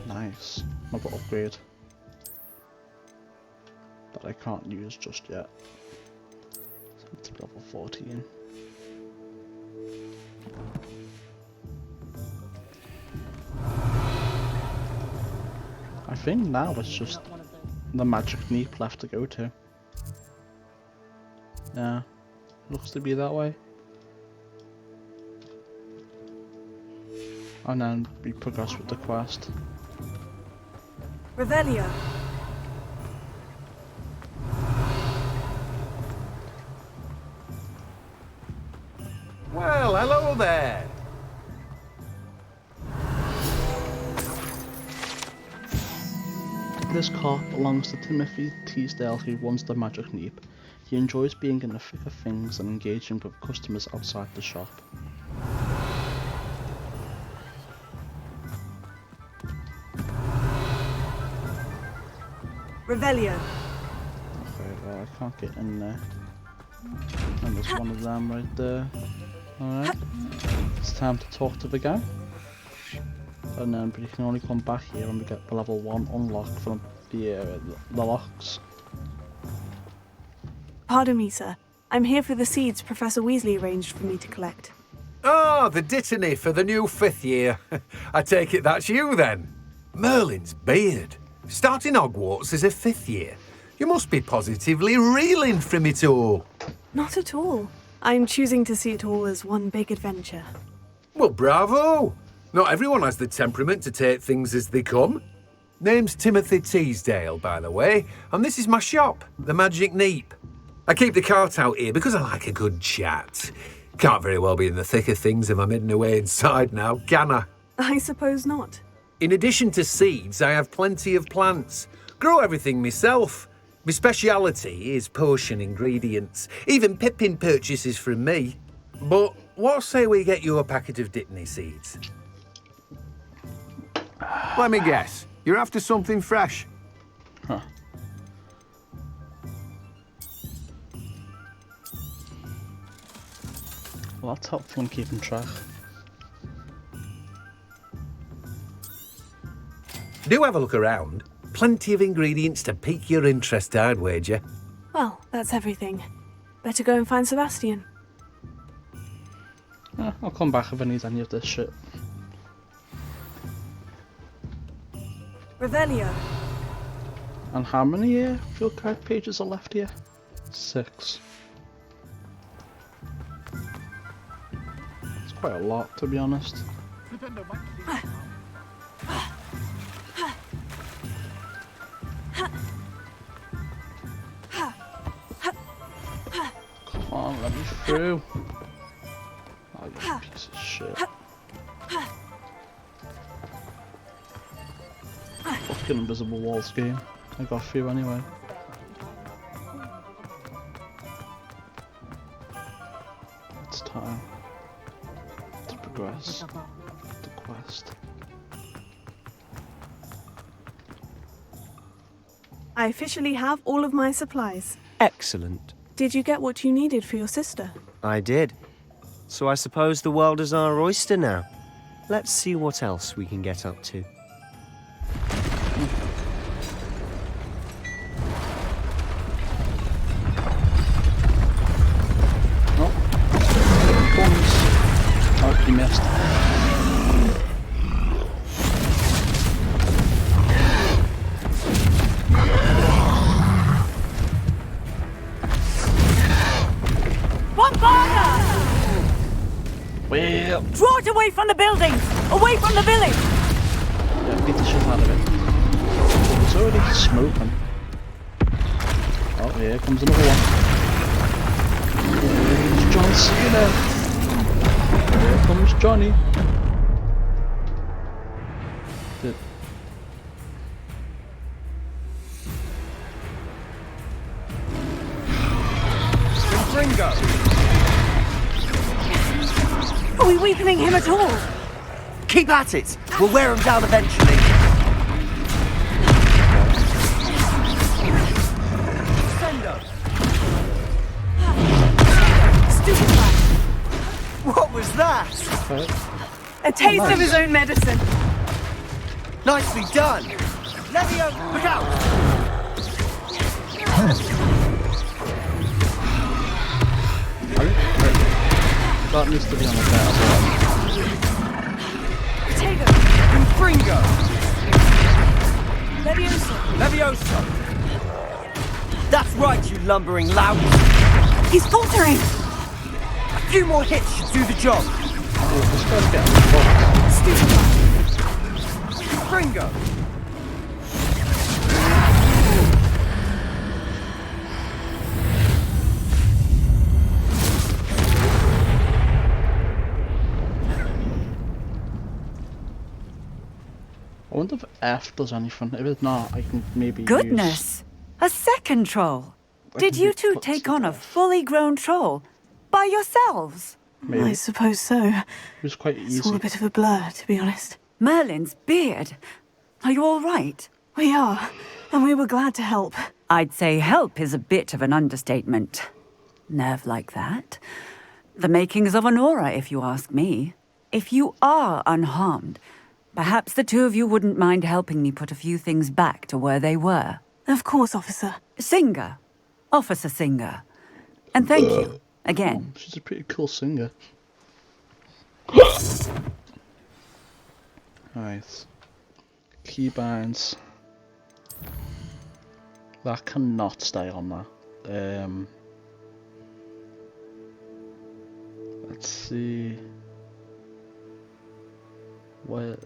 Nice. Another upgrade. That I can't use just yet. So it's level 14. I think now it's just the magic neep left to go to. Yeah, looks to be that way. And then we progress with the quest. Revelio. Well, hello there. This cart belongs to Timothy Teasdale, who runs the Magic Neep. He enjoys being in the thick of things and engaging with customers outside the shop. Revelio. Okay, well I can't get in there. And there's one of them right there. Alright. It's time to talk to the guy. And then, but you can only come back here when we get the level 1 unlocked from the locks. Pardon me, sir. I'm here for the seeds Professor Weasley arranged for me to collect. Ah, the dittany for the new 5th year. I take it that's you then. Merlin's beard. Starting Hogwarts as a 5th year. You must be positively reeling from it all. Not at all. I'm choosing to see it all as one big adventure. Well, bravo! Not everyone has the temperament to take things as they come. Name's Timothy Teasdale, by the way, and this is my shop, the Magic Neep. I keep the cart out here because I like a good chat. Can't very well be in the thick of things if I'm hidden away inside now, can I? I suppose not. In addition to seeds, I have plenty of plants. Grow everything myself. My speciality is potion ingredients. Even Pippin purchases from me. But what say we get you a packet of Dittany seeds? Let me guess. You're after something fresh. Huh. Well, that's helpful in keeping track. Do have a look around. Plenty of ingredients to pique your interest, I'd wager. Well, that's everything. Better go and find Sebastian. Yeah, I'll come back if I need any of this shit. Revelio. And how many field guide pages are left here? 6. It's quite a lot, to be honest. Come on, let me through. Oh, you piece of shit. Fucking invisible walls game. I got through anyway. It's time to progress the quest. I officially have all of my supplies. Excellent. Did you get what you needed for your sister? I did. So I suppose the world is our oyster now. Let's see what else we can get up to. Oh, you missed. Well, Draw it away from the buildings! Away from the village! Yeah, beat the shit out of it. It's already smoking. Oh, here comes another one. Here's John Cena. Here comes Johnny. we weakening him at all? Keep at it. We'll wear him down eventually. Stupid man. What was that? A taste of his own medicine. Nicely done. Levio, look out! That needs to be on the better one. Potato. Fringo. Levioso. Levioso. That's right, you lumbering lout. He's faltering. A few more hits should do the job. This guy's getting fucked. Fringo. I wonder if F does anything. If it's not, I can maybe Goodness! A second troll! Did you two take on a fully grown troll? By yourselves? Maybe. I suppose so. It was quite easy. It's all a bit of a blur, to be honest. Merlin's beard. Are you all right? We are, and we were glad to help. I'd say help is a bit of an understatement. Nerve like that. The makings of an aura, if you ask me. If you are unharmed, perhaps the two of you wouldn't mind helping me put a few things back to where they were. Of course, officer. Singer. Officer Singer. And thank you, again. Oh, she's a pretty cool singer. Right. Keybinds. That cannot stay on that. Let's see. Where?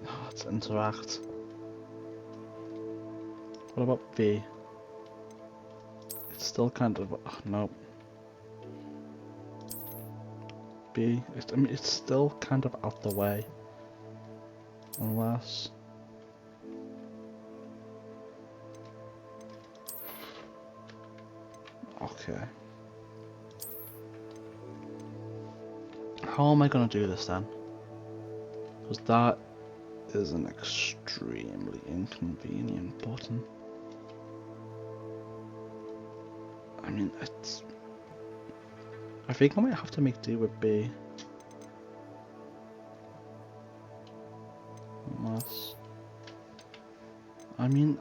Oh, let's interact. What about V? It's still kind of... Oh, no. B. I mean, it's still kind of out the way. Unless... Okay. How am I gonna do this then? Because that is an extremely inconvenient button. I mean, it's... I think I might have to make do with B. Unless... I mean,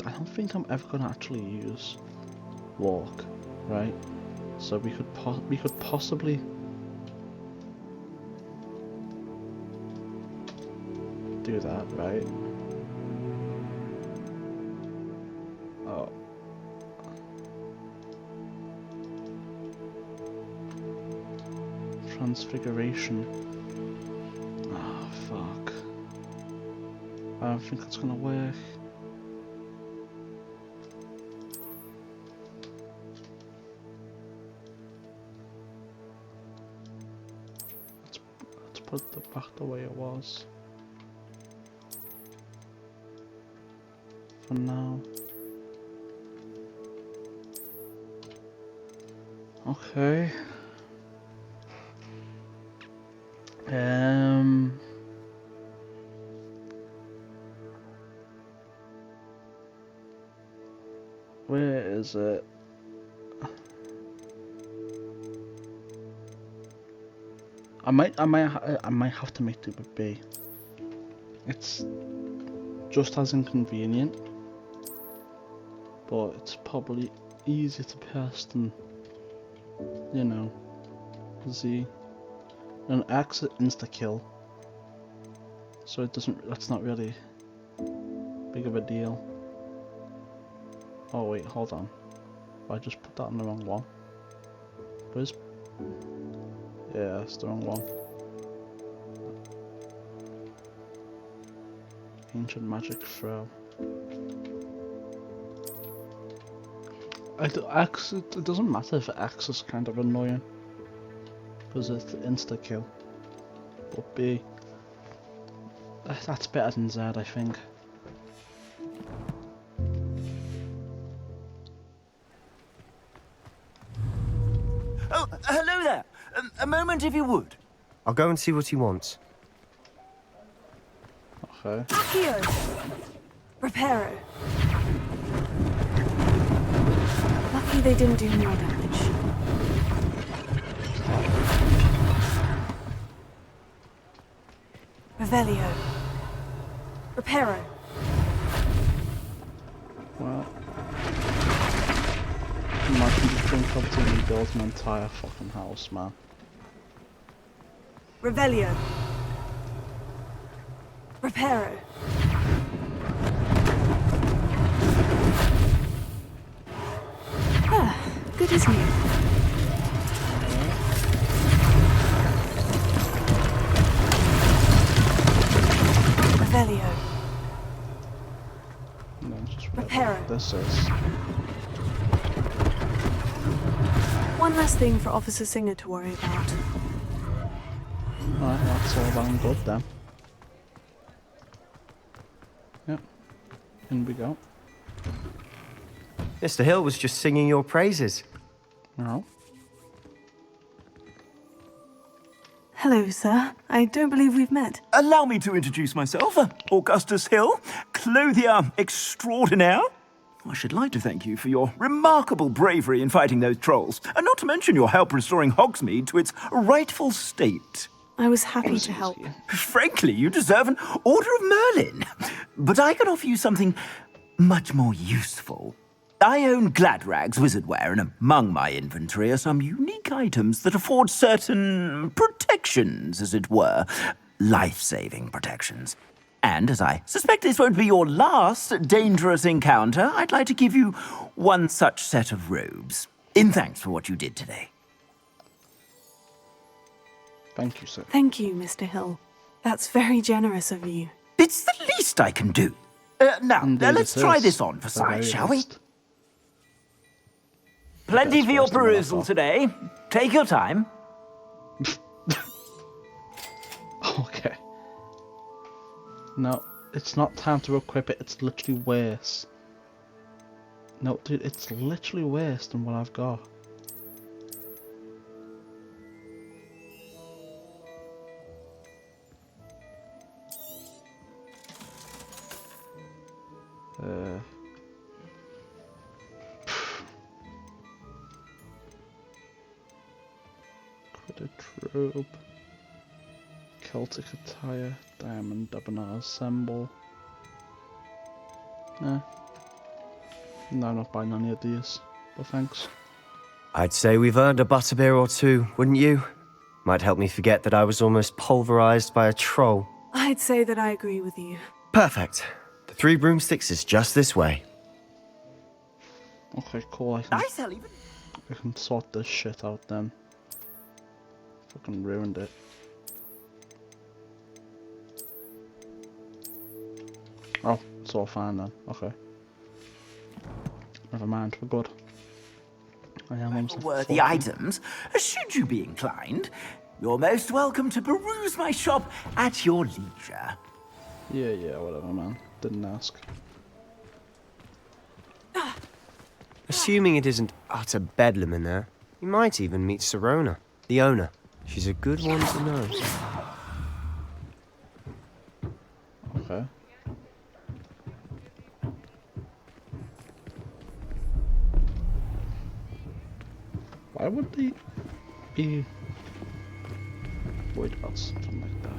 I don't think I'm ever gonna actually use walk, right? So we could possibly do that, right? Oh. Transfiguration. Oh, fuck. I don't think it's gonna work. Let's put it back the way it was. For now. Okay. Where is it? I might have to make do with B. It's just as inconvenient, but it's probably easier to pass than, you know, Z. And X is insta kill, so it doesn't. That's not really big of a deal. Oh wait, hold on. I just put that in the wrong one. Where's? Yeah, it's the wrong one. Ancient magic throw. X. It doesn't matter if X is kind of annoying, because it's the insta kill. But B, that's better than Z, I think. Oh, hello there. A moment if you would. I'll go and see what he wants. Okay. Accio! Reparo. Lucky they didn't do more damage. Revelio. Reparo. Well, imagine just being competent and build an entire fucking house, man. Revelio. Reparo. Ah, good as new. Revelio. And then just Reparo. what this is. One less thing for Officer Singer to worry about. Alright, that's all well and good then. Yep. In we go. Mr. Hill was just singing your praises. No. Hello, sir. I don't believe we've met. Allow me to introduce myself, Augustus Hill, clothier extraordinaire. I should like to thank you for your remarkable bravery in fighting those trolls, and not to mention your help restoring Hogsmeade to its rightful state. I was happy to help. Frankly, you deserve an Order of Merlin. But I can offer you something much more useful. I own Gladrag's wizardware, and among my inventory are some unique items that afford certain protections, as it were. Life-saving protections. And as I suspect this won't be your last dangerous encounter, I'd like to give you one such set of robes, in thanks for what you did today. Thank you, sir. Thank you, Mr. Hill. That's very generous of you. It's the least I can do. Now, let's try this on for size, shall we? Plenty for your perusal today. Take your time. Okay. No, it's not time to equip it, it's literally worse. No, dude, it's literally worse than what I've got. Quidditch robe, Celtic attire, diamond debonair's symbol. No, I'm not buying any of these, but thanks. I'd say we've earned a butterbeer or two, wouldn't you? Might help me forget that I was almost pulverized by a troll. I'd say that I agree with you. Perfect. The 3 broomsticks is just this way. Okay, cool. I can sort this shit out then. Fucking ruined it. Oh, it's all fine then. Okay. Never mind, we're good. I am almost worthy items, should you be inclined. You're most welcome to peruse my shop at your leisure. Yeah, whatever, man. Didn't ask. Assuming it isn't utter bedlam in there, you might even meet Sirona, the owner. She's a good one to know. Okay. Why would they be worried about something like that?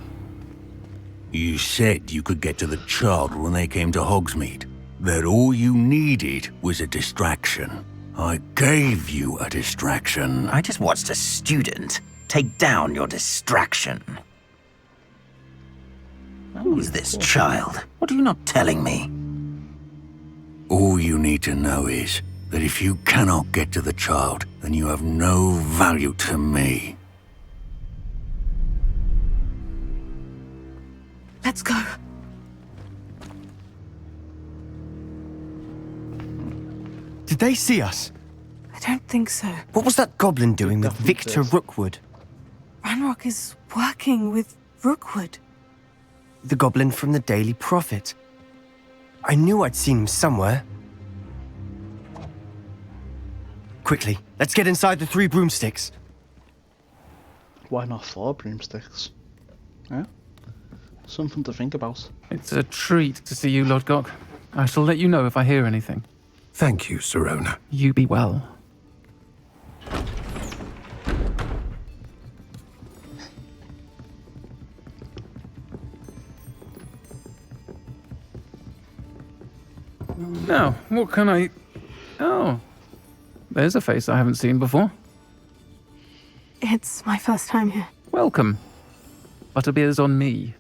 You said you could get to the child when they came to Hogsmeade. That all you needed was a distraction. I gave you a distraction. I just watched a student take down your distraction. Who is this child? What are you not telling me? All you need to know is that if you cannot get to the child, then you have no value to me. Let's go. Did they see us? I don't think so. What was that goblin doing with Victor Rookwood? Ranrock is working with Rookwood. The goblin from the Daily Prophet. I knew I'd seen him somewhere. Quickly, let's get inside the 3 broomsticks. why not 4 broomsticks? Yeah? Something to think about. It's a treat to see you, Lodgok. I shall let you know if I hear anything. Thank you, Sirona. You be well. Now, what can I... Oh, there's a face I haven't seen before. It's my first time here. Welcome. Butterbeer's on me.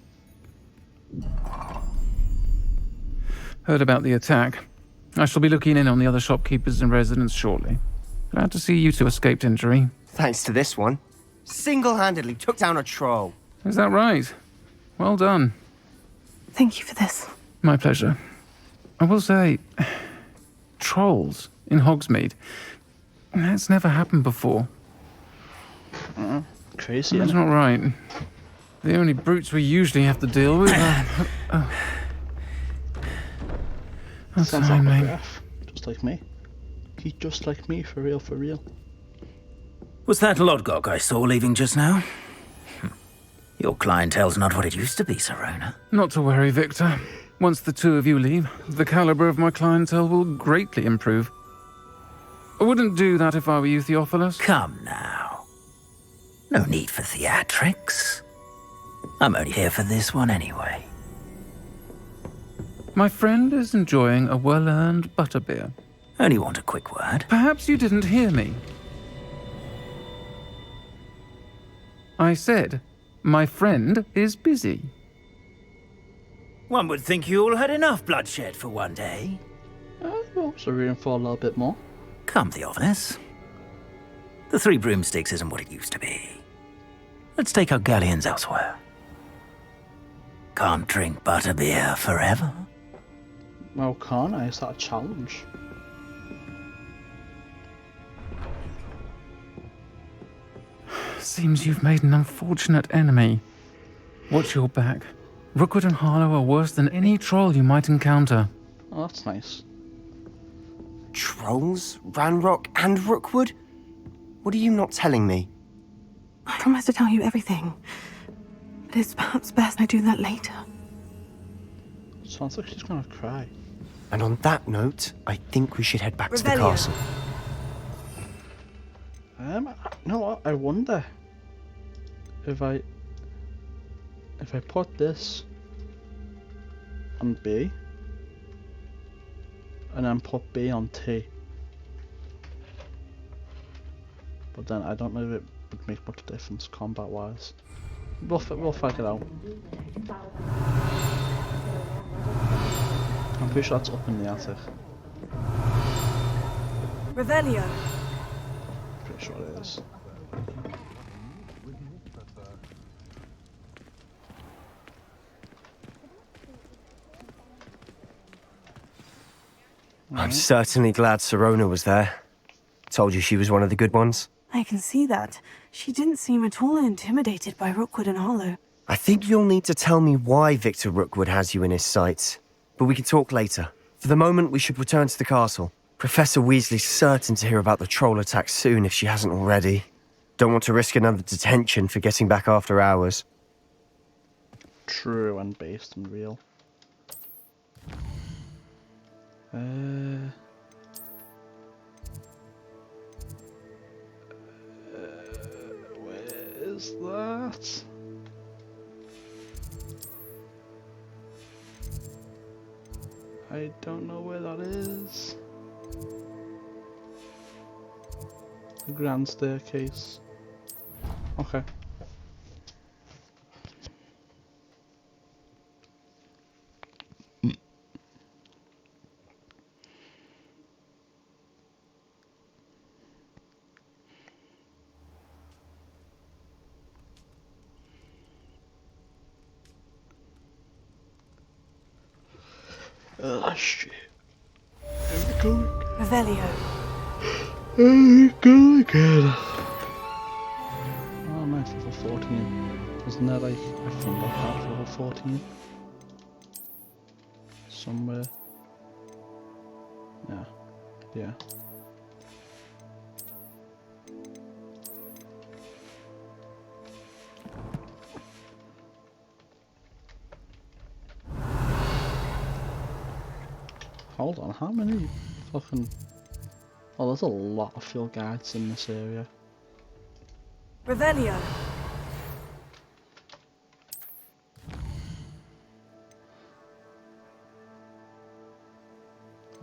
Heard about the attack. I shall be looking in on the other shopkeepers and residents shortly. Glad to see you two escaped injury. Thanks to this one. Single-handedly took down a troll. Is that right? Well done. Thank you for this. My pleasure. I will say, trolls in Hogsmeade. That's never happened before. Crazy. That's not right. The only brutes we usually have to deal with are... That's Sounds fine, like a mate. breath. Just like me. He's just like me, for real, for real. Was that Lodgok I saw leaving just now? Your clientele's not what it used to be, Sirona. Not to worry, Victor. Once the two of you leave, the caliber of my clientele will greatly improve. I wouldn't do that if I were you, Theophilus. Come now. No need for theatrics. I'm only here for this one anyway. My friend is enjoying a well-earned butterbeer. Only want a quick word. Perhaps you didn't hear me. I said, my friend is busy. One would think you all had enough bloodshed for one day. So room for a little bit more. Come, Theophilus. The 3 broomsticks isn't what it used to be. Let's take our galleons elsewhere. Can't drink butterbeer forever. Well, can't I? Is that a challenge? Seems you've made an unfortunate enemy. Watch your back. Rookwood and Harlow are worse than any troll you might encounter. Oh, that's nice. Trolls? Ranrock and Rookwood? What are you not telling me? I promise to tell you everything. But it's perhaps best I do that later. Sounds like she's gonna cry. And on that note, I think we should head back to the Revelio. castle. You know what? I wonder if I put this on B and then put B on T, but then I don't know if it would make much difference combat wise. We'll figure it out. I'm pretty sure that's up in the attic. Revelio. Pretty sure it is. I'm certainly glad Sirona was there. Told you she was one of the good ones. I can see that. She didn't seem at all intimidated by Rookwood and Harlow. I think you'll need to tell me why Victor Rookwood has you in his sights. But we can talk later. For the moment, we should return to the castle. Professor Weasley's certain to hear about the troll attack soon if she hasn't already. Don't want to risk another detention for getting back after hours. True and based and real. Where is that? I don't know where that is. The grand staircase. Okay. Oh shit. Here we go. Revelio. Here we go again. Oh, I'm at level 14. Isn't that like, I think I have level 14? Somewhere. Yeah. Yeah. Hold on, how many fucking... Oh, there's a lot of field guides in this area. Revelio.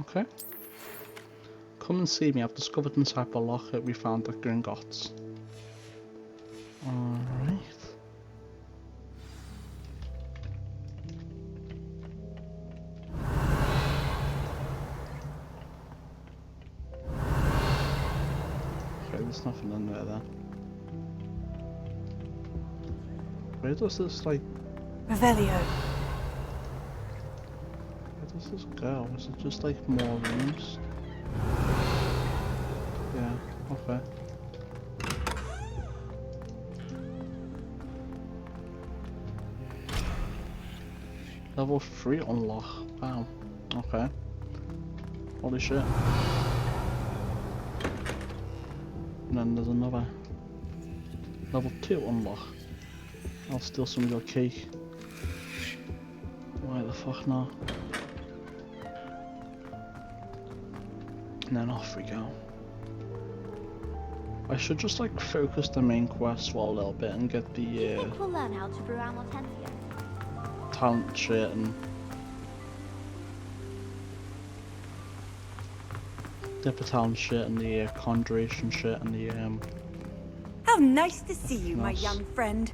Okay. Come and see me, I've discovered inside the locker we found the Gringotts. Alright. Okay, there's nothing in there then. Where does this, like... Revelio. Where does this go? Is it just like more rooms? Yeah, okay. Level 3 unlock. Wow. Okay. Holy shit. And then there's another. Level 2 unlock. I'll steal some of your cake. Why the fuck not? And then off we go. I should just like focus the main quest for a little bit and get the We'll learn how to brew our Mortensia. talent shit and get the talent shit and the conjuration shit and the How nice to see you, my nice. young friend.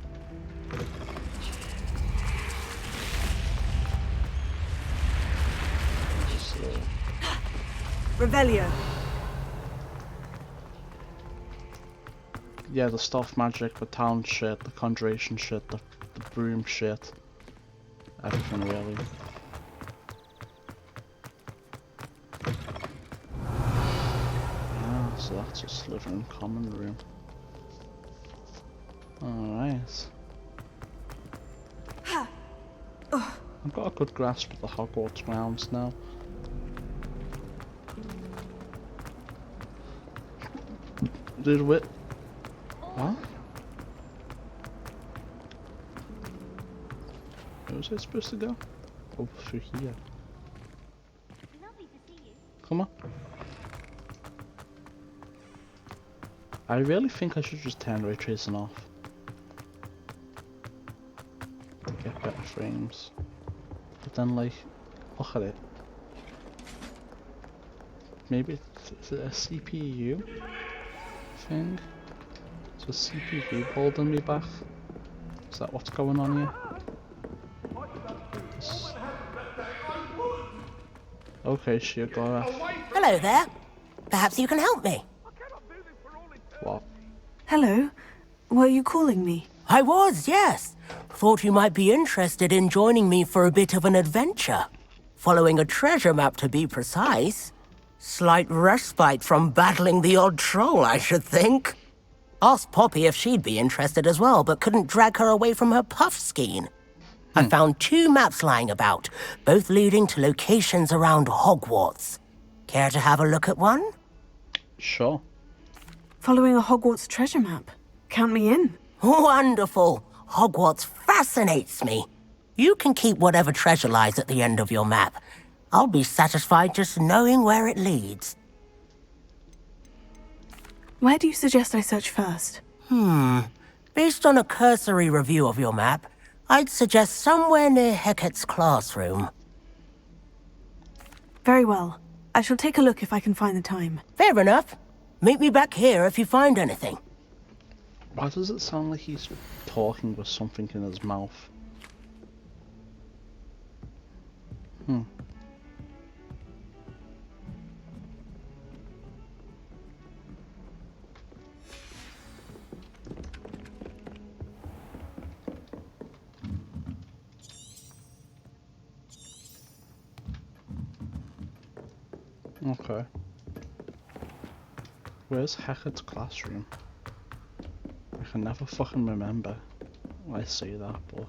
Revelio. yeah, the stuff magic, the talent shit, the conjuration shit, the broom shit, everything really. Ah, so that's a Slytherin common room. Alright. I've got a good grasp of the Hogwarts grounds now. Did we... What? Where was I supposed to go? Over through here. Come on. I really think I should just turn ray tracing off. To get better frames. But then like, look at it. Maybe is it a CPU thing? Is a CPU holding me back? Is that what's going on here? Okay, Shiogara. Hello there. Perhaps you can help me. What? Hello. Were you calling me? I was, yes. Thought you might be interested in joining me for a bit of an adventure. Following a treasure map, to be precise. Slight respite from battling the odd troll, I should think. Asked Poppy if she'd be interested as well, but couldn't drag her away from her puff skein. I found 2 maps lying about, both leading to locations around Hogwarts. Care to have a look at one? Sure. Following a Hogwarts treasure map. Count me in. Wonderful. Hogwarts fascinates me. You can keep whatever treasure lies at the end of your map. I'll be satisfied just knowing where it leads. Where do you suggest I search first? Based on a cursory review of your map, I'd suggest somewhere near Hecat's classroom. Very well. I shall take a look if I can find the time. Fair enough. Meet me back here if you find anything. Why does it sound like he's talking with something in his mouth? Okay. Where's Hecat's classroom? I can never fucking remember. I say that, but...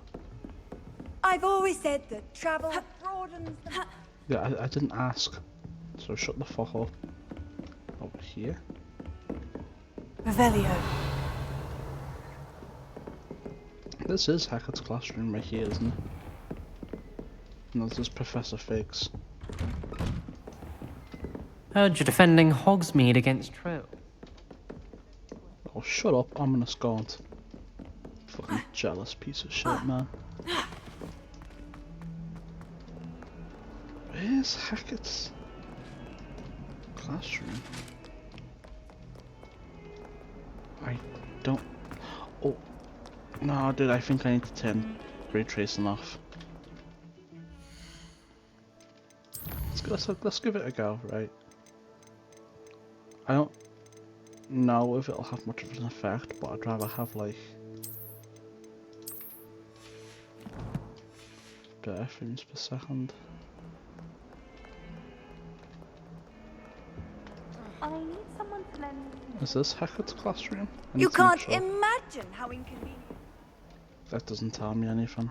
I've always said that travel broadens the... Yeah, I didn't ask. So shut the fuck up. Over here? Revelio. This is Hecat's classroom right here, isn't it? And there's this Professor Figs. Heard you're defending Hogsmeade against Trill. Oh, shut up, ominous gaunt. Fucking jealous piece of shit, man. Where's Hackett's classroom? I don't... Oh. No, dude, I think I need to turn ray tracing off. Let's give it a go, right? I don't know if it'll have much of an effect, but I'd rather have like better frames per second. I need someone to lend me. Is this Hackett's classroom? You can't imagine how inconvenient. That doesn't tell me anything.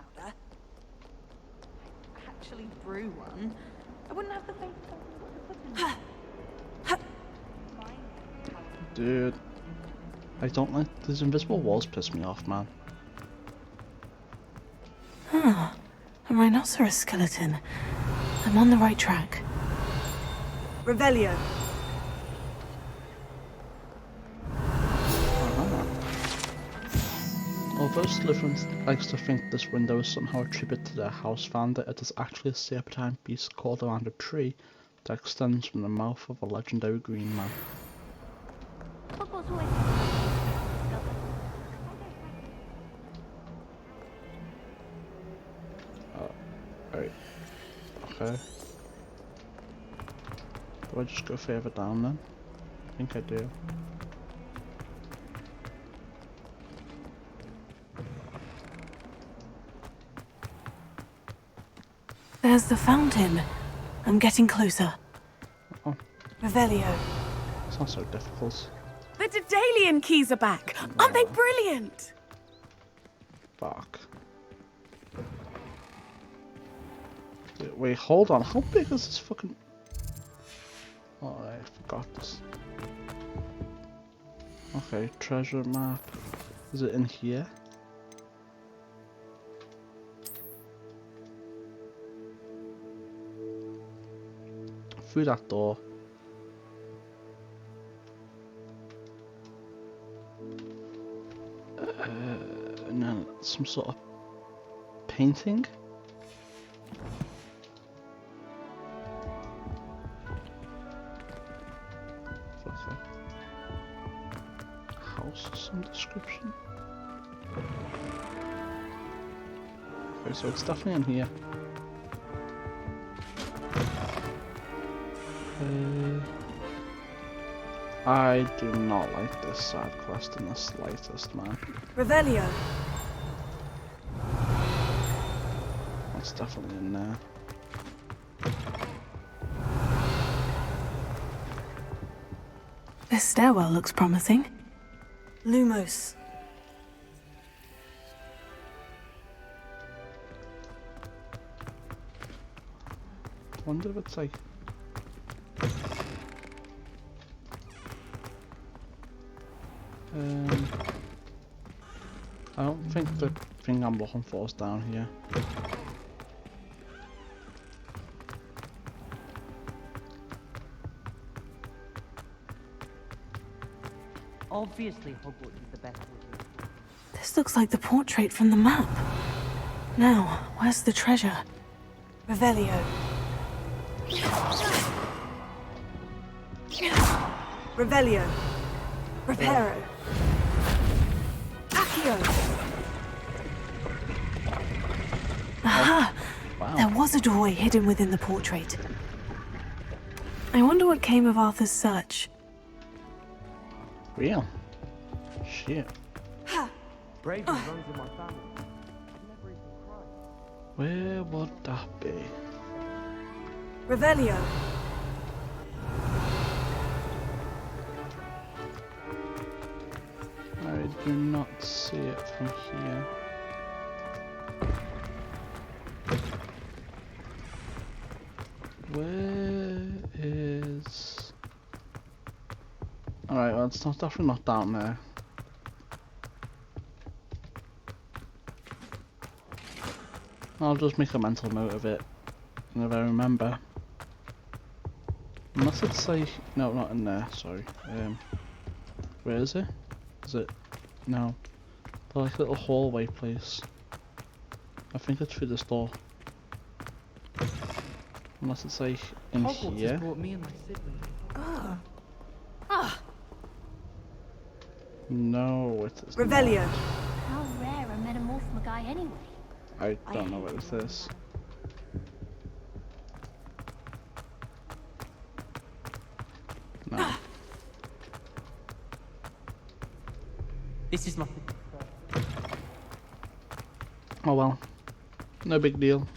Actually brew one. I wouldn't have the faith to Dude, I don't like these invisible walls. Piss me off, man. Huh. A rhinoceros skeleton. I'm on the right track. Revelio. Although Slytherin likes to think this window is somehow a tribute to their house founder, it is actually a serpentine beast called around a tree that extends from the mouth of a legendary green man. Right. Okay. Do I just go further down then? I think I do. There's the fountain. I'm getting closer. Oh. Revelio. It's not so difficult. The Daedalian keys are back. Aren't they brilliant? Fuck. Wait, hold on. How big is this fucking... Oh, I forgot this. Okay, treasure map. Is it in here? Through that door. And then some sort of painting. House of some description. Okay, so it's definitely in here. I do not like this side quest in the slightest, man. Revelio. That's definitely in there. This stairwell looks promising. Lumos. I wonder if it's like... I don't think the thing I'm looking for is down here. Obviously, Hogwarts is the best. This looks like the portrait from the map. Now, where's the treasure? Revelio. Revelio. Reparo. Accio. Aha! Wow. There was a doorway hidden within the portrait. I wonder what came of Arthur's search. Real. Shit. Bravery runs in my family. Where would that be? Revelio. I do not see it from here. Where is... Alright, well it's not, definitely not down there. I'll just make a mental note of it, and if I remember. Unless it's like... No, not in there, sorry. Where is it? Is it... No. The like little hallway place. I think it's through this door. Unless it's like in Hogwarts here. has brought me and my siblings. Ah. Ah. No, it is Revelio. How rare a metamorph guy anyway? I don't know what it is. No. This is my... Oh well. No big deal.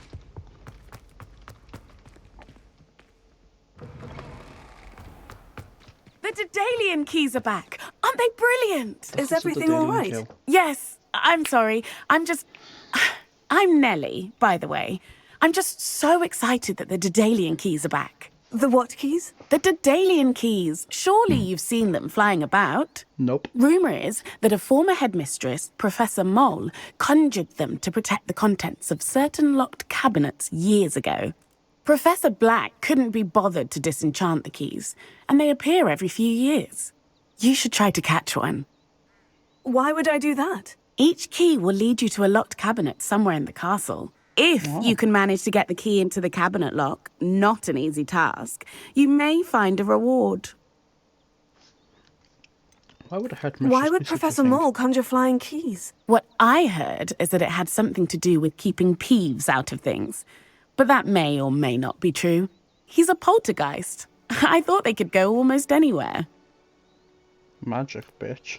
The Daedalian keys are back. Aren't they brilliant? Is everything all right? kill. Yes. I'm sorry. I'm Nellie, by the way. I'm just so excited that the Daedalian keys are back. The what keys? The Daedalian keys. Surely you've seen them flying about. Nope. Rumour is that a former headmistress, Professor Mole, conjured them to protect the contents of certain locked cabinets years ago. Professor Black couldn't be bothered to disenchant the keys, and they appear every few years. You should try to catch one. Why would I do that? Each key will lead you to a locked cabinet somewhere in the castle. If you can manage to get the key into the cabinet lock, not an easy task, you may find a reward. Why would a headmistress Why would be such a Professor thing? Mole conjure flying keys? What I heard is that it had something to do with keeping Peeves out of things. But that may or may not be true. He's a poltergeist. I thought they could go almost anywhere. Magic, bitch.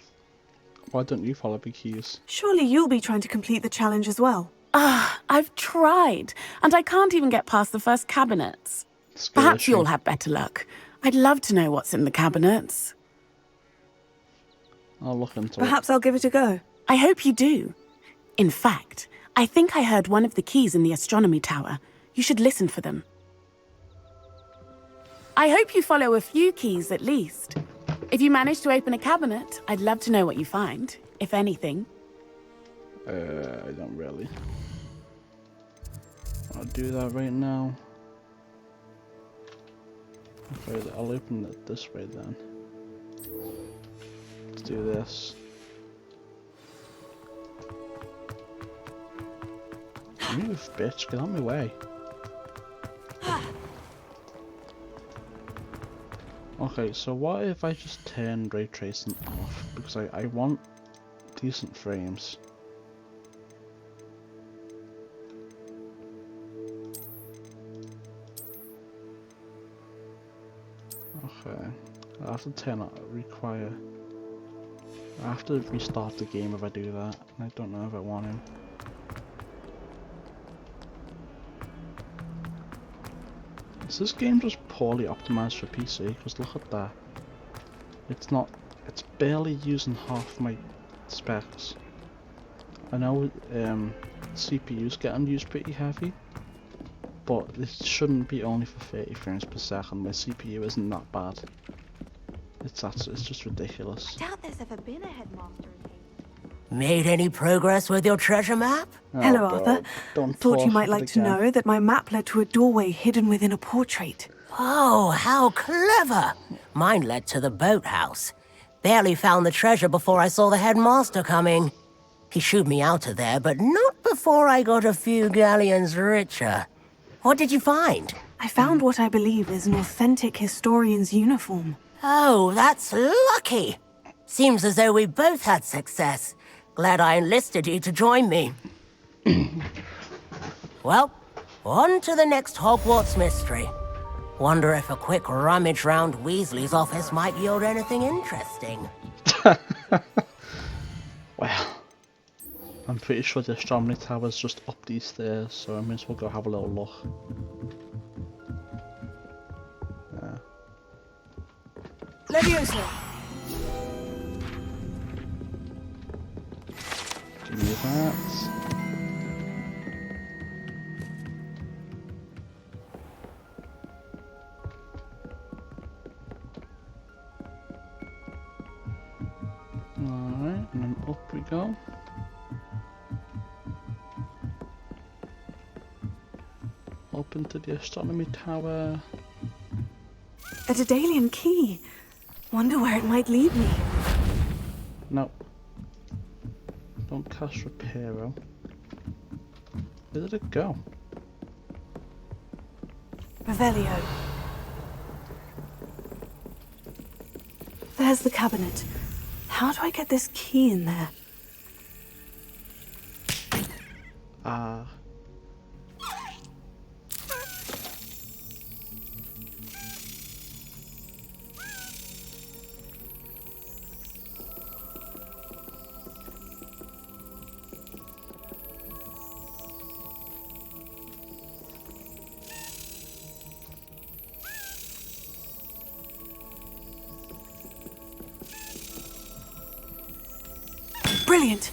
Why don't you follow the keys? Surely you'll be trying to complete the challenge as well. I've tried, and I can't even get past the first cabinets. Perhaps you'll have better luck. I'd love to know what's in the cabinets. I'll look into it. Perhaps I'll give it a go. I hope you do. In fact, I think I heard one of the keys in the astronomy tower. You should listen for them. I hope you follow a few keys at least. If you manage to open a cabinet, I'd love to know what you find, if anything. I don't really. I'll do that right now. Okay, I'll open it this way then. Let's do this. Move, bitch, get out of my way. Okay, so what if I just turn ray tracing off? Because I want decent frames. Okay, I have to turn it require. I have to restart the game if I do that, and I don't know if I want to. Is this game just poorly optimized for PC? Because look at that. It's not. It's barely using half my specs. I know CPU's getting used pretty heavy, but this shouldn't be only for 30 frames per second. My CPU isn't that bad. It's just ridiculous. Doubt there's ever been a headmaster in here. Made any progress with your treasure map? Hello, Arthur. Thought you might like to know that my map led to a doorway hidden within a portrait. Oh, how clever! Mine led to the boathouse. Barely found the treasure before I saw the headmaster coming. He shooed me out of there, but not before I got a few galleons richer. What did you find? I found what I believe is an authentic historian's uniform. Oh, that's lucky. Seems as though we both had success. Glad I enlisted you to join me. Well, on to the next Hogwarts mystery. Wonder if a quick rummage round Weasley's office might yield anything interesting. Well, I'm pretty sure the astronomy tower's just up these stairs, so I may as well go have a little look. Leviosa! Give me that. Alright, and then up we go. Up into the astronomy tower. A Daedalian key. Wonder where it might lead me. No. Don't cast Reparo. Where did it go? Revelio. There's the cabinet. How do I get this key in there? Brilliant.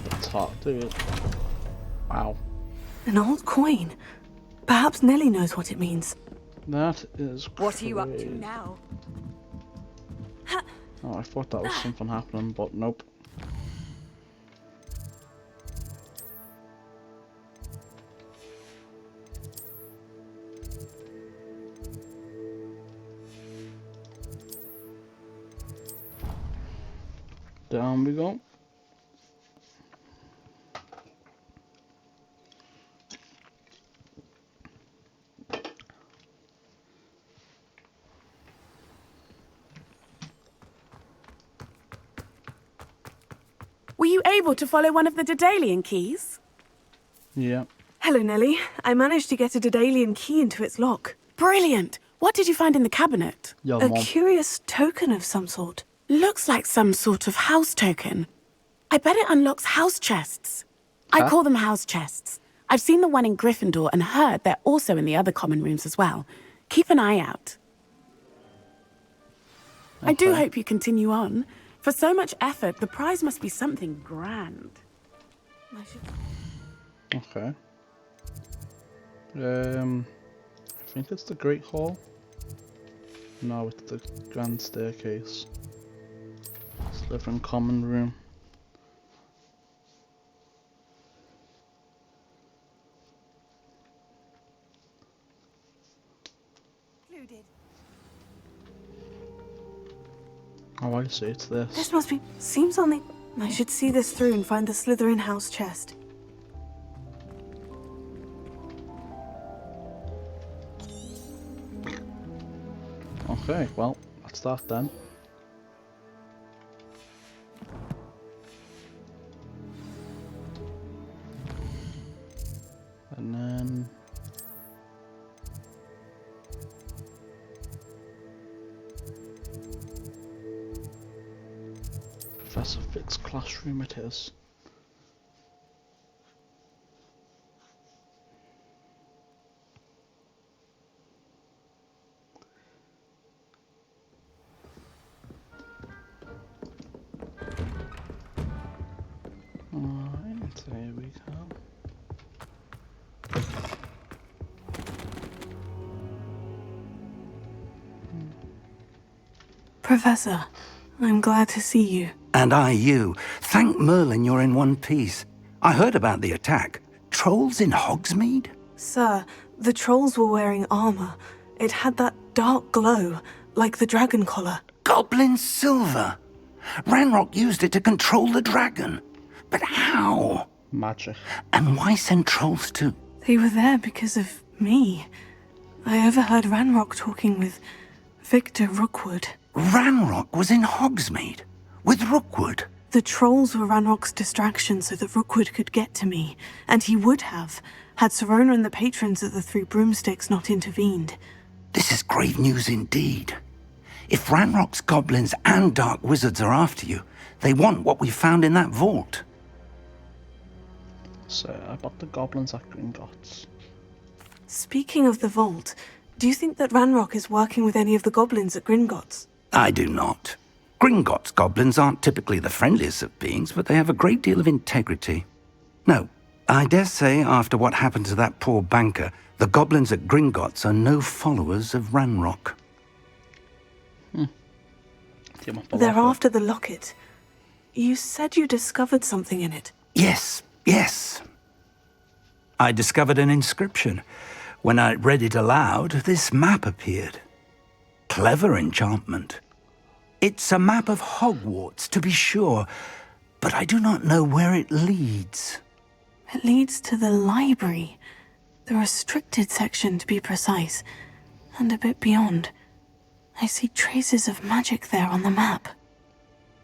That's hot, dude. Wow. An old coin. Perhaps Nellie knows what it means. That is What are you up to crazy. now? Oh, I thought that was something happening, but nope. Down we go. Were you able to follow one of the Daedalian keys? Yeah. Hello, Nellie. I managed to get a Daedalian key into its lock. Brilliant. What did you find in the cabinet? A curious token of some sort. Looks like some sort of house token. I bet it unlocks house chests. I call them house chests. I've seen the one in Gryffindor and heard they're also in the other common rooms as well. Keep an eye out. I do hope you continue on. For so much effort, the prize must be something grand. Okay. I think it's the Great Hall. No, it's the Grand Staircase. Slytherin Common Room. Oh, I see, it's this. This must be... Seems on the... I should see this through and find the Slytherin house chest. Okay, well, that's that then. And then... Professor Fick's classroom it is. Alright, there we go. Professor, I'm glad to see you. And I you. Thank Merlin you're in one piece. I heard about the attack. Trolls in Hogsmeade? Sir, the trolls were wearing armor. It had that dark glow, like the dragon collar. Goblin silver! Ranrock used it to control the dragon. But how? Magic. And why send trolls too? They were there because of me. I overheard Ranrock talking with Victor Rookwood. Ranrock was in Hogsmeade? With Rookwood? The trolls were Ranrock's distraction so that Rookwood could get to me, and he would have, had Serona and the patrons at the Three Broomsticks not intervened. This is grave news indeed. If Ranrock's goblins and dark wizards are after you, they want what we found in that vault. So, I got the goblins at Gringotts. Speaking of the vault, do you think that Ranrock is working with any of the goblins at Gringotts? I do not. Gringotts goblins aren't typically the friendliest of beings, but they have a great deal of integrity. No, I dare say after what happened to that poor banker, the goblins at Gringotts are no followers of Ranrock. They're after the locket. You said you discovered something in it. Yes. I discovered an inscription. When I read it aloud, this map appeared. clever enchantment. It's a map of Hogwarts, to be sure, but I do not know where it leads. It leads to the library. The restricted section, to be precise. And a bit beyond. I see traces of magic there on the map.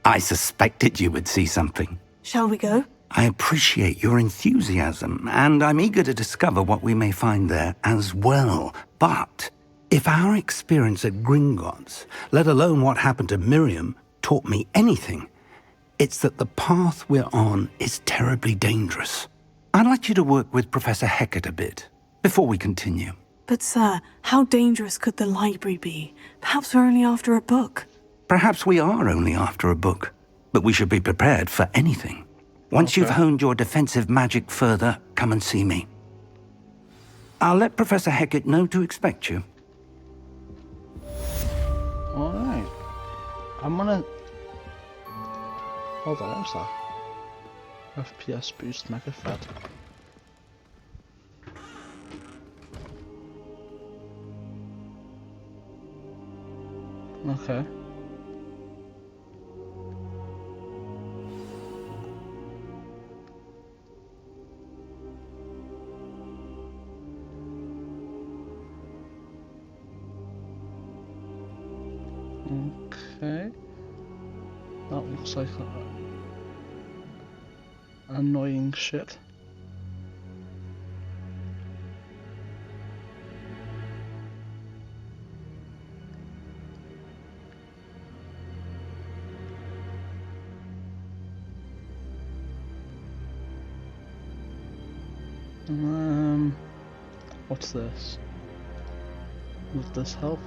I suspected you would see something. Shall we go? I appreciate your enthusiasm, and I'm eager to discover what we may find there as well. But if our experience at Gringotts, let alone what happened to Miriam, taught me anything, it's that the path we're on is terribly dangerous. I'd like you to work with Professor Hecat a bit, before we continue. But sir, how dangerous could the library be? Perhaps we're only after a book. Perhaps we are only after a book, but we should be prepared for anything. Once you've honed your defensive magic further, come and see me. I'll let Professor Hecat know to expect you. Alright. I'm gonna... Hold on, what's that? FPS boost mega fed. Okay. Okay. That looks like annoying shit. What's this? Will this help?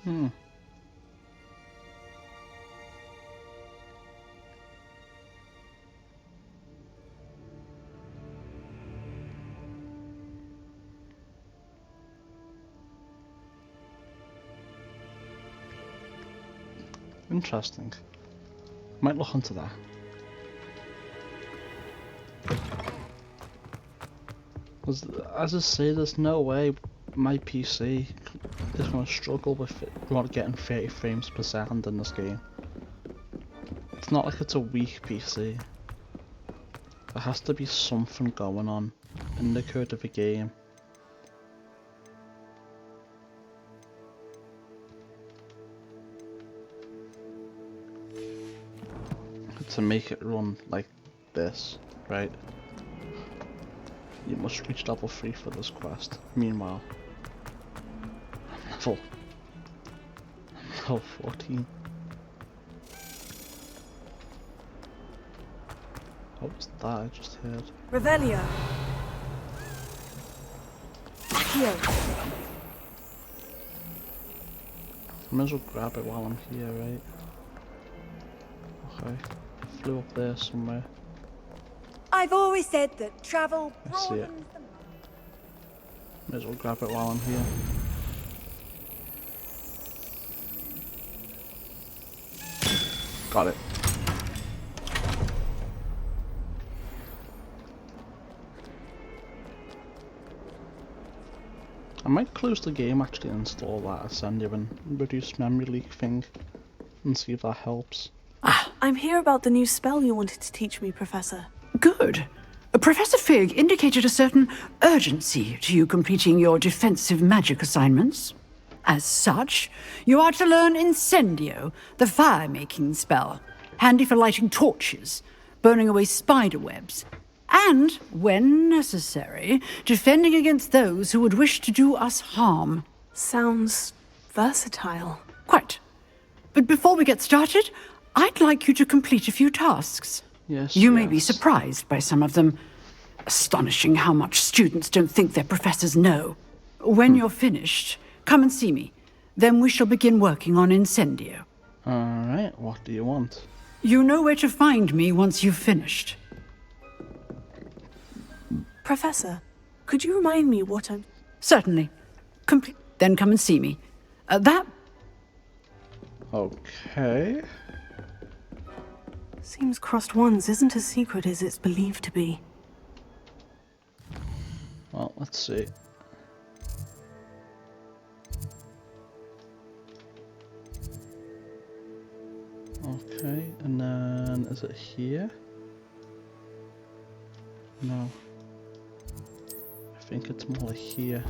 Oh. Interesting. Might look into that. As I say, there's no way my PC is going to struggle with getting 30 frames per second in this game. It's not like it's a weak PC. There has to be something going on in the code of the game. To make it run like this, right? You must reach level 3 for this quest. Meanwhile, I'm level 14. What was that I just heard? Revelio. Here. I might as well grab it while I'm here, right? Okay. Flew up there somewhere. I've always said that travel I see it. May as well grab it while I'm here. Got it. I might close the game actually and install that Ascendio and reduce memory leak thing and see if that helps. I'm here about the new spell you wanted to teach me, Professor. Good. Professor Fig indicated a certain urgency to you completing your defensive magic assignments. As such, you are to learn Incendio, the fire-making spell, handy for lighting torches, burning away spider webs, and, when necessary, defending against those who would wish to do us harm. Sounds versatile. Quite. But before we get started, I'd like you to complete a few tasks. Yes. You may be surprised by some of them. Astonishing how much students don't think their professors know. When you're finished, come and see me. Then we shall begin working on Incendio. Alright, what do you want? You know where to find me once you've finished. Professor, could you remind me what I'm... Certainly. Then come and see me. Okay. Seems Crossed Wands isn't as secret as it's believed to be. Well, let's see. Okay, and then is it here? No. I think it's more like here.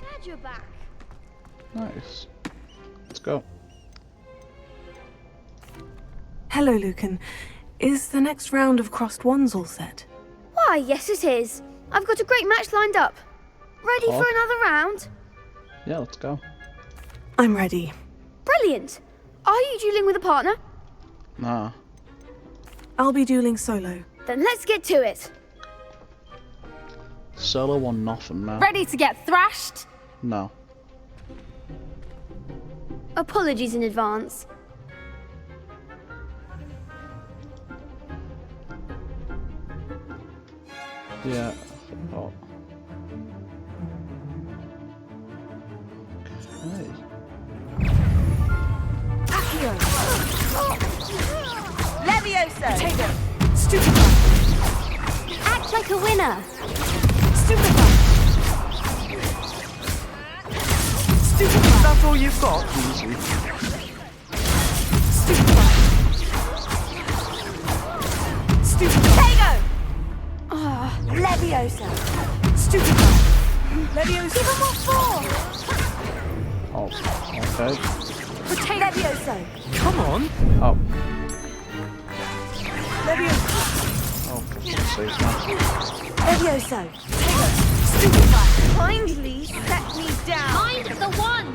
Glad you're back. Nice. Let's go. Hello, Lucan. Is the next round of Crossed Wands all set? Why, yes it is. I've got a great match lined up. Ready for another round? Yeah, let's go. I'm ready. Brilliant. Are you dueling with a partner? Nah. I'll be dueling solo. Then let's get to it. Solo or nothing, man. Ready to get thrashed? No. Apologies in advance. Yeah. Oh. Okay. Accio. Levioso. Potato. Stupefy. Act like a winner. Stupefy. Stupefy. That's all you've got? Easy. Stupefy. Stupefy. Potato. Leviosa. Stupefy. Leviosa. Give him what for? Oh, okay. Potato. Levioso. Come on. Oh. Leviosa. Oh, for fuck's sake, man. Levioso. Stupefy. Kindly set me down. Mind the wand.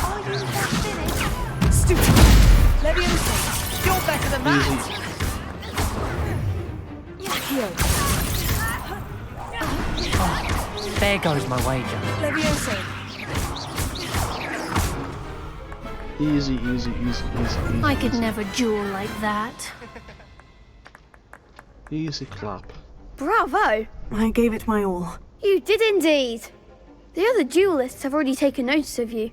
Are you not finished? Stupefy. Leviosa. You're better than that. There goes my wager. Leviosa. Easy, easy, easy, easy, easy. I could never duel like that. Easy clap. Bravo! I gave it my all. You did indeed. The other duelists have already taken notice of you,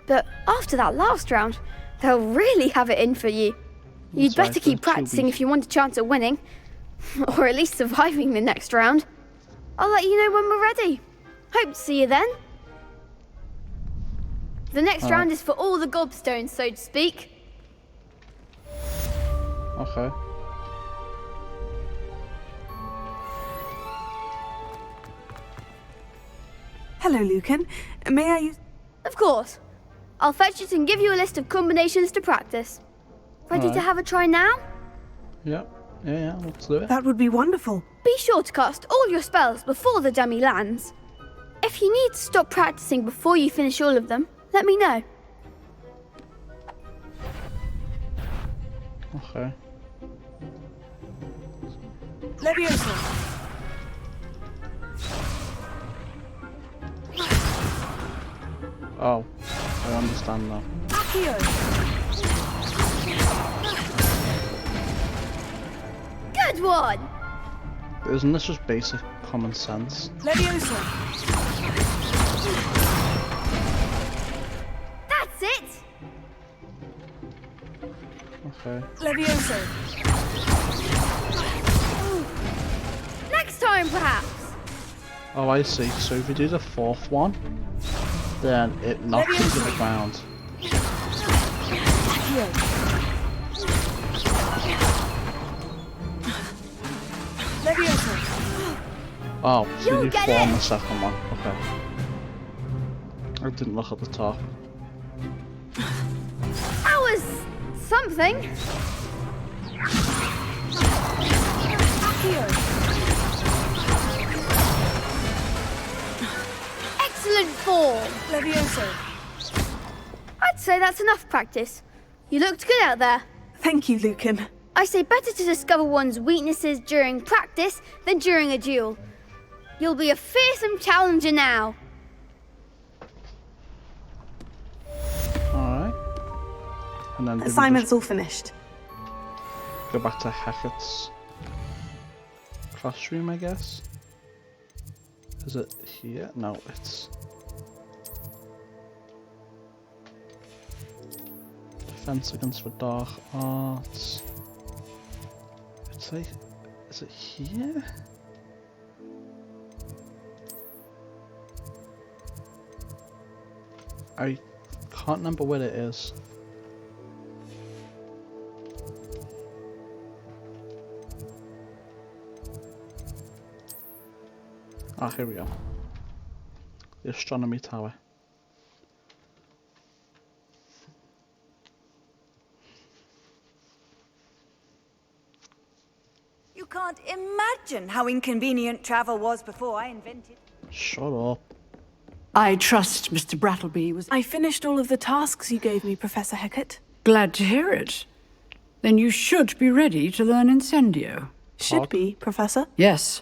but after that last round, they'll really have it in for you. You'd That's right, better keep they're too practicing weak. if you want a chance at winning, or at least surviving the next round. I'll let you know when we're ready. Hope to see you then. The next round is for all the gobstones, so to speak. Okay. Hello, Lucan. May I use... Of course. I'll fetch it and give you a list of combinations to practice. Ready to Alright. have a try now? Yep. Yeah, let's do it. That would be wonderful. Be sure to cast all your spells before the dummy lands. If you need to stop practicing before you finish all of them, let me know. Okay. Leviosa. Oh, I understand now. Accio. Good one! Isn't this just basic common sense? Leviosa. That's it! Okay. Leviosa. Next time, perhaps! Oh, I see. So if you do the fourth one, then it knocks you to the ground. Leviosa. Oh, so You'll you get four on it. the second one. Okay. I didn't look at the top. That was something. Excellent form! Levioso. I'd say that's enough practice. You looked good out there. Thank you, Lucan. I say better to discover one's weaknesses during practice than during a duel. You'll be a fearsome challenger now. Alright. And then Assignment's all finished. Go back to Hackett's classroom, I guess. Is it here? No, it's Defense Against the Dark Arts. It's like, is it here? I can't remember where it is. Ah, here we go. The Astronomy Tower. You can't imagine how inconvenient travel was before I invented. Shut up. I trust Mr. Brattleby was... I finished all of the tasks you gave me, Professor Hecat. Glad to hear it. Then you should be ready to learn Incendio. Should be, Professor? Yes.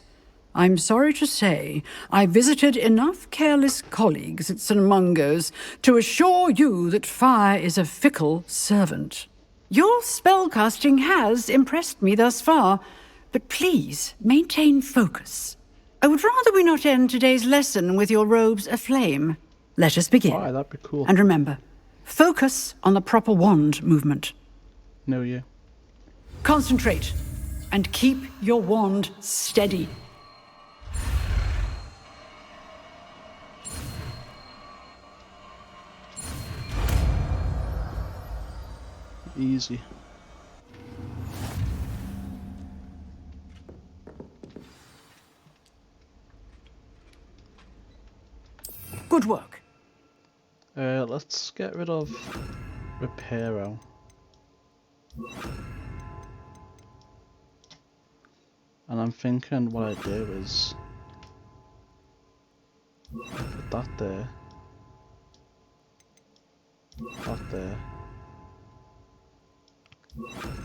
I'm sorry to say, I visited enough careless colleagues at St. Mungo's to assure you that fire is a fickle servant. Your spellcasting has impressed me thus far, but please maintain focus. I would rather we not end today's lesson with your robes aflame. Let us begin. Alright, that'd be cool. And remember, focus on the proper wand movement. No, yeah. Concentrate and keep your wand steady. Easy. Good work. Let's get rid of Reparo. And I'm thinking what I do is put that there, that there,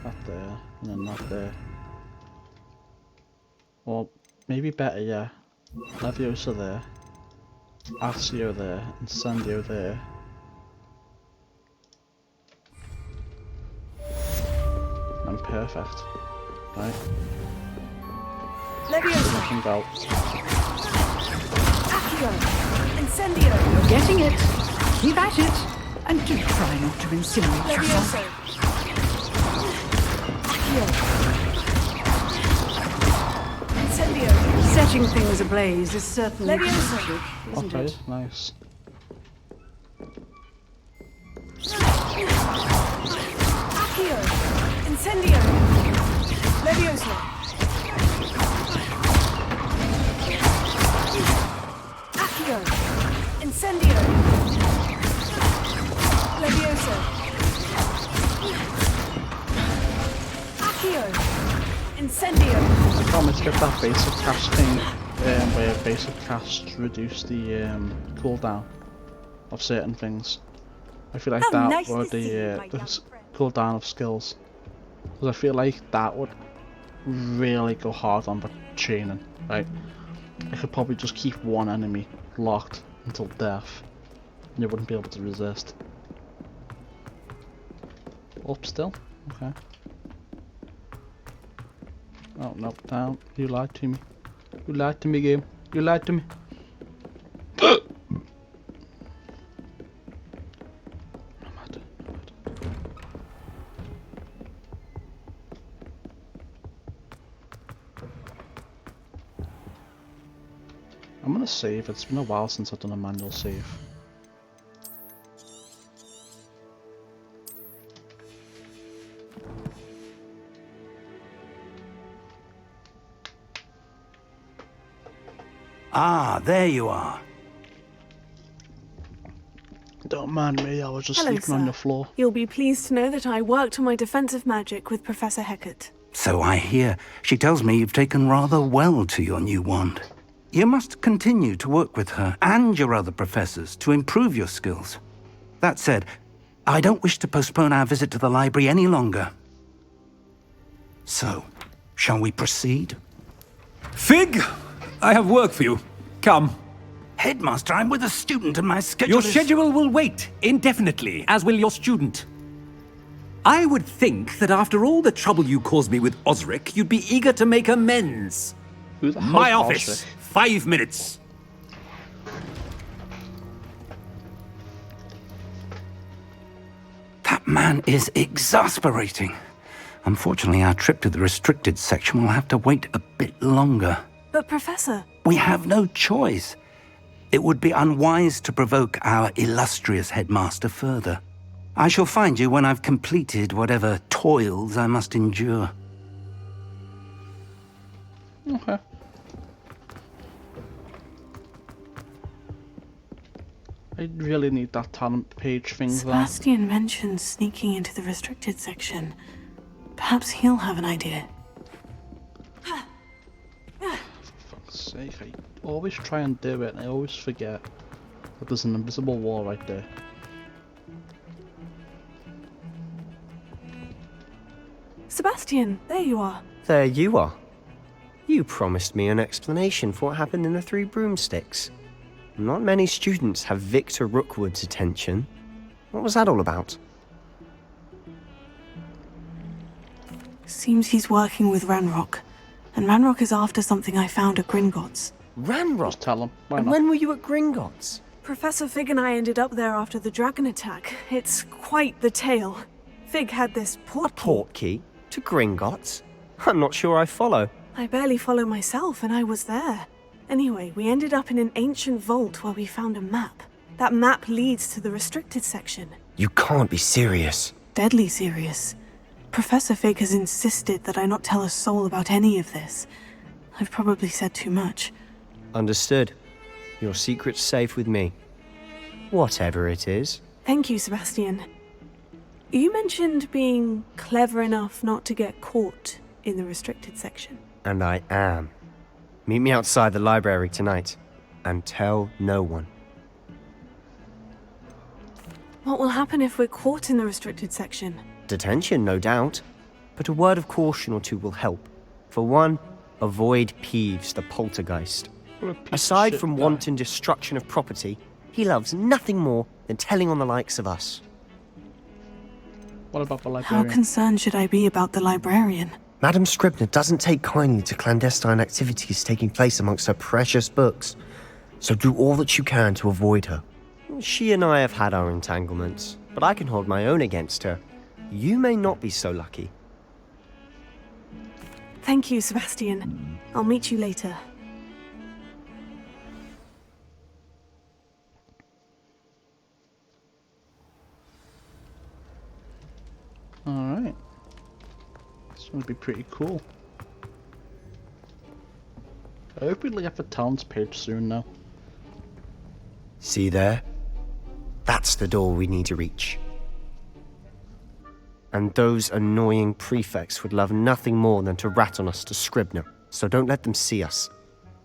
that there, and then that there. Or maybe better, yeah. Leviosa there, Accio there, Incendio there. And perfect, right? Leviosa. Looking out. Accio. Incendio. You're getting it. Keep at it. And do try not to incinerate yourself. Leviosa. Accio. Incendio. Setting things ablaze is certainly Leviosa. magic, isn't Okay, it? nice. Accio. Incendio. Leviosa. Accio. Incendio. Leviosa. Accio. Incendio. I promise get that basic cast thing, where basic casts reduce the cooldown of certain things. I feel like Oh, that nice or to see you, my the young cooldown of skills. Because I feel like that would really go hard on the training, right? I could probably just keep one enemy locked until death, and you wouldn't be able to resist. Up still? Okay. Oh, no, down. You lied to me. You lied to me, game. You lied to me. I'm gonna save. It's been a while since I've done a manual save. Ah, there you are. Don't mind me, I was just Hello, sleeping on sir. the floor. You'll be pleased to know that I worked on my defensive magic with Professor Heckert. So I hear. She tells me you've taken rather well to your new wand. You must continue to work with her and your other professors to improve your skills. That said, I don't wish to postpone our visit to the library any longer. So, shall we proceed? Fig, I have work for you. Come. Headmaster, I'm with a student and my schedule Your schedule will wait indefinitely, as will your student. I would think that after all the trouble you caused me with Osric, you'd be eager to make amends. Who the hell's My office. Osric? 5 minutes. That man is exasperating. Unfortunately, our trip to the restricted section will have to wait a bit longer. But Professor... We have no choice. It would be unwise to provoke our illustrious headmaster further. I shall find you when I've completed whatever toils I must endure. Okay. I really need that talent page thing there. Sebastian mentioned sneaking into the restricted section. Perhaps he'll have an idea. For fuck's sake, I always try and do it and I always forget that there's an invisible wall right there. Sebastian, there you are. There you are. You promised me an explanation for what happened in the Three Broomsticks. Not many students have Victor Rookwood's attention. What was that all about? Seems he's working with Ranrock. And Ranrock is after something I found at Gringotts. Ranrock? Just tell him. Why And not? when were you at Gringotts? Professor Fig and I ended up there after the dragon attack. It's quite the tale. Fig had this port key. Portkey? To Gringotts? I'm not sure I follow. I barely follow myself, and I was there. Anyway, we ended up in an ancient vault where we found a map. That map leads to the restricted section. You can't be serious. Deadly serious. Professor Fig has insisted that I not tell a soul about any of this. I've probably said too much. Understood. Your secret's safe with me. Whatever it is. Thank you, Sebastian. You mentioned being clever enough not to get caught in the restricted section. And I am. Meet me outside the library tonight. And tell no one. What will happen if we're caught in the restricted section? Detention, no doubt. But a word of caution or two will help. For one, avoid Peeves, the poltergeist. Aside from wanton destruction of property, he loves nothing more than telling on the likes of us. What about the How librarian? concerned should I be about the librarian? Madame Scribner doesn't take kindly to clandestine activities taking place amongst her precious books. So do all that you can to avoid her. She and I have had our entanglements, but I can hold my own against her. You may not be so lucky. Thank you, Sebastian. I'll meet you later. Alright. This would be pretty cool. I hope we get the talents page soon now. See there? That's the door we need to reach. And those annoying prefects would love nothing more than to rat on us to Scribner, so don't let them see us.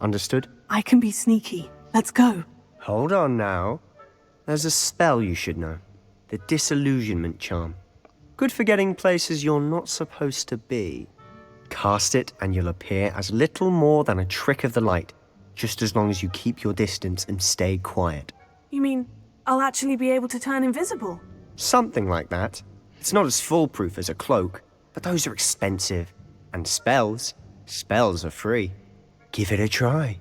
Understood? I can be sneaky. Let's go. Hold on now. There's a spell you should know. The Disillusionment Charm. Good for getting places you're not supposed to be. Cast it and you'll appear as little more than a trick of the light, just as long as you keep your distance and stay quiet. You mean I'll actually be able to turn invisible? Something like that. It's not as foolproof as a cloak, but those are expensive. And spells are free. Give it a try.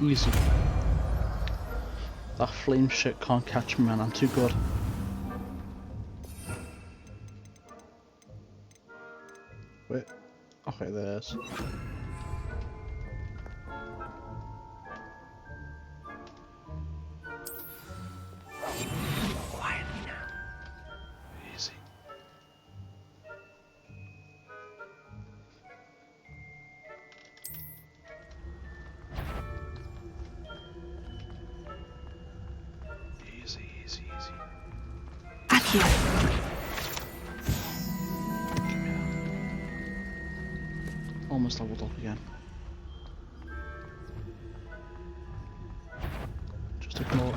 Easy. That flame shit can't catch me, man. I'm too good. Wait. Okay, there's. Quietly now. Easy. Thank you. Almost leveled up again. Just ignore.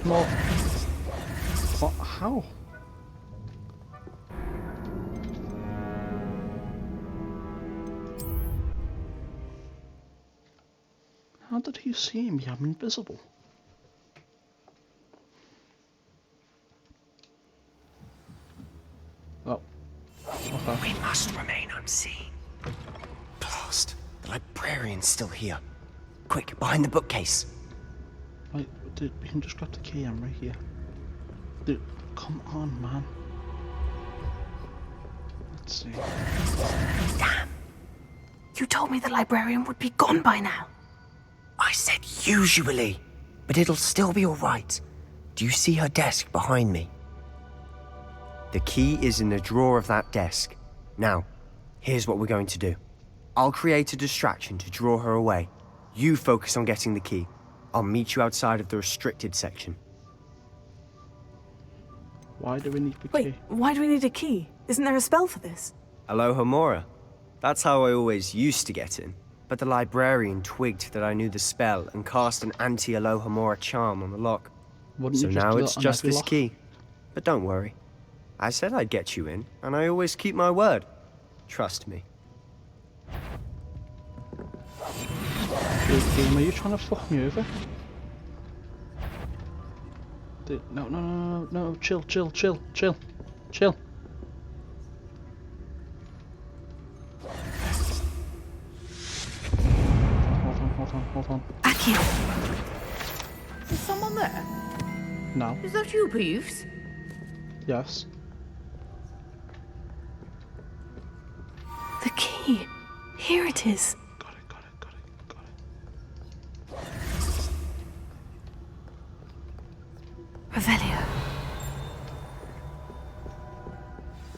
What? How? How did he see me? I'm invisible. Oh. Okay. We must remain unseen. Blast. The librarian's still here. Quick, behind the bookcase. Wait, dude, we can just grab the key. I'm right here. Dude, come on, man. Let's see. Damn. You told me the librarian would be gone by now. I said usually, but it'll still be alright. Do you see her desk behind me? The key is in the drawer of that desk. Now, here's what we're going to do. I'll create a distraction to draw her away. You focus on getting the key. I'll meet you outside of the restricted section. Why do we need the key? Wait, why do we need a key? Isn't there a spell for this? Alohomora. That's how I always used to get in. But the librarian twigged that I knew the spell and cast an anti-Alohomora charm on the lock. So now it's just this key. But don't worry. I said I'd get you in, and I always keep my word. Trust me. Dude, game, are you trying to fuck me over? Dude, no, chill. Hold on. Akio! Is someone there? No. Is that you, Peeves? Yes. The key. Here it is. Got it. Revelio.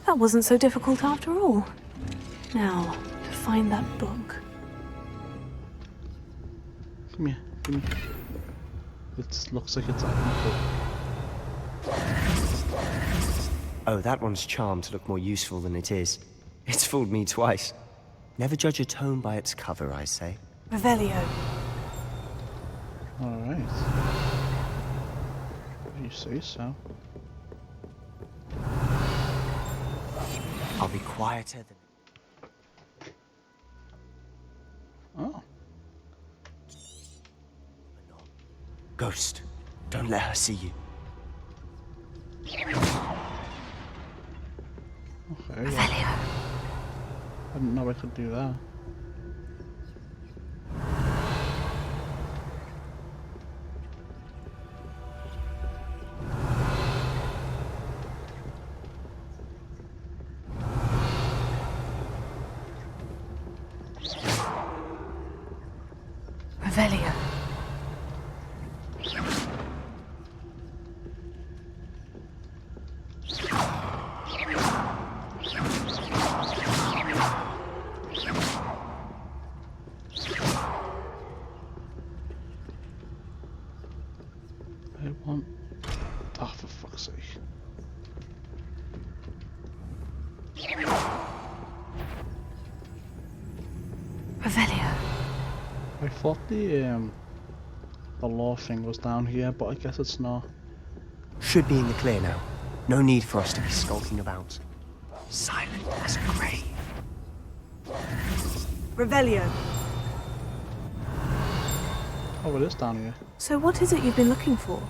That wasn't so difficult after all. Now, to find that book. Come here. It looks like it's acting. Oh, that one's charmed to look more useful than it is. It's fooled me twice. Never judge a tome by its cover, I say. Revelio. Alright. You say so. I'll be quieter than... Oh. Ghost, don't let her see you. Okay. Well, I didn't know I could do that. Revelio. I want... Oh, for fuck's sake. Revelio. I thought the law thing was down here, but I guess it's not. Should be in the clear now. No need for us to be skulking about. Silent as a grave. Revelio. Oh, it is down here. So what is it you've been looking for?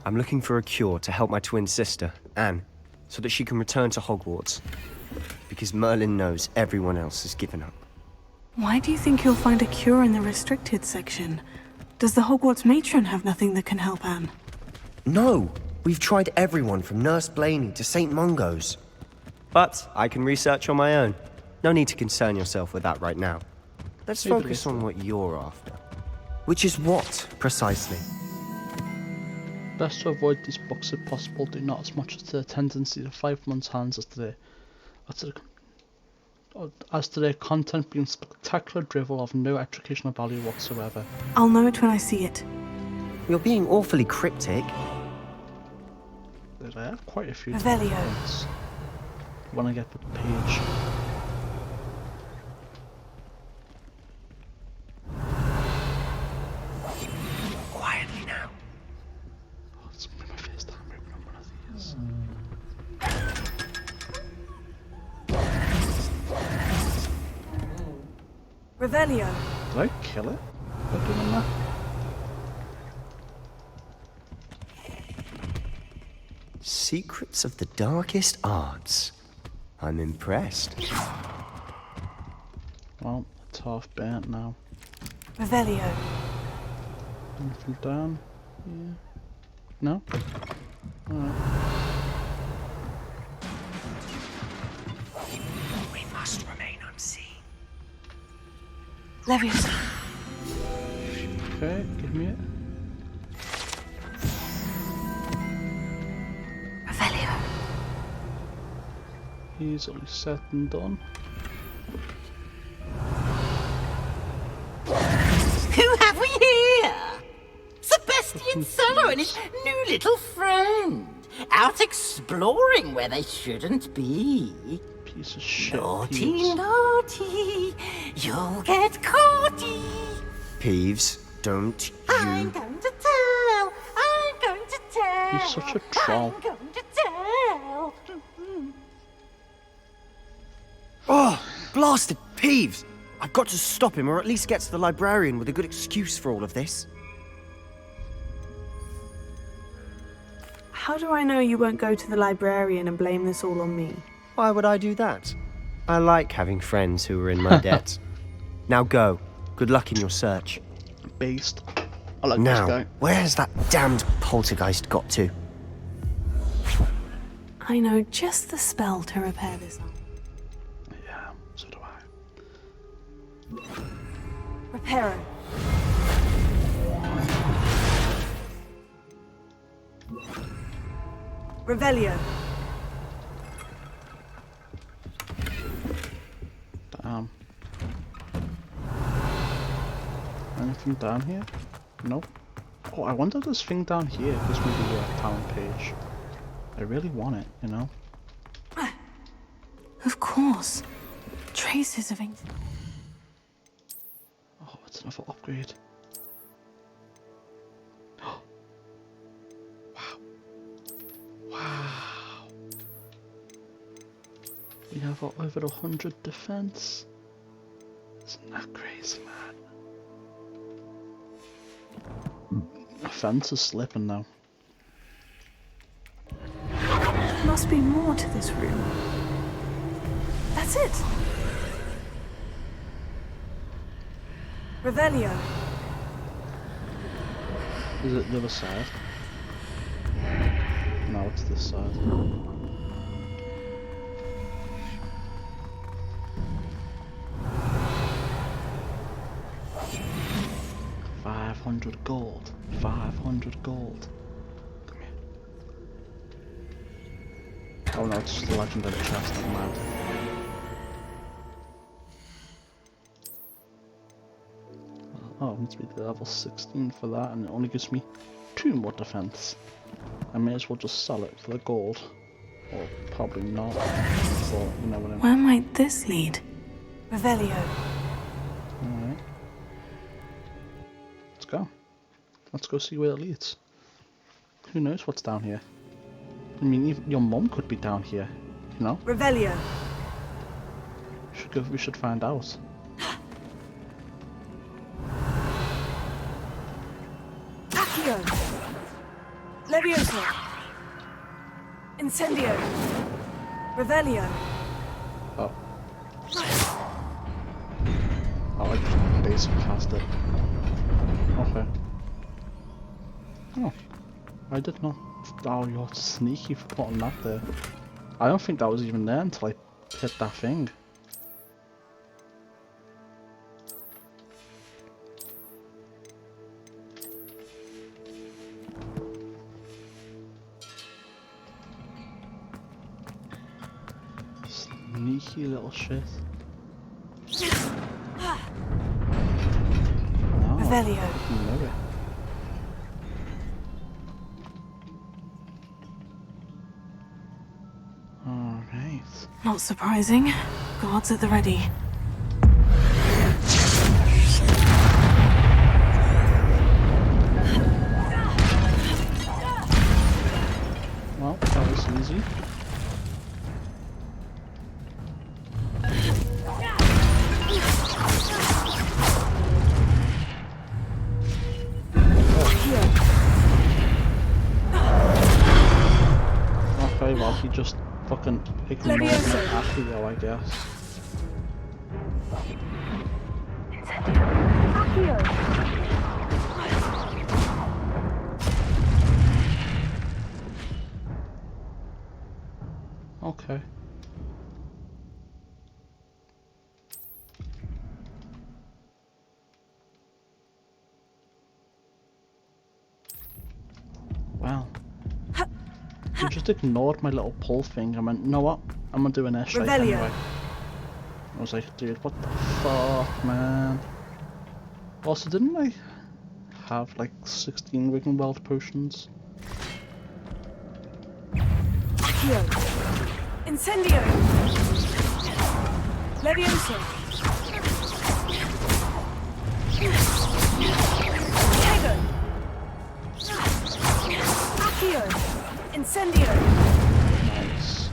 I'm looking for a cure to help my twin sister, Anne, so that she can return to Hogwarts. Because Merlin knows everyone else has given up. Why do you think you'll find a cure in the restricted section? Does the Hogwarts matron have nothing that can help Anne? No! We've tried everyone from Nurse Blaney to St. Mungo's. But I can research on my own. No need to concern yourself with that right now. Let's focus on what you're after. Which is what, precisely? Best to avoid these books if possible. Do not as much as the tendency to 5 months' hands as to their content being spectacular drivel of no educational value whatsoever. I'll know it when I see it. You're being awfully cryptic. I have quite a few Revelio. points when I get the page. Quietly now. Oh, it's my first time opening one of these. Revelio. Did I kill it by doing that? Secrets of the darkest arts. I'm impressed. Well, it's half burnt now. Revelio. Anything down? Yeah. No? Alright. We must remain unseen. Leviosa. Okay, give me it. Revelio. Easily said and done. Who have we here? Sebastian Cello and his new little friend. Out exploring where they shouldn't be. Piece of shit. Naughty, Peeves. naughty. You'll get caughty. Peeves, don't I'm you... going to tell. I'm going to tell. He's such a troll. I'm going to tell. Oh, blasted Peeves! I've got to stop him, or at least get to the librarian with a good excuse for all of this. How do I know you won't go to the librarian and blame this all on me? Why would I do that? I like having friends who are in my debt. Now go. Good luck in your search. Based. I like now, this guy. where's that damned poltergeist got to? I know just the spell to repair this arm. Yeah, so do I. Reparo. Revelio. Damn. Anything down here? Nope. Oh, I wonder if this thing down here gives me the town page. I really want it, you know? Of course. Traces of ink. Oh, it's another upgrade. Wow. Wow. We have over 100 defense. Isn't that crazy, man? My fence is slipping now. There must be more to this room. That's it. Revelio. Is it the other side? No, it's this side. $500 gold. 500 gold. Come here. Oh no, it's just the legendary chest, never mind. Oh, it needs to be level 16 for that, and it only gives me 2 more defense. I may as well just sell it for the gold. Or probably not, but you know what I mean. Where might this lead? Revelio. Alright. Let's go. Let's go see where it leads. Who knows what's down here? I mean, even your mum could be down here, you know? Revelio. We should find out. Accio. Leviosa. Incendio. Revelio. Oh. Oh, I just basically cast it. Okay. Oh. I did not. Oh, you're sneaky for putting that there. I don't think that was even there until I hit that thing. Sneaky little shit. Revelio. Maybe. Nice. Not surprising. Guards at the ready. Well, that was easy. Okay, well, he just fucking ignored me after you, I guess. Okay. Wow. You just ignored my little pull thing. I went, you know what? I'm gonna do an airstrike anyway. I was like, dude, what the fuck, man? Also, didn't I have like 16 Wiggenweld potions? Accio. Incendio. Levioso. Diego. Accio. Incendio. Nice.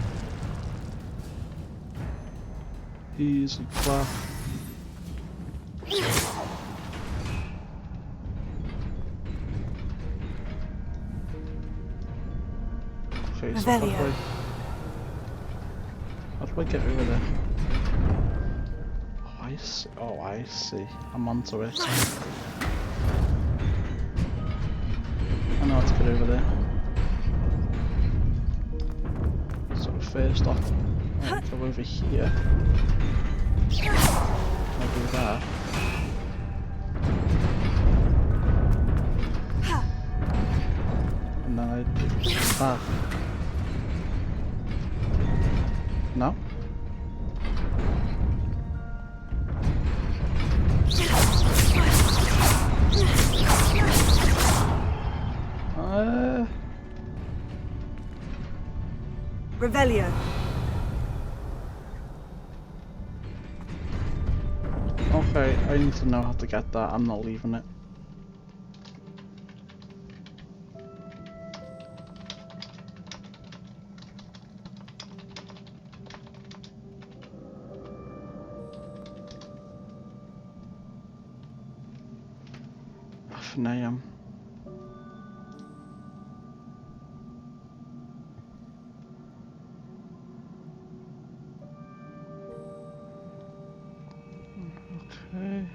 Easy clap. Okay, so how do I get over there? Oh, I see. Oh, I see. I'm onto it. I know how to get over there. So first off, I'll go over here. I'll do that. And then I do that. No? Revelio. Okay, I need to know how to get that. I'm not leaving it. Name. Okay.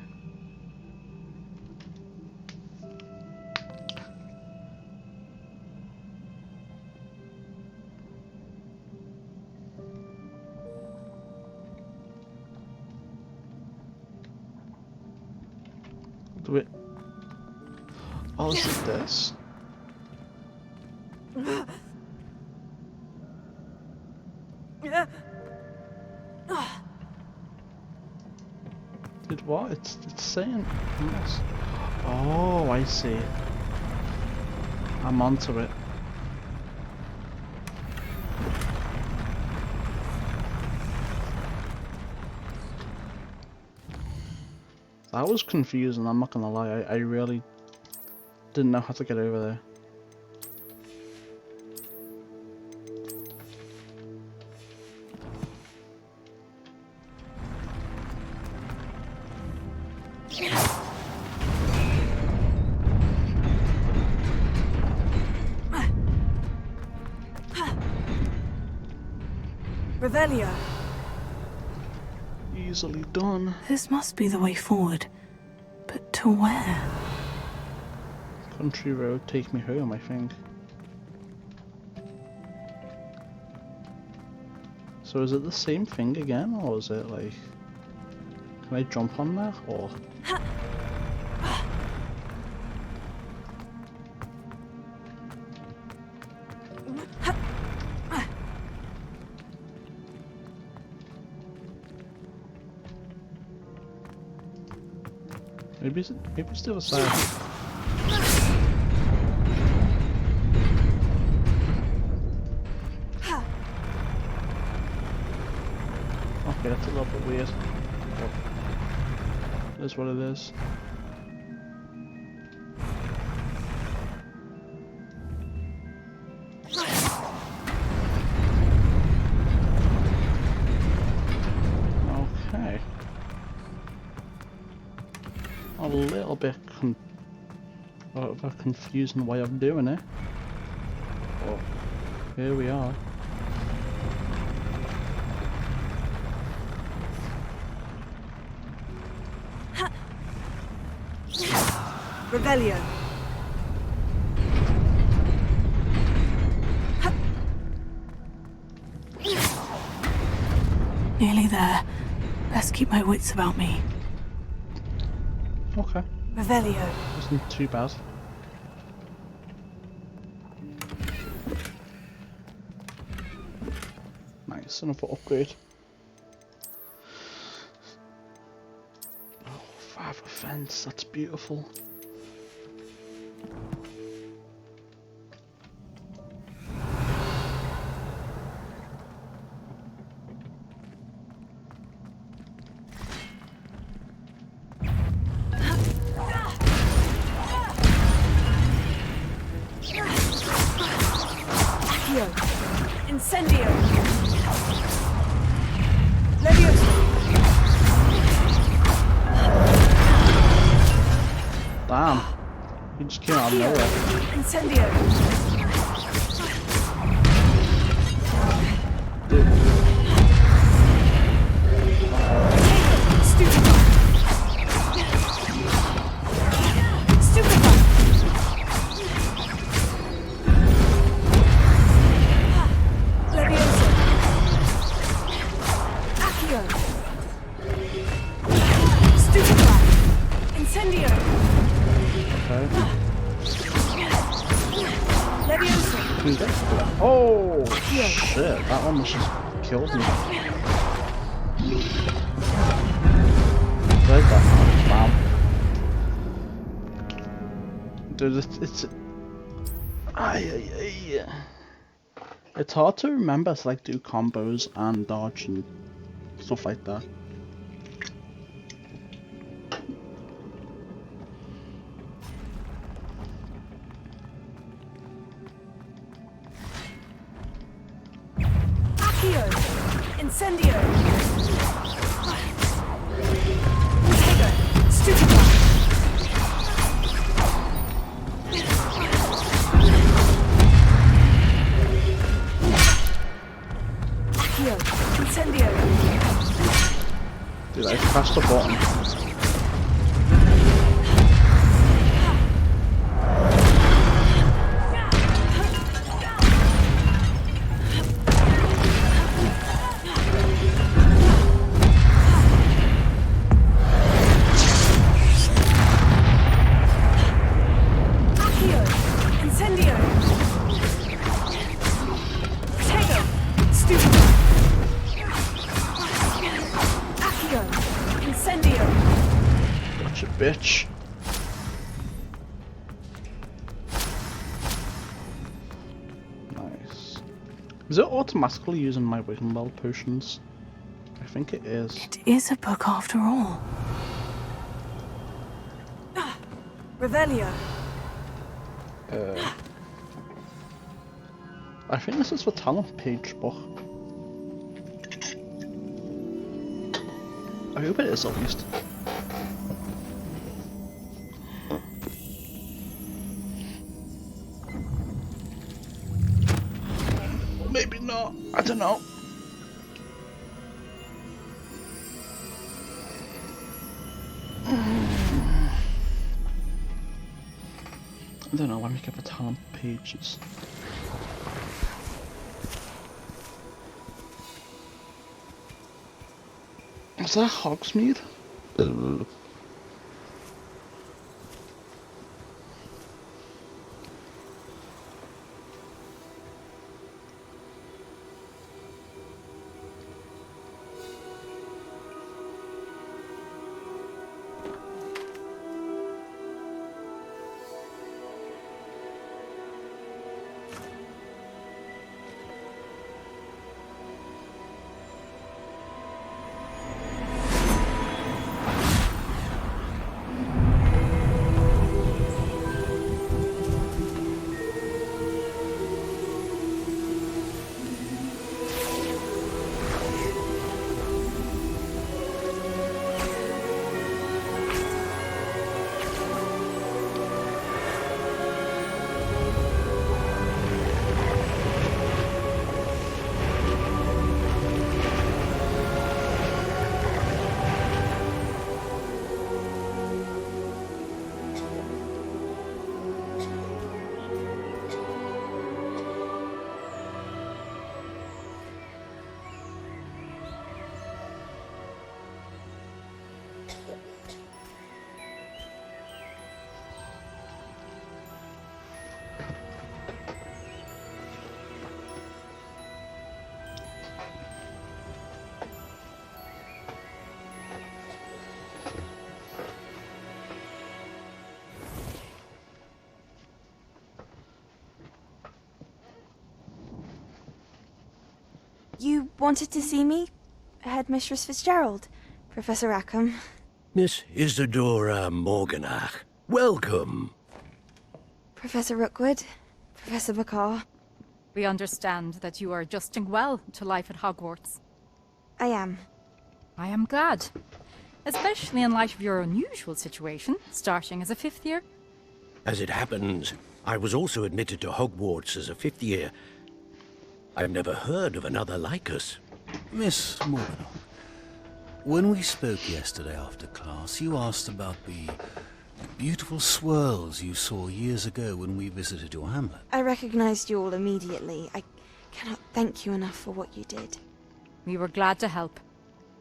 Do it. Oh, is it this? Did what? It's saying yes. Oh, I see. I'm onto it. That was confusing, I'm not gonna lie. I really didn't know how to get over there. Revelio. Easily done. This must be the way forward. But to where? Country road, take me home, I think. So is it the same thing again, or is it like... Can I jump on that, or... Maybe it's the other side. Okay, that's a little bit weird. But it is what it is. Okay. A little bit of a confusing way of doing it. But here we are. Revelio. Nearly there. Best keep my wits about me. Okay. Revelio. Wasn't too bad. Nice, another upgrade. Oh, 5 offense, that's beautiful. Incendio! Leviosa! Damn. He just came out of nowhere. Incendio! Dude. Stupefy! Stupefy! Leviosa! Accio! Stupefy! Incendio! Okay. Leviosa! Dude, that's... Oh, shit. That almost just killed me. Where's that man? Bam. Dude, it's... It's hard to remember to like do combos and dodge and stuff like that. Accio! Incendio! Trigger! Stupefy! Accio! Incendio! Dude, I pressed the button. Accio! Incendio! Protego! Stupefy! Accio! Incendio! Gotcha, bitch. Nice. Is it automatically using my Wiggenweld potions? I think it is. It is a book after all. Revelio. I think this is the talent page book. I hope it is at least. Maybe not. I don't know. I don't know. Let me get the talent pages. Is that Hogsmeade? wanted to see me? Headmistress Fitzgerald, Professor Rackham. Miss Isadora Morganach, welcome. Professor Rookwood, Professor Bakar. We understand that you are adjusting well to life at Hogwarts. I am. I am glad. Especially in light of your unusual situation, starting as a 5th year. As it happens, I was also admitted to Hogwarts as a 5th year. I've never heard of another like us. Miss Morgan, when we spoke yesterday after class, you asked about the beautiful swirls you saw years ago when we visited your hamlet. I recognized you all immediately. I cannot thank you enough for what you did. We were glad to help.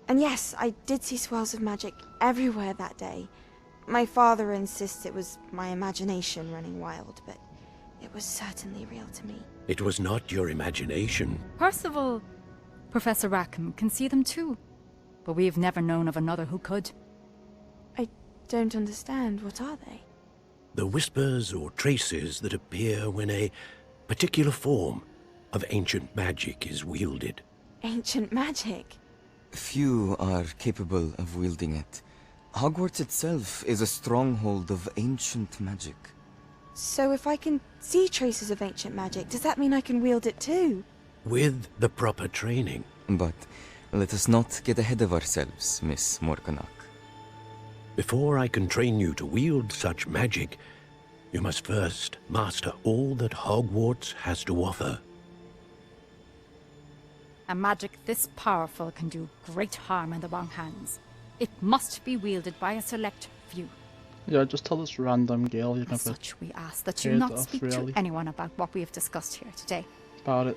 And yes, I did see swirls of magic everywhere that day. My father insists it was my imagination running wild, but it was certainly real to me. It was not your imagination. Percival, Professor Rackham can see them too. But we've never known of another who could. I don't understand. What are they? The whispers or traces that appear when a particular form of ancient magic is wielded. Ancient magic? Few are capable of wielding it. Hogwarts itself is a stronghold of ancient magic. So if I can see traces of ancient magic, does that mean I can wield it too? With the proper training. But let us not get ahead of ourselves, Miss Morganach. Before I can train you to wield such magic, you must first master all that Hogwarts has to offer. A magic this powerful can do great harm in the wrong hands. It must be wielded by a select few. Yeah, just tell this random girl you've never Such we ask that you heard not of, speak really. to anyone about what we have discussed here today. About it.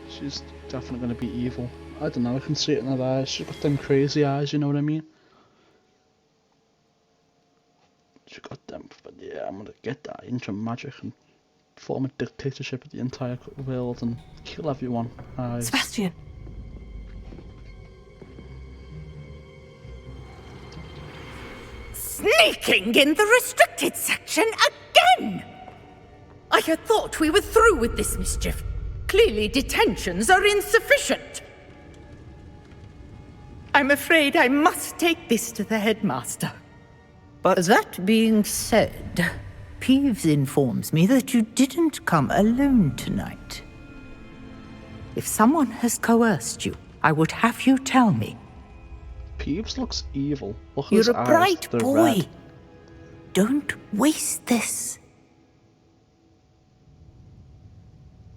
She's definitely going to be evil. I don't know, I can see it in her eyes. She's got them crazy eyes, you know what I mean? She got them, but yeah, I'm going to get that ancient magic and form a dictatorship of the entire world and kill everyone. Sebastian. Sneaking in the restricted section again! I had thought we were through with this mischief. Clearly detentions are insufficient. I'm afraid I must take this to the headmaster. But that being said, Peeves informs me that you didn't come alone tonight. If someone has coerced you, I would have you tell me. Peeves looks evil. Look at You're his a eyes, bright they're boy. red. Don't waste this.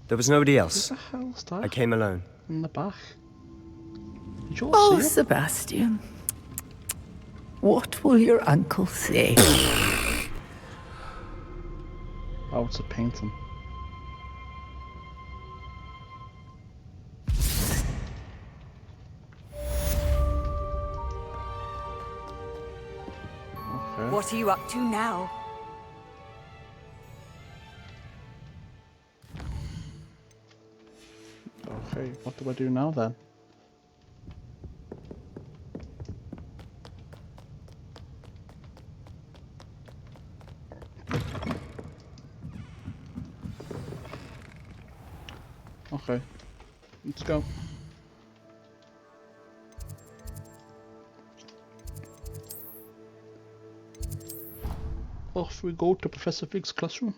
There was nobody else. Who the hell's that? I came alone. In the back. Did you all Oh, see it? Sebastian. What will your uncle say? Oh, it's a painting. Okay. What are you up to now? Okay, what do I do now then? Okay, let's go. Off we go to Professor Fig's classroom.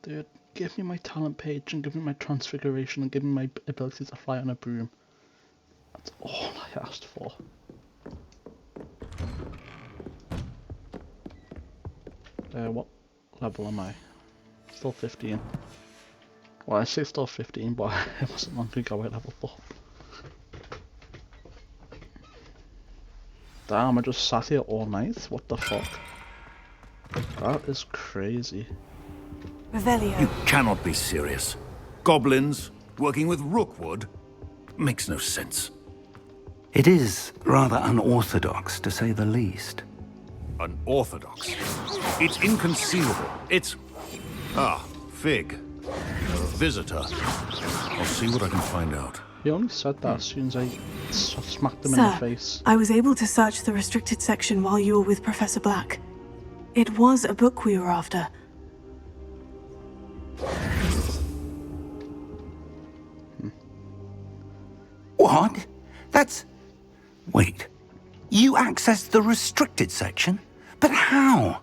Dude, give me my talent page and give me my transfiguration and give me my ability to fly on a broom. That's all I asked for. What level am I? Still 15. Well, I say still 15, but it wasn't long ago I leveled up. Damn, I just sat here all night? What the fuck? That is crazy. Revelio. You cannot be serious. Goblins working with Rookwood makes no sense. It is rather unorthodox, to say the least. Unorthodox? It's inconceivable. It's... Ah, Fig. A visitor. I'll see what I can find out. He only said that as soon as I smacked him in the Sir, face. I was able to search the restricted section while you were with Professor Black. It was a book we were after. What? That's... Wait. You accessed the restricted section? But how?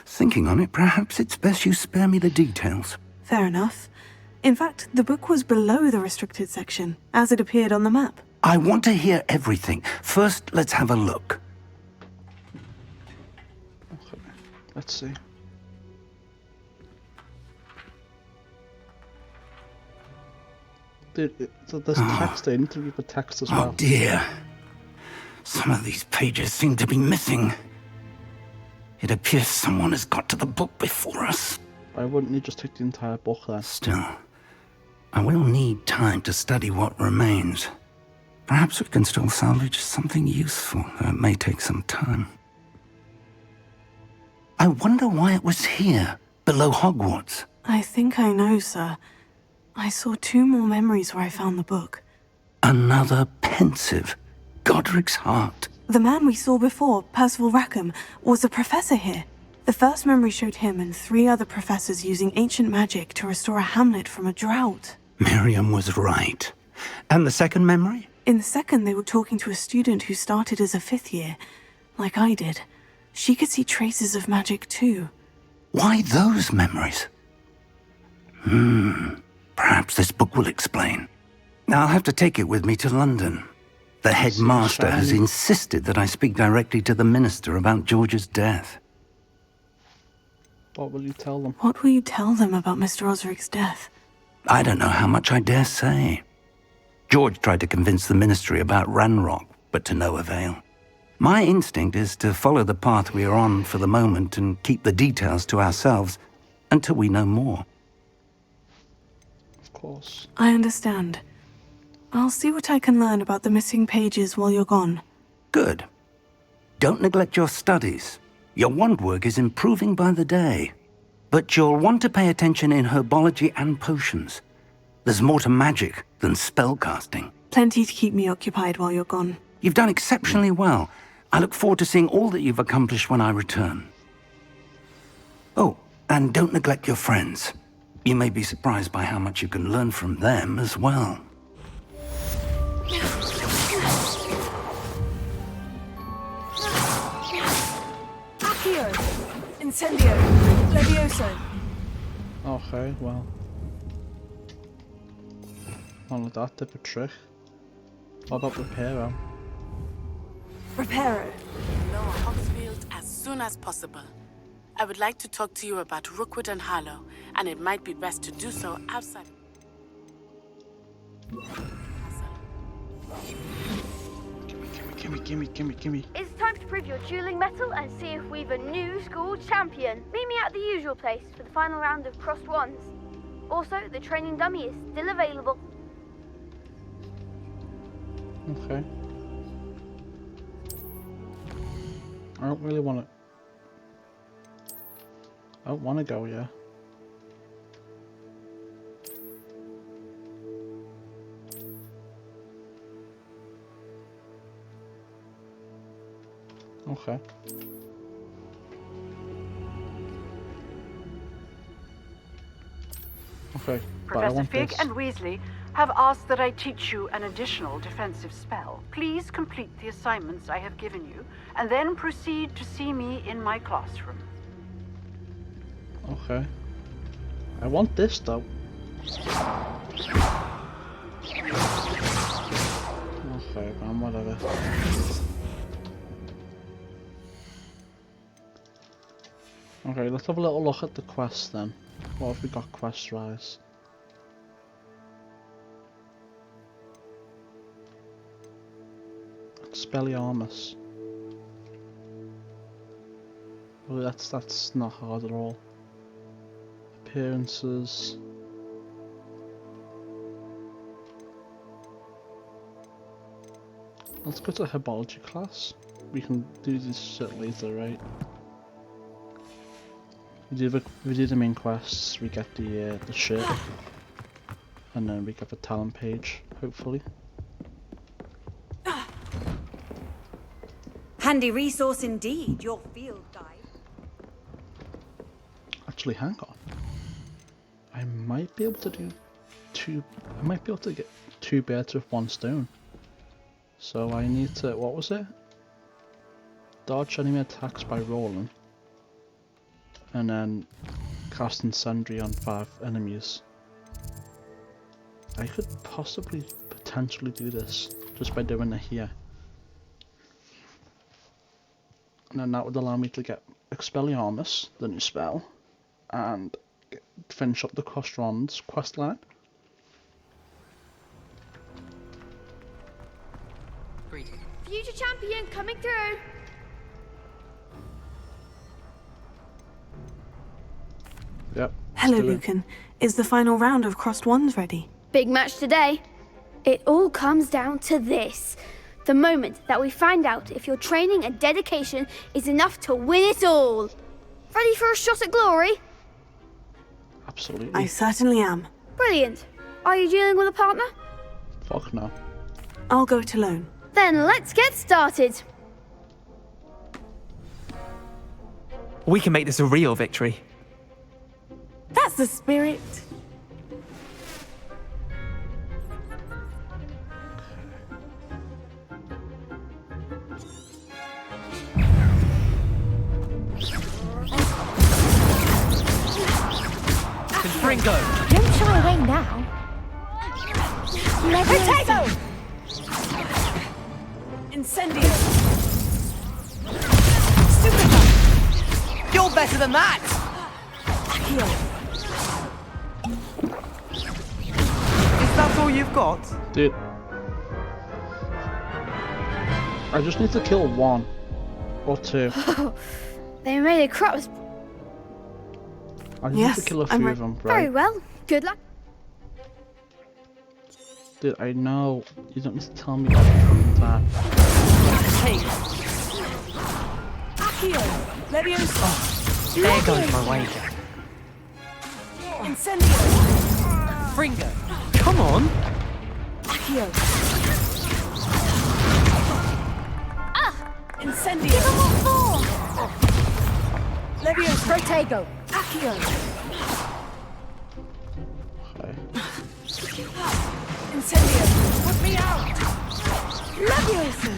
Thinking on it, perhaps it's best you spare me the details. Fair enough. In fact, the book was below the restricted section, as it appeared on the map. I want to hear everything. First, let's have a look. Okay, let's see. Dude, there's text there. You need to read the text as well. Oh dear. Some of these pages seem to be missing. It appears someone has got to the book before us. Why wouldn't you just take the entire book then? Still, I will need time to study what remains. Perhaps we can still salvage something useful, though it may take some time. I wonder why it was here, below Hogwarts. I think I know, sir. I saw 2 more memories where I found the book. Another pensive. Godric's heart. The man we saw before, Percival Rackham, was a professor here. The first memory showed him and 3 other professors using ancient magic to restore a hamlet from a drought. Miriam was right. And the second memory? In the second, they were talking to a student who started as a 5th year, like I did. She could see traces of magic too. Why those memories? Perhaps this book will explain. I'll have to take it with me to London. The headmaster has insisted that I speak directly to the minister about George's death. What will you tell them? What will you tell them about Mr. Osric's death? I don't know how much I dare say. George tried to convince the ministry about Ranrock, but to no avail. My instinct is to follow the path we are on for the moment and keep the details to ourselves until we know more. Of course. I understand. I'll see what I can learn about the missing pages while you're gone. Good. Don't neglect your studies. Your wand work is improving by the day. But you'll want to pay attention in herbology and potions. There's more to magic than spellcasting. Plenty to keep me occupied while you're gone. You've done exceptionally well. I look forward to seeing all that you've accomplished when I return. Oh, and don't neglect your friends. You may be surprised by how much you can learn from them as well. Accio! Incendio! Levioso! Okay, well. Only that type of trick. What about Reparo? Reparo. Lower Hogsfield as soon as possible. I would like to talk to you about Rookwood and Harlow, and it might be best to do so outside. Gimme. It's time to prove your dueling mettle and see if we've a new school champion. Meet me at the usual place for the final round of crossed wands. Also, the training dummy is still available. Okay. I don't really want to... I don't want to go, yeah. Okay. Okay, but I Professor want Fig this. and Weasley have asked that I teach you an additional defensive spell. Please complete the assignments I have given you, and then proceed to see me in my classroom. Okay. I want this though. Okay, man, whatever. Okay, let's have a little look at the quest then. What have we got quest-wise? Expelliarmus. Oh, that's not hard at all. Appearances. Let's go to herbology class. We can do this shit later, right? We do the main quests, we get the shit, and then we get the talent page, hopefully. Handy resource indeed, your field guide. Actually, hang on. I might be able to do I might be able to get 2 birds with 1 stone. So I need to, what was it? Dodge enemy attacks by rolling. And then cast Incendiary on 5 enemies. I could possibly, potentially do this just by doing it here. And then that would allow me to get Expelliarmus, the new spell, and finish up the Crossed Wands questline. Future champion coming through. Yep. Hello, Lucan. Is the final round of Crossed Wands ready? Big match today. It all comes down to this. The moment that we find out if your training and dedication is enough to win it all. Ready for a shot at glory? Absolutely. I certainly am. Brilliant. Are you dealing with a partner? Fuck no. I'll go it alone. Then let's get started. We can make this a real victory. That's the spirit. Ringo! Don't shy away now. Potato! Incendio! You're better than that! Is that all you've got? Dude. I just need to kill 1 or 2. They made a crop. I need to kill a few of them, right? Very well. Good luck. Dude, I know. You don't need to tell me all the time. Accio! Leviosa! There goes my wager. Incendio! Ringo! Come on! Accio! Incendio! Give him what for! Leviosa! Protego! Accio! Okay. Incendio! Put me out! Leviosa!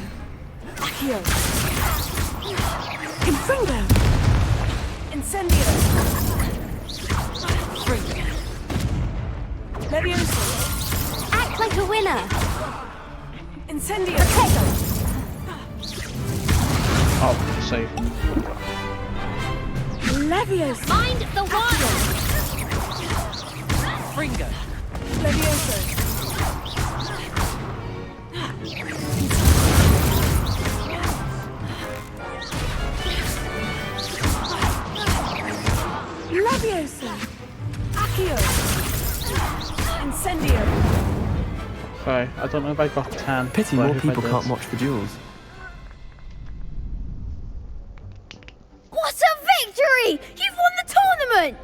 Accio! Confringo! Incendio! Fringo! Leviosa! Act like a winner. Incendio! Protego! Oh, save. Leviosa! Mind the water. Ringo! Leviosa! Leviosa! Accio! Incendio! Okay, I don't know if I got 10. Pity but more if I people did- can't watch the duels. What a victory! You've won the tournament!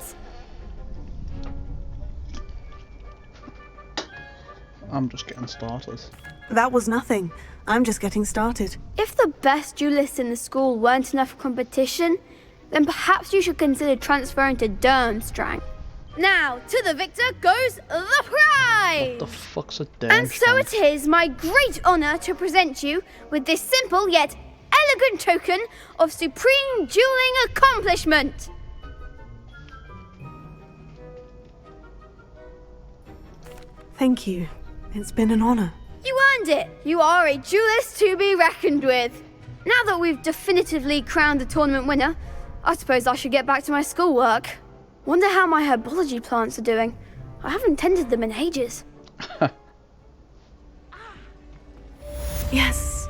I'm just getting started. That was nothing. I'm just getting started. If the best duelists in the school weren't enough competition, then perhaps you should consider transferring to Durmstrang. Now, to the victor goes the prize! What the fuck's a damn And so it is my great honour to present you with this simple yet elegant token of supreme dueling accomplishment. Thank you. It's been an honor. You earned it. You are a duelist to be reckoned with. Now that we've definitively crowned the tournament winner, I suppose I should get back to my schoolwork. Wonder how my herbology plants are doing. I haven't tended them in ages. Yes.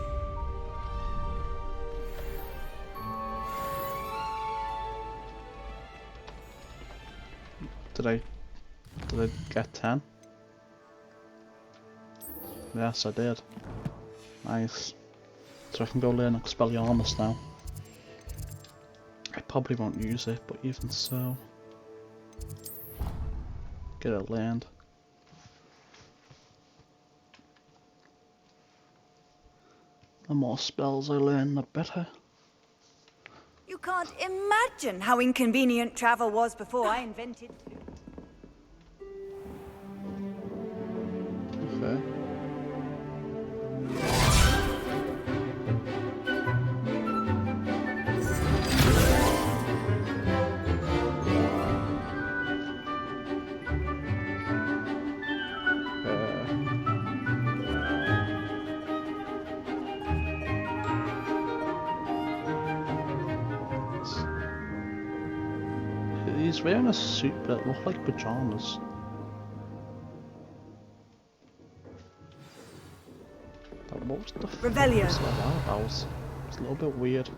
Did I get 10? Yes, I did. Nice. So I can go learn Expelliarmus now. I probably won't use it, but even so. Get it learned. The more spells I learn, the better. You can't imagine how inconvenient travel was before I invented. Okay. He's wearing a suit, but it looked like pajamas. That was the Revelio. That was a little bit weird.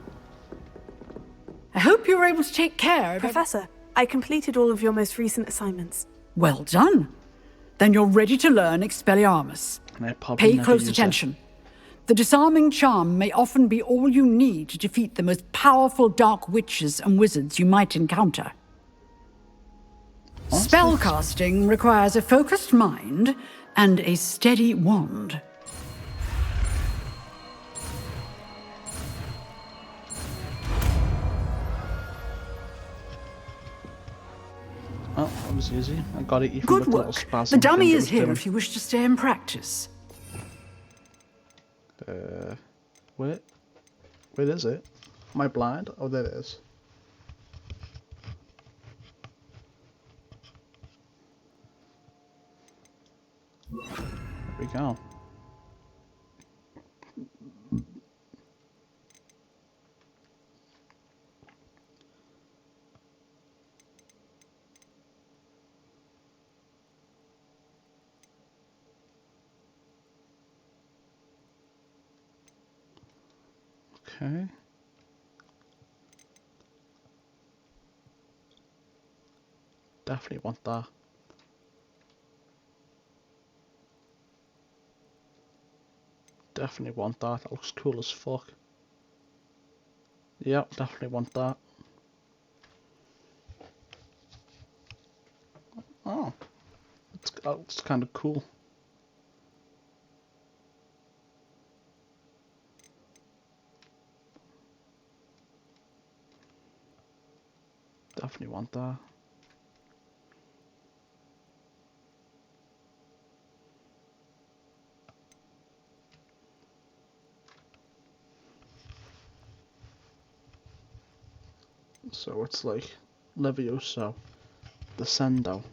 I hope you were able to take care of Professor, I completed all of your most recent assignments. Well done. Then you're ready to learn Expelliarmus. Pay close attention. The disarming charm may often be all you need to defeat the most powerful dark witches and wizards you might encounter. Spellcasting requires a focused mind and a steady wand. Oh, that was easy. I got it even Good with the little work. spasm The dummy thing it is was here doing. if you wish to stay and practice. Where is it? Am I blind? Oh, there it is. There we go. Okay. Definitely want that. Definitely want that. That looks cool as fuck. Yep, definitely want that. Oh, that looks kind of cool. Definitely want that. So it's like Levioso, Descendo,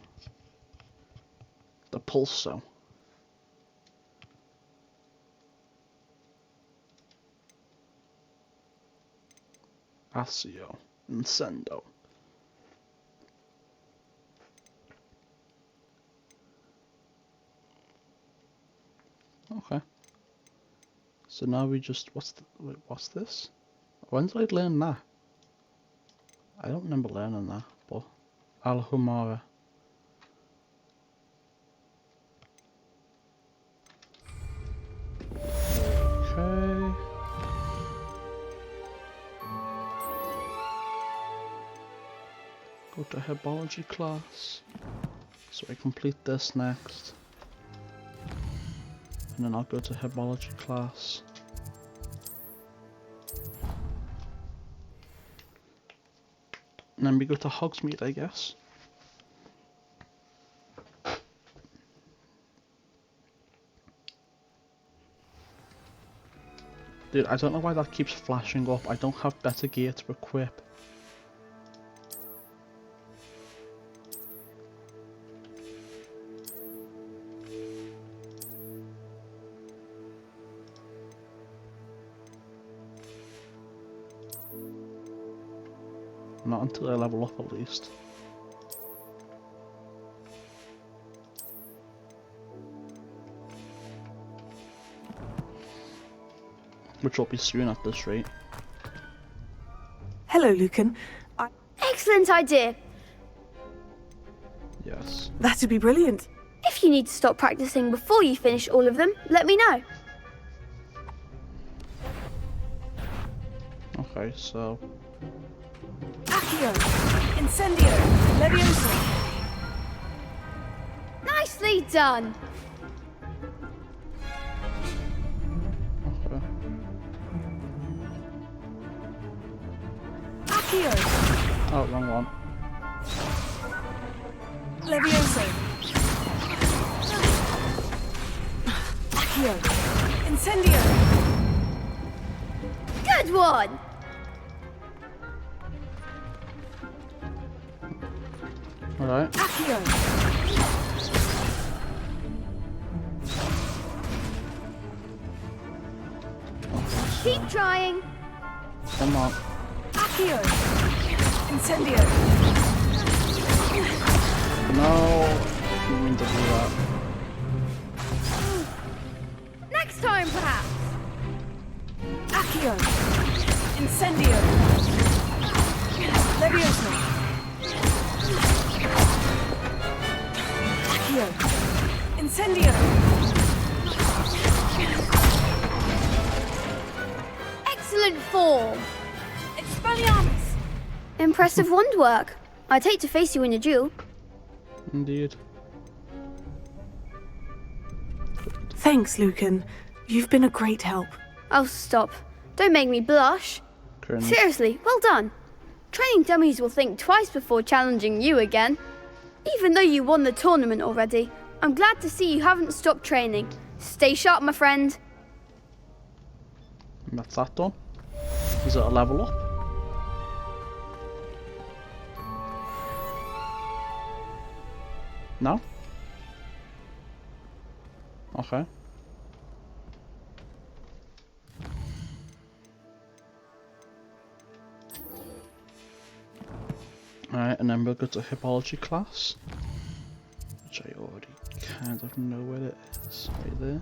the Pulso, Accio, Incendo. Okay. So now we just what's this? When did I learn that? I don't remember learning that, but Alhumara. Okay. Go to Herbology class. So I complete this next. And then I'll go to Herbology class. And then we go to Hogsmeade, I guess. Dude, I don't know why that keeps flashing up. I don't have better gear to equip. Not until I level up at least. Which will be soon at this rate. Hello, Lucan. Excellent idea. Yes. That'd be brilliant. If you need to stop practicing before you finish all of them, let me know. Okay, so... Accio, Incendio, Levioso. Nicely done. Okay. Accio, Oh, wrong one. Levioso. Accio, Incendio. Good one. Alright. Accio. Keep trying. Come on. Accio, Incendio. No, didn't mean to do that. Next time, perhaps. Accio! Incendio! Levioso! Accio! Incendio! Excellent form. Expelliarmus! Impressive wand work. I'd hate to face you in a duel. Indeed. Thanks, Lucan. You've been a great help. Oh, stop. Don't make me blush. Cringe. Seriously, well done. Training dummies will think twice before challenging you again. Even though you won the tournament already, I'm glad to see you haven't stopped training. Stay sharp, my friend. And that's that done. Is it a level up? No? Okay. Alright, and then we'll go to Hippology class, which I already kind of know where it is, right there.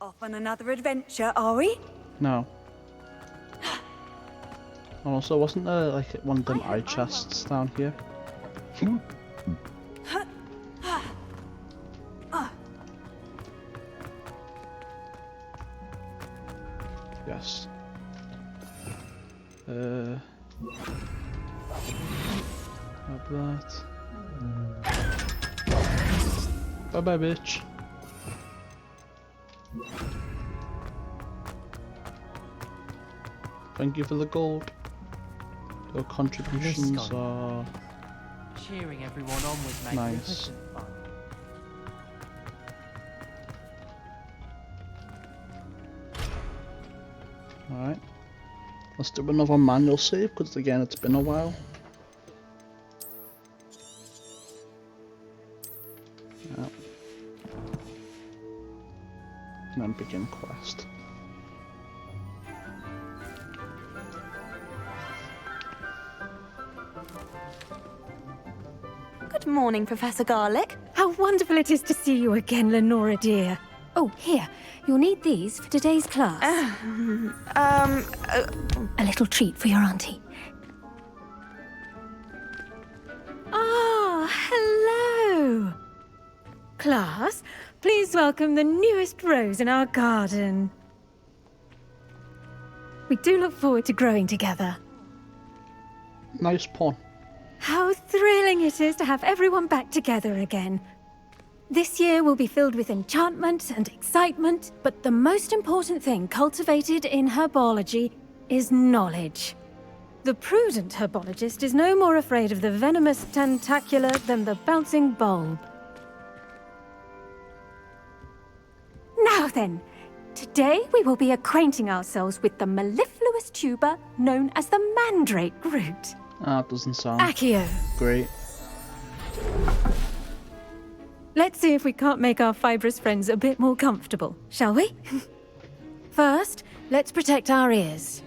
Off on another adventure, are we? No. And also, wasn't there like one of them eye chests down here? Yes. Have that. Bye bye, bitch. Thank you for the gold. Your contributions are cheering everyone on with nice. fun. Alright. Let's do another manual save, because again it's been a while. Yeah. And then begin quest. Good morning, Professor Garlick. How wonderful it is to see you again, Lenora dear. Oh, here. You'll need these for today's class. A little treat for your auntie. Ah, hello. Class, please welcome the newest rose in our garden. We do look forward to growing together. Nice pun. How thrilling it is to have everyone back together again. This year will be filled with enchantment and excitement, but the most important thing cultivated in herbology is knowledge. The prudent herbologist is no more afraid of the venomous tentacular than the bouncing bulb. Now then, today we will be acquainting ourselves with the mellifluous tuber known as the mandrake root. Ah, it doesn't sound Accio. great. Let's see if we can't make our fibrous friends a bit more comfortable, shall we? First, let's protect our ears.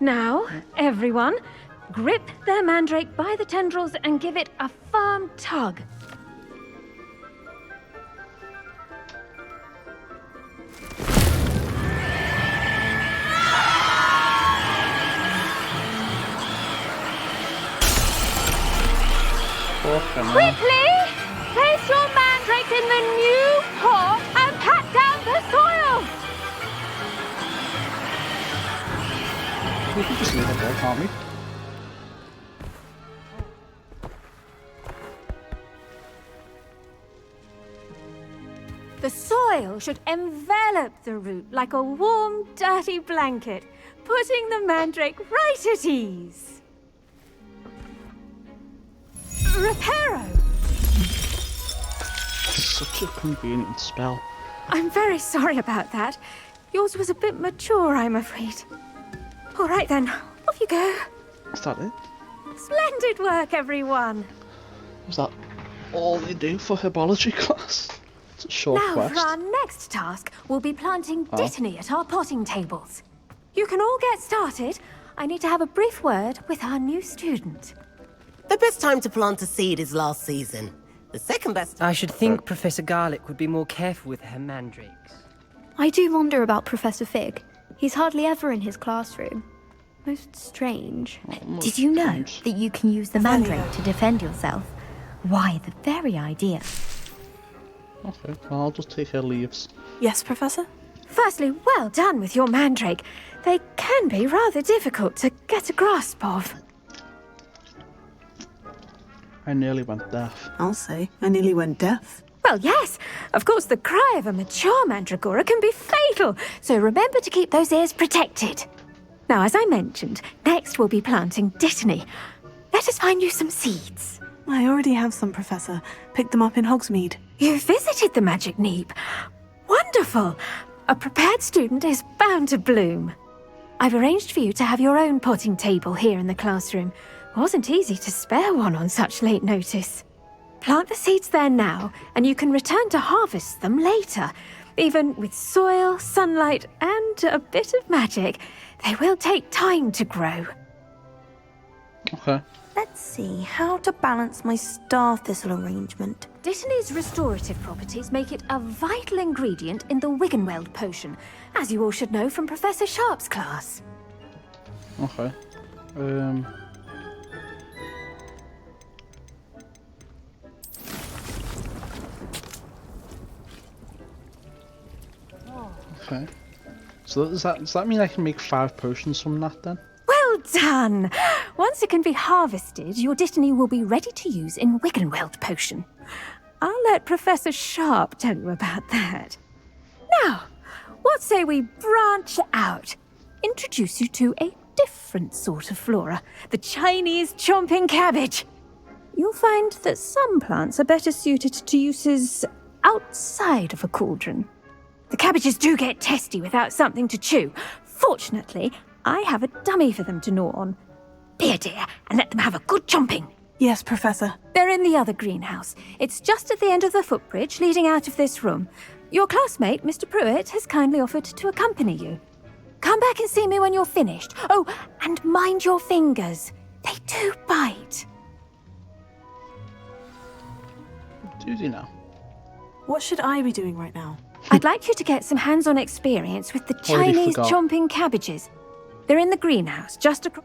Now, everyone, grip their mandrake by the tendrils and give it a firm tug. Quickly! Place your mandrake in the new pot and pat down the soil! We can just leave it there, can't we? The soil should envelop the root like a warm, dirty blanket, putting the mandrake right at ease. Reparo! Such a convenient spell. I'm very sorry about that. Yours was a bit mature, I'm afraid. All right then, off you go. Is that it? Splendid work, everyone. Was that all they do for herbology class. It's a short Now, quest. for our next task, we'll be planting Dittany at our potting tables. You can all get started. I need to have a brief word with our new student. The best time to plant a seed is last season. The second best... I should think Professor Garlick would be more careful with her mandrakes. I do wonder about Professor Fig. He's hardly ever in his classroom. Most strange. Did you know that you can use the mandrake to defend yourself? Why, the very idea. Okay, well, I'll just take her leaves. Yes, Professor? Firstly, well done with your mandrake. They can be rather difficult to get a grasp of. I nearly went deaf. I'll say, I nearly went deaf. Well, yes. Of course, the cry of a mature mandragora can be fatal, so remember to keep those ears protected. Now, as I mentioned, next we'll be planting Dittany. Let us find you some seeds. I already have some, Professor. Picked them up in Hogsmeade. You visited the Magic Neep. Wonderful. A prepared student is bound to bloom. I've arranged for you to have your own potting table here in the classroom. Wasn't easy to spare one on such late notice. Plant the seeds there now, and you can return to harvest them later. Even with soil, sunlight, and a bit of magic, they will take time to grow. Okay. Let's see, how to balance my star thistle arrangement. Dittany's restorative properties make it a vital ingredient in the Wiggenweld potion, as you all should know from Professor Sharp's class. Okay. Okay. So does that mean I can make 5 potions from that then? Well done! Once it can be harvested, your Dittany will be ready to use in Wiggenweld potion. I'll let Professor Sharp tell you about that. Now, what say we branch out? Introduce you to a different sort of flora, the Chinese chomping cabbage. You'll find that some plants are better suited to uses outside of a cauldron. The cabbages do get testy without something to chew. Fortunately, I have a dummy for them to gnaw on. Be a dear and let them have a good chomping. Yes, Professor. They're in the other greenhouse. It's just at the end of the footbridge leading out of this room. Your classmate, Mr. Pruitt, has kindly offered to accompany you. Come back and see me when you're finished. Oh, and mind your fingers. They do bite. Do you now? What should I be doing right now? I'd like you to get some hands-on experience with the Chinese chomping cabbages. They're in the greenhouse, just across...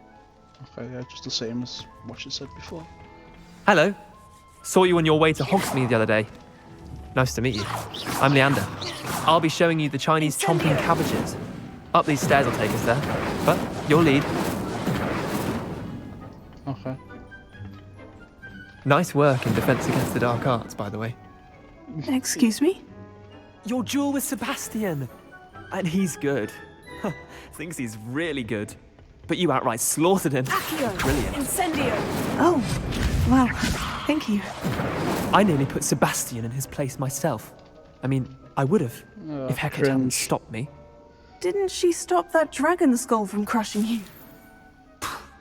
Okay, yeah, just the same as what you said before. Hello. Saw you on your way to Hogsmeade the other day. Nice to meet you. I'm Leander. I'll be showing you the Chinese chomping cabbages. Up these stairs will take us there. But your lead. Okay. Nice work in Defense Against the Dark Arts, by the way. Excuse me? Your duel with Sebastian. And he's good. Thinks he's really good. But you outright slaughtered him. Brilliant. Incendio! Oh, well, thank you. I nearly put Sebastian in his place myself. I mean, I would have, if Hecate hadn't stopped me. Didn't she stop that dragon skull from crushing you?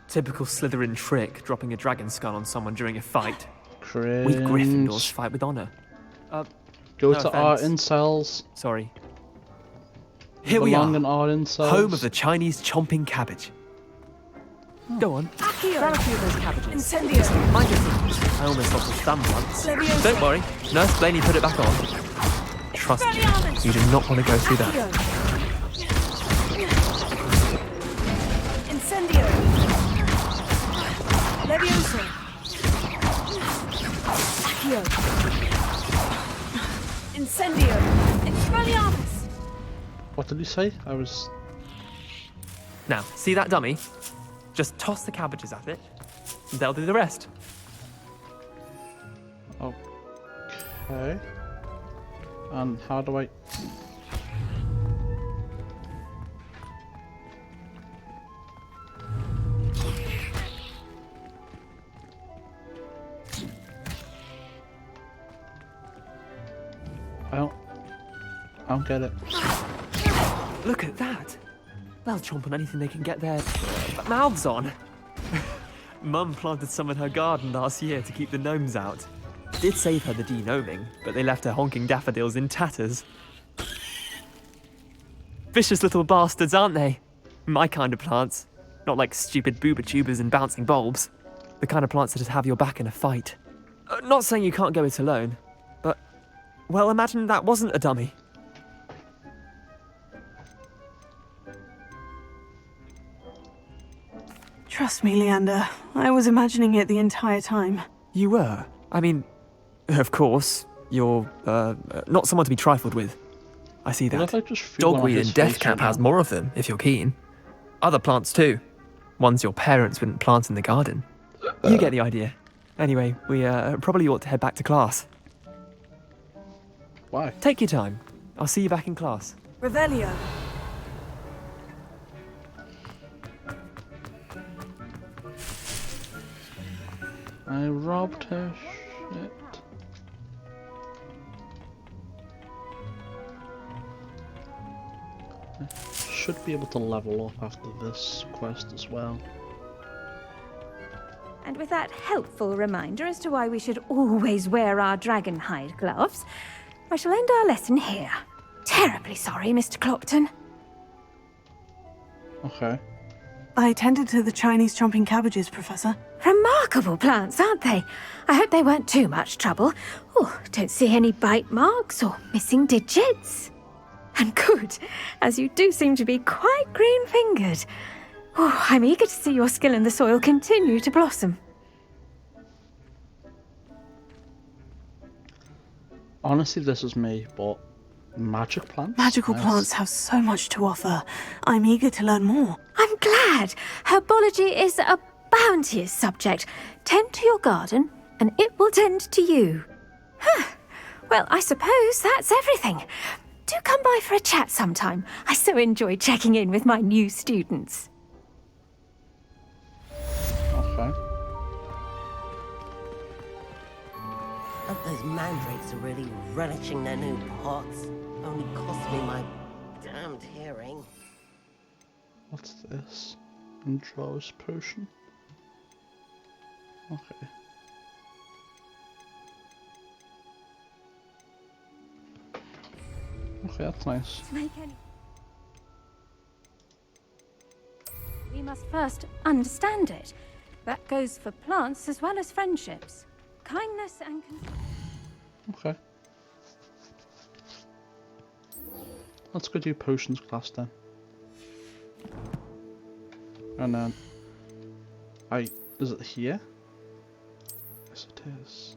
Typical Slytherin trick, dropping a dragon skull on someone during a fight. Cringe. We Gryffindors fight with honor. Go no to offense. our incels. Sorry. Here we are, Belong in our incels. home of the Chinese chomping cabbage. Go on, grab a few of those cabbages. Incendio! Mind your fingers. I almost lost a thumb once. Leviosa. Don't worry, Nurse Blaney put it back on. Trust me, you do not want to go through that. Incendio! Leviosa! Accio! Incendio! Expelliarmus! What did you say? I was... Now, see that dummy? Just toss the cabbages at it, and they'll do the rest. Okay. And how do I... I don't get it. Look at that! They'll chomp on anything they can get their mouths on. Mum planted some in her garden last year to keep the gnomes out. did save her the de-gnoming, but they left her honking daffodils in tatters. Vicious little bastards, aren't they? My kind of plants. Not like stupid booba tubers and bouncing bulbs. The kind of plants that just have your back in a fight. Not saying you can't go it alone, but, well, imagine that wasn't a dummy. Trust me, Leander. I was imagining it the entire time. You were? I mean, of course, you're, not someone to be trifled with. I see that. Dogweed and Deathcap has more of them, if you're keen. Other plants too. Ones your parents wouldn't plant in the garden. You get the idea. Anyway, we probably ought to head back to class. Why? Take your time. I'll see you back in class. Revelio. I robbed her shit. I should be able to level up after this quest as well. And with that helpful reminder as to why we should always wear our dragon hide gloves, I shall end our lesson here. Terribly sorry, Mr. Clopton. Okay. I tended to the Chinese chomping cabbages, Professor. Remarkable plants, aren't they? I hope they weren't too much trouble. Oh, don't see any bite marks or missing digits. And good, as you do seem to be quite green-fingered. Oh, I'm eager to see your skill in the soil continue to blossom. Honestly, this is me, but magic plants? Magical plants have so much to offer. I'm eager to learn more. I'm glad. Herbology is a bounteous subject. Tend to your garden, and it will tend to you. Huh. Well, I suppose that's everything. Do come by for a chat sometime. I so enjoy checking in with my new students. Okay. But those mandrakes are really relishing their new pots. Only cost me my damned hearing. What's this? Andros potion? Okay. Okay, that's nice. We must first understand it. That goes for plants as well as friendships. Kindness and... Okay. Let's go do potions class then. And then... is it here? Yes it is.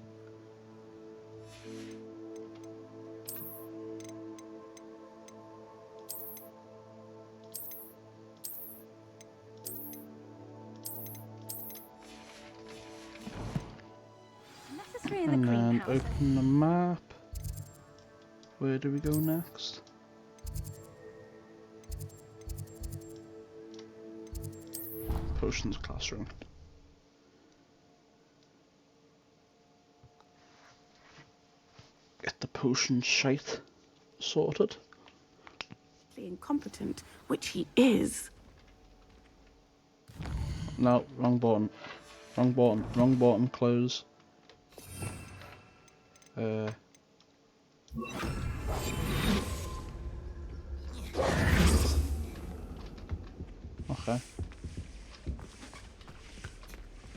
And then open the map. Where do we go next? Potions classroom. Get the potion shite sorted. Incompetent, which he is. No, wrong button. Wrong button. Wrong button. Close. Okay.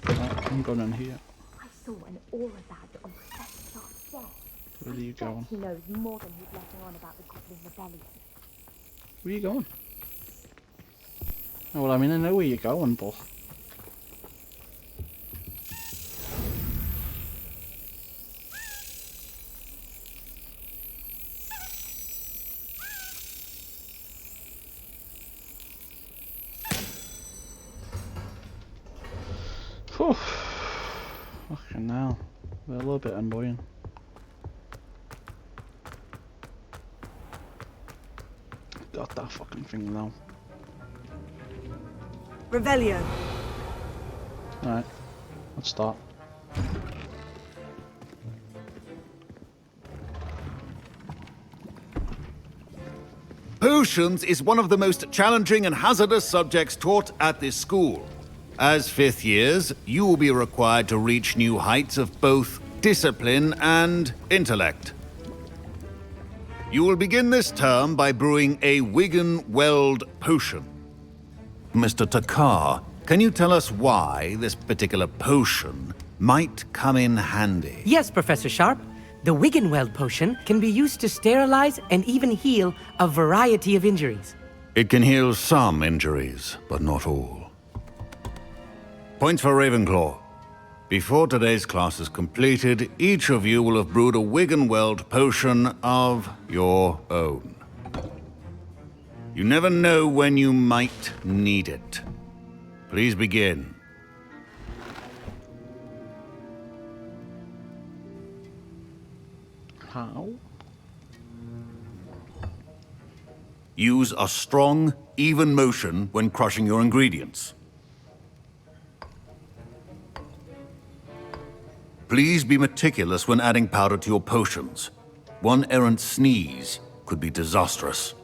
Right, I'm going in here. I saw an aura badge on Professor Stark's desk. Where are you going? He knows more than he's letting on about the Goblin Rebellion. Where are you going? Oh, well, I mean, I know where you're going, but... Whew. Fucking hell. They're a little bit annoying. Got that fucking thing now. Revelio. Alright, let's start. Potions is one of the most challenging and hazardous subjects taught at this school. As fifth years, you will be required to reach new heights of both discipline and intellect. You will begin this term by brewing a Wiggenweld potion. Mr. Takar, can you tell us why this particular potion might come in handy? Yes, Professor Sharp. The Wiggenweld potion can be used to sterilize and even heal a variety of injuries. It can heal some injuries, but not all. Points for Ravenclaw. Before today's class is completed, each of you will have brewed a Wiggenweld potion of your own. You never know when you might need it. Please begin. How? Use a strong, even motion when crushing your ingredients. Please be meticulous when adding powder to your potions. One errant sneeze could be disastrous.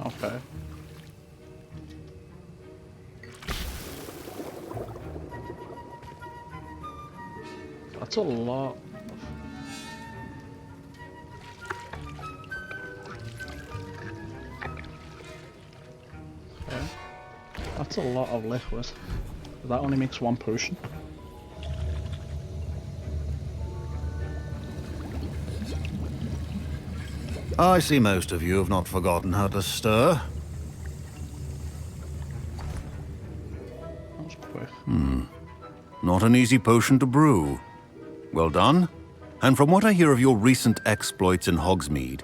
Okay. That's a lot. Okay. That's a lot of liquid. That only makes one potion. I see most of you have not forgotten how to stir. That was quick. Not an easy potion to brew. Well done. And from what I hear of your recent exploits in Hogsmeade,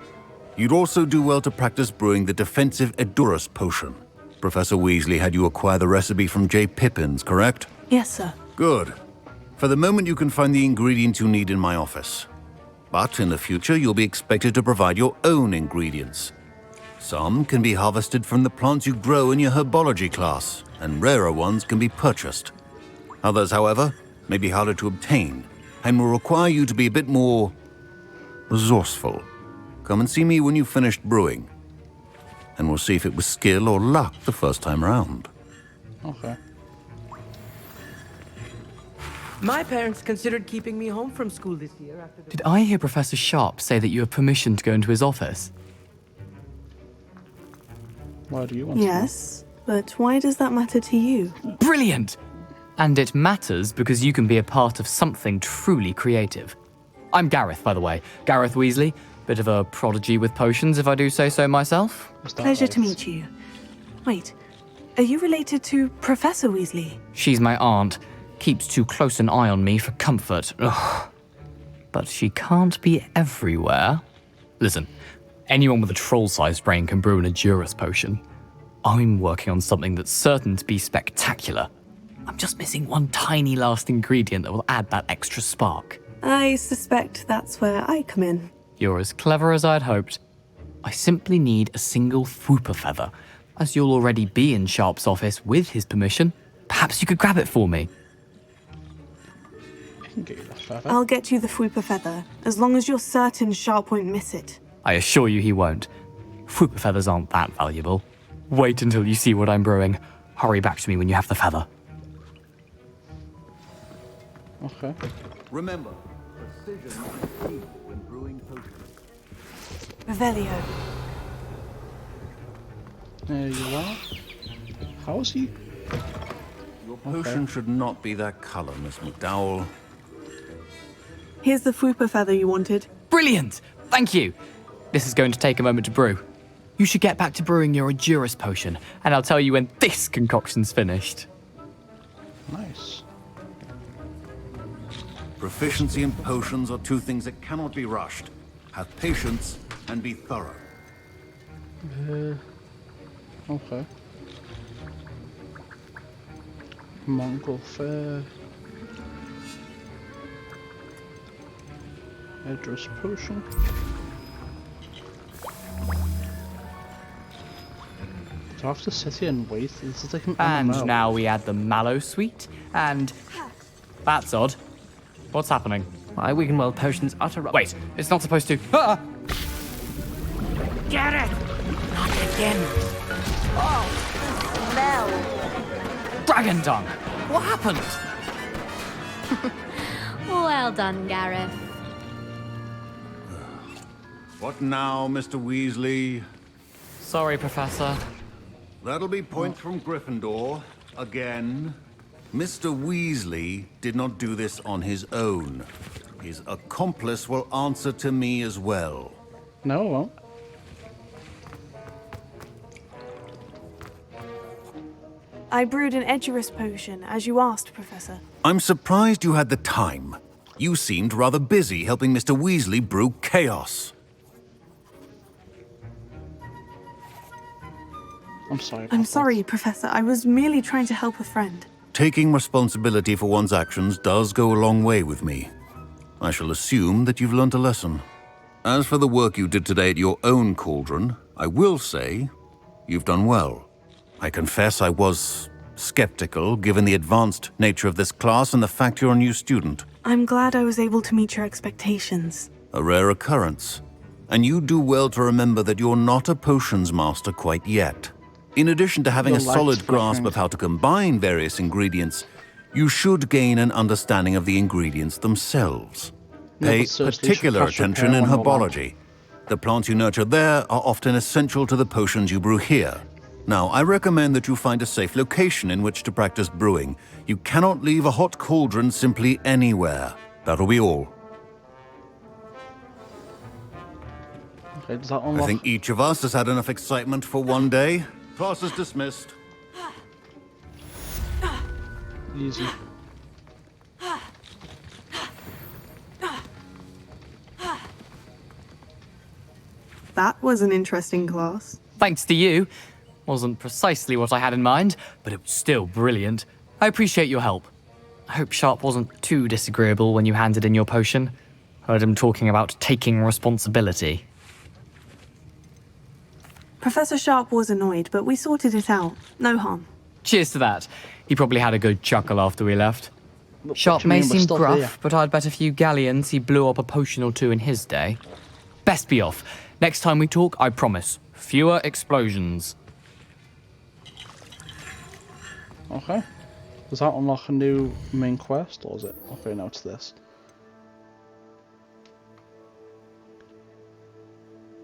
you'd also do well to practice brewing the defensive Edurus potion. Professor Weasley had you acquire the recipe from J. Pippins, correct? Yes, sir. Good. For the moment, you can find the ingredients you need in my office. But in the future, you'll be expected to provide your own ingredients. Some can be harvested from the plants you grow in your herbology class, and rarer ones can be purchased. Others, however, may be harder to obtain, and will require you to be a bit more resourceful. Come and see me when you've finished brewing, and we'll see if it was skill or luck the first time round. Okay. My parents considered keeping me home from school this year after the... Did I hear Professor Sharp say that you have permission to go into his office? Why do you want Yes, but why does that matter to you? Brilliant! And it matters because you can be a part of something truly creative. I'm Gareth, by the way. Gareth Weasley. Bit of a prodigy with potions, if I do say so myself. Pleasure to meet you. Wait, are you related to Professor Weasley? She's my aunt. Keeps too close an eye on me for comfort. Ugh. But she can't be everywhere. Listen, anyone with a troll-sized brain can brew an Edurus potion. I'm working on something that's certain to be spectacular. I'm just missing one tiny last ingredient that will add that extra spark. I suspect that's where I come in. You're as clever as I'd hoped. I simply need a single Fwooper feather. As you'll already be in Sharp's office with his permission, perhaps you could grab it for me. I can get you that feather. I'll get you the Fwooper feather, as long as you're certain Sharp won't miss it. I assure you he won't. Fwooper feathers aren't that valuable. Wait until you see what I'm brewing. Hurry back to me when you have the feather. Okay. Remember, precision is key when brewing potions. Revelio. There you are. How is he? Your potion should not be that color, Miss McDowell. Here's the Fwooper feather you wanted. Brilliant! Thank you! This is going to take a moment to brew. You should get back to brewing your Edurus potion, and I'll tell you when this concoction's finished. Nice. Proficiency in potions are two things that cannot be rushed. Have patience and be thorough. Okay. Mongol Fair. Edurus potion. Do I have to sit here and wait? This is like an And MMO. now we add the Mallow Sweet, and... That's odd. What's happening? My Wiggenweld potion's utter rubbish. Wait, it's not supposed to... Ah! Get it! Not again. Oh, the smell. Dragon dung! What happened? Well done, Gareth. What now, Mr. Weasley? Sorry, Professor. That'll be points from Gryffindor. Again. Mr. Weasley did not do this on his own. His accomplice will answer to me as well. No, it won't. I brewed an Edurus potion, as you asked, Professor. I'm surprised you had the time. You seemed rather busy helping Mr. Weasley brew chaos. I'm sorry. I'm sorry, Professor. I was merely trying to help a friend. Taking responsibility for one's actions does go a long way with me. I shall assume that you've learnt a lesson. As for the work you did today at your own cauldron, I will say you've done well. I confess I was skeptical, given the advanced nature of this class and the fact you're a new student. I'm glad I was able to meet your expectations. A rare occurrence. And you do well to remember that you're not a potions master quite yet. In addition to having a solid grasp of how to combine various ingredients, you should gain an understanding of the ingredients themselves. Pay particular attention in herbology. The plants you nurture there are often essential to the potions you brew here. Now, I recommend that you find a safe location in which to practice brewing. You cannot leave a hot cauldron simply anywhere. That'll be all. Okay, does that unlock? I think each of us has had enough excitement for one day. Class is dismissed. Easy. That was an interesting class. Thanks to you. Wasn't precisely what I had in mind, but it was still brilliant. I appreciate your help. I hope Sharp wasn't too disagreeable when you handed in your potion. Heard him talking about taking responsibility. Professor Sharp was annoyed, but we sorted it out. No harm. Cheers to that. He probably had a good chuckle after we left. Sharp may seem gruff, but I'd bet a few galleons he blew up a potion or two in his day. Best be off. Next time we talk, I promise. Fewer explosions. Okay. Does that unlock a new main quest, or is it? Okay, now it's this.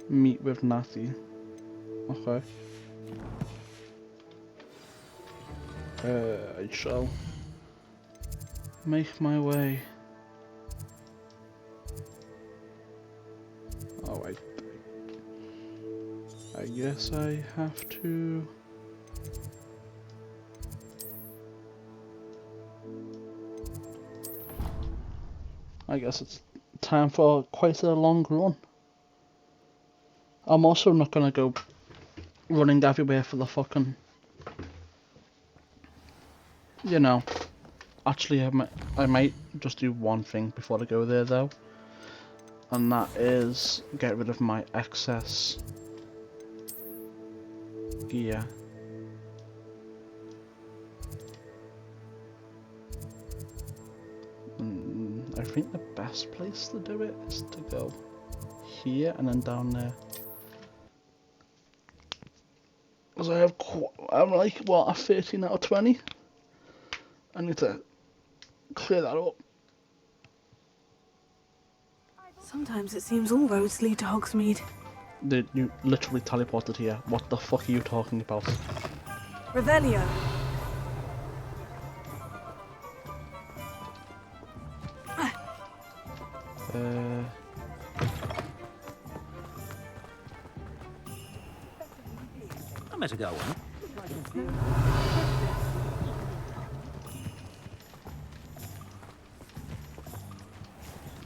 Meet with Natty. Okay. I shall make my way. Oh, I guess I have to. I guess it's time for quite a long run. I'm also not gonna go running everywhere for the fucking, you know. Actually, I might just do one thing before I go there though, and that is get rid of my excess gear. I think the best place to do it is to go here and then down there. Because I'm like, what, a 13 out of 20? I need to clear that up. Sometimes it seems all roads lead to Hogsmeade. You literally teleported here. What the fuck are you talking about? Revelio. I better go on.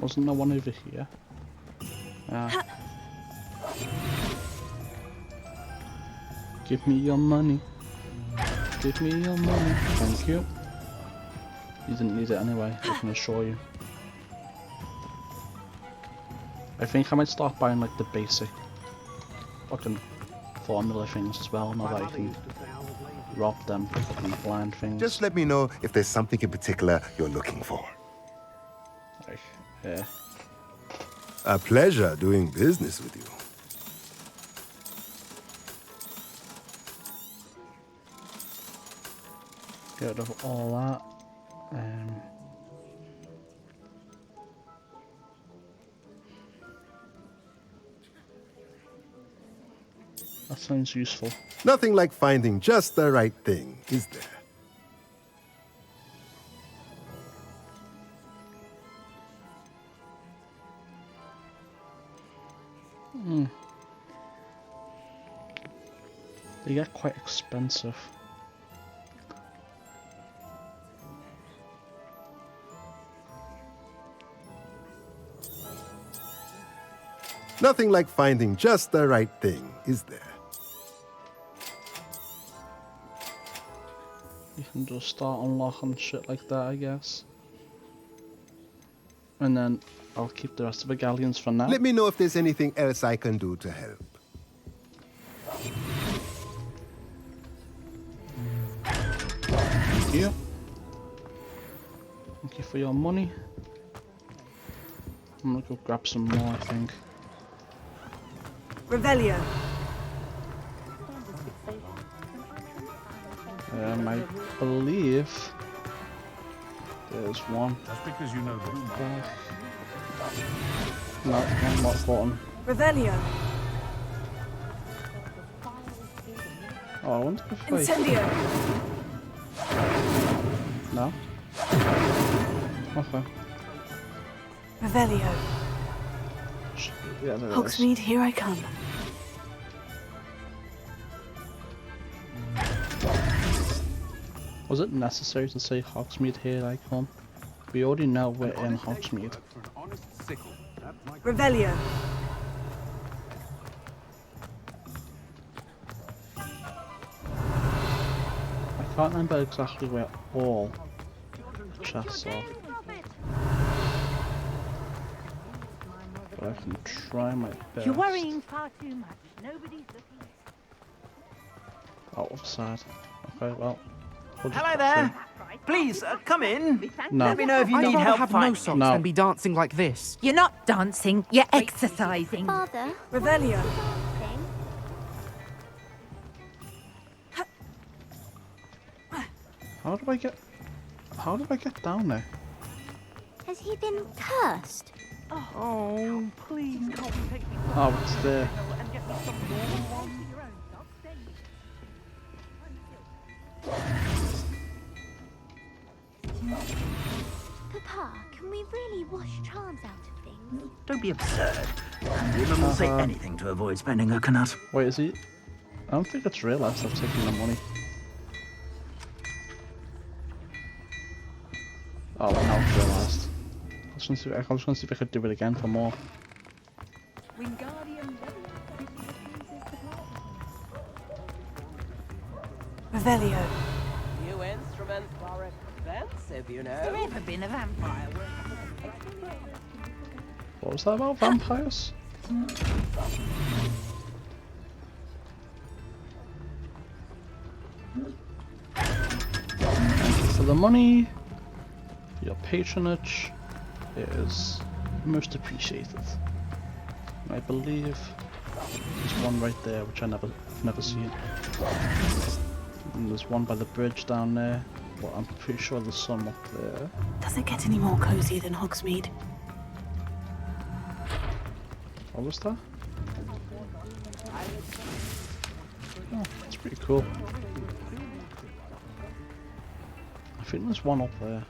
Wasn't there one over here? Give me your money. Give me your money. Thank you. You didn't need it anyway, I can assure you. I think I might start buying like the basic fucking formula things as well, now that I can rob them fucking blind things. Just let me know if there's something in particular you're looking for. Like, yeah. A pleasure doing business with you. Get rid of all that. That sounds useful. Nothing like finding just the right thing, is there? They get quite expensive. Nothing like finding just the right thing, is there? You can just start unlocking shit like that, I guess. And then I'll keep the rest of the galleons for now. Let me know if there's anything else I can do to help. Thank you. Thank you for your money. I'm gonna go grab some more, I think. Revelio. I believe there's one. Just because you know the No, one more button. Revelio. Oh, I wonder if Incendio. No? Okay. Revelio. Yeah, there it is. Hogsmeade, here I come. Was it necessary to say Hogsmeade, here I come? We already know we're in Hogsmeade. Revelio. I can't remember exactly where all the chests are. But I can try my best. You're worrying far too much. Nobody's looking. Out of sight. Okay, well. We'll just Hello pass there. in. Please, come in. No. Let me know if you I'd need rather help have no finding socks No. than be dancing like this. You're not dancing, you're exercising. Father, Revelio. How do I get down there? has he been cursed? Oh, please can't we take me Oh, it's there. and get me some normal ones of your own? Papa, can we really wash charms out of things? Don't be absurd. And women will say anything to avoid spending a canut. Wait, is he? I don't think it's realised I've taken the money. Oh, now it's realised. I was gonna see if I could do it again for more. Revelio. New instruments are expensive, you know. Has there ever been a vampire? What was that about vampires? Thank you for the money. Your patronage is most appreciated. I believe there's one right there which I've never seen. And there's one by the bridge down there, but I'm pretty sure there's some up there. Does it get any more cozy than Hogsmeade? What was that? Oh, that's pretty cool. I think there's one up there.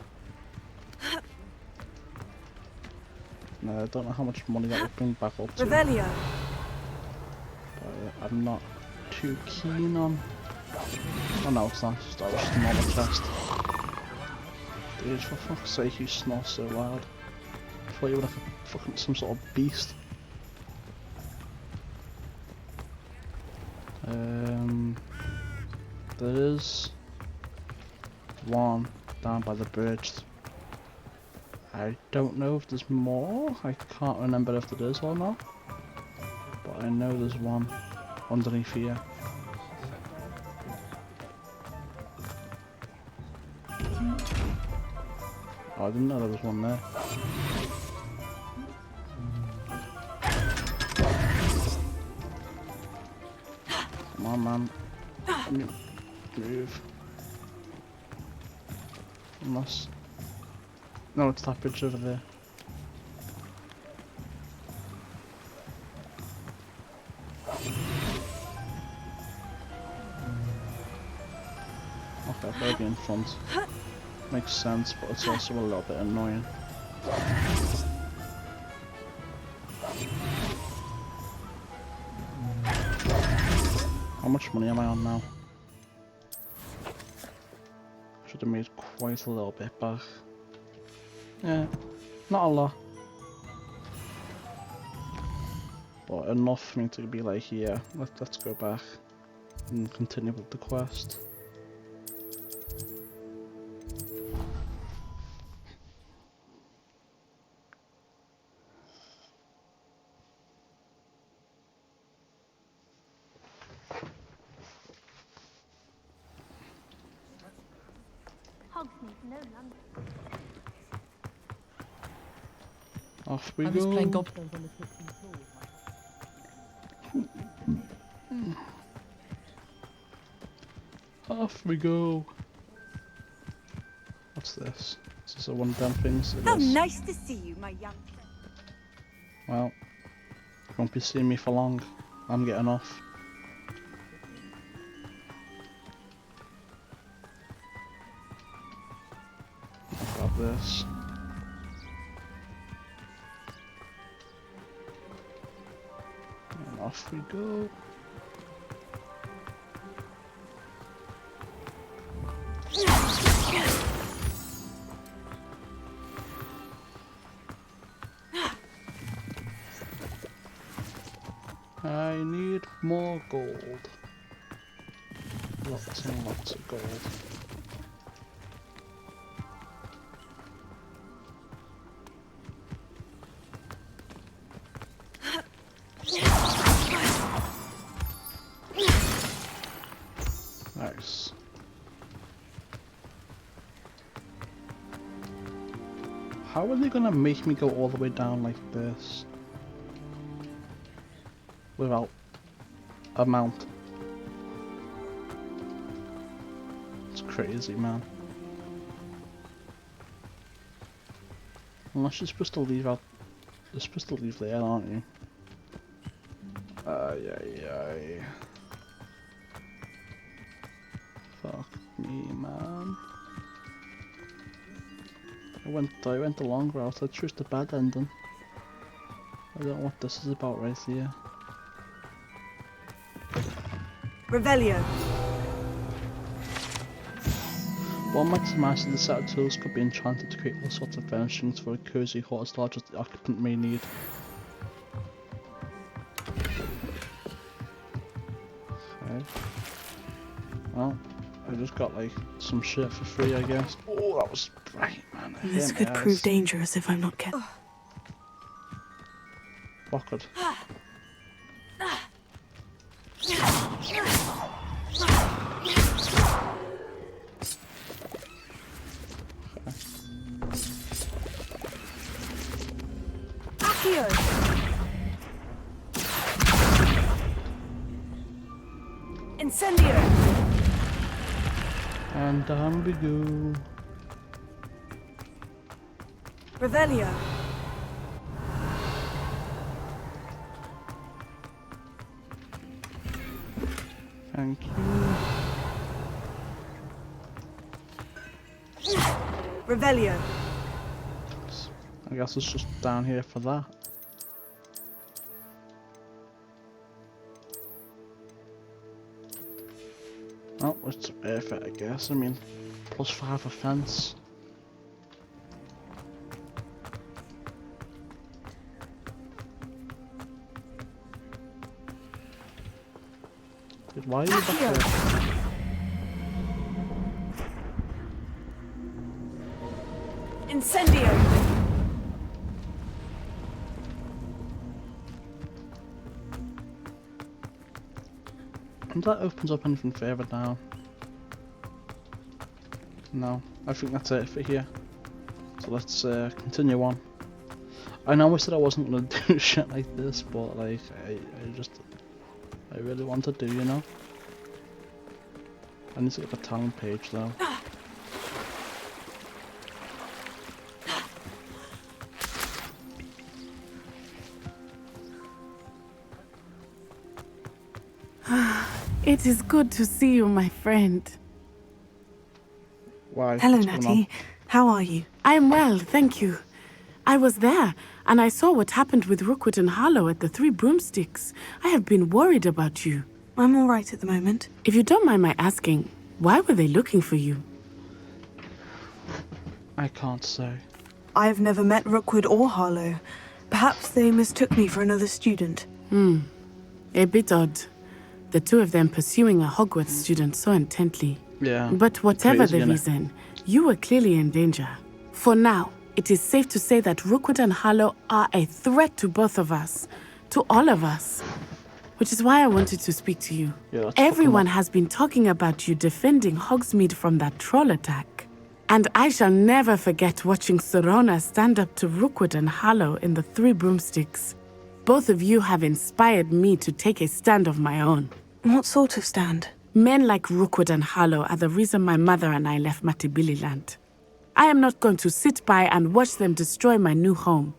No, I don't know how much money that would bring back up to. Revelio. But I'm not too keen on. Oh no, it's not. It's just a normal chest. Dude, for fuck's sake, you snore so loud. I thought you were like a fucking some sort of beast. There is one down by the bridge. I don't know if there's more. I can't remember if there is or not. But I know there's one underneath here. Oh, I didn't know there was one there. Come on, man. Move. Unless... No, it's that bridge over there. Okay, maybe in front. Makes sense, but it's also a little bit annoying. How much money am I on now? Should have made quite a little bit back. Yeah, not a lot. But enough for me to be like, yeah, let's go back and continue with the quest. Off we go. Playing Goblins on the kitchen floor. Off we go. What's this? Is this a one of them things? How nice to see you, my young friend. Well, you won't be seeing me for long. I'm getting off. I'll grab this. And off we go. I need more gold. Lots and lots of gold. Nice. How are they gonna make me go all the way down like this? Without a mount. It's crazy, man. Unless you're supposed to leave out... You're supposed to leave there, aren't you? Ay. Fuck me, man. I went the long route. I chose the bad ending. I don't know what this is about right here. Revelio. One might surmise that the set of tools could be enchanted to create all sorts of furnishings for a cozy hut as large as the occupant may need. Okay. Well, I just got like some shit for free, I guess. Oh, that was bright, man. This could prove dangerous if I'm not careful. What could? Incendio. And down we go. Revelio. Thank you. Revelio. I guess it's just down here for that. Oh, it's worth it, I guess. I mean, +5 offense. Dude, why are you back there? Incendio. And that opens up anything further down. No, I think that's it for here. So let's continue on. I know I said I wasn't gonna do shit like this, but like I really want to do, you know. I need to get the talent page though. It is good to see you, my friend. Why? Hello, What's going Natty. on? How are you? I am well, thank you. I was there, and I saw what happened with Rookwood and Harlow at the Three Broomsticks. I have been worried about you. I'm all right at the moment. If you don't mind my asking, why were they looking for you? I can't say. I have never met Rookwood or Harlow. Perhaps they mistook me for another student. A bit odd. The two of them pursuing a Hogwarts student so intently. Yeah. But whatever Crazy, the innit? reason, you were clearly in danger. For now, it is safe to say that Rookwood and Harlow are a threat to both of us. To all of us. Which is why I wanted to speak to you. Yeah, Everyone has been talking about you defending Hogsmeade from that troll attack. And I shall never forget watching Sorona stand up to Rookwood and Harlow in the Three Broomsticks. Both of you have inspired me to take a stand of my own. What sort of stand? Men like Rookwood and Harlow are the reason my mother and I left Matabeleland. I am not going to sit by and watch them destroy my new home.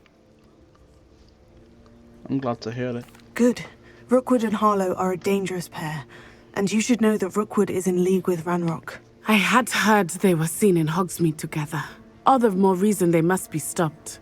I'm glad to hear it. Good. Rookwood and Harlow are a dangerous pair, and you should know that Rookwood is in league with Ranrock. I had heard they were seen in Hogsmeade together. All the more reason they must be stopped.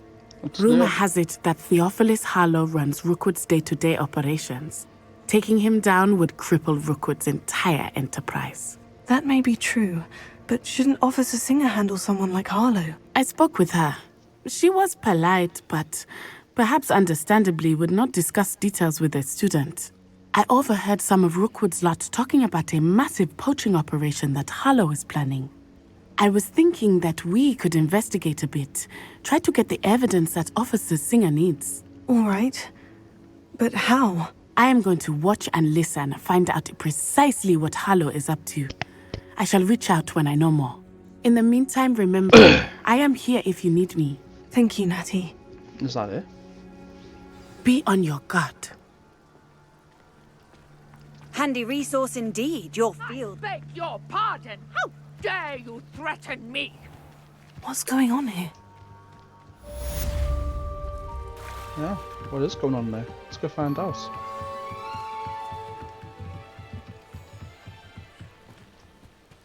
Rumor has it that Theophilus Harlow runs Rookwood's day-to-day operations. Taking him down would cripple Rookwood's entire enterprise. That may be true, but shouldn't Officer Singer handle someone like Harlow? I spoke with her. She was polite, but perhaps understandably would not discuss details with a student. I overheard some of Rookwood's lot talking about a massive poaching operation that Harlow is planning. I was thinking that we could investigate a bit, try to get the evidence that Officer Singer needs. All right. But how? I am going to watch and listen, find out precisely what Harlow is up to. I shall reach out when I know more. In the meantime, remember, I am here if you need me. Thank you, Natty. Is that it? Be on your guard. Handy resource indeed, your field. I beg your pardon. How dare you threaten me? What's going on here? Yeah, what is going on there? Let's go find out.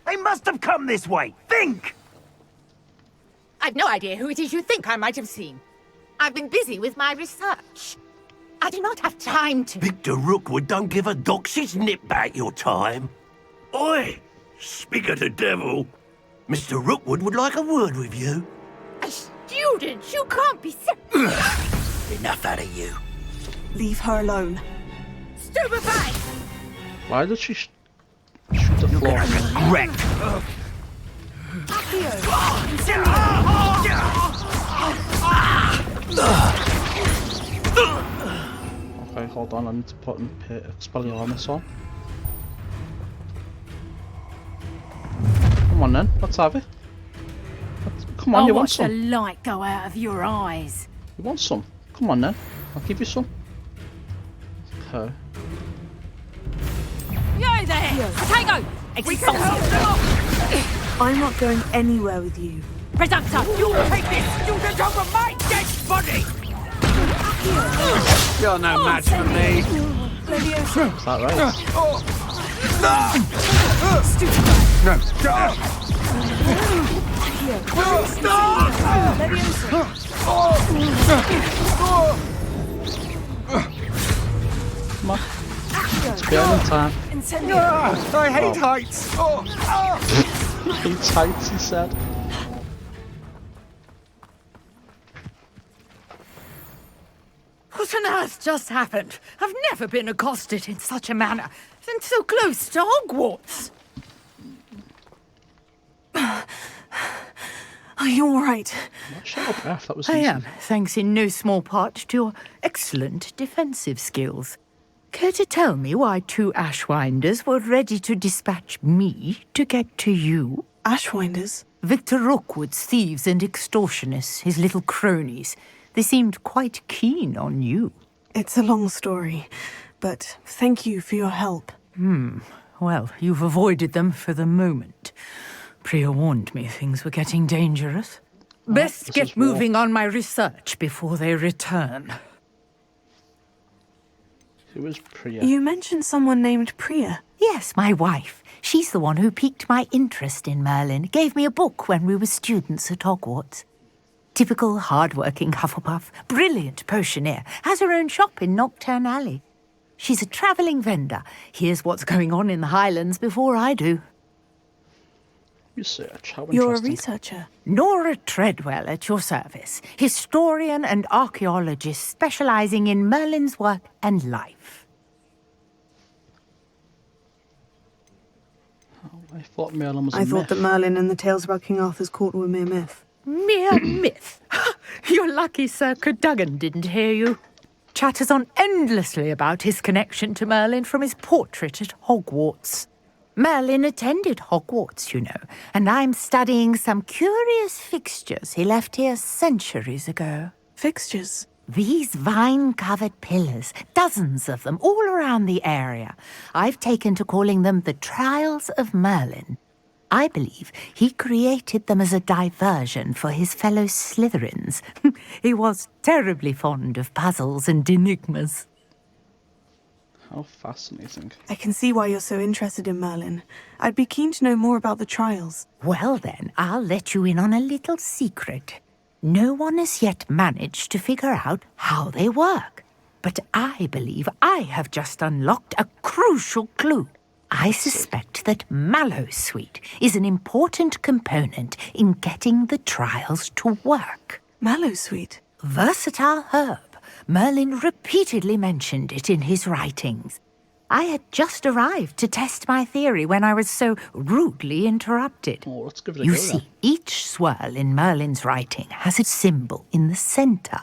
They must have come this way. Think! I've no idea who it is you think I might have seen. I've been busy with my research. I do not have time to... Victor Rookwood don't give a doxy's nip back your time. Oi! Speak of the devil. Mr. Rookwood would like a word with you. A student? You can't be... Enough out of you. Leave her alone. Stupefy! Why did she shoot the floor? Wrecked. Okay, hold on, I need to put in Expelliarmus on. Come on then, let's have it. Come on, you want some? Watch the light go out of your eyes. You want some? Come on then, I'll give you some. Okay. Yo there! Potato! I'm not going anywhere with you. Presumptor! You take this student over my dead body! You're no match for me. Is that right? Come on. It's behind time. I hate heights. Hates heights, he said. What on earth just happened? I've never been accosted in such a manner, and so close to Hogwarts. Are you all right? Shut up, F. That was I easy. am, thanks in no small part to your excellent defensive skills. Care to tell me why two Ashwinders were ready to dispatch me to get to you? Ashwinders? Victor Rookwood's thieves and extortionists, his little cronies. They seemed quite keen on you. It's a long story, but thank you for your help. Well, you've avoided them for the moment. Priya warned me things were getting dangerous. Best get moving on my research before they return. Who is Priya? You mentioned someone named Priya. Yes, my wife. She's the one who piqued my interest in Merlin. Gave me a book when we were students at Hogwarts. Typical hard-working Hufflepuff, brilliant potioneer, has her own shop in Nocturne Alley. She's a travelling vendor. Hears what's going on in the Highlands before I do. Research, how You're a interesting. researcher. Nora Treadwell at your service. Historian and archaeologist specialising in Merlin's work and life. I thought Merlin was a I thought myth. that Merlin and the tales about King Arthur's court were a mere myth. Mere myth. You're lucky Sir Cadogan didn't hear you. Chatters on endlessly about his connection to Merlin from his portrait at Hogwarts. Merlin attended Hogwarts, you know, and I'm studying some curious fixtures he left here centuries ago. Fixtures? These vine-covered pillars, dozens of them, all around the area. I've taken to calling them the Trials of Merlin. I believe he created them as a diversion for his fellow Slytherins. He was terribly fond of puzzles and enigmas. How fascinating. I can see why you're so interested in Merlin. I'd be keen to know more about the trials. Well then, I'll let you in on a little secret. No one has yet managed to figure out how they work. But I believe I have just unlocked a crucial clue. I suspect that Mallowsweet is an important component in getting the trials to work. Mallowsweet? Versatile herb. Merlin repeatedly mentioned it in his writings. I had just arrived to test my theory when I was so rudely interrupted. Oh, let's give it a You go see, then. each swirl in Merlin's writing has a symbol in the centre.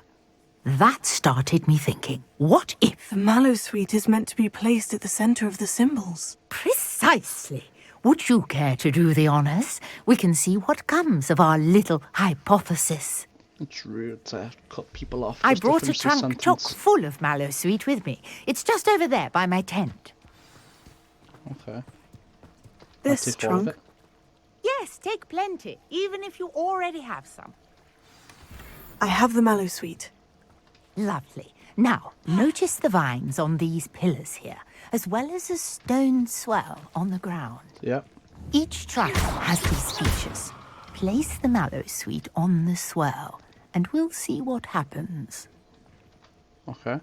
That started me thinking, what if... The Mallowsweet is meant to be placed at the centre of the symbols. Precisely. Would you care to do the honours? We can see what comes of our little hypothesis. It's rude to cut people off. I just to brought a finish the trunk chock sentence. full of Mallowsweet with me. It's just over there by my tent. Okay. This I'll take all of trunk? it. Yes, take plenty, even if you already have some. I have the Mallowsweet. Lovely. Now, notice the vines on these pillars here, as well as a stone swell on the ground. Yeah. Each trial has these features. Place the Mallowsweet on the swell, and we'll see what happens. Okay.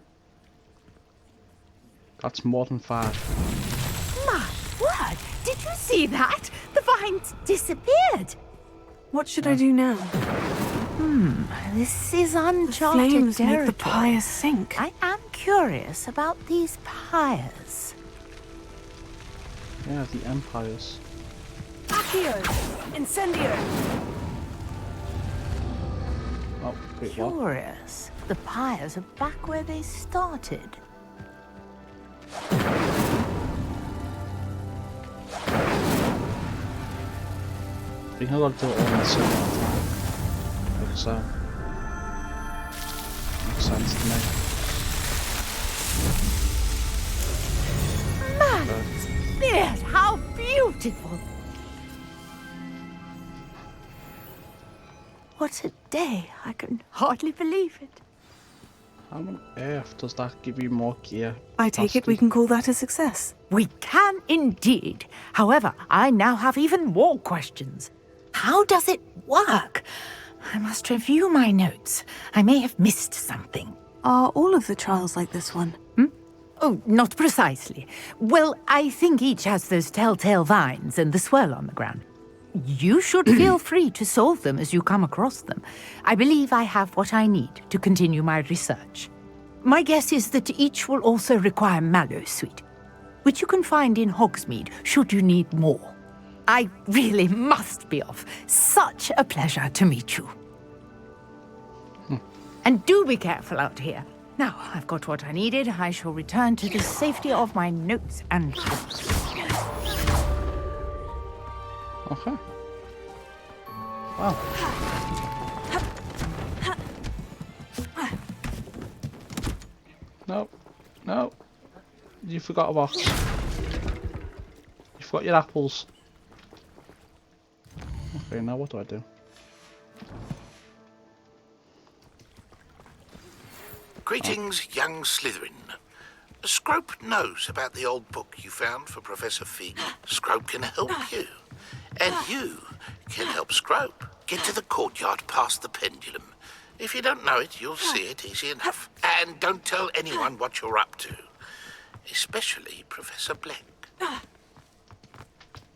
That's more than 5. My word! Did you see that? The vines disappeared. What should I do now? This is uncharted Flames territory. make the pyres sink. I am curious about these pyres. Yeah, the empires. Accio! Incendio! Oh, wait, what? Curious. The pyres are back where they started. I think I gotta do it all in the same time. Like so. Makes sense to me. Yes, how beautiful! What a day. I can hardly believe it. How on earth does that give you more gear? I take it we can call that a success. We can indeed. However, I now have even more questions. How does it work? I must review my notes. I may have missed something. Are all of the trials like this one? Oh, not precisely. Well, I think each has those telltale vines and the swirl on the ground. You should feel free to solve them as you come across them. I believe I have what I need to continue my research. My guess is that each will also require Mallowsweet, which you can find in Hogsmeade should you need more. I really must be off. Such a pleasure to meet you. And do be careful out here. Now, I've got what I needed. I shall return to the safety of my notes and books. Okay. Wow. No. No. You forgot a box. You forgot your apples. Okay, now what do I do? Greetings, young Slytherin. Scrope knows about the old book you found for Professor Fig. Scrope can help you. And you can help Scrope. Get to the courtyard past the pendulum. If you don't know it, you'll see it easy enough. And don't tell anyone what you're up to. Especially Professor Black.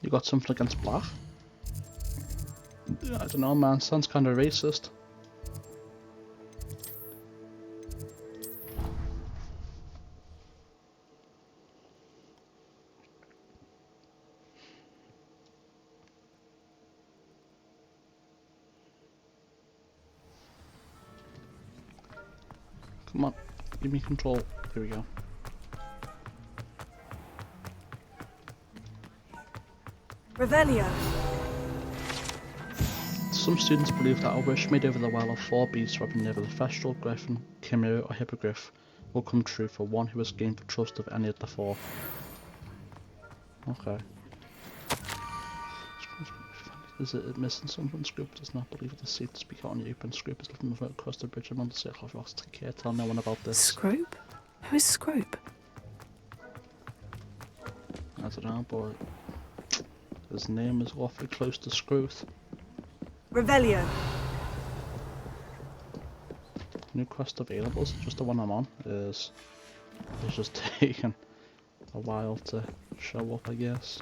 You got something against Black? I don't know, man. Sounds kind of racist. Come on, give me control. Here we go. Revelio. Some students believe that a wish made over the well of 4 beasts, whether near the Thestral, Griffin, Chimera or Hippogriff, will come true for one who has gained the trust of any of the 4. Okay. Is it missing something? Scrope does not believe it is safe to speak out on the open. Scrope is living across the bridge among the circle of rocks. Take care, tell no one about this. Scrope? Who is Scrope? I don't know, but his name is awfully close to Scroth. Revelio. New quest available, is it just the one I'm on? It's just taking a while to show up, I guess.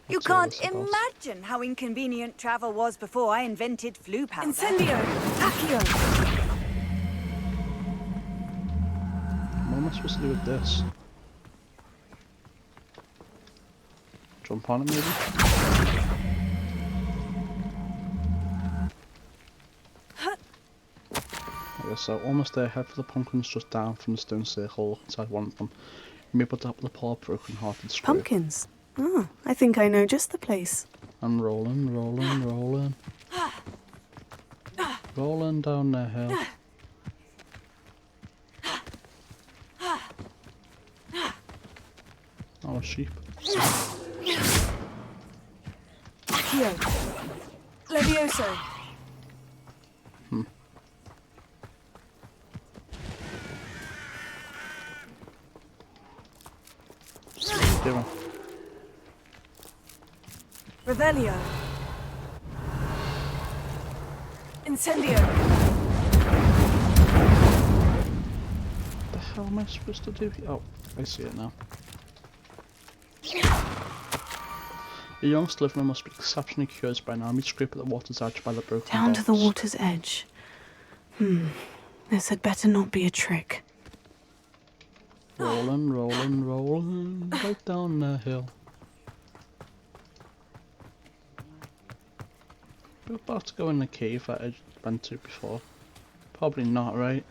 You can't imagine how inconvenient travel was before I invented flu powder. Incendio! Accio! What am I supposed to do with this? Jump on it maybe? Okay, so almost there, head for the pumpkins just down from the stone circle, look inside one of them. Maybe put up the poor broken hearted Scrope. Pumpkins? Oh, I think I know just the place. I'm rolling, rolling, rolling. Rolling down the hill. Oh, a sheep. Accio. Levioso. What are you doing? Revelio. Incendio. What the hell am I supposed to do here? Oh, I see it now. The young Slytherin must be exceptionally curious by now. Meet Scrope at the water's edge by the broken Down to the docks. water's edge. This had better not be a trick. Rolling, rolling, rolling, right down the hill. We're about to go in the cave that I went to before. Probably not, right?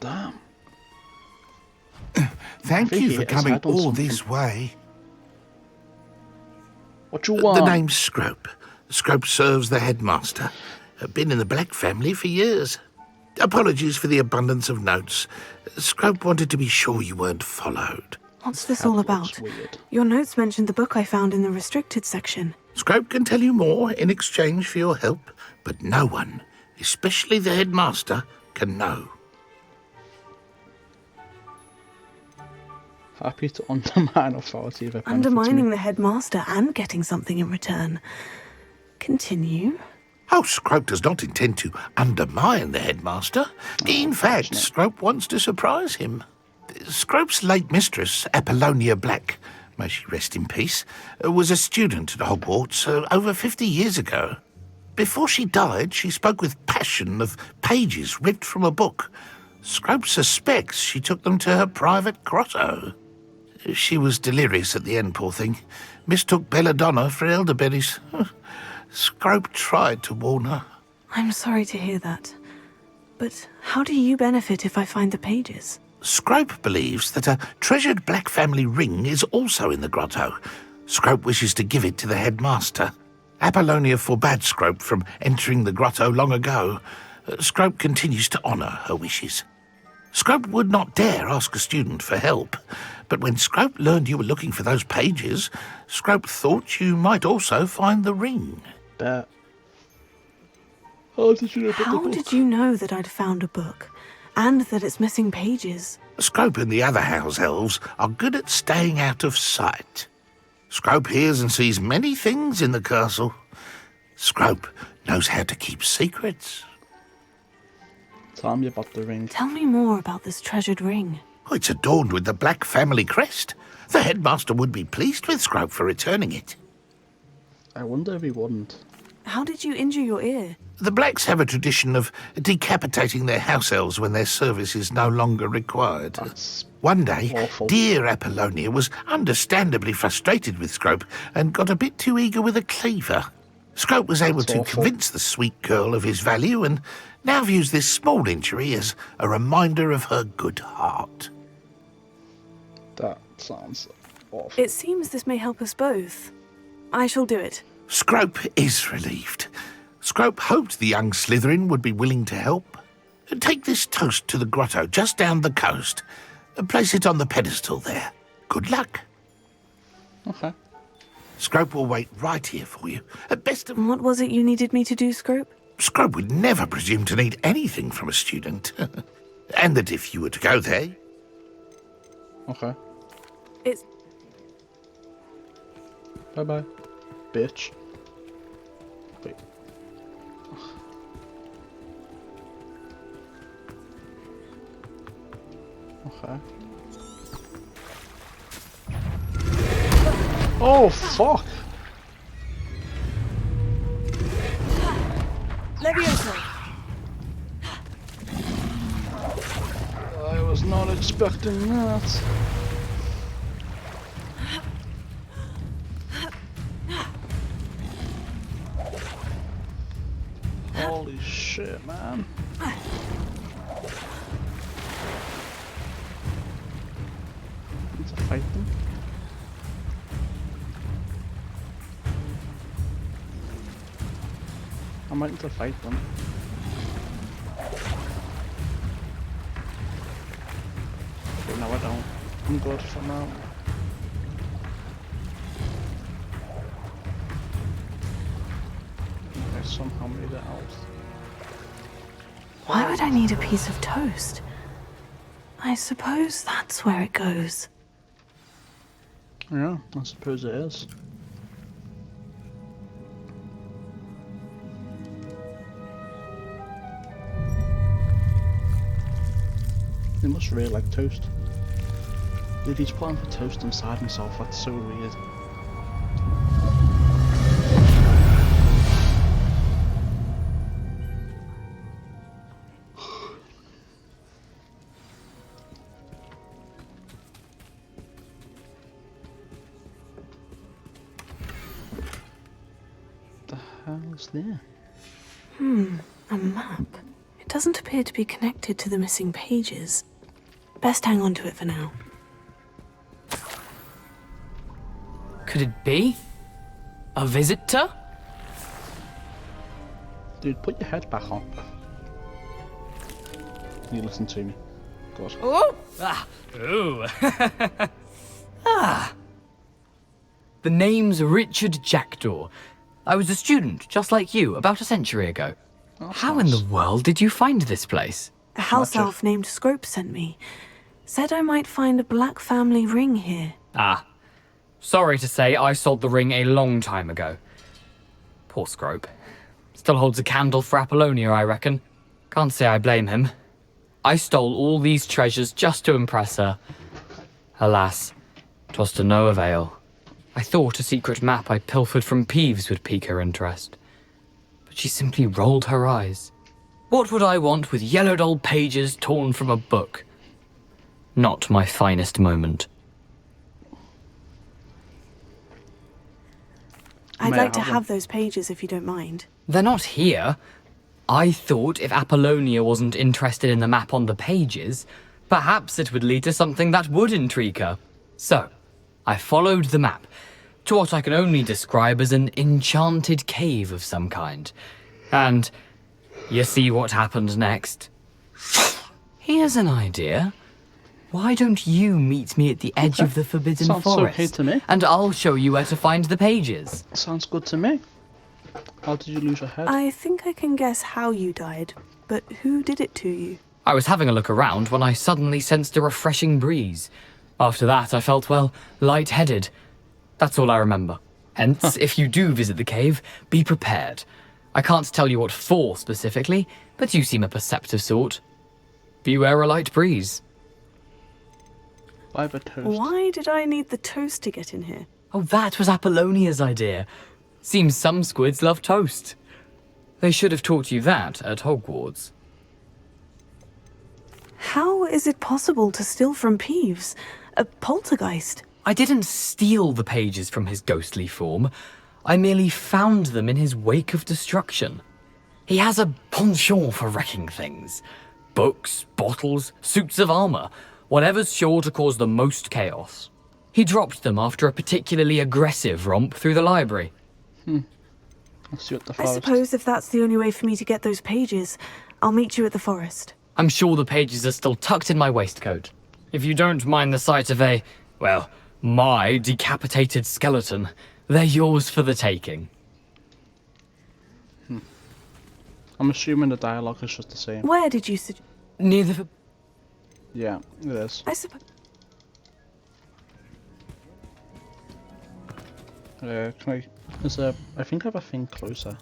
Damn. Thank you for coming all this way. What you want? The name's Scrope. Scrope serves the headmaster. Been in the Black family for years. Apologies for the abundance of notes. Scrope wanted to be sure you weren't followed. What's this all about? Your notes mentioned the book I found in the restricted section. Scrope can tell you more in exchange for your help, but no one, especially the headmaster, can know. Happy to undermine authority if it benefits Undermining me. the headmaster and getting something in return. Continue. Oh, Scrope does not intend to undermine the headmaster. In fact, Scrope wants to surprise him. Scrope's late mistress, Apollonia Black, may she rest in peace, was a student at Hogwarts over 50 years ago. Before she died, she spoke with passion of pages ripped from a book. Scrope suspects she took them to her private grotto. She was delirious at the end, poor thing. Mistook belladonna for elderberries. Scrope tried to warn her. I'm sorry to hear that. But how do you benefit if I find the pages? Scrope believes that a treasured Black family ring is also in the grotto. Scrope wishes to give it to the headmaster. Apollonia forbade Scrope from entering the grotto long ago. Scrope continues to honour her wishes. Scrope would not dare ask a student for help, but when Scrope learned you were looking for those pages, Scrope thought you might also find the ring. How did you know about the How book? did you know that I'd found a book? And that it's missing pages? Scrope and the other house elves are good at staying out of sight. Scrope hears and sees many things in the castle. Scrope knows how to keep secrets. Tell me about the ring. Tell me more about this treasured ring. Oh, it's adorned with the Black family crest. The headmaster would be pleased with Scrope for returning it. I wonder if he wouldn't. How did you injure your ear? The Blacks have a tradition of decapitating their house elves when their service is no longer required. That's One day, awful. dear Apollonia was understandably frustrated with Scrope and got a bit too eager with a cleaver. Scrope was able That's to awful. convince the sweet girl of his value and now views this small injury as a reminder of her good heart. That sounds awful. It seems this may help us both. I shall do it. Scrope is relieved. Scrope hoped the young Slytherin would be willing to help. Take this toast to the grotto just down the coast and place it on the pedestal there. Good luck. Okay. Scrope will wait right here for you. At best of... What was it you needed me to do, Scrope? Scrope would never presume to need anything from a student. And that if you were to go there... Okay. It's... Bye-bye, bitch. Wait. Okay. Oh, fuck! Levioso. I was not expecting that. Holy shit, man. Need to fight them. I might need to fight them. Okay, no I don't. I'm good for now. I somehow made it out. Why would I need a piece of toast? I suppose that's where it goes. Yeah, I suppose it is. He must really like toast. If he's planning for toast inside himself, that's so weird. The hell's there? A map. It doesn't appear to be connected to the missing pages. Best hang on to it for now. Could it be? A visitor? Dude, put your head back on. You listen to me. God. Oh! Ah! Ooh! Ah! The name's Richard Jackdaw. I was a student, just like you, about a century ago. How in the world did you find this place? A house elf named Scrope sent me. Said I might find a Black family ring here. Ah. Sorry to say, I sold the ring a long time ago. Poor Scrope. Still holds a candle for Apollonia, I reckon. Can't say I blame him. I stole all these treasures just to impress her. Alas, 'twas to no avail. I thought a secret map I pilfered from Peeves would pique her interest. But she simply rolled her eyes. What would I want with yellowed old pages torn from a book? Not my finest moment. I'd like to have those pages if you don't mind. They're not here. I thought if Apollonia wasn't interested in the map on the pages, perhaps it would lead to something that would intrigue her. So, I followed the map to what I can only describe as an enchanted cave of some kind. And you see what happened next? Here's an idea. Why don't you meet me at the edge of the Forbidden Sounds Forest? okay to me. And I'll show you where to find the pages. Sounds good to me. How did you lose your head? I think I can guess how you died, but who did it to you? I was having a look around when I suddenly sensed a refreshing breeze. After that, I felt, well, lightheaded. That's all I remember. Hence, if you do visit the cave, be prepared. I can't tell you what for specifically, but you seem a perceptive sort. Beware a light breeze. Why the toast? Why did I need the toast to get in here? Oh, that was Apollonia's idea. Seems some squids love toast. They should have taught you that at Hogwarts. How is it possible to steal from Peeves? A poltergeist? I didn't steal the pages from his ghostly form. I merely found them in his wake of destruction. He has a penchant for wrecking things. Books, bottles, suits of armor, whatever's sure to cause the most chaos. He dropped them after a particularly aggressive romp through the library. Let's see what the I forest. suppose if that's the only way for me to get those pages, I'll meet you at the forest. I'm sure the pages are still tucked in my waistcoat. If you don't mind the sight of my decapitated skeleton, they're yours for the taking. I'm assuming the dialogue is just the same. Where did you suggest? Near the... Yeah, it is. I suppose. Can I... Is there... I think I have a thing closer.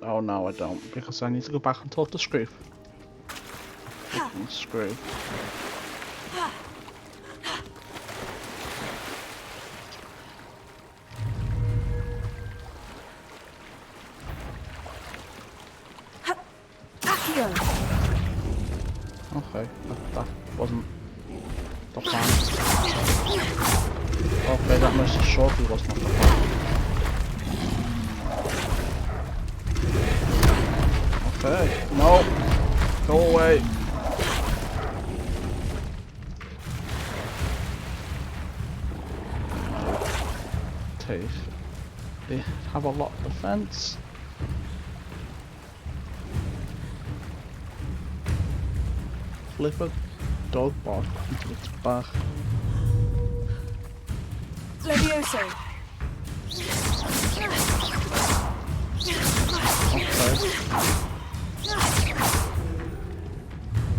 Oh no, I don't, because I need to go back and talk to Scrooge. Screw. Okay, that wasn't the plan. Okay, that most shortly was not the plan. Okay, no, go away. They have a lot of defense. Flip a dog bark into its back. Levioso.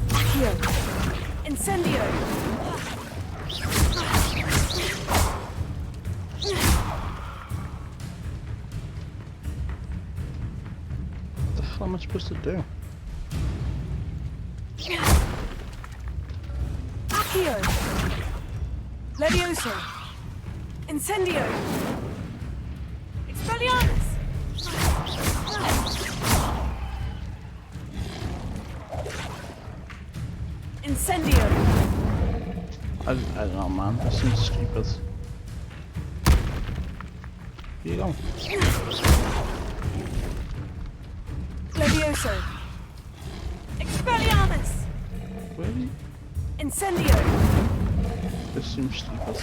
Okay. Incendio. What am I supposed to do? Accio. Levioso. Incendio. Expelliarmus. Incendio. I don't know, man. This seems stupid. Here you go. Levioso. Expelliarmus. Really? Incendio. This seems stupid.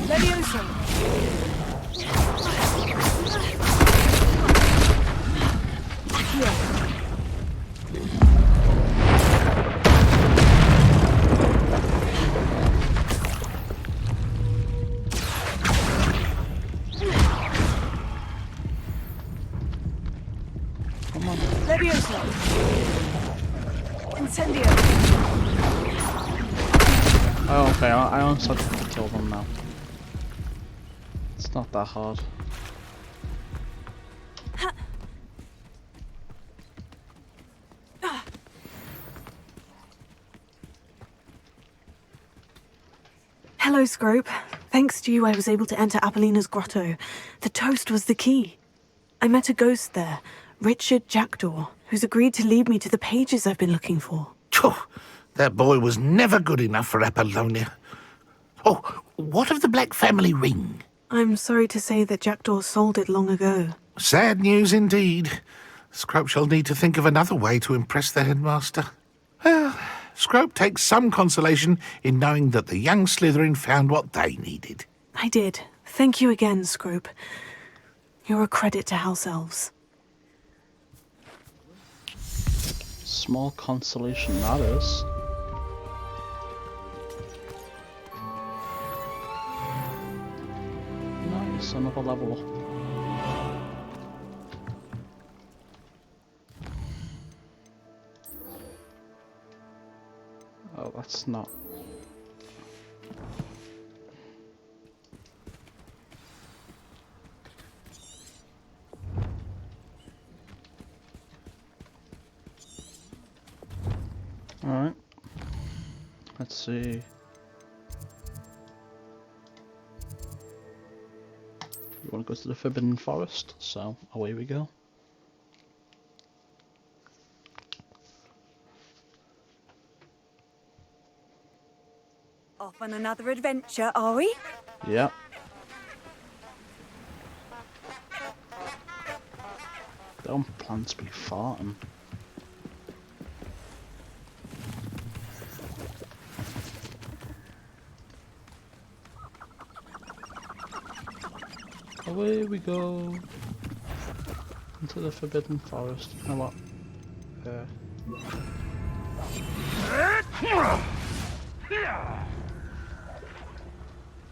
Levioso. Accio. Levioso. Incendio. Oh, okay, I honestly have to kill them now. It's not that hard. Hello, Scrope. Thanks to you, I was able to enter Apollina's grotto. The toast was the key. I met a ghost there, Richard Jackdaw, who's agreed to lead me to the pages I've been looking for. Phew, that boy was never good enough for Apollonia. Oh, what of the Black family ring? I'm sorry to say that Jackdaw sold it long ago. Sad news indeed. Scrope shall need to think of another way to impress the headmaster. Well, Scrope takes some consolation in knowing that the young Slytherin found what they needed. I did. Thank you again, Scrope. You're a credit to House Elves. small consolation that is. Nice, another level up. Oh, that's not. Alright. Let's see. You want to go to the Forbidden Forest, so away we go. Off on another adventure, are we? Yeah. Don't plants be farting. Away we go into the Forbidden Forest. You know what?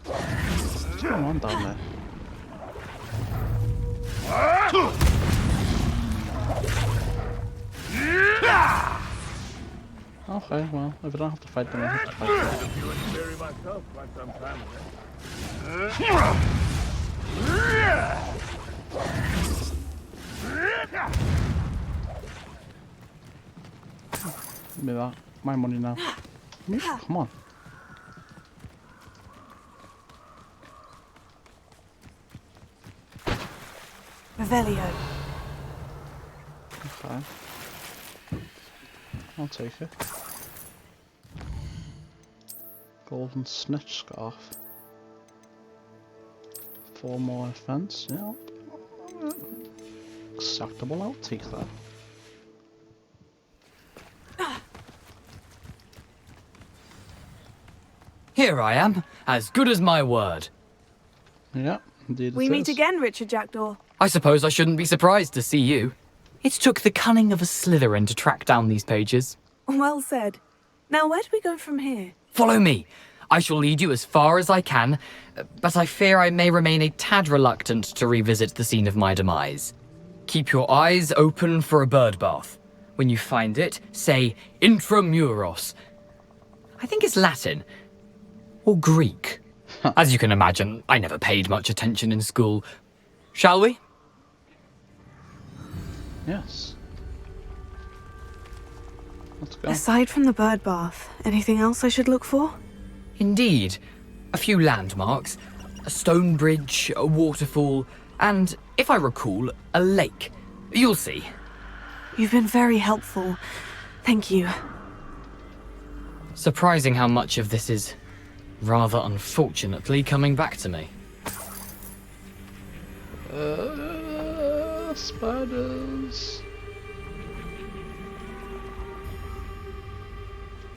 What's going on down there? Okay, well, if I don't have to fight them, I have to fight them. Give me that. My money now. Come on. Revelio. Okay. I'll take it. Golden snitch scarf. 4 more offense, yeah. Acceptable, I'll take that. Here I am, as good as my word. Yeah, indeed We it meet is. again, Richard Jackdaw. I suppose I shouldn't be surprised to see you. It took the cunning of a Slytherin to track down these pages. Well said. Now, where do we go from here? Follow me. I shall lead you as far as I can, but I fear I may remain a tad reluctant to revisit the scene of my demise. Keep your eyes open for a bird bath. When you find it, say intramuros. I think it's Latin. Or Greek. As you can imagine, I never paid much attention in school. Shall we? Yes. Let's go. Aside from the bird bath, anything else I should look for? Indeed. A few landmarks, a stone bridge, a waterfall, and, if I recall, a lake. You'll see. You've been very helpful. Thank you. Surprising how much of this is, rather unfortunately, coming back to me. Spiders.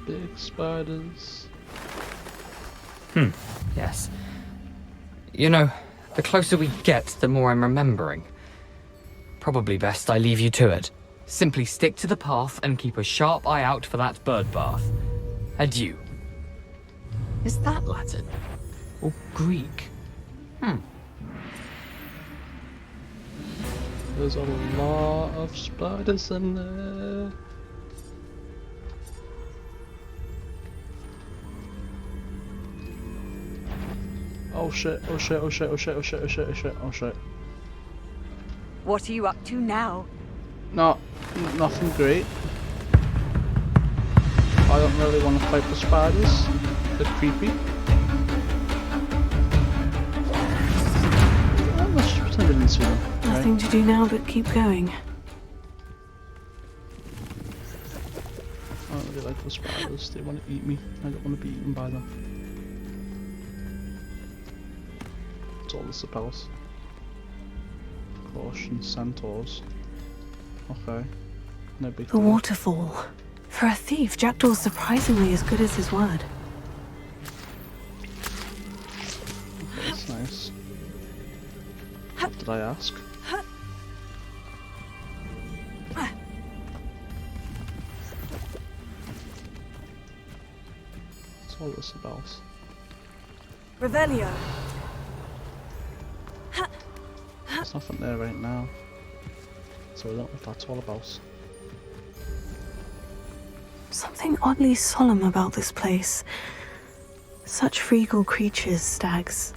Big spiders. Yes. You know, the closer we get, the more I'm remembering. Probably best I leave you to it. Simply stick to the path and keep a sharp eye out for that bird bath. Adieu. Is that Latin? Or Greek? There's a lot of spiders in there. Oh shit, oh shit, oh shit, oh shit, oh shit, oh shit, oh shit, oh shit. What are you up to now? Nothing great. I don't really want to fight the spiders. They're creepy. Let's just pretend we didn't see them. Nothing to do now but keep going. I don't really like the spiders. They want to eat me. I don't want to be eaten by them. That's all this suppels. Caution, centaurs. Okay. No big The deal. waterfall. For a thief, Jackdaw's surprisingly as good as his word. Okay, that's nice. What did I ask? What's all this about? Revelio. There's nothing there right now. So I don't know what that's all about. Something oddly solemn about this place. Such regal creatures, stags.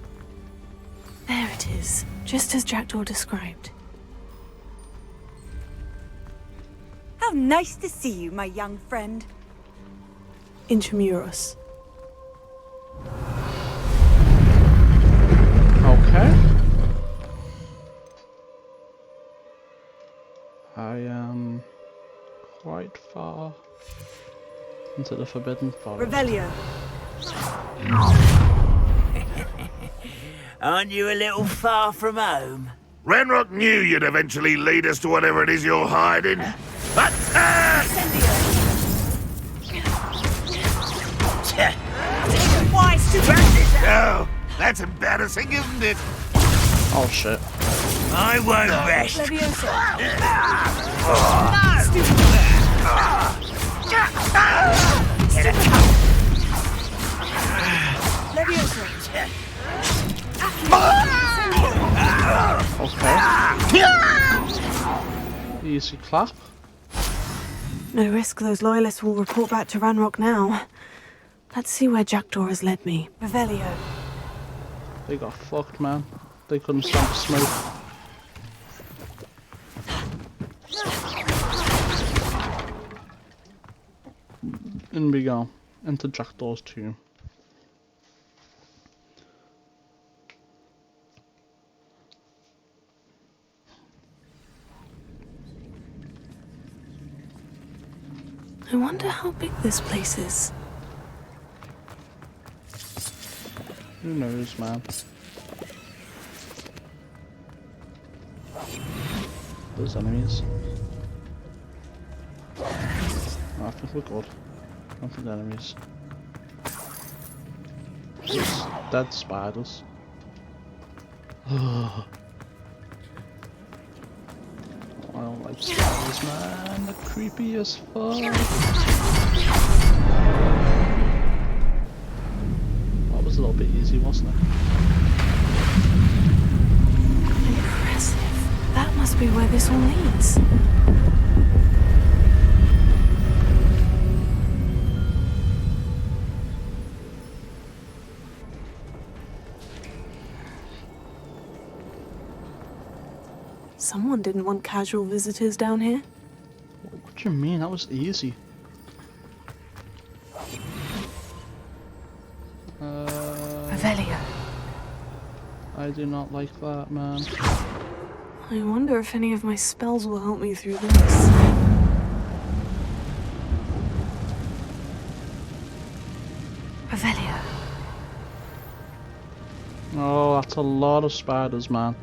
There it is, just as Jackdaw described. How nice to see you, my young friend. Intramuros. Okay. I am quite far into the Forbidden Forest. Revelio. Aren't you a little far from home? Ranrock knew you'd eventually lead us to whatever it is you're hiding. Attack! Why, stupid? Oh, that's embarrassing, isn't it? Oh shit. I won't rest. Leviosa. Leviosa. Okay. Easy clap. No risk those loyalists will report back to Ranrock now. Let's see where Jackdaw has led me. Revelio. They got fucked, man. They couldn't stand the smoke. In we go. Into Jackdaw's tomb. I wonder how big this place is. Who knows, man? Those enemies. I think we're good. I don't think enemies. Just dead spiders. I don't like spiders, man. They're creepy as fuck. That was a little bit easy, wasn't it? Impressive. That must be where this all leads. Someone didn't want casual visitors down here. What do you mean? That was easy. Revelio. I do not like that, man. I wonder if any of my spells will help me through this. Revelio. Oh, that's a lot of spiders, man.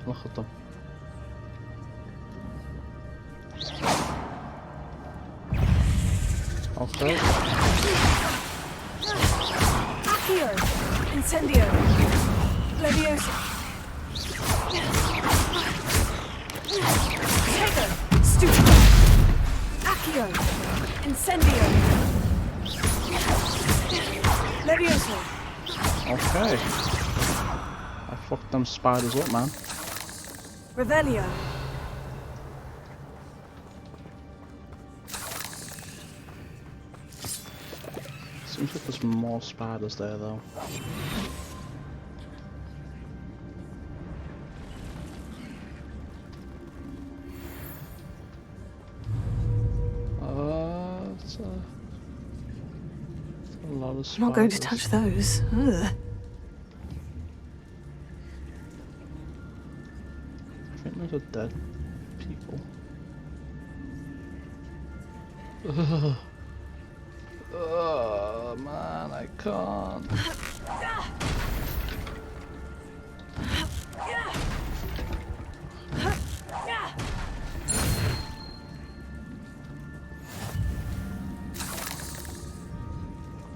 Look at them. Okay. Accio. Incendio. Leviosa. Tego. Stupid. Accio. Incendio. Leviosa. Okay. I fucked them spiders up, man. Revelio. Seems like there's more spiders there, though. It's a lot of spiders. I'm not going to touch those. Ugh. I think those are dead people. Oh man, I can't.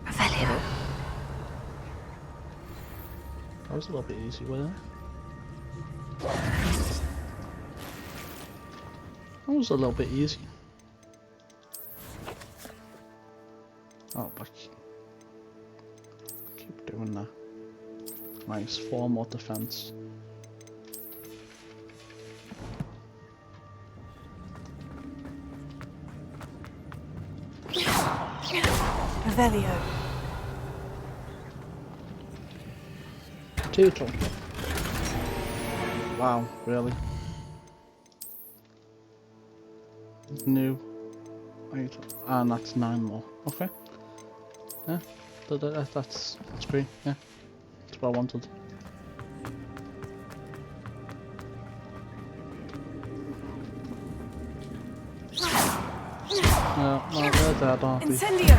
Revelio. That was a little bit easy, wasn't it? That was a little bit easy. Oh, but keep doing that. Nice, 4 more defense. Revelio. Potato. Wow, really? New item. And that's 9 more. Okay. Yeah, that's great. Yeah, that's what I wanted. No, they're dead, aren't they? Incendio.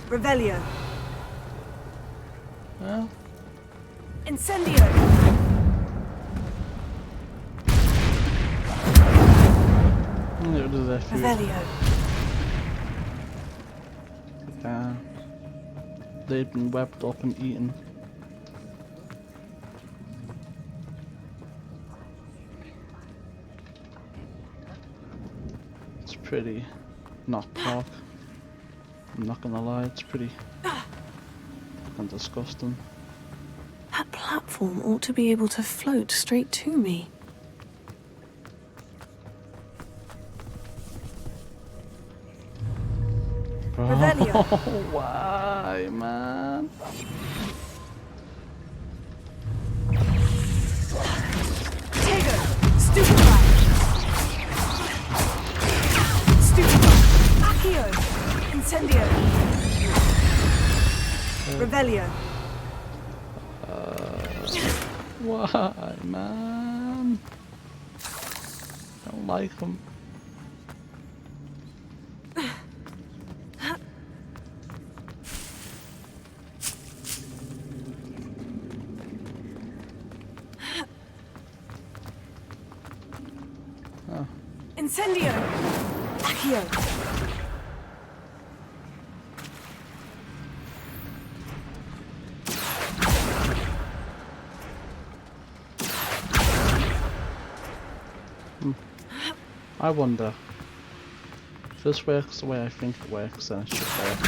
Revelio. Yeah. Incendio. Revelio. Yeah. They've been webbed up and eaten. It's pretty not dark. I'm not gonna lie, it's pretty fucking disgusting. That platform ought to be able to float straight to me. Bro, why, man? Tego, stupefy. Stupefy. Accio. Incendio. Revelio. Why, man? Don't like them. Incendio. Accio. I wonder if this works the way I think it works, then it should work.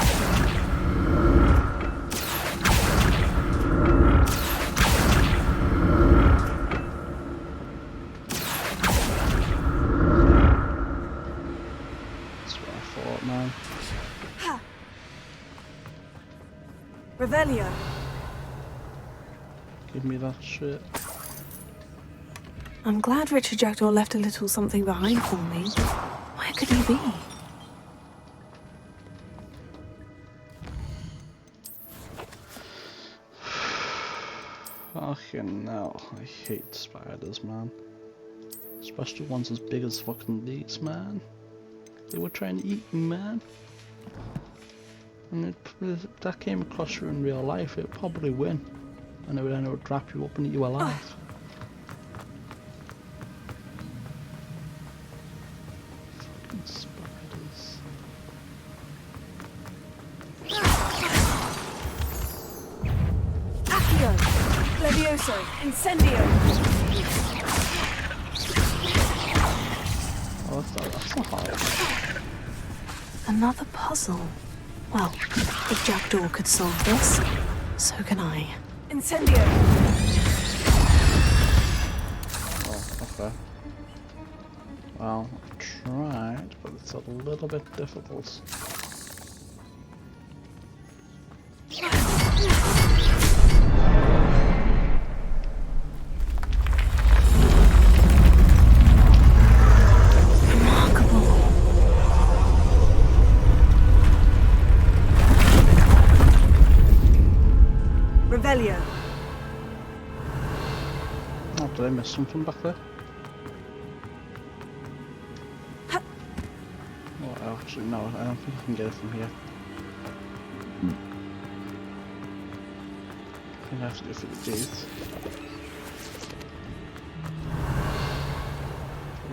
Revelio. Give me that shit. I'm glad Richard Jackdaw left a little something behind for me. Where could he be? Fucking hell, I hate spiders, man. Especially ones as big as fucking these, man. They were trying to eat me, man. And if that came across you in real life, it'd probably win. And then it would wrap you up and eat you alive. Fucking spiders. Accio. Levioso. Incendio. Oh, that's not hard. Another puzzle. Well, if Jackdaw could solve this, so can I. Incendio! Oh, okay. Well, I tried, but it's a little bit difficult. Revelio. Oh, did I miss something back there? Oh, actually, no, I don't think I can get it from here. I think I have to go through the gate.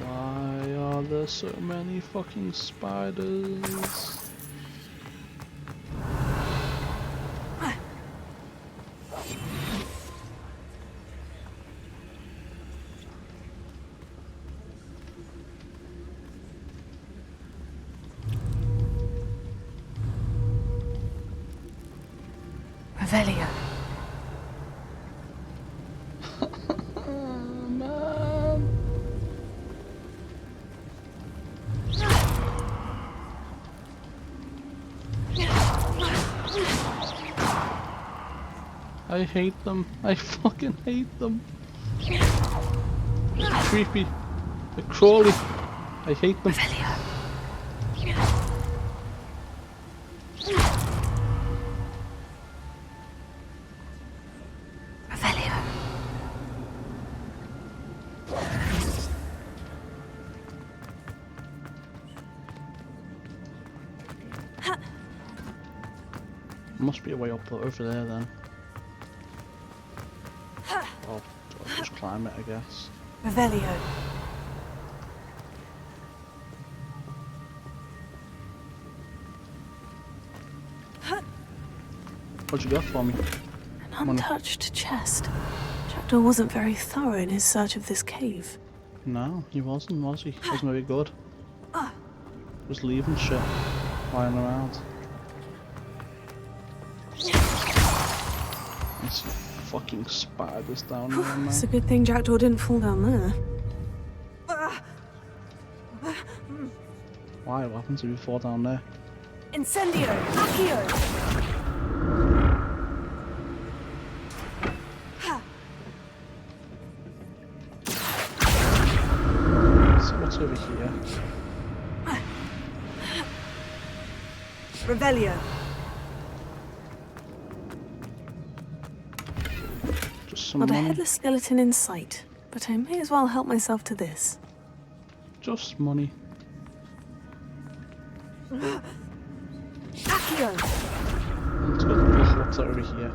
Why are there so many fucking spiders? I hate them. I fucking hate them. They're creepy. They're crawly. I hate them. Must be a way up over there then. Oh, I'll just climb it, I guess. Revelio. What'd you got for me? An untouched chest. Jackdaw wasn't very thorough in his search of this cave. No, he wasn't, was he? He wasn't very good. Was leaving shit lying around. There's fucking spiders down there, man. It's a good thing Jackdaw didn't fall down there. Why? What happens if you fall down there? Incendio! Accio! So what's over here? Revelio. Just some Not a money. headless skeleton in sight, but I may as well help myself to this. Just money. Accio! Let's go look what's over here.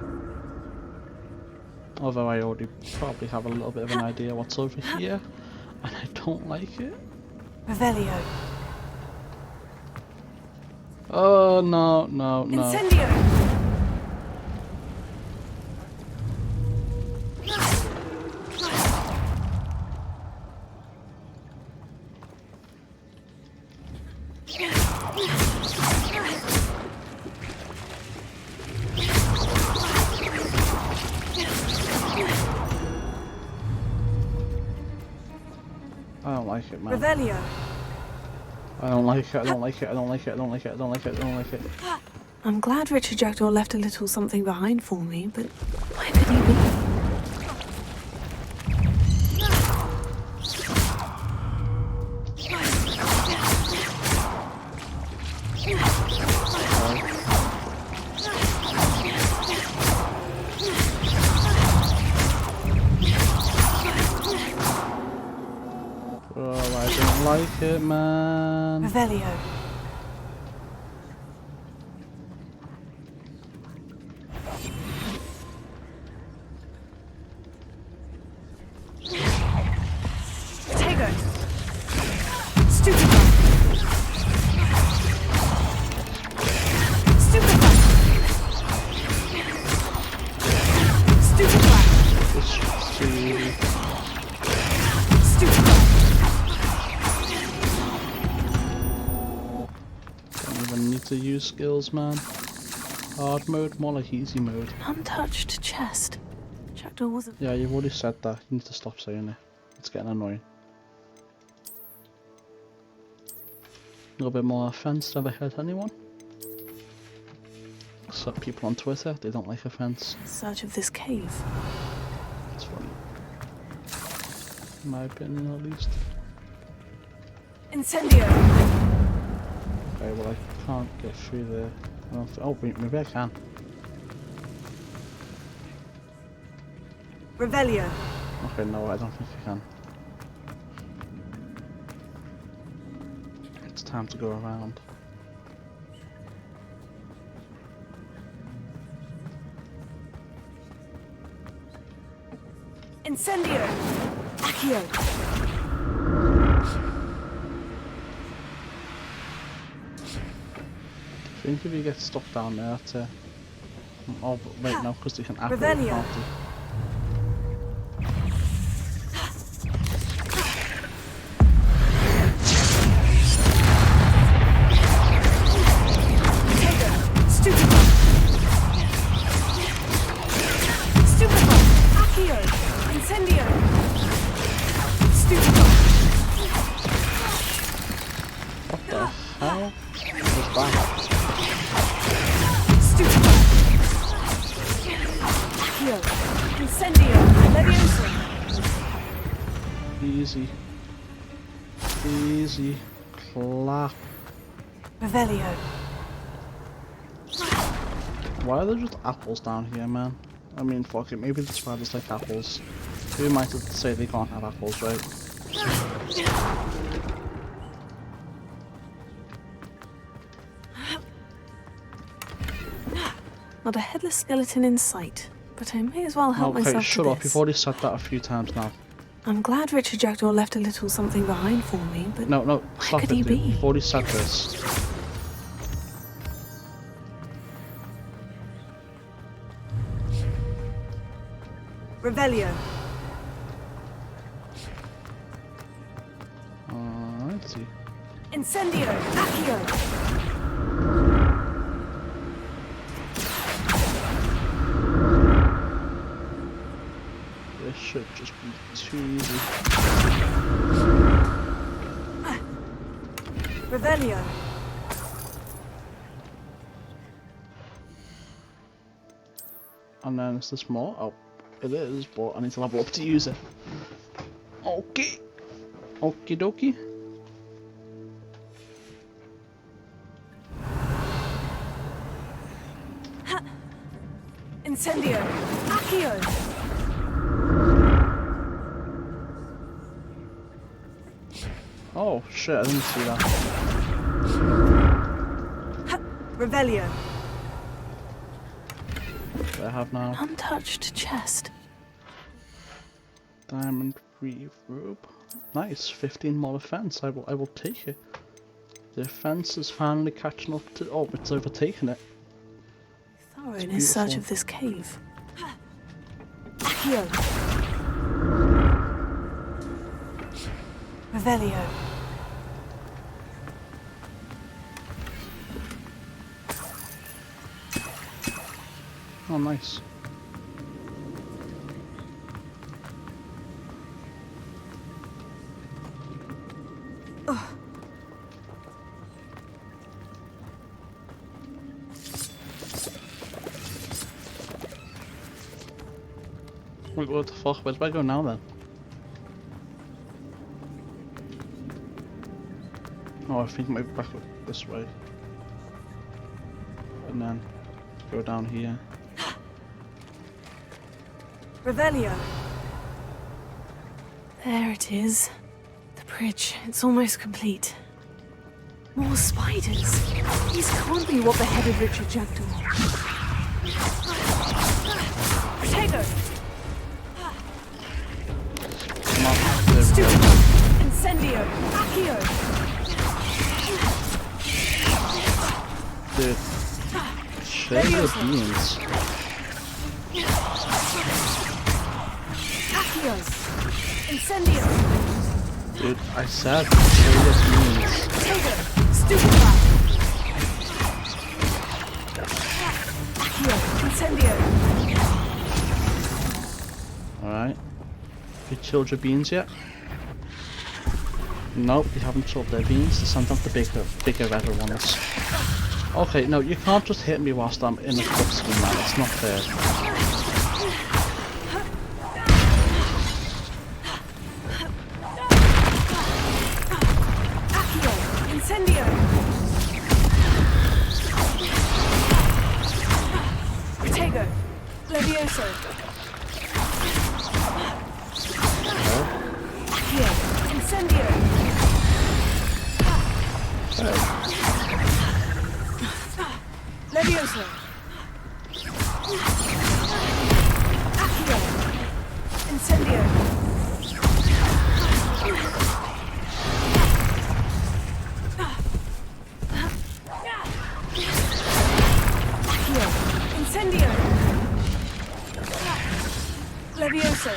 Although I already probably have a little bit of an idea what's over here, and I don't like it. Revelio. Oh no, no, no. Incendio! I don't like it, man. Revelio. I don't like it, I don't like it, I don't like it, I don't like it, I don't like it, I don't like it. I'm glad Richard Jackdaw left a little something behind for me, but where could he be? Oh, I don't like it, man. Revelio. Tego. Stupefy. Stupefy. Stupefy. Don't even need to use skills, man. Hard mode, more like easy mode. Untouched chest. Jackdaw wasn't. Yeah, you've already said that. You need to stop saying it. It's getting annoying. A little bit more offense. Never hurt anyone. Except people on Twitter, they don't like offense. Search of this cave. It's funny. In my opinion, at least. Incendio. Okay, well I can't get through there. I don't oh, wait, maybe I can. Revelio. Okay, no, I don't think I can. It's time to go around. Incendio. Accio. I think if you get stuck down there to... Oh, but wait, no, because they can activate Revelio. can't they? What the hell? What's that? Accio. Easy. Easy. Clap. Revelio. Why are there just apples down here, man? I mean, fuck it, maybe the spiders like apples. Who am I to say they can't have apples, right? Not a headless skeleton in sight, but I may as well help myself to shut this. up, you've already said that a few times now. I'm glad Richard Jackdaw left a little something behind for me, but No, where stop could it, he dude. be? You've already said this. Revelio. Let's see. Incendio. Accio. This should just be too easy. Revelio. And then is this more? Oh, it is, but I need to level up to use it. Okay. Okie dokie. Incendio. Accio. Oh shit, I didn't see that. Revelio. What do I have now? Untouched chest. Diamond reverb. Nice, 15 more defense. I will take it. The defense is finally catching up to. Oh, it's overtaken it. Thorough in his search of this cave. Accio. Revelio. Oh, nice. Wait, what the fuck? Where do I go now then? Oh, I think maybe back up this way. And then go down here. Revelio. There it is. The bridge. It's almost complete. More spiders. These can't be what beheaded Richard Jackdaw. Protego. Stupid. Incendio. Accio. Dude. Share your beans. Accios. Incendio. Dude, I said share your beans. Protego. Stupefy. Accio. Incendio. Alright. You chilled your beans yet? Nope, you haven't chilled their beans. Send out the bigger, redder ones. Okay, no, you can't just hit me whilst I'm in a cup scheme, man. It's not fair. Accio. Incendio. Protego. Levioso. Accio. Incendio. Levioso. Accio. Incendio. Accio. Incendio. Levioso.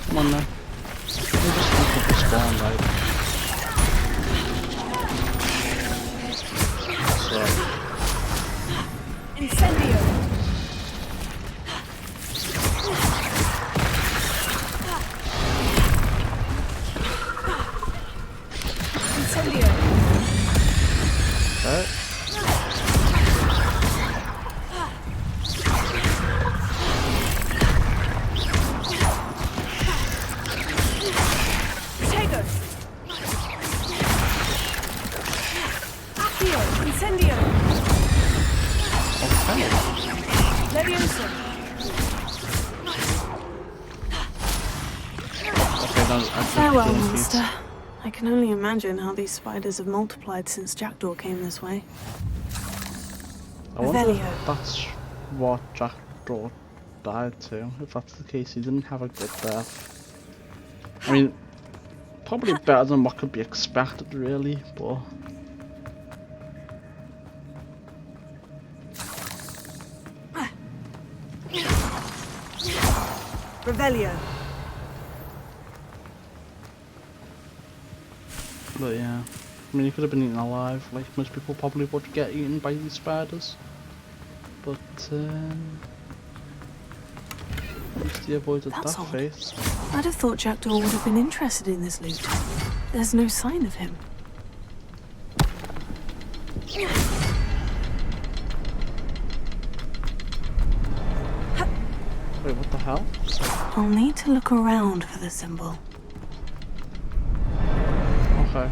Come on now. You just look at the spawn, right? So, Incendio. Incendio. right? Leviosa. Farewell, monster. I can only imagine how these spiders have multiplied since Jackdaw came this way. I wonder if that's what Jackdaw died to. If that's the case, he didn't have a good death. I mean, probably better than what could be expected, really, but... Revelio. But yeah, I mean, he could have been eaten alive, like most people probably would get eaten by these spiders. But, at least he avoided that fate. I'd have thought Jackdaw would have been interested in this loot. There's no sign of him. Wait, what the hell? I'll need to look around for the symbol. Okay.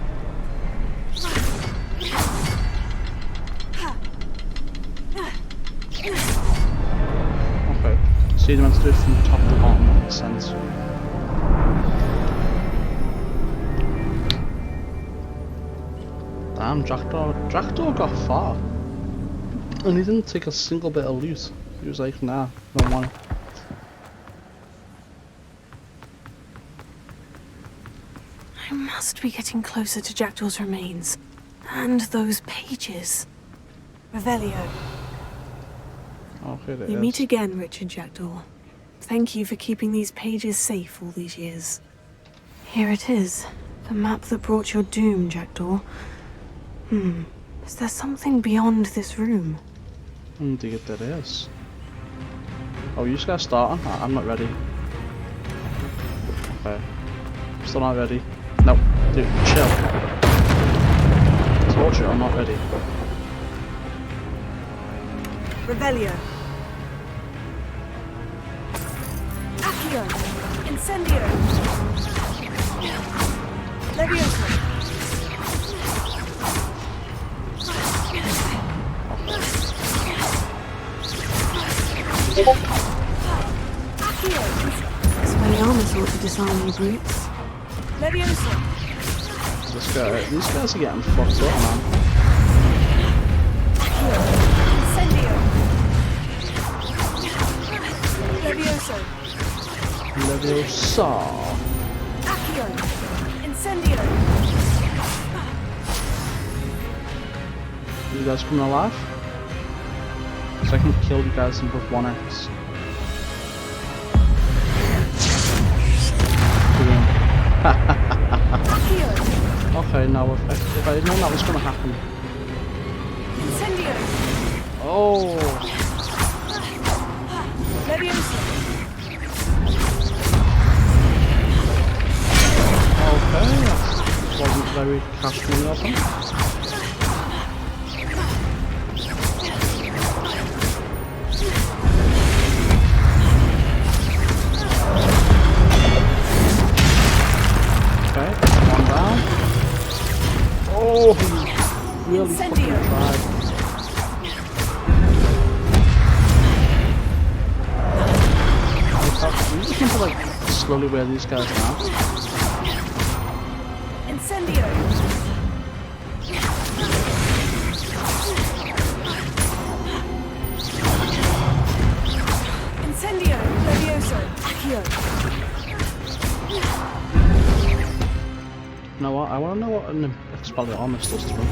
Okay. So you meant to do it from top to bottom, that makes sense. Damn, Jackdaw got far. And he didn't take a single bit of loot. He was like, nah, I don't want it. I must be getting closer to Jackdaw's remains. And those pages. Revelio. Oh, here it We is. meet again, Richard Jackdaw. Thank you for keeping these pages safe all these years. Here it is. The map that brought your doom, Jackdaw. Is there something beyond this room? Indeed there is. Oh, you just got starting? I'm not ready. Okay. Still not ready. No, dude, chill. Told you I'm not ready. Revelio. Accio. Incendio. Leviosa. Expelliarmus ought to disarm you brutes. Leviosa. These guys are getting fucked up, man. Incendio. Levioso. Leviosa. Accio. Incendio. You guys coming alive? So I can kill you guys with 1x. Okay, now if I didn't know that was gonna happen. Incendio. Oh. Leviosa. Okay, that wasn't very casual of them. Okay, one down. Oh, he really fucking tried. We just need to like slowly wear these guys down. Incendio. Incendio. Levioso. Accio. You know what? I want to know what an Expelliarmus does to them.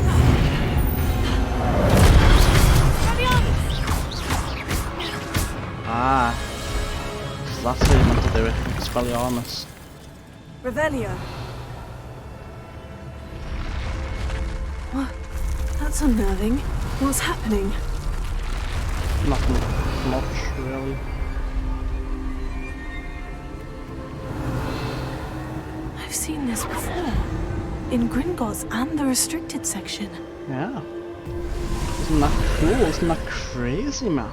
Ah, so that's how you meant to do it. Expelliarmus. Revelio. What? That's unnerving. What's happening? Nothing much, really. I've seen this before. In Gringotts and the restricted section. Yeah. Isn't that cool? Isn't that crazy, man?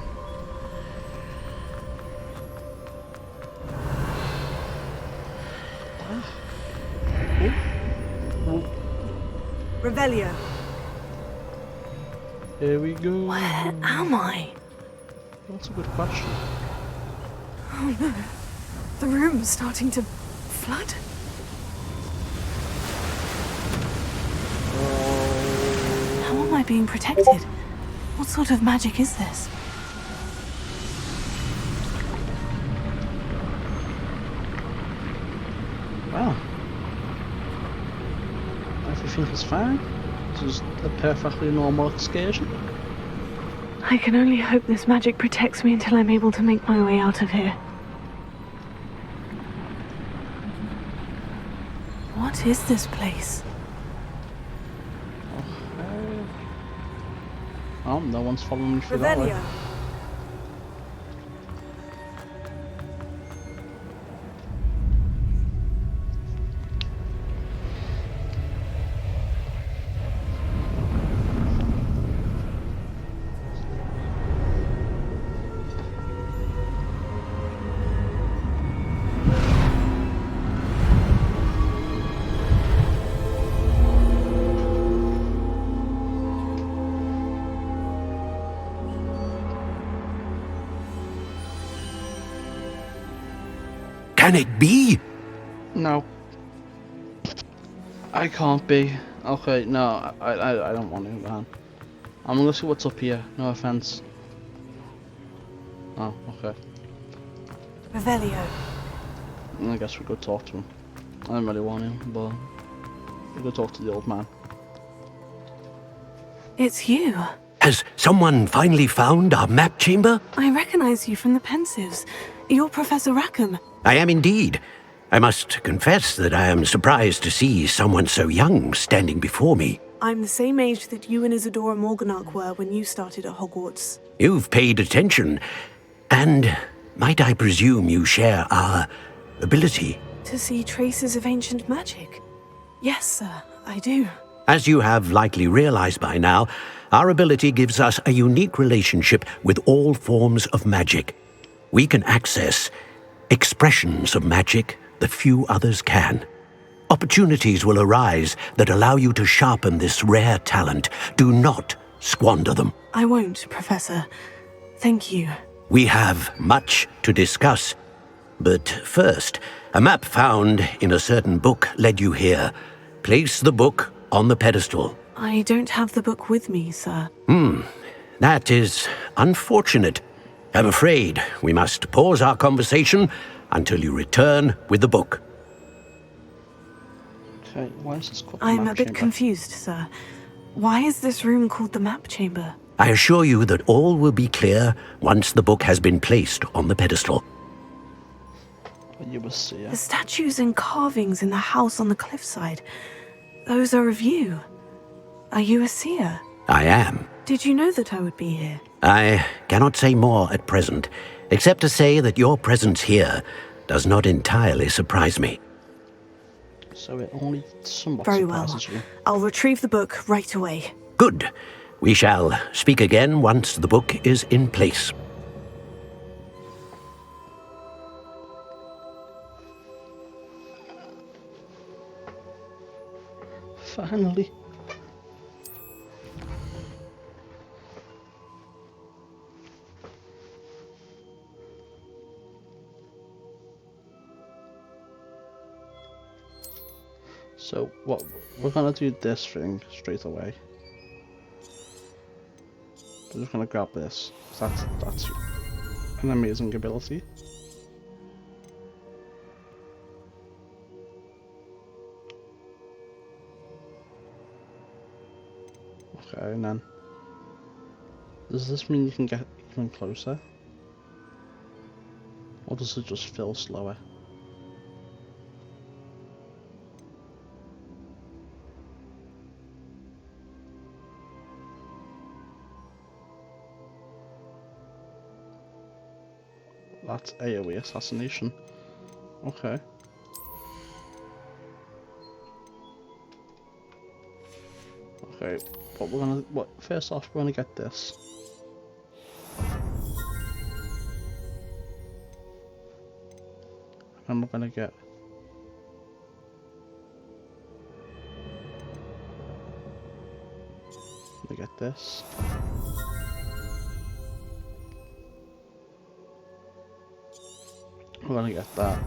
Revelio. Here we go. Where am I? That's a good question. Oh no. The room's starting to flood. How am I being protected? What sort of magic is this? Well, everything is fine. This is a perfectly normal excursion. I can only hope this magic protects me until I'm able to make my way out of here. What is this place? Oh, no one's following me through that way. Can it be? No. I can't be. Okay, no, I don't want to, man. I'm gonna see what's up here, no offense. Oh, okay. Revelio. I guess we could talk to him. I don't really want him, but we could talk to the old man. It's you. Has someone finally found our map chamber? I recognize you from the Pensives. You're Professor Rackham. I am indeed. I must confess that I am surprised to see someone so young standing before me. I'm the same age that you and Isadora Morganach were when you started at Hogwarts. You've paid attention, and might I presume you share our ability? To see traces of ancient magic? Yes, sir, I do. As you have likely realized by now, our ability gives us a unique relationship with all forms of magic. We can access expressions of magic that few others can. Opportunities will arise that allow you to sharpen this rare talent. Do not squander them. I won't, Professor. Thank you. We have much to discuss. But first, a map found in a certain book led you here. Place the book on the pedestal. I don't have the book with me, sir. That is unfortunate. I'm afraid we must pause our conversation until you return with the book. Okay, why is this called the I'm map a bit chamber? confused, sir. Why is this room called the map chamber? I assure you that all will be clear once the book has been placed on the pedestal. You will see. The statues and carvings in the house on the cliffside. Those are of you. Are you a seer? I am. Did you know that I would be here? I cannot say more at present, except to say that your presence here does not entirely surprise me. So it only somewhat Very well. surprises you. I'll retrieve the book right away. Good. We shall speak again once the book is in place. Finally. So what we're gonna do this thing straight away. We're just gonna grab this. That's an amazing ability. Okay, and then does this mean you can get even closer? Or does it just feel slower? That's AoE assassination. Okay. Okay, but we're gonna first off we're gonna get this. And we're gonna get this. We're gonna get that.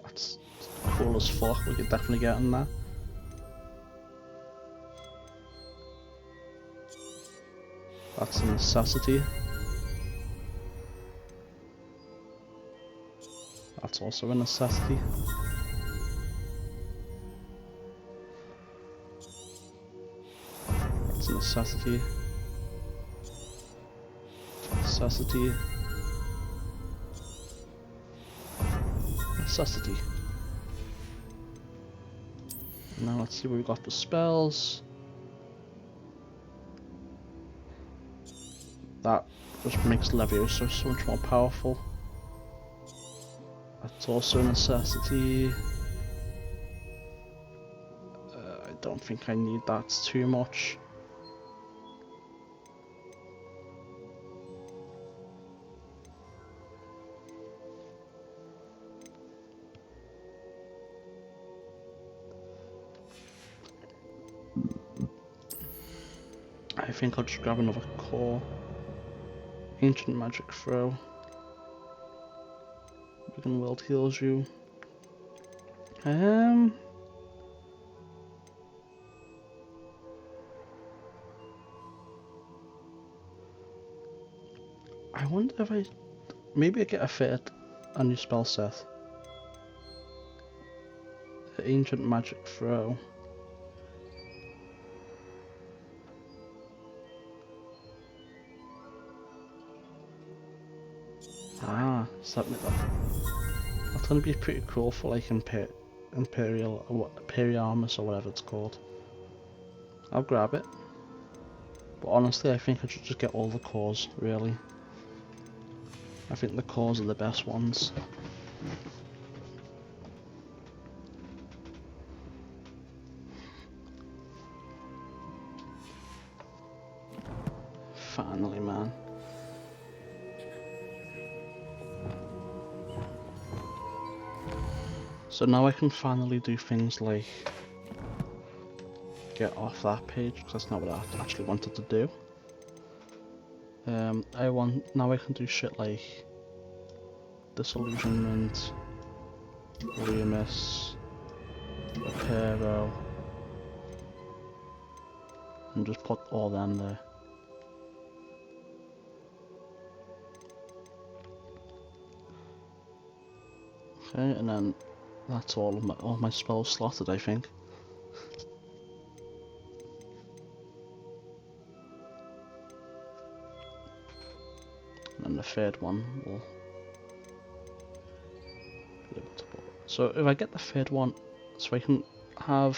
That's cool as fuck. We could definitely get in that. That's a necessity. That's also a necessity. That's a necessity. Necessity. Necessity. Now let's see what we got for spells. That just makes Leviosa so much more powerful. That's also a necessity. I don't think I need that too much. I think I'll just grab another core. Ancient magic throw. Wigan World heals you. I wonder if maybe I get a new spell set. The Ancient Magic Throw. Ah, that's gonna be pretty cool for like Imperial Imperiamus or whatever it's called. I'll grab it. But honestly, I think I should just get all the cores, really. I think the cores are the best ones. Finally, man. So now I can finally do things like get off that page, because that's not what I actually wanted to do. Now I can do shit like Disillusionment, Remus, Reparo, and just put all them there. Okay, and then that's all my spells slotted, I think. And then the third one will be able to put. So if I get the third one, so I can have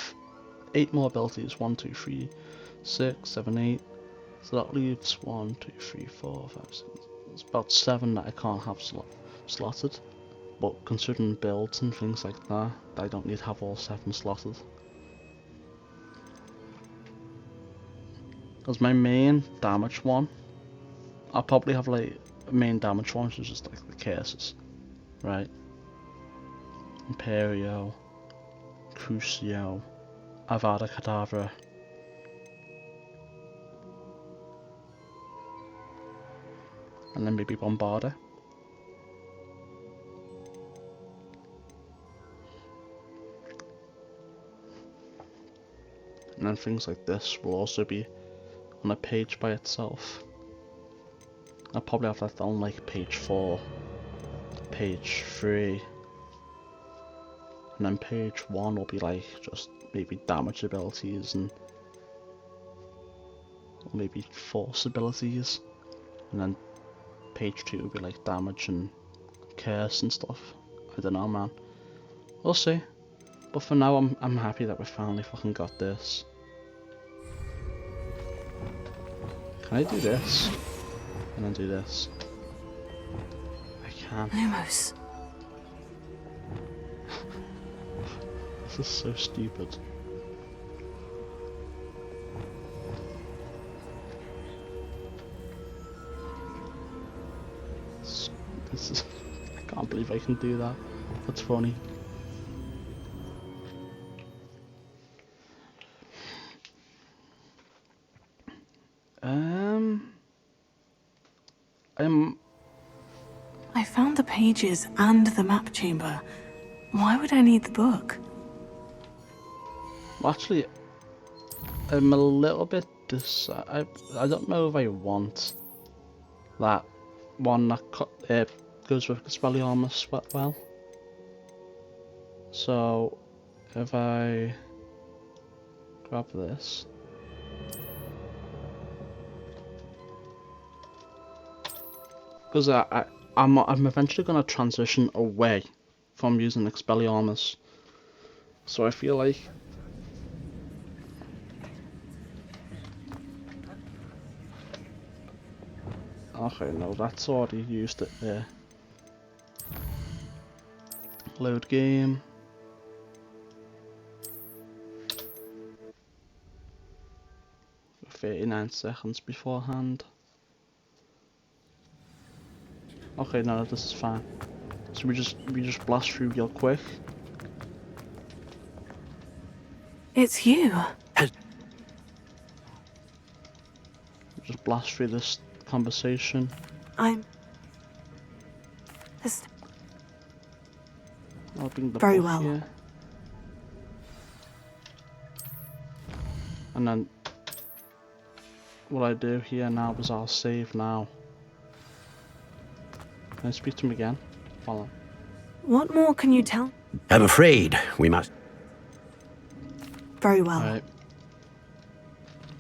8 more abilities, 1, 2, 3, 6, 7, 8. So that leaves 1, 2, 3, 4, 5, 6. It's about 7 that I can't have slotted. But considering builds and things like that, I don't need to have all 7 slotted. Because my main damage one, I'll probably have like a main damage one, which is just like the curses, right? Imperio, Crucio, Avada Kedavra, and then maybe Bombarda. And then things like this will also be on a page by itself. I'll probably have that on like page 4, page 3, and then page 1 will be like just maybe damage abilities and maybe force abilities, and then page 2 will be like damage and curse and stuff. I don't know, man. We'll see. But for now, I'm happy that we finally fucking got this. Can I do this? And then do this? I can. Lumos. This is so stupid. This is... I can't believe I can do that. That's funny. I found the pages and the map chamber. Why would I need the book? Well, actually, I'm a little bit I don't know if I want that one that goes with Expelliarmus well. So, if I grab this. Because I'm eventually going to transition away from using Expelliarmus. So I feel like okay, no, that's already used it there. Load game. For 39 seconds beforehand. Okay, no, this is fine. So we just blast through real quick. It's you. Just blast through this conversation. I'll bring the very book well. Here. And then what I do here now is I'll save now. Can I speak to him again? Follow. What more can you tell? I'm afraid we must. Very well. Right.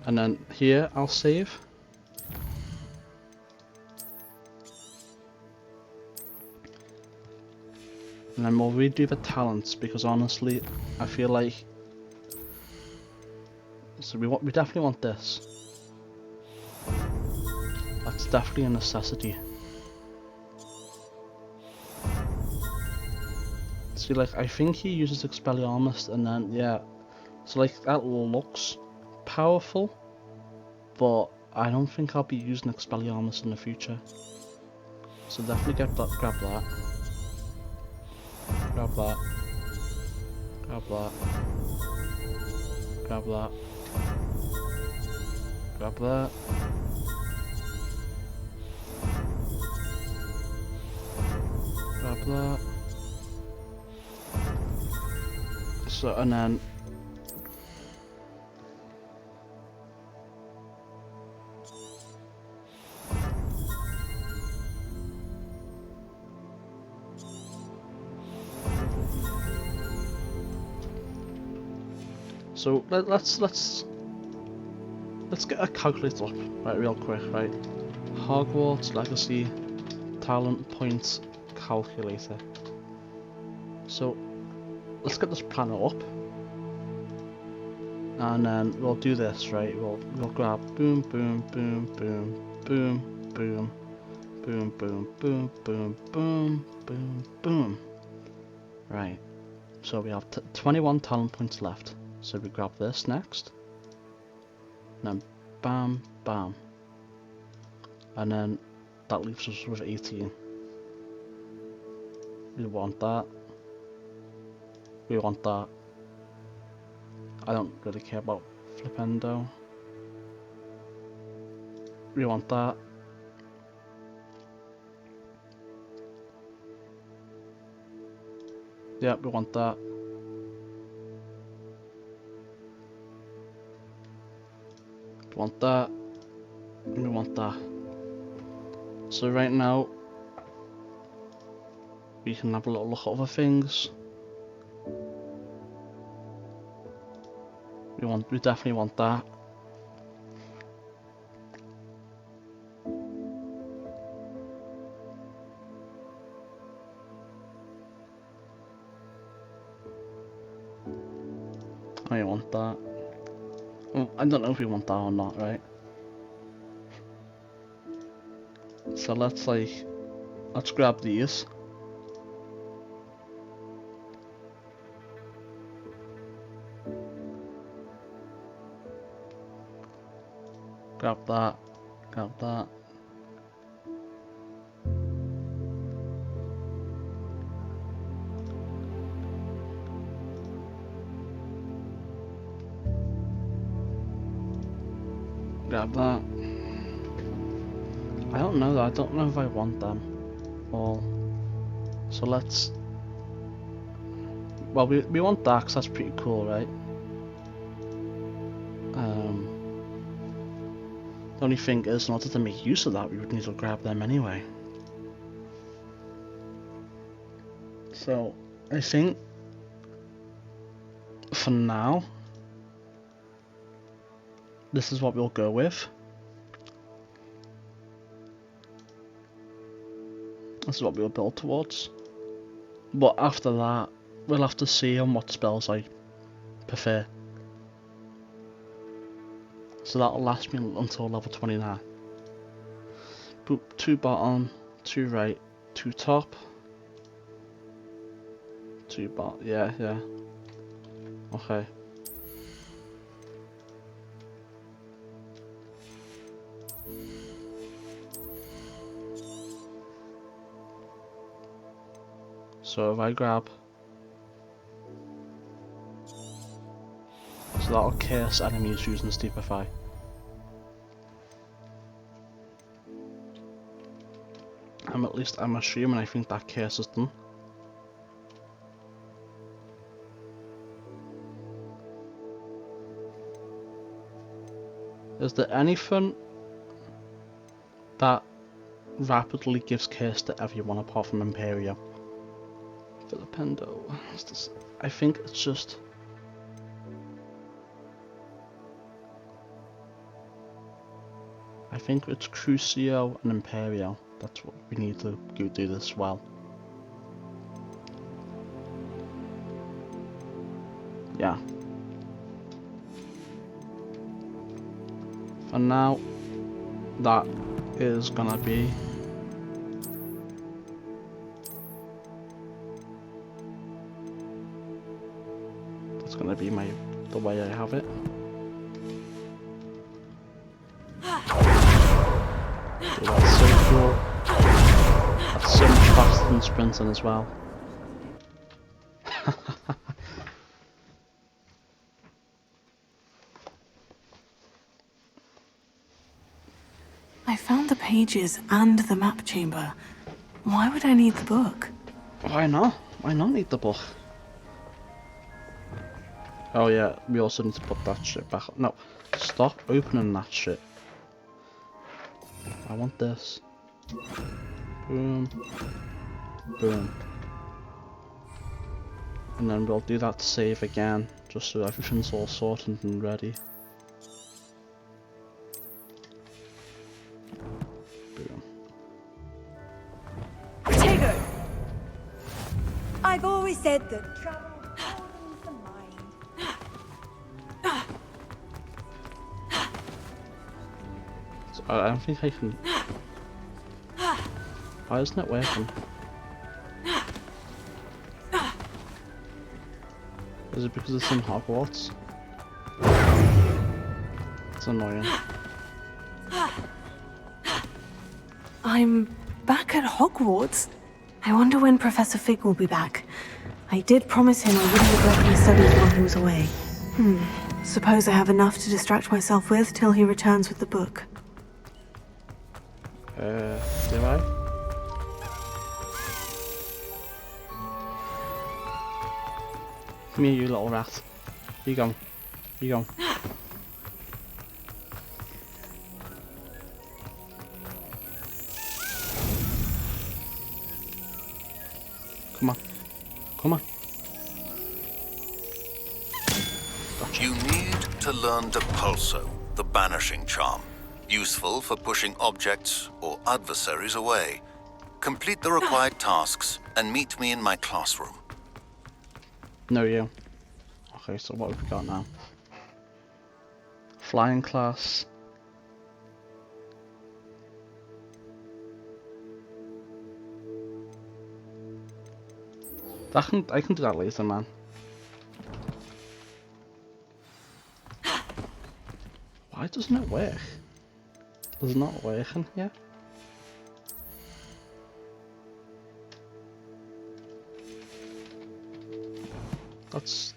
And then here I'll save. And then we'll redo the talents because honestly, I feel like so we definitely want this. That's definitely a necessity. See, like I think he uses Expelliarmus, and then yeah, so like that looks powerful, but I don't think I'll be using Expelliarmus in the future. So definitely grab that. Grab that. Grab that. Grab that. Grab that. Grab that. Grab that. So, and then so let's get a calculator up right real quick, right? Hogwarts Legacy talent points calculator. So let's get this planner up, and then we'll do this, right? We'll grab boom boom boom boom boom boom boom boom boom boom boom boom boom. Right. So we have 21 talent points left. So we grab this next, and then bam, bam, and then that leaves us with 18. We want that. We want that. I don't really care about Flipendo. We want that. Yeah, we want that. We want that. And we want that. So right now, we can have a little look at other things. We definitely want that. I want that. Well, I don't know if we want that or not, right? So let's grab these. Grab that, grab that. Grab that. I don't know. I don't know if I want them all. So let's. Well, we want that 'cause that's pretty cool, right? The only thing is, in order to make use of that, we would need to grab them anyway. So, I think for now, this is what we'll go with. This is what we'll build towards. But after that, we'll have to see on what spells I prefer. So that'll last me until level 29. Boop, 2 bottom, 2 right, 2 top. 2 bottom, yeah. Okay. So if I grab, so that'll curse enemies using Stupefy. I'm assuming I think that curse is done. Is there anything that rapidly gives curse to everyone apart from Imperio? Filipendo. I think it's just. I think it's Crucio and Imperio. That's what we need to go do this well. Yeah. For now, that is gonna be. That's gonna be the way I have it. Dude, that's so cool. That's so much faster than sprinting as well. I found the pages and the map chamber. Why would I need the book? Why not? Why not need the book? Oh yeah, we also need to put that shit back. No, stop opening that shit. I want this. Boom. Boom. And then we'll do that save again, just so everything's all sorted and ready. Boom. Tigger! I've always said that travel broadens the mind. So I don't think I can. Why isn't it working? Is it because it's in Hogwarts? It's annoying. I'm back at Hogwarts. I wonder when Professor Fig will be back. I did promise him I wouldn't neglect my studies while he was away. Suppose I have enough to distract myself with till he returns with the book. Do I? Come here, you little rat. You go. You go. Come on. Come on. Gotcha. You need to learn Depulso, the banishing charm. Useful for pushing objects or adversaries away. Complete the required tasks and meet me in my classroom. No, you. Okay, so what have we got now? Flying class. I can do that later, man. Why doesn't it work? Does it not working here?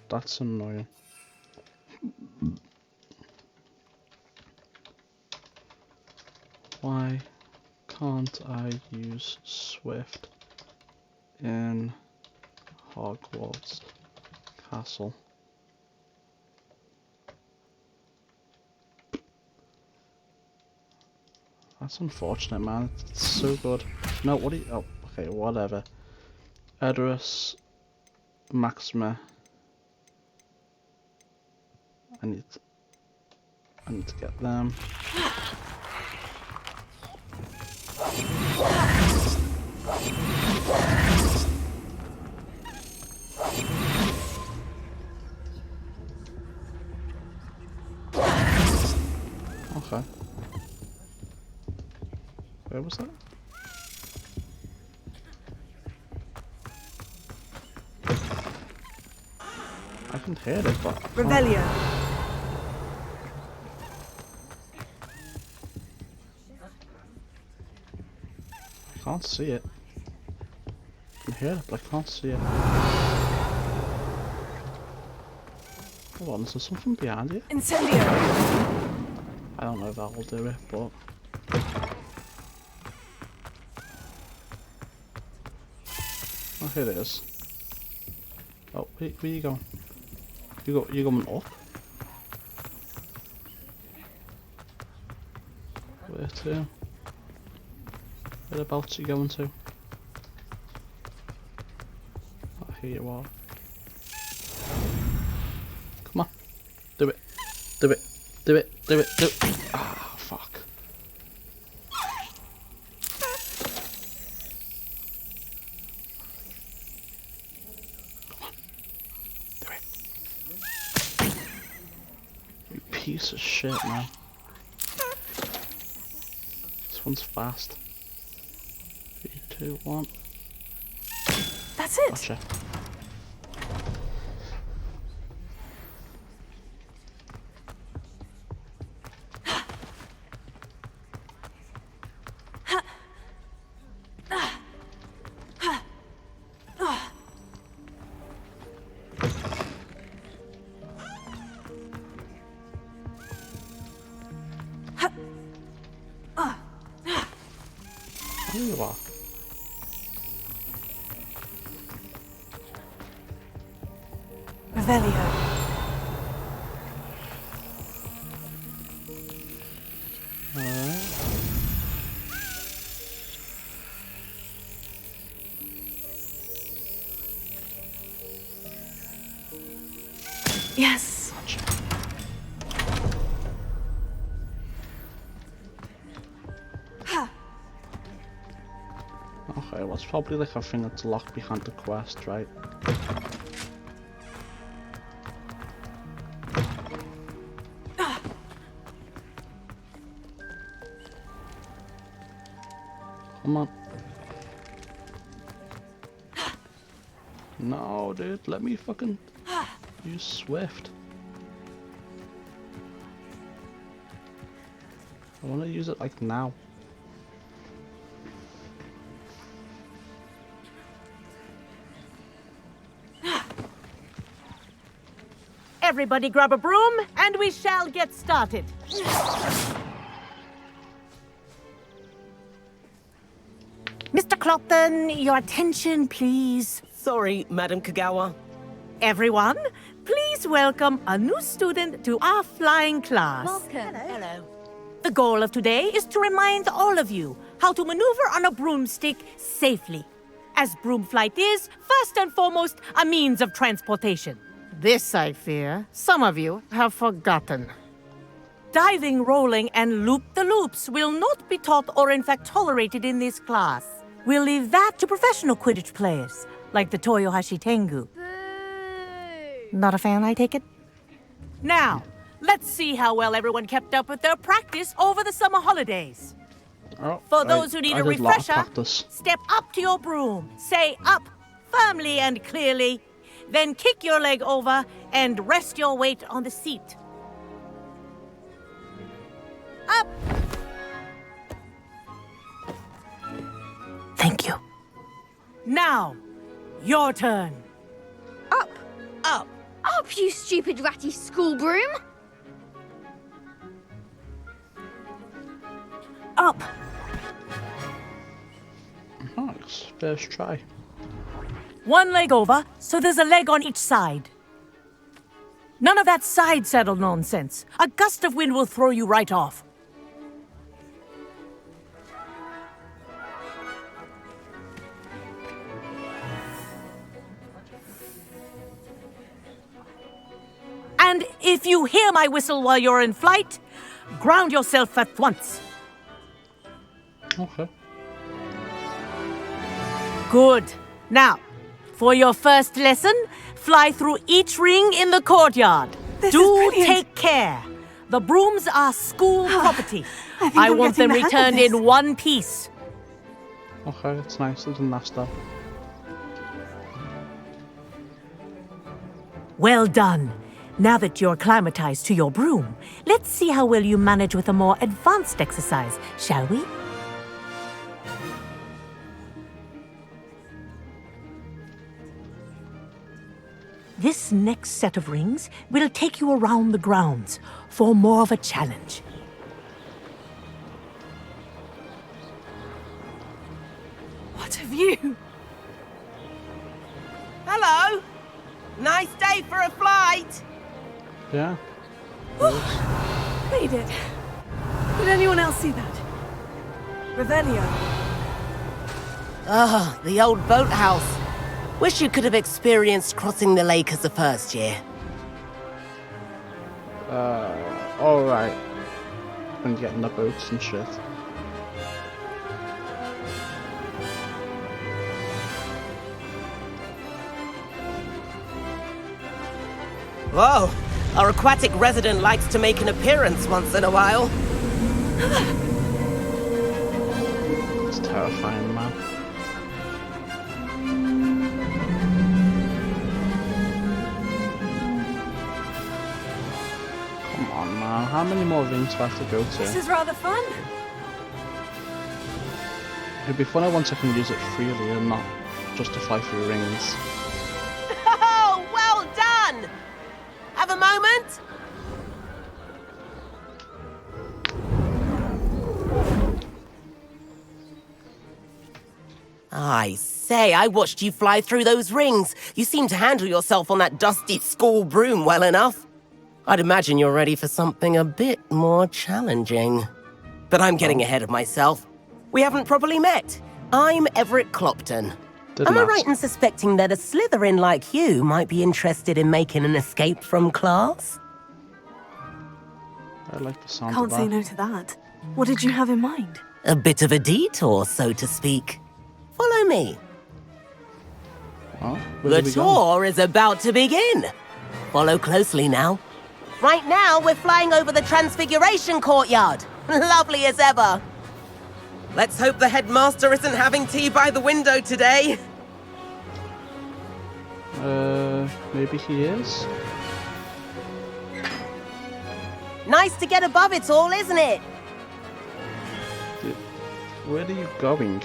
That's annoying. Why can't I use Swift in Hogwarts Castle? That's unfortunate, man. It's so good. No, what do you... Oh, okay, whatever. Edris, Maxima. I need to get them. Okay. Where was that? I can hear it, but... Revelio. I can't see it. I can hear it, but I can't see it. Hold on, is there something behind you? Incendio. I don't know if that will do it, but... Oh, here it is. Oh, where you going? You going up? Where to? Whereabouts are you going to? Oh, here you are. Come on. Do it. Do it. Do it. Do it. Do it. Ah, fuck. Piece of shit, man. This one's fast. 3, 2, 1. That's it. Gotcha. There you are. Revelio. Alright. Yes. Gotcha. Okay, well it's probably like a thing that's locked behind the quest, right? Come on. No, dude, let me fucking use Swift. I want to use it like now. Everybody grab a broom, and we shall get started. Mr. Clopton, your attention, please. Sorry, Madam Kagawa. Everyone, please welcome a new student to our flying class. Welcome. Hello. The goal of today is to remind all of you how to maneuver on a broomstick safely, as broom flight is, first and foremost, a means of transportation. This, I fear, some of you have forgotten. Diving, rolling, and loop-the-loops will not be taught or in fact tolerated in this class. We'll leave that to professional Quidditch players, like the Toyohashi Tengu. Not a fan, I take it? Now, let's see how well everyone kept up with their practice over the summer holidays. Oh, For those who need a did lot of refresher, practice. step up to your broom, say up firmly and clearly, then kick your leg over and rest your weight on the seat. Up! Thank you. Now, your turn. Up! Up! Up, you stupid ratty school broom! Up! First try. One leg over, so there's a leg on each side. None of that side saddle nonsense. A gust of wind will throw you right off. And if you hear my whistle while you're in flight, ground yourself at once. Okay. Good. Now, for your first lesson, fly through each ring in the courtyard. Do take care. The brooms are school property. I want them returned in one piece. Okay, it's nice. It's in that stuff. Well done. Now that you're acclimatized to your broom, let's see how well you manage with a more advanced exercise, shall we? This next set of rings will take you around the grounds for more of a challenge. What have you? Hello! Nice day for a flight! Yeah. Made it. Did anyone else see that? Revelio. Ah, the old boathouse. Wish you could have experienced crossing the lake as a first year. Alright. And getting the boats and shit. Whoa! Our aquatic resident likes to make an appearance once in a while. It's terrifying, man. Come on, man. How many more rings do I have to go to? This is rather fun. It'd be funny once I can use it freely and not just to fly through rings. Oh, well done! Have a moment? I say, I watched you fly through those rings. You seem to handle yourself on that dusty school broom well enough. I'd imagine you're ready for something a bit more challenging. But I'm getting ahead of myself. We haven't properly met. I'm Everett Clopton. Am I right in suspecting that a Slytherin like you might be interested in making an escape from class? I like the sound Can't of say that. no to that. What did you have in mind? A bit of a detour, so to speak. Follow me. Oh, The tour is about to begin. Follow closely now. Right now, we're flying over the Transfiguration Courtyard. Lovely as ever. Let's hope the headmaster isn't having tea by the window today. Maybe he is? Nice to get above it all, isn't it? Where are you going?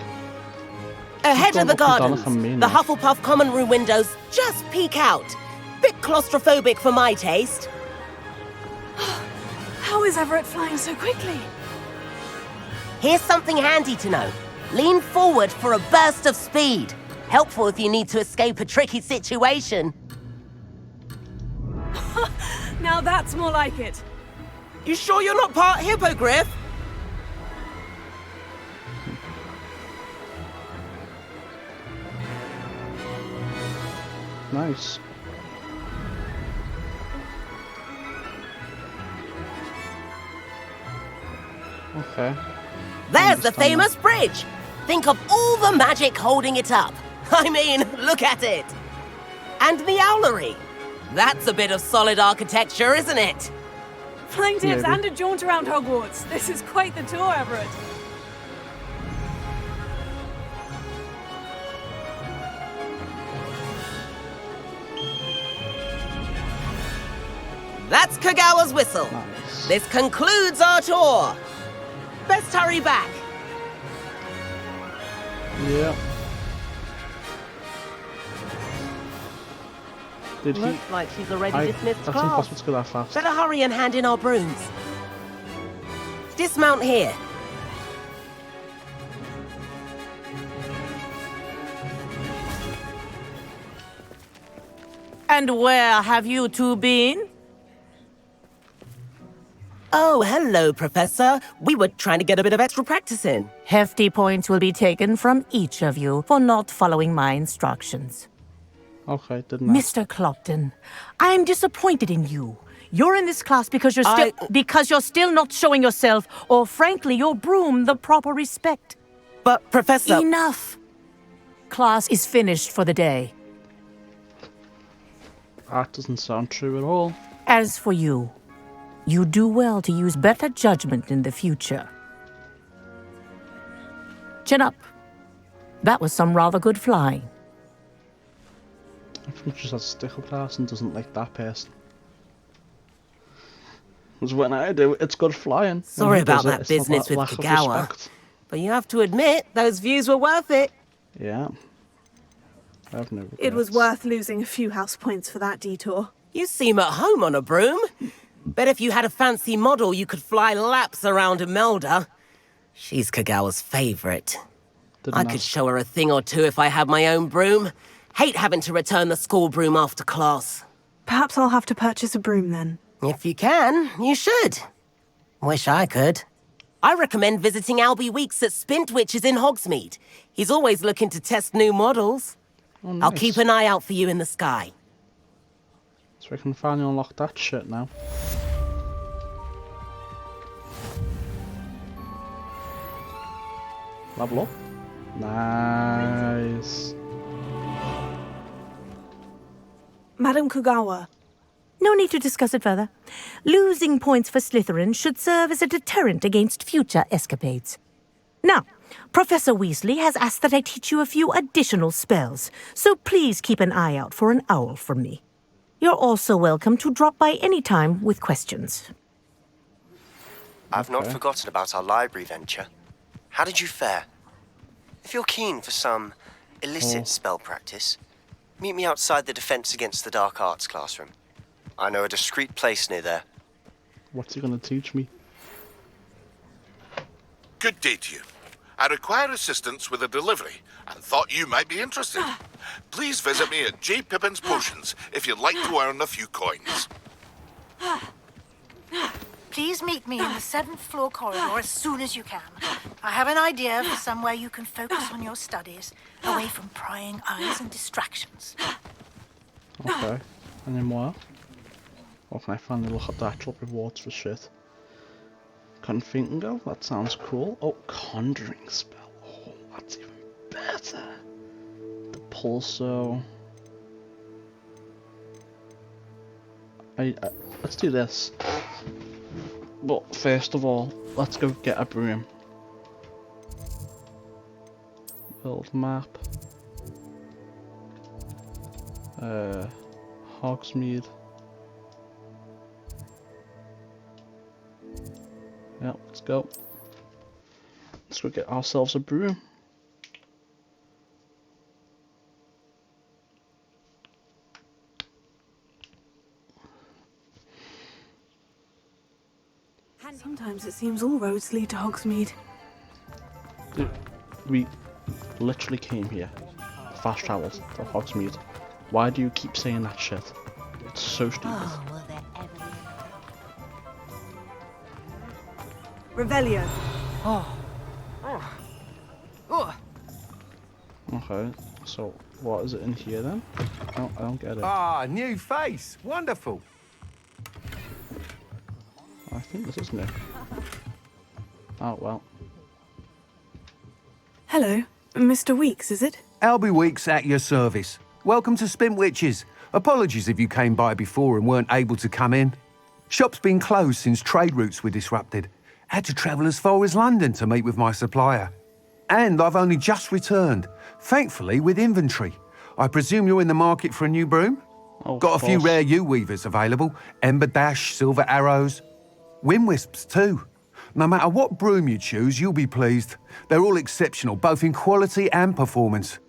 Ahead of the gardens, Mean the Hufflepuff common room windows just peek out. Bit claustrophobic for my taste. How is Everett flying so quickly? Here's something handy to know. Lean forward for a burst of speed. Helpful if you need to escape a tricky situation. Now that's more like it. You sure you're not part hippogriff? Nice. Okay. There's the famous bridge. Think of all the magic holding it up. I mean, look at it. And the owlery. That's a bit of solid architecture, isn't it? Flying tips Maybe. and a jaunt around Hogwarts. This is quite the tour, Everett. That's Kagawa's whistle. Nice. This concludes our tour. Best hurry back. Yeah. Did he? Looks like she's already dismissed That's class. impossible to go that fast. Better hurry and hand in our brooms. Dismount here. And where have you two been? Oh, hello, Professor. We were trying to get a bit of extra practice in. Hefty points will be taken from each of you for not following my instructions. Okay, didn't I? Mr. Clopton, I'm disappointed in you. You're in this class because you're still not showing yourself, or frankly, your broom the proper respect. But, Professor... Enough! Class is finished for the day. That doesn't sound true at all. As for you, you do well to use better judgment in the future. Chin up. That was some rather good flying. I think she says stickle class and doesn't like that person. Because when I do, it's good flying. Sorry about that business with Kagawa. But you have to admit, those views were worth it. Yeah. I have no regrets. It was worth losing a few house points for that detour. You seem at home on a broom. Bet if you had a fancy model, you could fly laps around Imelda. She's Kagawa's favourite. I could show her a thing or two if I had my own broom. Hate having to return the school broom after class. Perhaps I'll have to purchase a broom then. If you can, you should. Wish I could. I recommend visiting Albie Weeks at Spintwitches in Hogsmeade. He's always looking to test new models. Oh, nice. I'll keep an eye out for you in the sky. So we can finally unlock that shit now. Level up. Nice. Madam Kagawa. No need to discuss it further. Losing points for Slytherin should serve as a deterrent against future escapades. Now, Professor Weasley has asked that I teach you a few additional spells, so please keep an eye out for an owl from me. You're also welcome to drop by any time with questions. I've not forgotten about our library venture. How did you fare? If you're keen for some illicit spell practice, meet me outside the Defense Against the Dark Arts classroom. I know a discreet place near there. What's he gonna teach me? Good day to you. I require assistance with a delivery and thought you might be interested. Please visit me at J. Pippin's Potions if you'd like to earn a few coins. Please meet me in the 7th floor corridor as soon as you can. I have an idea for somewhere you can focus on your studies, away from prying eyes and distractions. Okay. Any more? Or can I finally look at the actual rewards for shit? Confingo? That sounds cool. Oh, Conjuring spell. Oh, that's even better. The Pulso. Let's do this. But first of all, let's go get a broom. Build map. Hogsmeade. Yeah, let's go. Let's go get ourselves a broom. Sometimes it seems all roads lead to Hogsmeade. Dude, we literally came here. Fast travels to Hogsmeade. Why do you keep saying that shit? It's so stupid. Revelio. Okay, so what is it in here then? Oh, I don't get it. Ah, new face. Wonderful. I think this is new. Oh, well. Hello, Mr. Weeks, is it? Albie Weeks at your service. Welcome to Spintwitches. Apologies if you came by before and weren't able to come in. Shop's been closed since trade routes were disrupted. Had to travel as far as London to meet with my supplier. And I've only just returned, thankfully with inventory. I presume you're in the market for a new broom? Oh, got a few rare U-weavers available. Ember Dash, Silver Arrows. Wind Wisps too. No matter what broom you choose, you'll be pleased. They're all exceptional, both in quality and performance.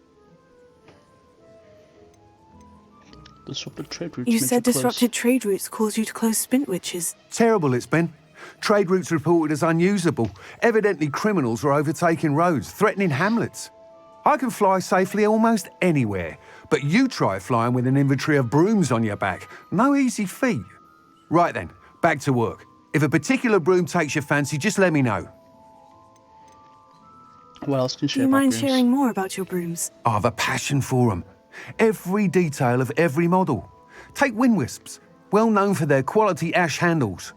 Disrupted trade routes. You said disrupted trade routes caused you to close Spintwitches. Terrible it's been. Trade routes reported as unusable. Evidently criminals were overtaking roads, threatening hamlets. I can fly safely almost anywhere, But you try flying with an inventory of brooms on your back. No easy feat. Right then, back to work. If a particular broom takes your fancy, just let me know. What else can you Do share you about mind brooms? sharing more about your brooms? I have a passion for them. Every detail of every model. Take wind wisps, well known for their quality ash handles.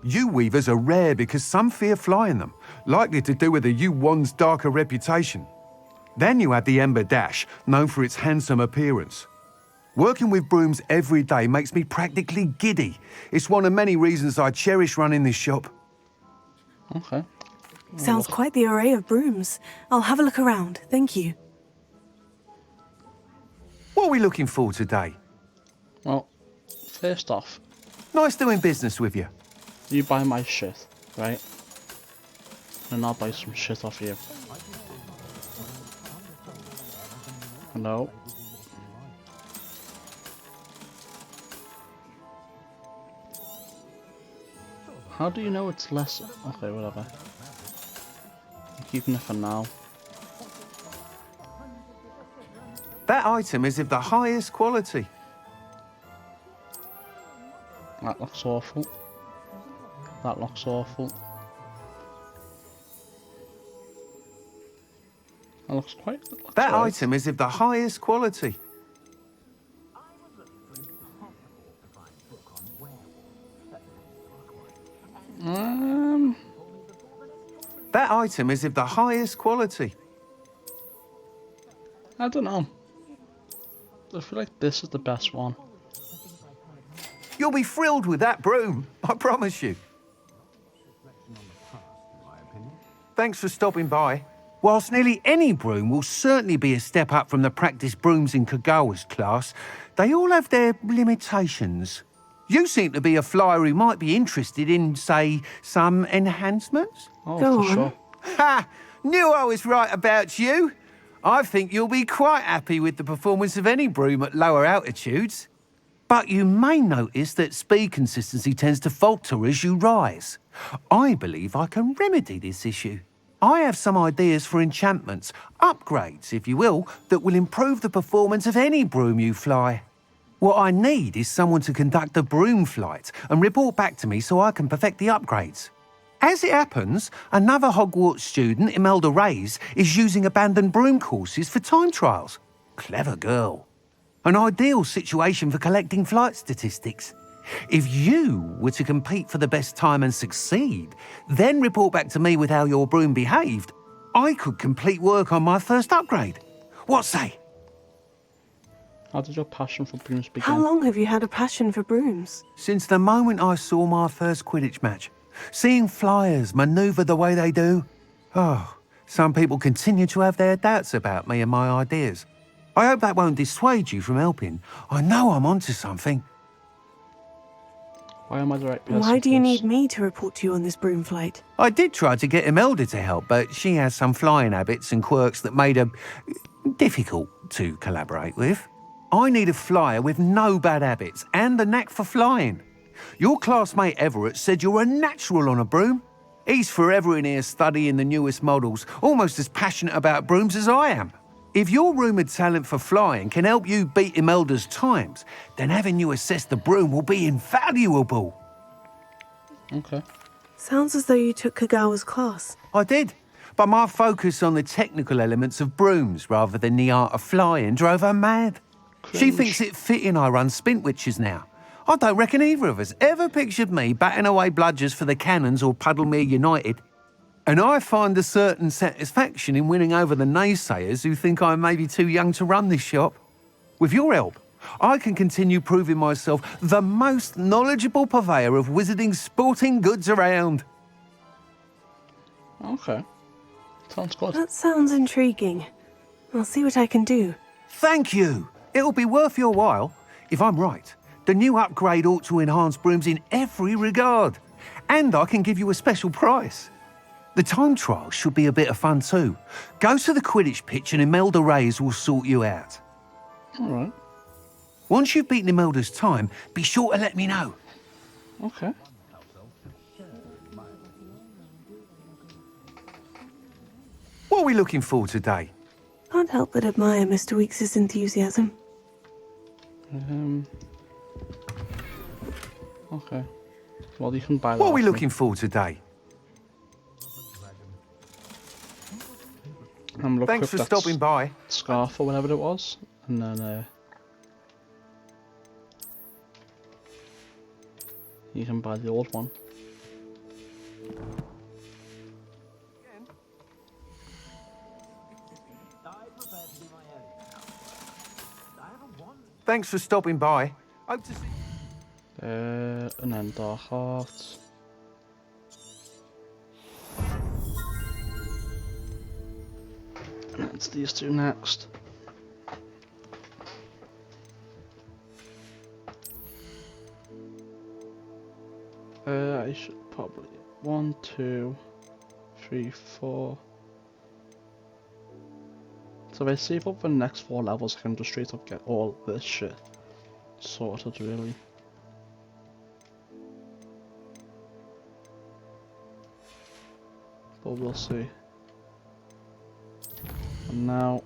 Yew weavers are rare because some fear flying them, likely to do with the yew wand's darker reputation. Then you have the ember dash, known for its handsome appearance. Working with brooms every day makes me practically giddy. It's one of many reasons I cherish running this shop. Okay. Sounds quite the array of brooms. I'll have a look around, thank you. What are we looking for today? Well, first off, nice doing business with you. You buy my shit, right? And I'll buy some shit off you. No. How do you know it's less? Okay, whatever. I'm keeping it for now. That item is of the highest quality. That looks awful. That looks awful. That looks quite... That item is of the highest quality. That item is of the highest quality. I don't know. I feel like this is the best one. You'll be thrilled with that broom, I promise you. Thanks for stopping by. Whilst nearly any broom will certainly be a step up from the practice brooms in Kagawa's class, they all have their limitations. You seem to be a flyer who might be interested in, say, some enhancements? Oh, Go for on. sure. Ha! Knew I was right about you. I think you'll be quite happy with the performance of any broom at lower altitudes. But you may notice that speed consistency tends to falter as you rise. I believe I can remedy this issue. I have some ideas for enchantments, upgrades, if you will, that will improve the performance of any broom you fly. What I need is someone to conduct a broom flight and report back to me so I can perfect the upgrades. As it happens, another Hogwarts student, Imelda Reyes, is using abandoned broom courses for time trials. Clever girl. An ideal situation for collecting flight statistics. If you were to compete for the best time and succeed, then report back to me with how your broom behaved, I could complete work on my first upgrade. What say? How did your passion for brooms begin? How long have you had a passion for brooms? Since the moment I saw my first Quidditch match. Seeing flyers manoeuvre the way they do. Oh, some people continue to have their doubts about me and my ideas. I hope that won't dissuade you from helping. I know I'm onto something. Why am I the right person? Why do you need me to report to you on this broom flight? I did try to get Imelda to help, but she has some flying habits and quirks that made her difficult to collaborate with. I need a flyer with no bad habits and the knack for flying. Your classmate Everett said you're a natural on a broom. He's forever in here studying the newest models, almost as passionate about brooms as I am. If your rumoured talent for flying can help you beat Imelda's times, then having you assess the broom will be invaluable. Okay. Sounds as though you took Kagawa's class. I did, but my focus on the technical elements of brooms rather than the art of flying drove her mad. She thinks it fitting I run Spintwitches now. I don't reckon either of us ever pictured me batting away bludgers for the Cannons or Puddlemere United. And I find a certain satisfaction in winning over the naysayers who think I may be too young to run this shop. With your help, I can continue proving myself the most knowledgeable purveyor of wizarding sporting goods around. Okay. Sounds good. That sounds intriguing. I'll see what I can do. Thank you. It'll be worth your while. If I'm right, the new upgrade ought to enhance brooms in every regard. And I can give you a special price. The time trial should be a bit of fun too. Go to the Quidditch pitch and Imelda Reyes will sort you out. All right. Once you've beaten Imelda's time, be sure to let me know. Okay. What are we looking for today? Can't help but admire Mr. Weekes' enthusiasm. Okay. Well, you can buy that. What are we off me. looking for today? Thanks for stopping by. Scarf or whatever it was, and then you can buy the old one. Thanks for stopping by. Hope to see. And then Dark Heart. And it's these two next. I should probably 1, 2, 3, 4. So if I save up for the next 4 levels, I can just straight up get all this shit sorted, really. But we'll see. And now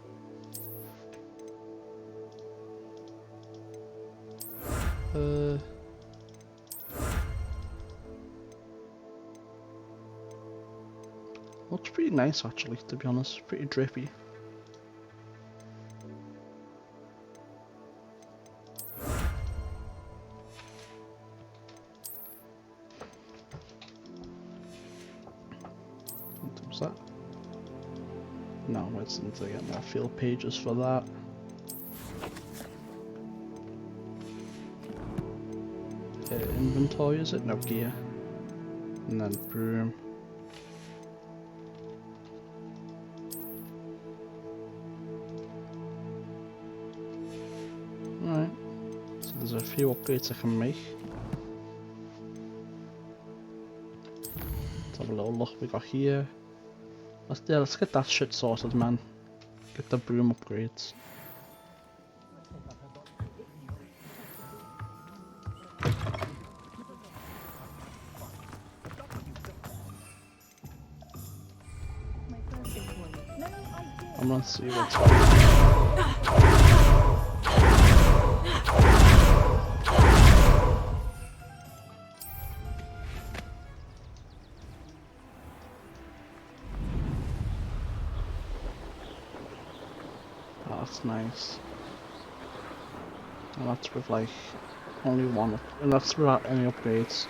looks pretty nice actually, to be honest, pretty drippy. What was that? No, I just need to get more field pages for that. Inventory, is it? No, gear. And then broom. Alright. So there's a few upgrades I can make. Let's have a little look what we got here. Let's get that shit sorted, man. Get the broom upgrades. I'm gonna see what's going Oh, that's nice. And that's with like only one, and that's without any upgrades.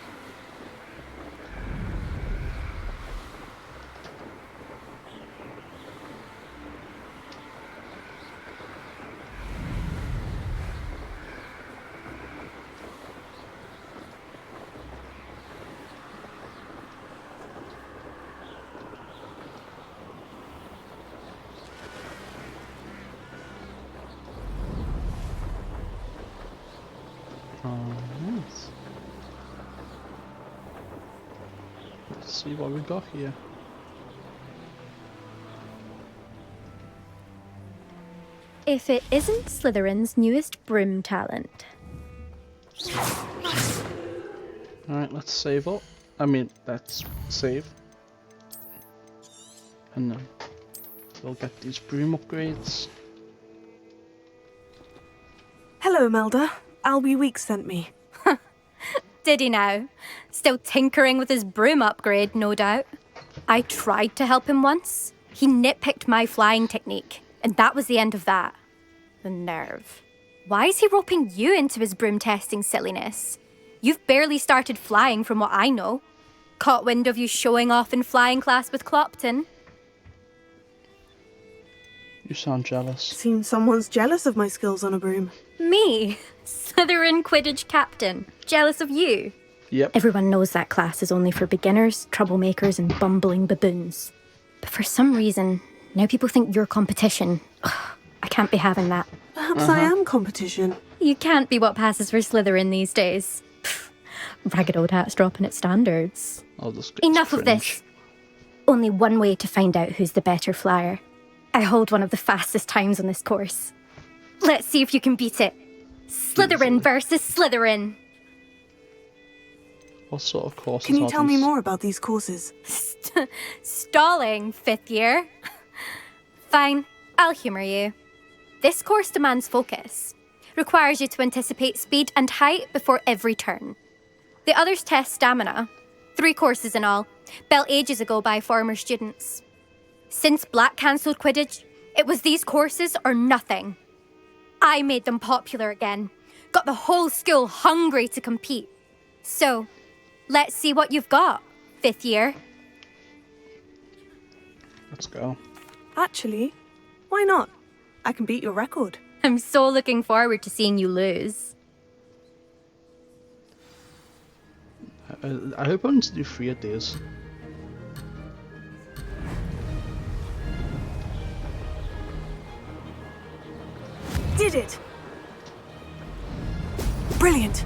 Nice. Let's see what we got here. If it isn't Slytherin's newest broom talent. Alright, let's save up. I mean, let's save. And then we'll get these broom upgrades. Hello, Melda. Albie Weeks sent me. Did he now? Still tinkering with his broom upgrade, no doubt. I tried to help him once. He nitpicked my flying technique, and that was the end of that. The nerve. Why is he roping you into his broom testing silliness? You've barely started flying from what I know. Caught wind of you showing off in flying class with Clopton. You sound jealous. Seems someone's jealous of my skills on a broom. Me? Slytherin Quidditch captain. Jealous of you? Yep. Everyone knows that class is only for beginners, troublemakers, and bumbling baboons. But for some reason, now people think you're competition. Ugh, I can't be having that. Perhaps I am competition. You can't be what passes for Slytherin these days. Pfft, ragged old hat's dropping its standards. Enough of this. Only one way to find out who's the better flyer. I hold one of the fastest times on this course. Let's see if you can beat it. Slytherin versus Slytherin. What sort of courses Can you are tell me these? more about these courses? Stalling, 5th year. Fine, I'll humour you. This course demands focus. Requires you to anticipate speed and height before every turn. The others test stamina. 3 courses in all, built ages ago by former students. Since Black cancelled Quidditch, it was these courses or nothing. I made them popular again. Got the whole school hungry to compete. So, let's see what you've got, 5th year. Let's go. Actually, why not? I can beat your record. I'm so looking forward to seeing you lose. I hope I want to do 3 a days. Did it! Brilliant!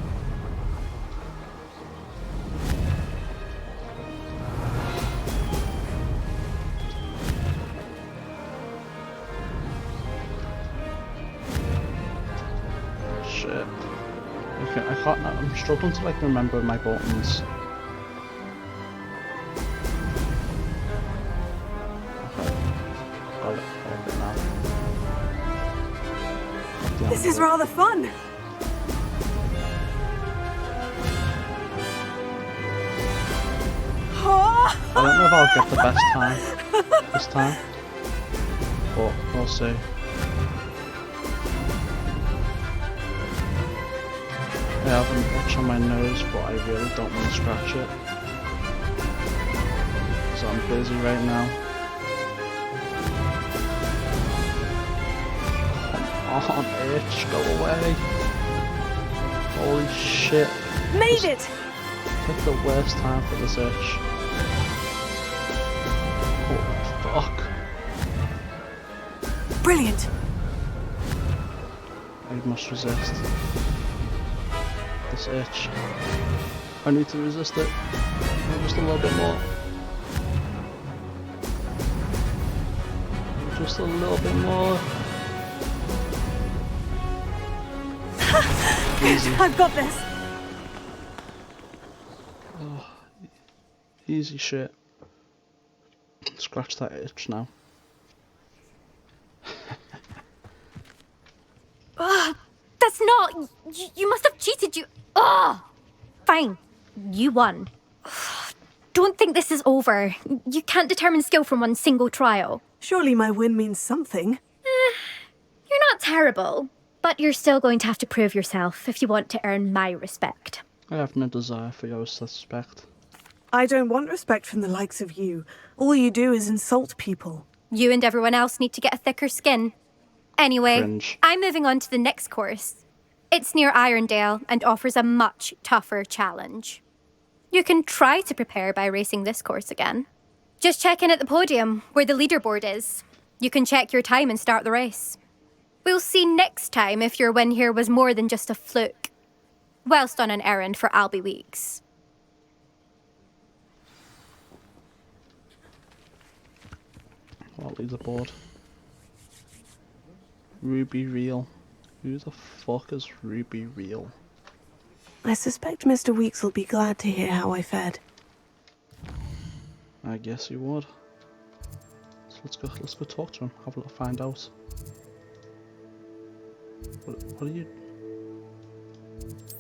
Shit. Okay, I can't. I'm struggling to like remember my buttons. Okay. Got it now. This is rather fun! I don't know if I'll get the best time this time, but we'll see. I have an itch on my nose, but I really don't want to scratch it, so I'm busy right now. Come on, itch, go away. Holy shit. Made it! Pick the worst time for this itch. Oh, fuck. Brilliant! I must resist this itch. I need to resist it. Just a little bit more. Just a little bit more. Easy. I've got this! Oh, easy shit. Scratch that itch now. That's not... You must have cheated, you... Ugh! Fine. You won. Don't think this is over. You can't determine skill from one single trial. Surely my win means something. You're not terrible, but you're still going to have to prove yourself if you want to earn my respect. I have no desire for your respect. I don't want respect from the likes of you. All you do is insult people. You and everyone else need to get a thicker skin. Anyway, Cringe. I'm moving on to the next course. It's near Irondale and offers a much tougher challenge. You can try to prepare by racing this course again. Just check in at the podium, where the leaderboard is. You can check your time and start the race. We'll see next time if your win here was more than just a fluke. Whilst on an errand for Albie Weeks. What leaderboard? Ruby Real. Who the fuck is Ruby Real? I suspect Mr. Weeks will be glad to hear how I fared. I guess he would. So let's go talk to him. Have a look, find out. What are you?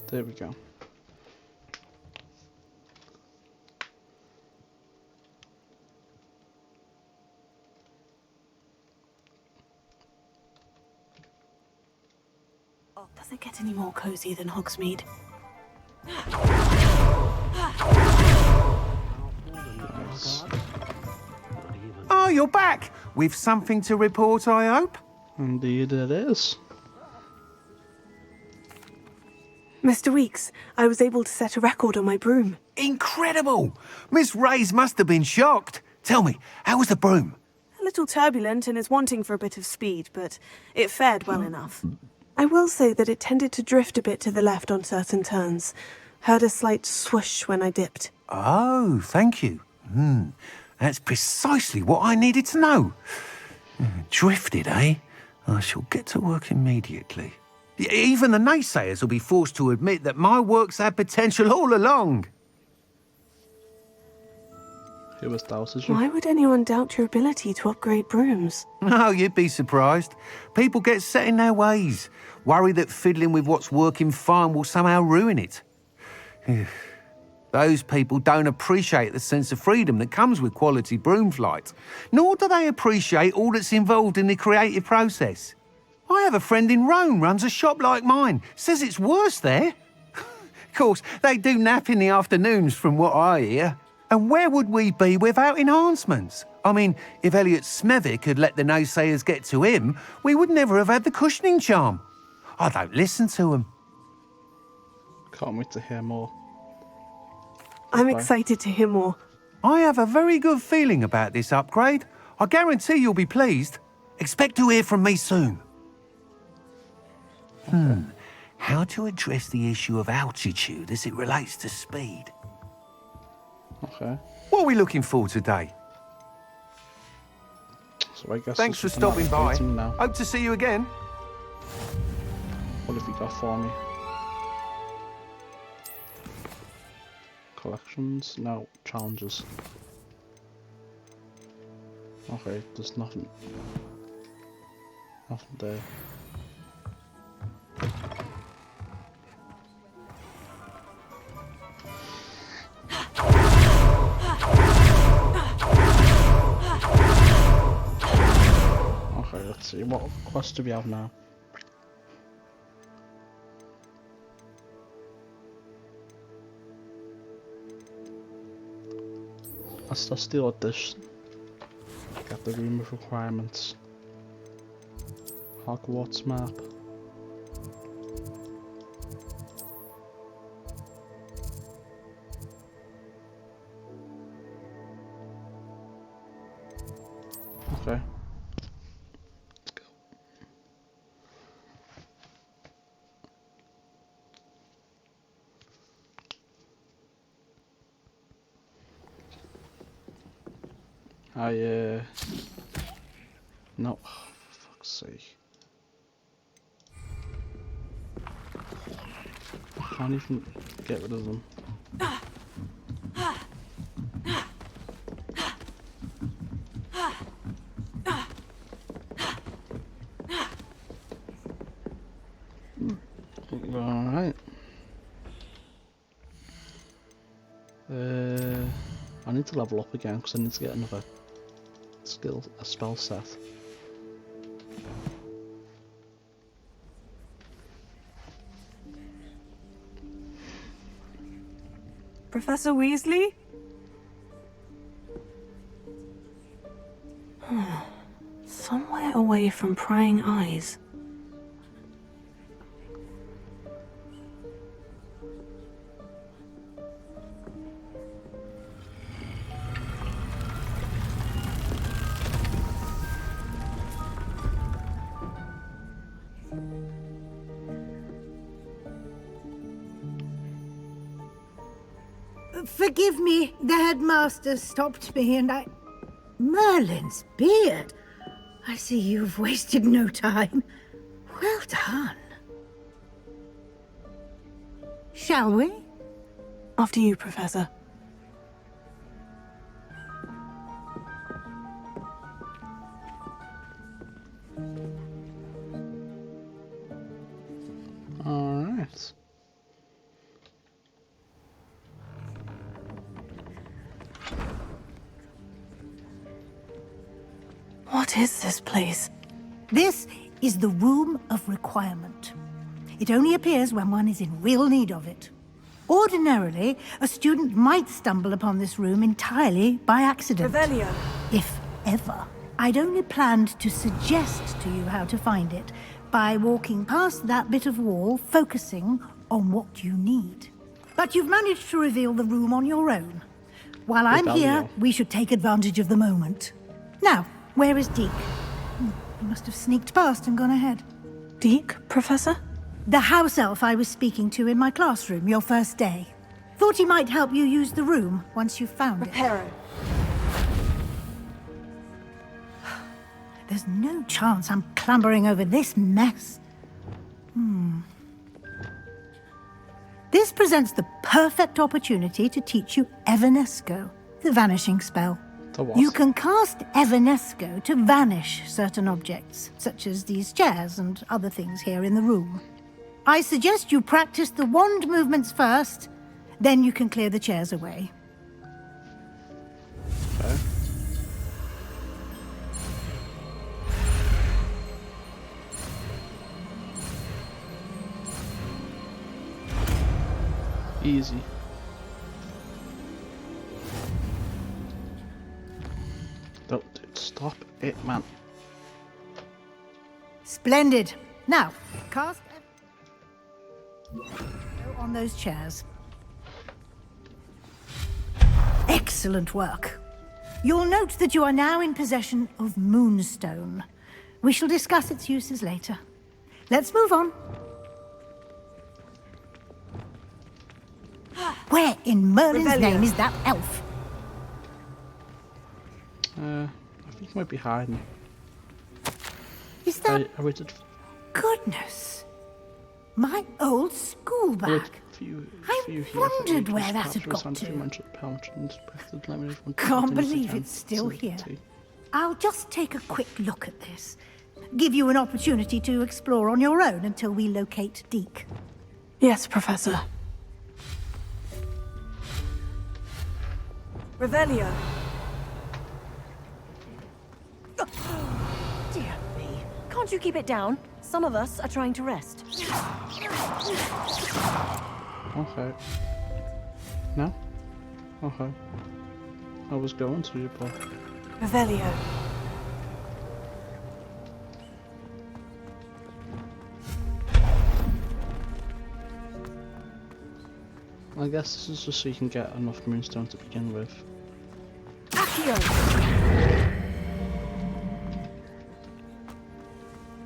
There we go. Does it get any more cozy than Hogsmeade? Oh, you're back! With something to report, I hope? Indeed it is. Mr. Weeks, I was able to set a record on my broom. Incredible! Miss Reyes must have been shocked. Tell me, how was the broom? A little turbulent and is wanting for a bit of speed, but it fared well enough. I will say that it tended to drift a bit to the left on certain turns. Heard a slight swoosh when I dipped. Oh, thank you. That's precisely what I needed to know. Drifted, eh? I shall get to work immediately. Even the naysayers will be forced to admit that my work's had potential all along. Who was doubted you? Why would anyone doubt your ability to upgrade brooms? No, you'd be surprised. People get set in their ways, worry that fiddling with what's working fine will somehow ruin it. Those people don't appreciate the sense of freedom that comes with quality broom flight, nor do they appreciate all that's involved in the creative process. I have a friend in Rome runs a shop like mine, says it's worse there. Of course, they do nap in the afternoons from what I hear. And where would we be without enhancements? I mean, if Elliot Smethwick had let the naysayers get to him, we would never have had the cushioning charm. I don't listen to them. Can't wait to hear more. I'm excited to hear more. I have a very good feeling about this upgrade. I guarantee you'll be pleased. Expect to hear from me soon. How to address the issue of altitude as it relates to speed? Okay. What are we looking for today? So I guess Thanks for stopping by. Now. Hope to see you again. What have you got for me? Collections? No. Challenges. Okay, there's nothing. Nothing there. Okay, let's see. What quest do we have now? Let's just deal with this. Get the room of requirements. Hogwarts map. Okay. Let's go. No, for fuck's sake. I can't even get rid of them. Alright. I need to level up again because I need to get another a spell set. Professor Weasley? Somewhere away from prying eyes. Forgive me, the headmaster stopped me and I... Merlin's beard! I see you've wasted no time. Well done. Shall we? After you, Professor. Alright. What is this place? This is the Room of Requirement. It only appears when one is in real need of it. Ordinarily, a student might stumble upon this room entirely by accident. Revelio. If ever. I'd only planned to suggest to you how to find it by walking past that bit of wall, focusing on what you need. But you've managed to reveal the room on your own. While I'm here, we should take advantage of the moment. Now, where is Deke? He must have sneaked past and gone ahead. Deke, Professor? The house elf I was speaking to in my classroom your first day. Thought he might help you use the room once you found it. There's no chance I'm clambering over this mess. This presents the perfect opportunity to teach you Evanesco. The vanishing spell. The what? You can cast Evanesco to vanish certain objects, such as these chairs and other things here in the room. I suggest you practice the wand movements first, then you can clear the chairs away. Okay. Easy. Don't stop it, man. Splendid. Now, cast on those chairs. Excellent work. You'll note that you are now in possession of Moonstone. We shall discuss its uses later. Let's move on. Where in Merlin's name is that elf? I think he might be hiding. Is that... I waited. Goodness. My old school bag. I wondered where that had got to. Can't believe it's still here. I'll just take a quick look at this. Give you an opportunity to explore on your own until we locate Deke. Yes, Professor. Revelio. Dear me. Can't you keep it down? Some of us are trying to rest. Okay. No? Okay. I was going to you, but... Revelio. I guess this is just so you can get enough Moonstone to begin with. Accio.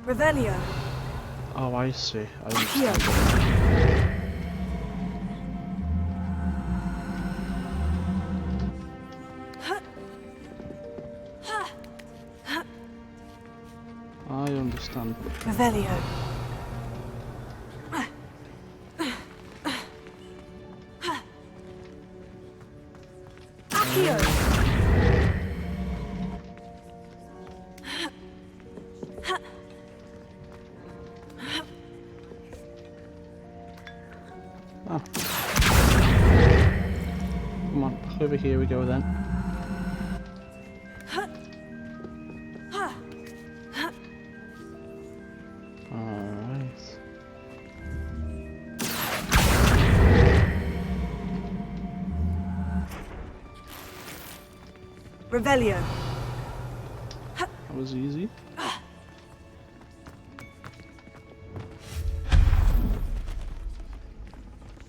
Revelio. Oh, I see. I understand. I understand. Revelio. Oh. Come on, over here we go then. Alright. Revelio. That was easy.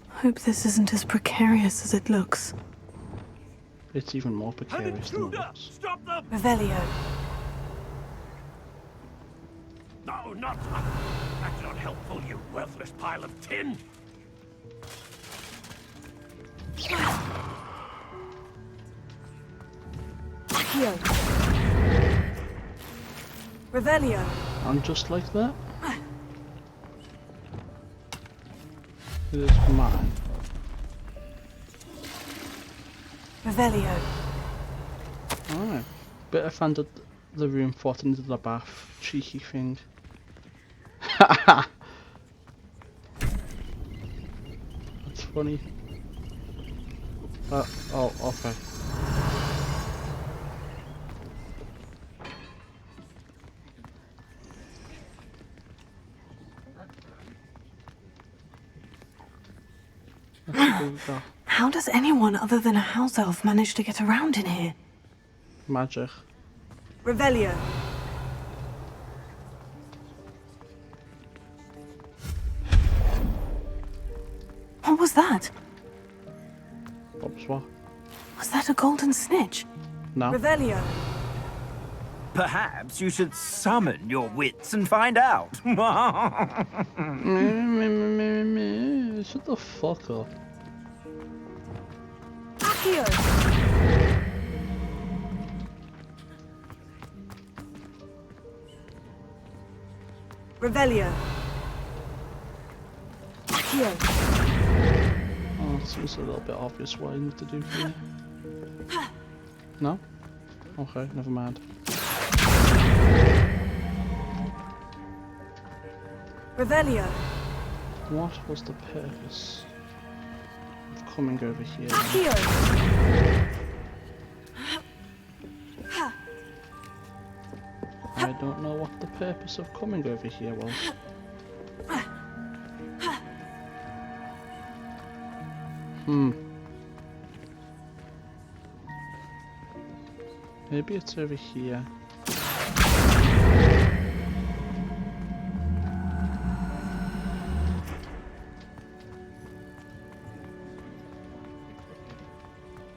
Hope this isn't as precarious as it looks. It's even more precarious than it looks. Stop them! Revelio. No, not that's not helpful, you worthless pile of tin. Accio. Revelio. And just like that, it is mine. Revelio. Alright. Bit offended the room fought into the bath. Cheeky thing. That's funny. Oh, okay. How does anyone other than a house elf manage to get around in here? Magic. Revelio. What was that? What was what? Was that a golden snitch? No. Revelio. Perhaps you should summon your wits and find out. Shut the fuck up. Accio. Revelio. Accio. Oh, it seems a little bit obvious what I need to do here. No? Okay, never mind. Revelio. What was the purpose of coming over here? Accio. I don't know what the purpose of coming over here was. Maybe it's over here.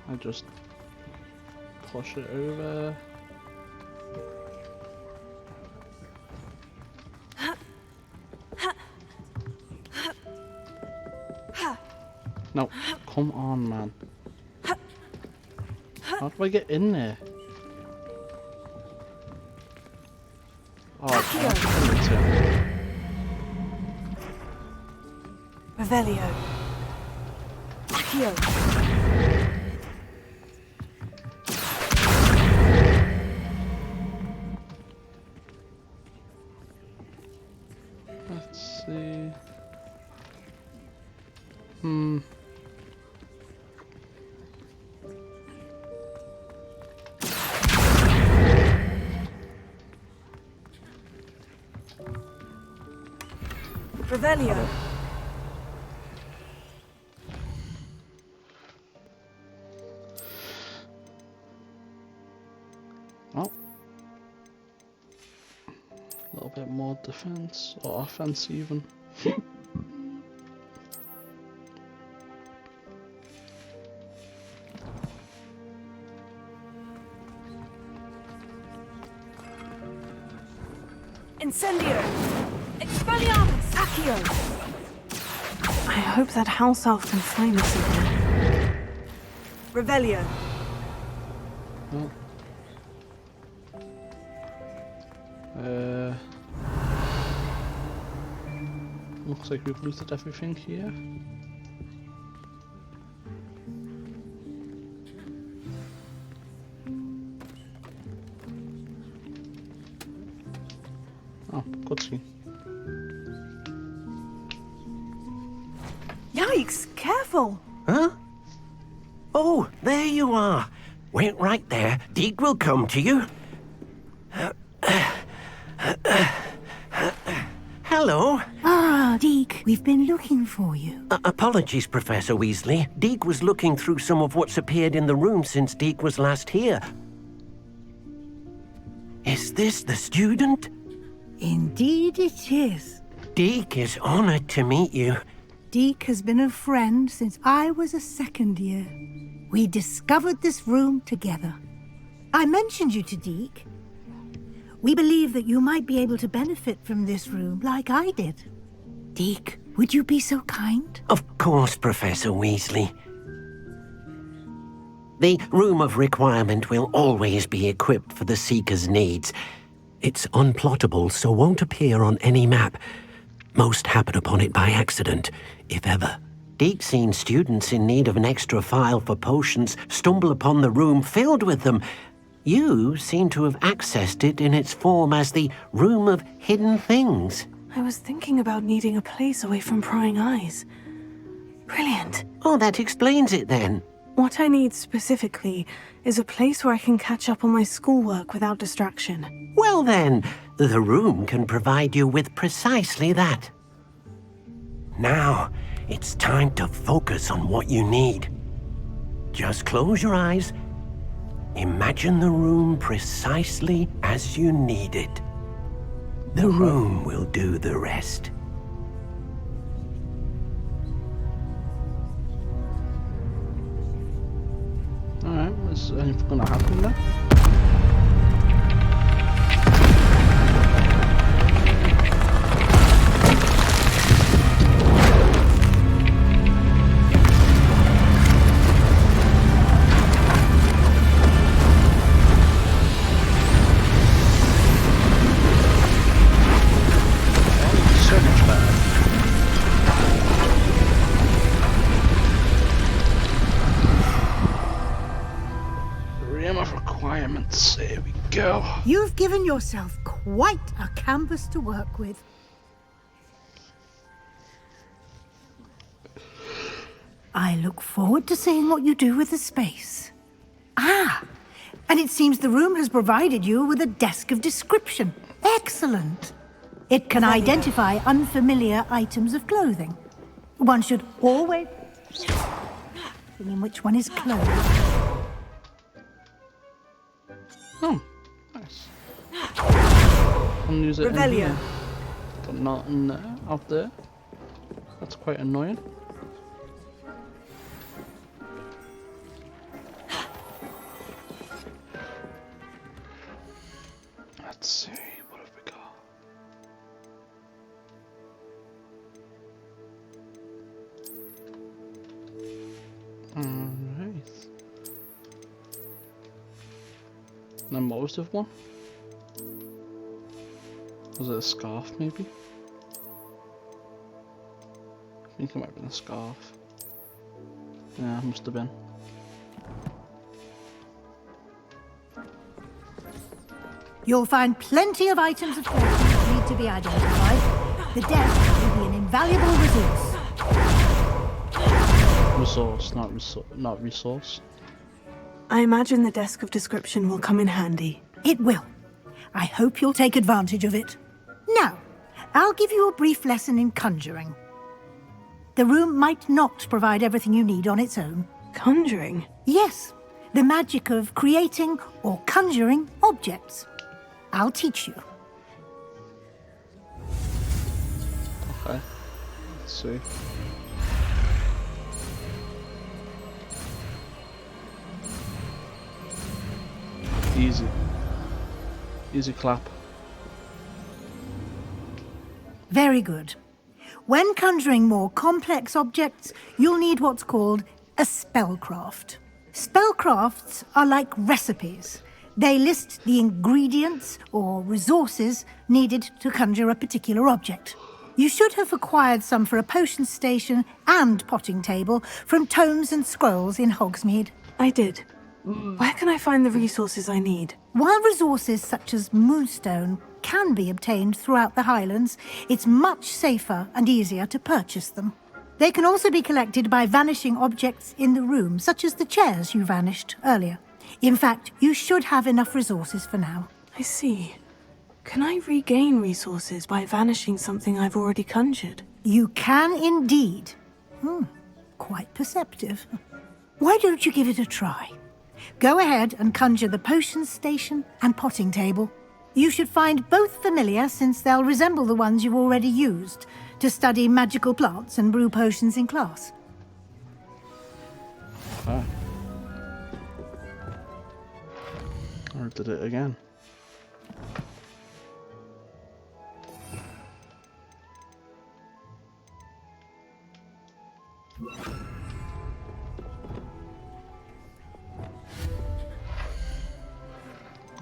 I just push it over. No, come on, man. How do I get in there? Oh, I need to. Revelio. Accio. Let's see. Revelio. Oh. A little bit more defense, or offense even. Incendio. Expelliarmus. Accio. I hope that house elf can find us in here. Revelio. Oh. Looks like we've looted everything here. Oh, cutscene. Yikes! Careful! Huh? Oh, there you are. Wait right there. Deke will come to you. Hello. Ah, Deke, we've been looking for you. Apologies, Professor Weasley. Deke was looking through some of what's appeared in the room since Deke was last here. Is this the student? Indeed it is. Deke is honored to meet you. Deke has been a friend since I was a second year. We discovered this room together. I mentioned you to Deke. We believe that you might be able to benefit from this room like I did. Deke, would you be so kind? Of course, Professor Weasley. The Room of Requirement will always be equipped for the Seeker's needs. It's unplottable, so won't appear on any map. Most happen upon it by accident, if ever. Deke's seen students in need of an extra file for potions stumble upon the room filled with them. You seem to have accessed it in its form as the Room of Hidden Things. I was thinking about needing a place away from prying eyes. Brilliant. Oh, that explains it then. What I need specifically is a place where I can catch up on my schoolwork without distraction. Well then, the room can provide you with precisely that. Now, it's time to focus on what you need. Just close your eyes. Imagine the room precisely as you need it. The room will do the rest. Alright, is anything gonna happen then? requirements. There we go. You've given yourself quite a canvas to work with. I look forward to seeing what you do with the space. Ah, and it seems the room has provided you with a desk of description. Excellent. It can identify unfamiliar items of clothing. One should always in which one is closed. Oh, nice. Can use it in here, but not in out there. That's quite annoying. Let's see, what have we got? Alright. The most of one? Was it a scarf maybe? I think it might have been a scarf. Yeah, it must have been. You'll find plenty of items of clothing that need to be identified. The desk will be an invaluable resource. Resource, not resource. I imagine the desk of description will come in handy. It will. I hope you'll take advantage of it. Now, I'll give you a brief lesson in conjuring. The room might not provide everything you need on its own. Conjuring? Yes, the magic of creating or conjuring objects. I'll teach you. Okay. Let's see. Easy. Easy clap. Very good. When conjuring more complex objects, you'll need what's called a spellcraft. Spellcrafts are like recipes. They list the ingredients or resources needed to conjure a particular object. You should have acquired some for a potion station and potting table from tomes and scrolls in Hogsmeade. I did. Where can I find the resources I need? While resources such as moonstone can be obtained throughout the Highlands, it's much safer and easier to purchase them. They can also be collected by vanishing objects in the room, such as the chairs you vanished earlier. In fact, you should have enough resources for now. I see. Can I regain resources by vanishing something I've already conjured? You can indeed. Quite perceptive. Why don't you give it a try? Go ahead and conjure the potion station and potting table. You should find both familiar, since they'll resemble the ones you've already used to study magical plants and brew potions in class. Ah. Or did it again?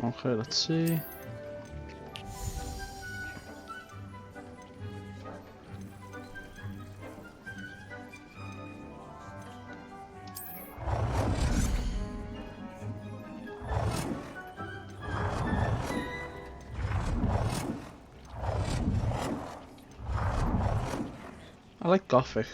Okay, let's see. I like Gothic.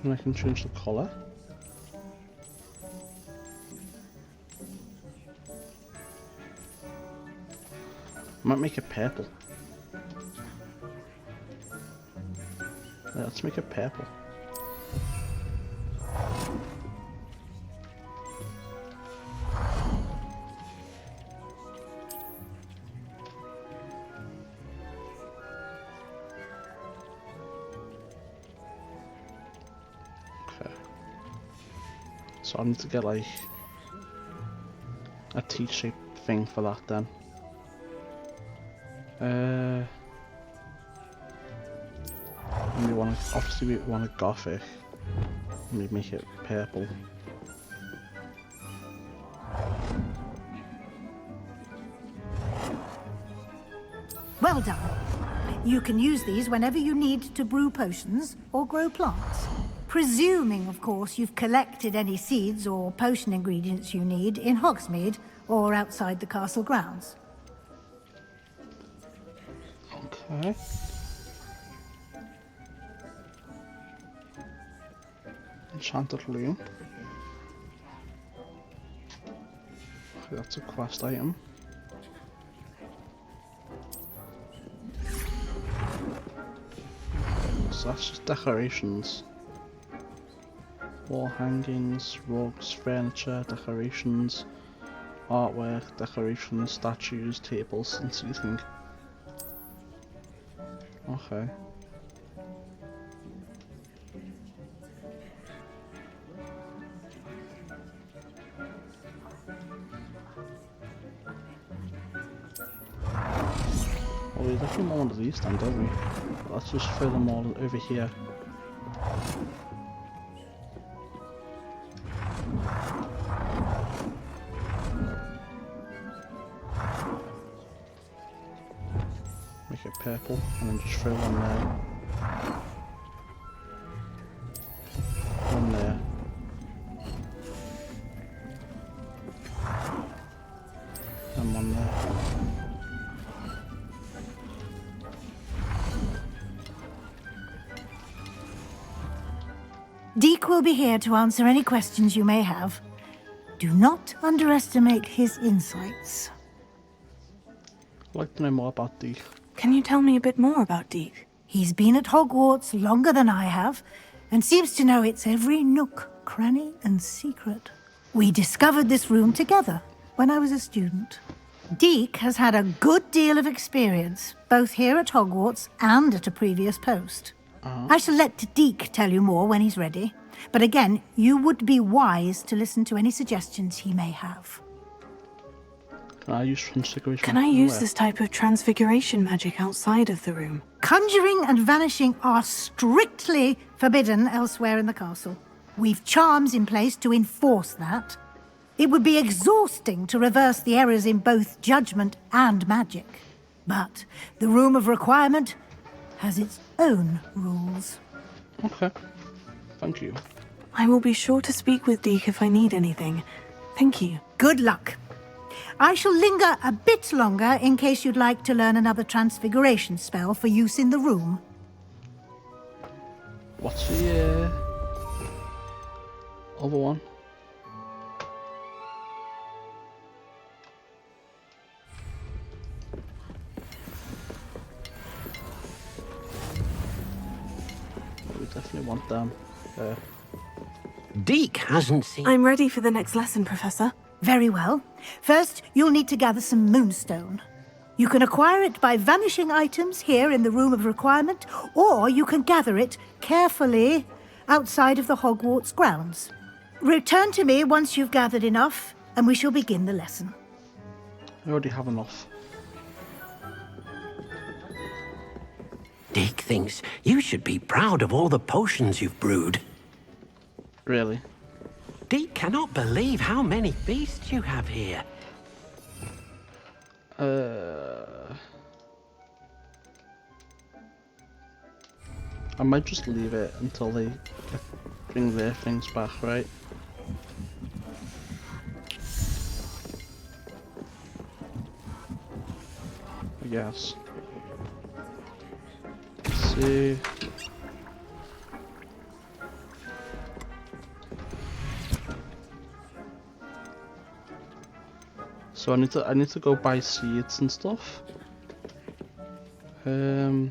And I can change the color. Might make it purple. Yeah, let's make it purple. So I need to get like a T-shaped thing for that then. And we want to, obviously we want a gothic. Let me make it purple. Well done. You can use these whenever you need to brew potions or grow plants. Presuming, of course, you've collected any seeds or potion ingredients you need in Hogsmeade or outside the castle grounds. Okay. Enchanted loom. Okay, that's a quest item. So that's just decorations. Wall hangings, rugs, furniture, decorations, artwork, decorations, statues, tables, and seating. Okay. Well, we definitely want one of these then, don't we? Let's just throw them all over here. Make it purple and then just throw one there. One there. And one there. Deek will be here to answer any questions you may have. Do not underestimate his insights. I'd like to know more about Deek. Can you tell me a bit more about Deek? He's been at Hogwarts longer than I have, and seems to know its every nook, cranny, and secret. We discovered this room together when I was a student. Deek has had a good deal of experience, both here at Hogwarts and at a previous post. I shall let Deek tell you more when he's ready, but again, you would be wise to listen to any suggestions he may have. Can I use transfiguration? Can I use this type of transfiguration magic outside of the room? Conjuring and vanishing are strictly forbidden elsewhere in the castle. We've charms in place to enforce that. It would be exhausting to reverse the errors in both judgment and magic. But the Room of Requirement has its own rules. Okay. Thank you. I will be sure to speak with Deek if I need anything. Thank you. Good luck. I shall linger a bit longer in case you'd like to learn another transfiguration spell for use in the room. What's the other one? We definitely want them. Deek hasn't seen... I'm ready for the next lesson, Professor. Very well. First, you'll need to gather some moonstone. You can acquire it by vanishing items here in the Room of Requirement, or you can gather it carefully outside of the Hogwarts grounds. Return to me once you've gathered enough, and we shall begin the lesson. I already have enough. Deek thinks you should be proud of all the potions you've brewed. Really? Deek cannot believe how many beasts you have here. I might just leave it until they bring their things back, right? I guess. Let's see. So I need to go buy seeds and stuff. For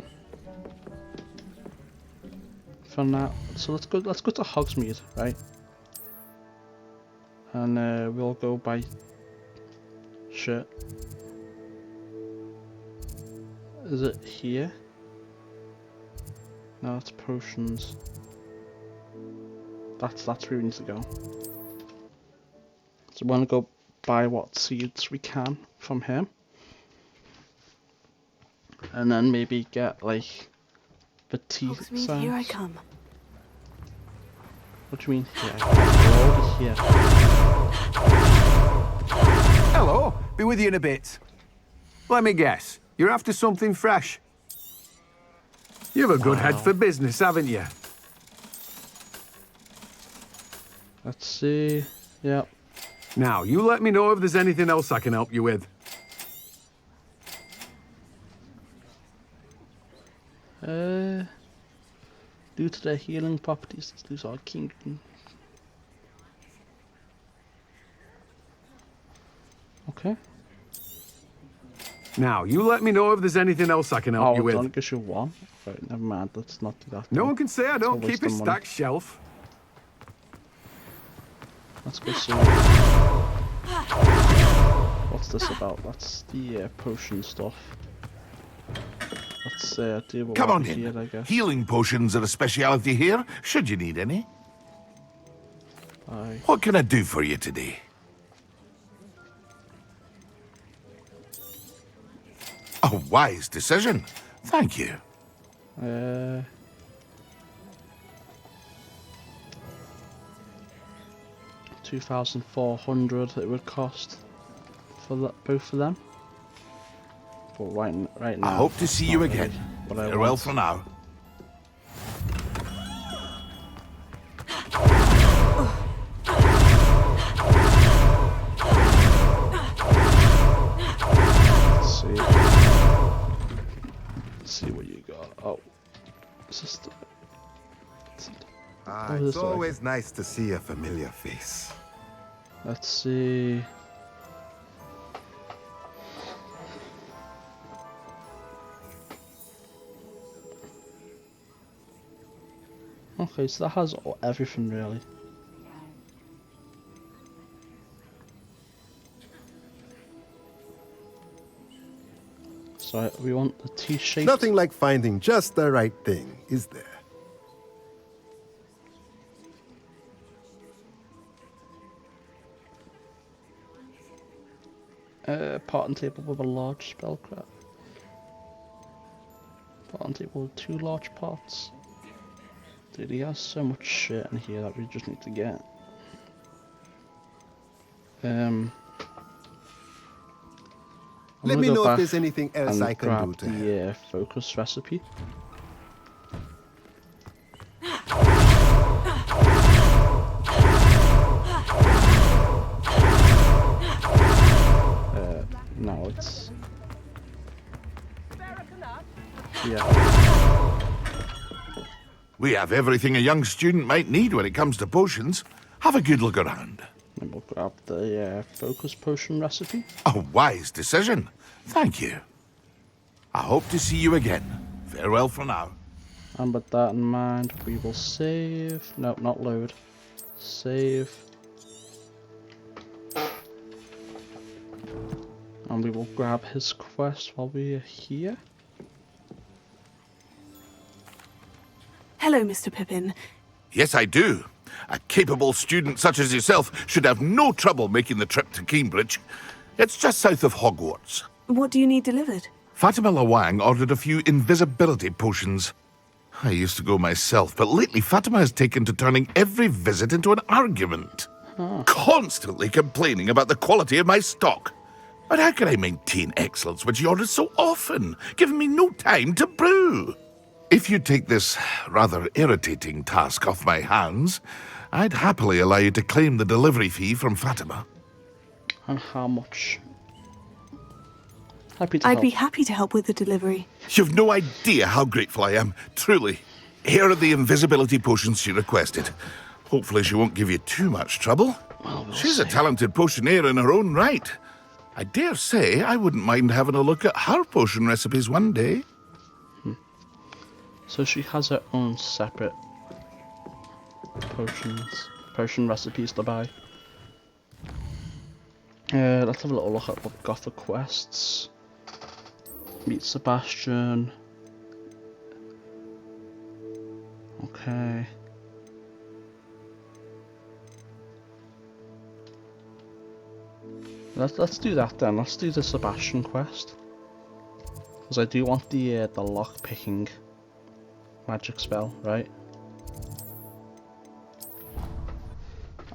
now, so let's go to Hogsmeade, right? And we'll go buy shit. Is it here? No, it's potions. That's where we need to go. So we want to go buy what seeds we can from him. And then maybe get like the tea Hogsmeade, sounds. here I come. What do you mean here? We're already here. Hello, be with you in a bit. Let me guess, you're after something fresh. You've a good head for business, haven't you? Let's see. Yep. Now, you let me know if there's anything else I can help you with. Due to their healing properties, these are king. Okay. Now, you let me know if there's anything else I can help you with. Oh, it's only one. Right, never mind. Let's not do that. No one can say I don't keep a stacked shelf. Let's go see. What's this about? That's the potion stuff. Let's deal with Come what on we in. here, I guess. Healing potions are a speciality here, should you need any. Aye. What can I do for you today? A wise decision. Thank you. 2,400 it would cost for both of them. But right now, I hope to see you again. Farewell for now. Let's see what you got. Oh, it's just. It's always nice to see a familiar face. Let's see. Okay, so that has everything really. So we want the T-shape. Nothing like finding just the right thing, is there? Parting table with a large spellcraft. Parting table with 2 large pots. Dude, he has so much shit in here that we just need to get. Let me know if there's anything else I can do to help. The focus recipe. No, it's... Yeah. We have everything a young student might need when it comes to potions. Have a good look around. And we'll grab the focus potion recipe. A wise decision. Thank you. I hope to see you again. Farewell for now. And with that in mind, we will save. No, not load. Save. And we will grab his quest while we are here. Hello, Mr. Pippin. Yes, I do. A capable student such as yourself should have no trouble making the trip to Cambridge. It's just south of Hogwarts. What do you need delivered? Fatima Lawang ordered a few invisibility potions. I used to go myself, but lately Fatima has taken to turning every visit into an argument. Constantly complaining about the quality of my stock. But how can I maintain excellence when she orders so often, giving me no time to brew? If you take this rather irritating task off my hands, I'd happily allow you to claim the delivery fee from Fatima. And how much? I'd be happy to help with the delivery. You've no idea how grateful I am, truly. Here are the invisibility potions she requested. Hopefully she won't give you too much trouble. Well, She's a talented potioneer in her own right. I dare say I wouldn't mind having a look at her potion recipes one day. So she has her own separate potion recipes to buy. Let's have a little look at what Gothic quests. Meet Sebastian. Okay. Let's do that then. Let's do the Sebastian quest. Because I do want the lock picking magic spell, right?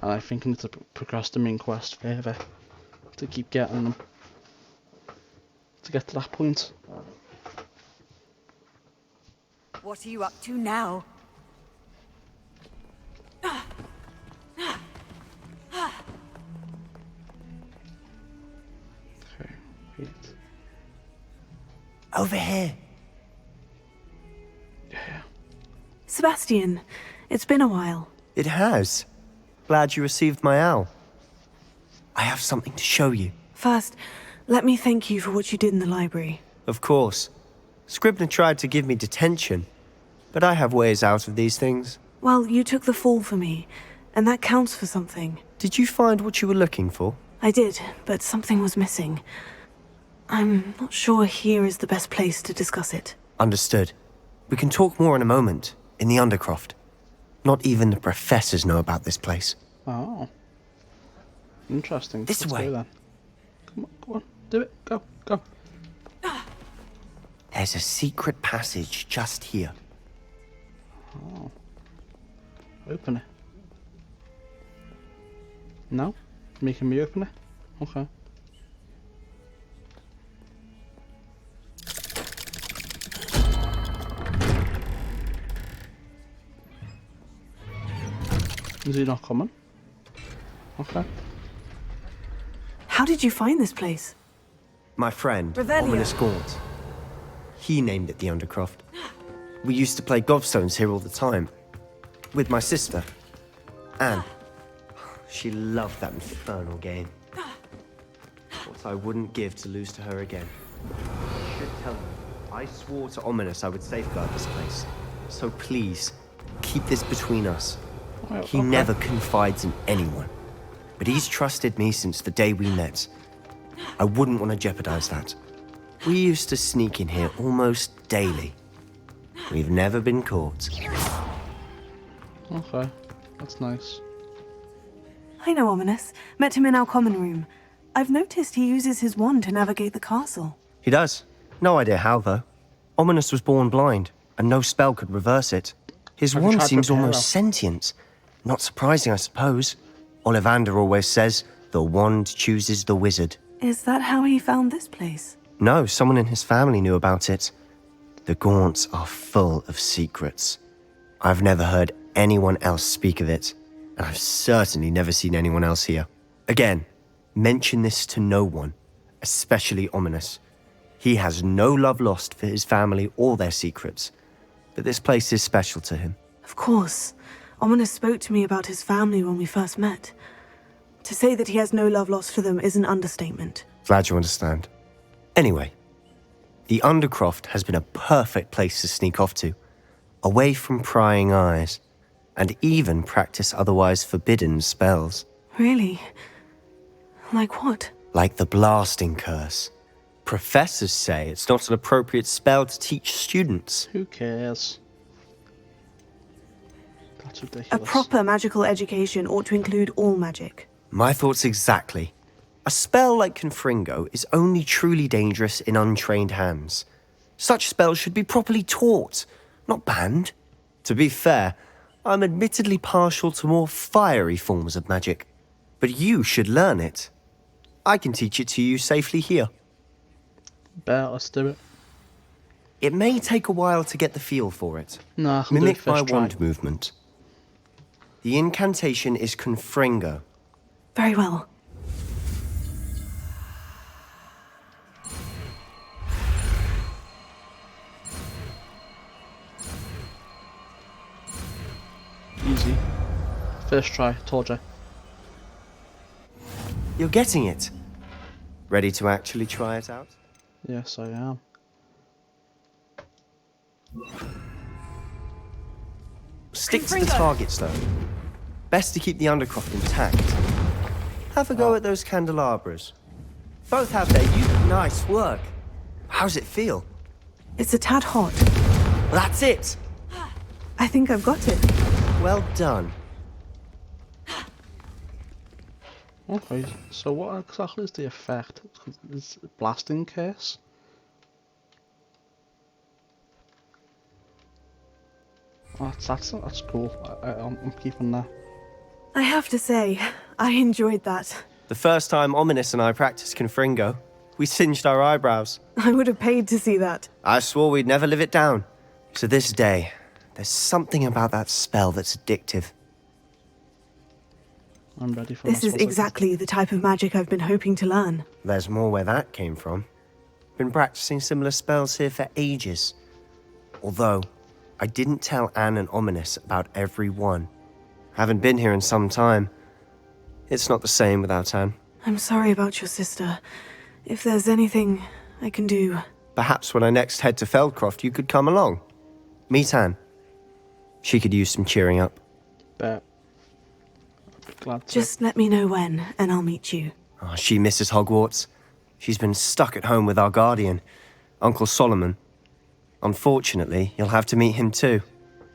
And I think I need to progress the main quest further to keep getting them. To get to that point. What are you up to now? Okay, wait. Over here. Yeah. Sebastian, it's been a while. It has. Glad you received my owl. I have something to show you. First, let me thank you for what you did in the library. Of course. Scribner tried to give me detention, but I have ways out of these things. Well, you took the fall for me, and that counts for something. Did you find what you were looking for? I did, but something was missing. I'm not sure here is the best place to discuss it. Understood. We can talk more in a moment, in the Undercroft. Not even the professors know about this place. Oh. Interesting. This Let's way. go then. Come on, do it. Go. There's a secret passage just here. Oh. Open it. No? Making me open it? Okay. Is he not coming? Okay. How did you find this place? My friend, Revelio. Ominous Gaunt. He named it the Undercroft. We used to play gobstones here all the time. With my sister, Anne. She loved that infernal game. What I wouldn't give to lose to her again. I should tell you, I swore to Ominous I would safeguard this place. So please, keep this between us. He never confides in anyone. But he's trusted me since the day we met. I wouldn't want to jeopardize that. We used to sneak in here almost daily. We've never been caught. Okay. That's nice. I know Ominous. Met him in our common room. I've noticed he uses his wand to navigate the castle. He does. No idea how, though. Ominous was born blind, and no spell could reverse it. His Have you wand tried seems repair almost her? sentient. Not surprising, I suppose. Ollivander always says, the wand chooses the wizard. Is that how he found this place? No, someone in his family knew about it. The Gaunts are full of secrets. I've never heard anyone else speak of it, and I've certainly never seen anyone else here. Again, mention this to no one, especially Ominous. He has no love lost for his family or their secrets, but this place is special to him. Of course. Ominous spoke to me about his family when we first met. To say that he has no love lost for them is an understatement. Glad you understand. Anyway, the Undercroft has been a perfect place to sneak off to, away from prying eyes, and even practice otherwise forbidden spells. Really? Like what? Like the blasting curse. Professors say it's not an appropriate spell to teach students. Who cares? That's A ridiculous. proper magical education ought to include all magic. My thoughts exactly. A spell like Confringo is only truly dangerous in untrained hands. Such spells should be properly taught, not banned. To be fair, I'm admittedly partial to more fiery forms of magic, but you should learn it. I can teach it to you safely here. Bet, let's do it. It may take a while to get the feel for it. Nah, I can do it Mimic my first try. wand movement. The incantation is Confringo. Very well. Easy. First try, told you. You're getting it. Ready to actually try it out? Yes, I am. Stick to the targets, though. Best to keep the Undercroft intact. Have a go at those candelabras. Both have their use. Nice work. How's it feel? It's a tad hot. That's it. I think I've got it. Well done. Okay, so what exactly is the effect? Is it blasting case? Oh, that's cool. I'm keeping that. I have to say, I enjoyed that. The first time Ominous and I practiced Confringo, we singed our eyebrows. I would have paid to see that. I swore we'd never live it down. To this day, there's something about that spell that's addictive. I'm ready for this is exactly the type of magic I've been hoping to learn. There's more where that came from. Been practicing similar spells here for ages. Although, I didn't tell Anne and Ominous about every one. Haven't been here in some time. It's not the same without Anne. I'm sorry about your sister. If there's anything I can do... Perhaps when I next head to Feldcroft, you could come along. Meet Anne. She could use some cheering up. Bet. I'd be glad to. Just let me know when, and I'll meet you. Oh, she misses Hogwarts. She's been stuck at home with our guardian, Uncle Solomon. Unfortunately, you'll have to meet him too.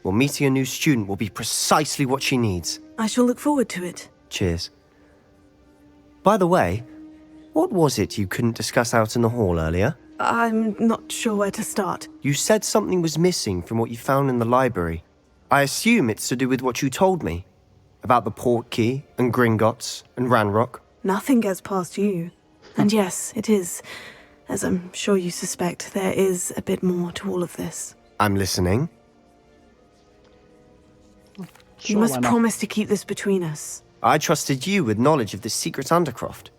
Well, meeting a new student will be precisely what she needs. I shall look forward to it. Cheers. By the way, what was it you couldn't discuss out in the hall earlier? I'm not sure where to start. You said something was missing from what you found in the library. I assume it's to do with what you told me. About the Portkey, and Gringotts, and Ranrock. Nothing gets past you. And yes, it is. As I'm sure you suspect, there is a bit more to all of this. I'm listening. You must promise to keep this between us. I trusted you with knowledge of the secret Undercroft.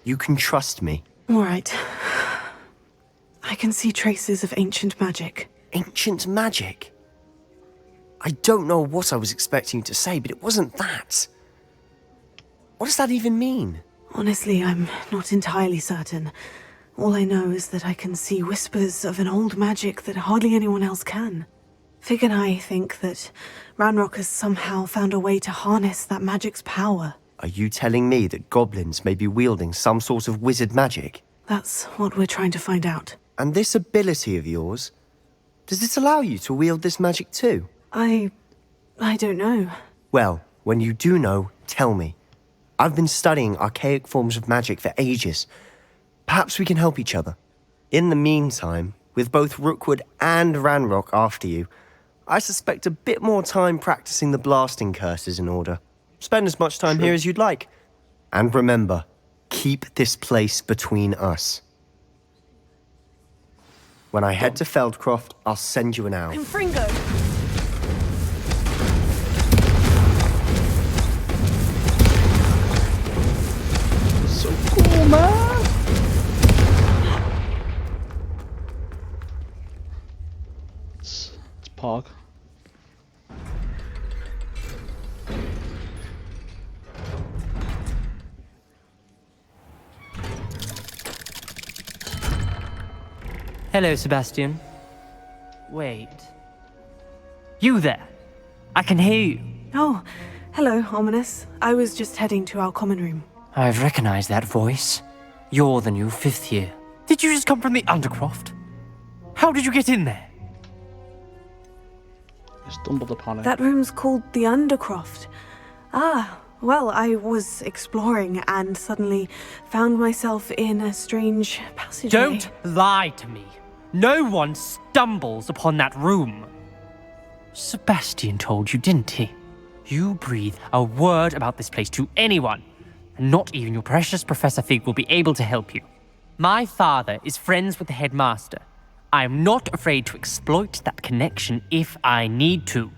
You can trust me. All right. I can see traces of ancient magic. Ancient magic? I don't know what I was expecting you to say, but it wasn't that. What does that even mean? Honestly, I'm not entirely certain. All I know is that I can see whispers of an old magic that hardly anyone else can. Fig and I think that Ranrock has somehow found a way to harness that magic's power. Are you telling me that goblins may be wielding some sort of wizard magic? That's what we're trying to find out. And this ability of yours, does it allow you to wield this magic too? I don't know. Well, when you do know, tell me. I've been studying archaic forms of magic for ages. Perhaps we can help each other. In the meantime, with both Rookwood and Ranrock after you, I suspect a bit more time practicing the blasting curse is in order. Spend as much time here as you'd like. And remember, keep this place between us. When I head to Feldcroft, I'll send you an owl. Confringo! So cool, man! It's Pog. Hello, Sebastian. Wait. You there? I can hear you. Oh, hello, Ominous. I was just heading to our common room. I've recognized that voice. You're the new 5th year. Did you just come from the Undercroft? How did you get in there? I stumbled upon it. That room's called the Undercroft. Ah, well, I was exploring and suddenly found myself in a strange passageway. Don't lie to me. No one stumbles upon that room. Sebastian told you, didn't he? You breathe a word about this place to anyone, and not even your precious Professor Fig will be able to help you. My father is friends with the headmaster. I am not afraid to exploit that connection if I need to.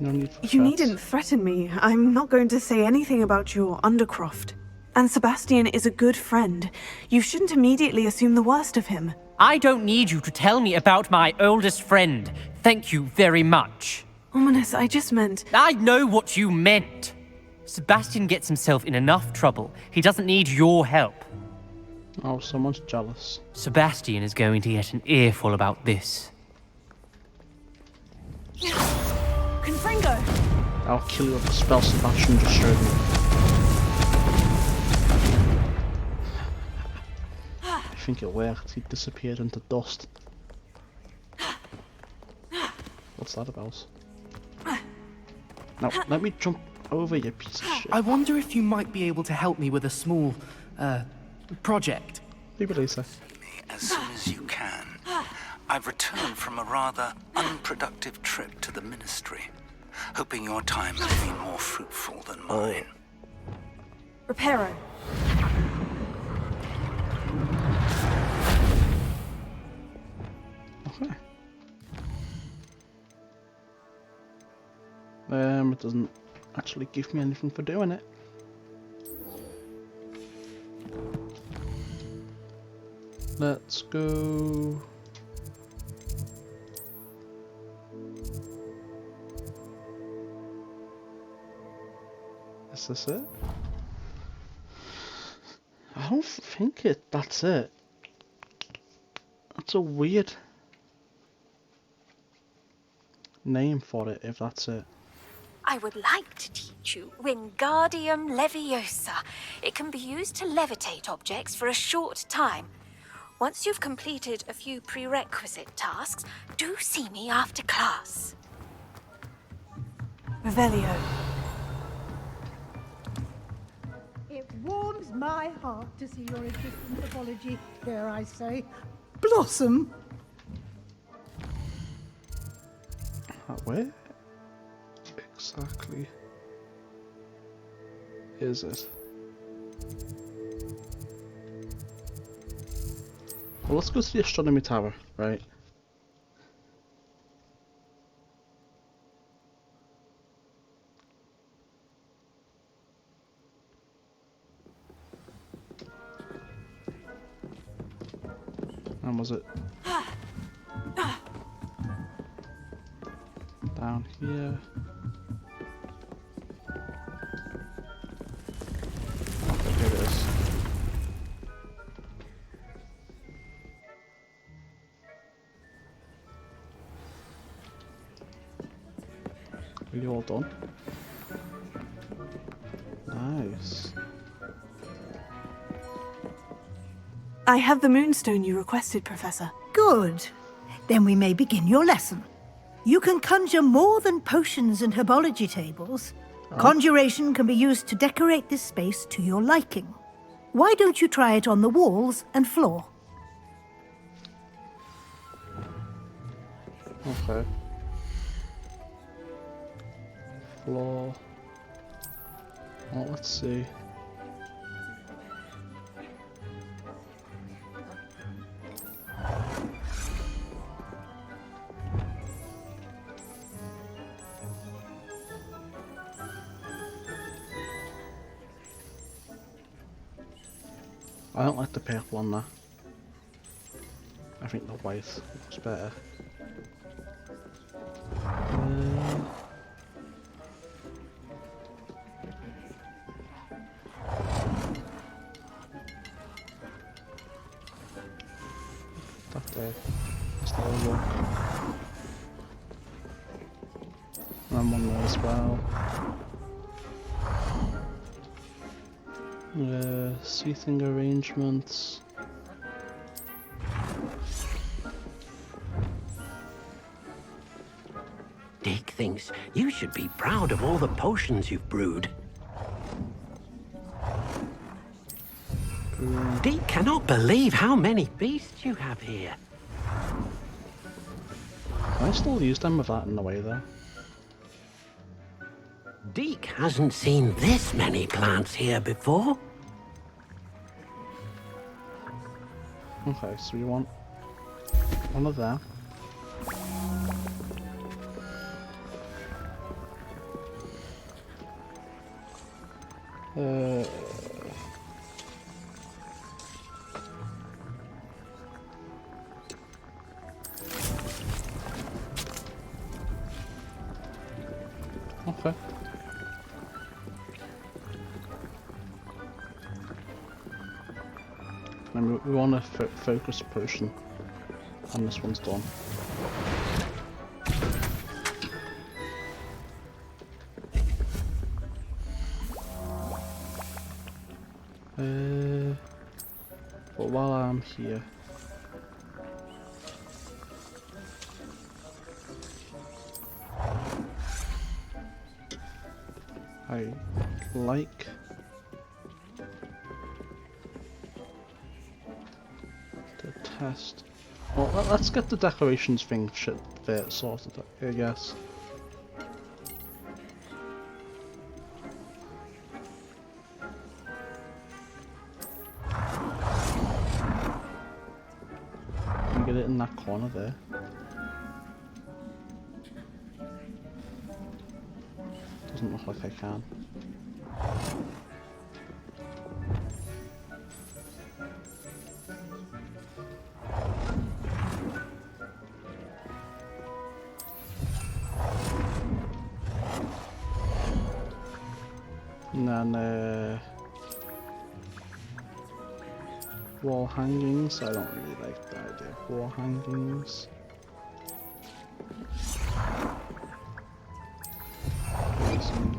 No need for You needn't threaten me. I'm not going to say anything about your Undercroft. And Sebastian is a good friend. You shouldn't immediately assume the worst of him. I don't need you to tell me about my oldest friend. Thank you very much. Ominous, I just meant... I know what you meant. Sebastian gets himself in enough trouble. He doesn't need your help. Oh, someone's jealous. Sebastian is going to get an earful about this. Confringo! I'll kill you with the spell Sebastian just showed me. I think it worked. He disappeared into dust. What's that about? Now, let me jump over, you piece of shit. I wonder if you might be able to help me with a small, project. Leave it, Lisa. As soon as you can. I've returned from a rather unproductive trip to the Ministry, hoping your time has been more fruitful than mine. Reparo. Okay. It doesn't actually give me anything for doing it. Let's go. Is this it? I don't think that's it. That's a weird name for it, if that's it. I would like to teach you Wingardium Leviosa. It can be used to levitate objects for a short time. Once you've completed a few prerequisite tasks, do see me after class. Revelio. It warms my heart to see your interest in pathology, dare I say, blossom. Where exactly is it? Well, let's go to the astronomy tower, right? And was it down here? Okay, here it is. Are you all done? Nice. I have the moonstone you requested, Professor. Good. Then we may begin your lesson. You can conjure more than potions and herbology tables. Conjuration can be used to decorate this space to your liking. Why don't you try it on the walls and floor? Okay. Floor. Well, let's see. I don't like the purple on there. I think the white looks better. That there. That's the other one. And one there as well. Seating arrangements. Dick thinks you should be proud of all the potions you've brewed. Dick cannot believe how many beasts you have here. Can I still use them with that in the way though? Deke hasn't seen this many plants here before. Okay, so we want one of them. Okay. And we want a focus potion, and this one's done. But while I'm here, I like. The test. Well, let's get the decorations thing sorted, I guess. Get it in that corner there. Doesn't look like I can. And then wall hangings. I don't really like the idea of wall hangings.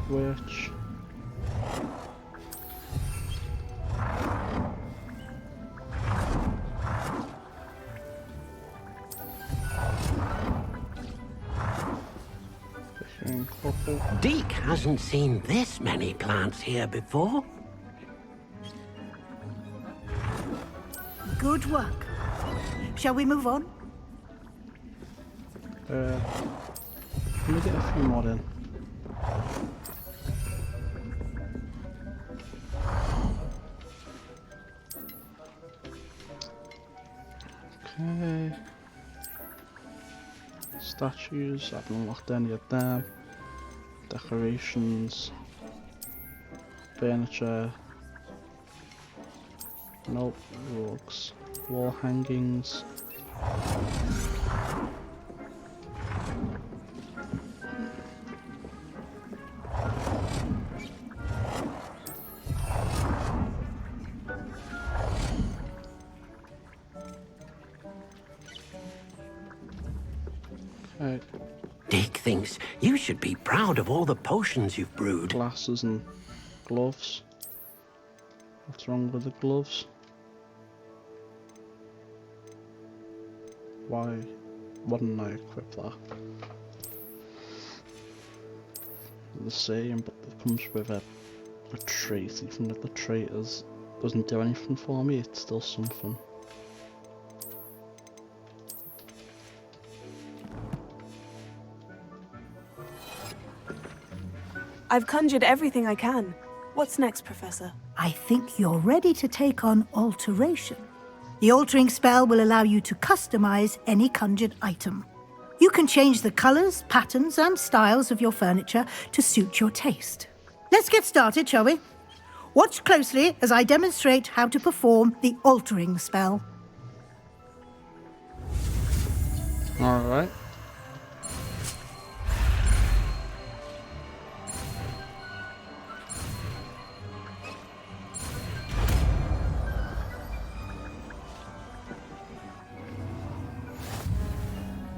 Which Deke hasn't seen this many plants here before. Good work. Shall we move on? Let me get a few more in. Okay. Statues, I haven't unlocked any of them. Decorations. Furniture. Nope. Rugs. Wall hangings. Deke thinks you should be proud of all the potions you've brewed. Glasses and gloves. What's wrong with the gloves? Why wouldn't I equip that? The same, but it comes with a trait. Even if the trait doesn't do anything for me, it's still something. I've conjured everything I can. What's next, Professor? I think you're ready to take on alteration. The altering spell will allow you to customize any conjured item. You can change the colors, patterns, and styles of your furniture to suit your taste. Let's get started, shall we? Watch closely as I demonstrate how to perform the altering spell. Alright.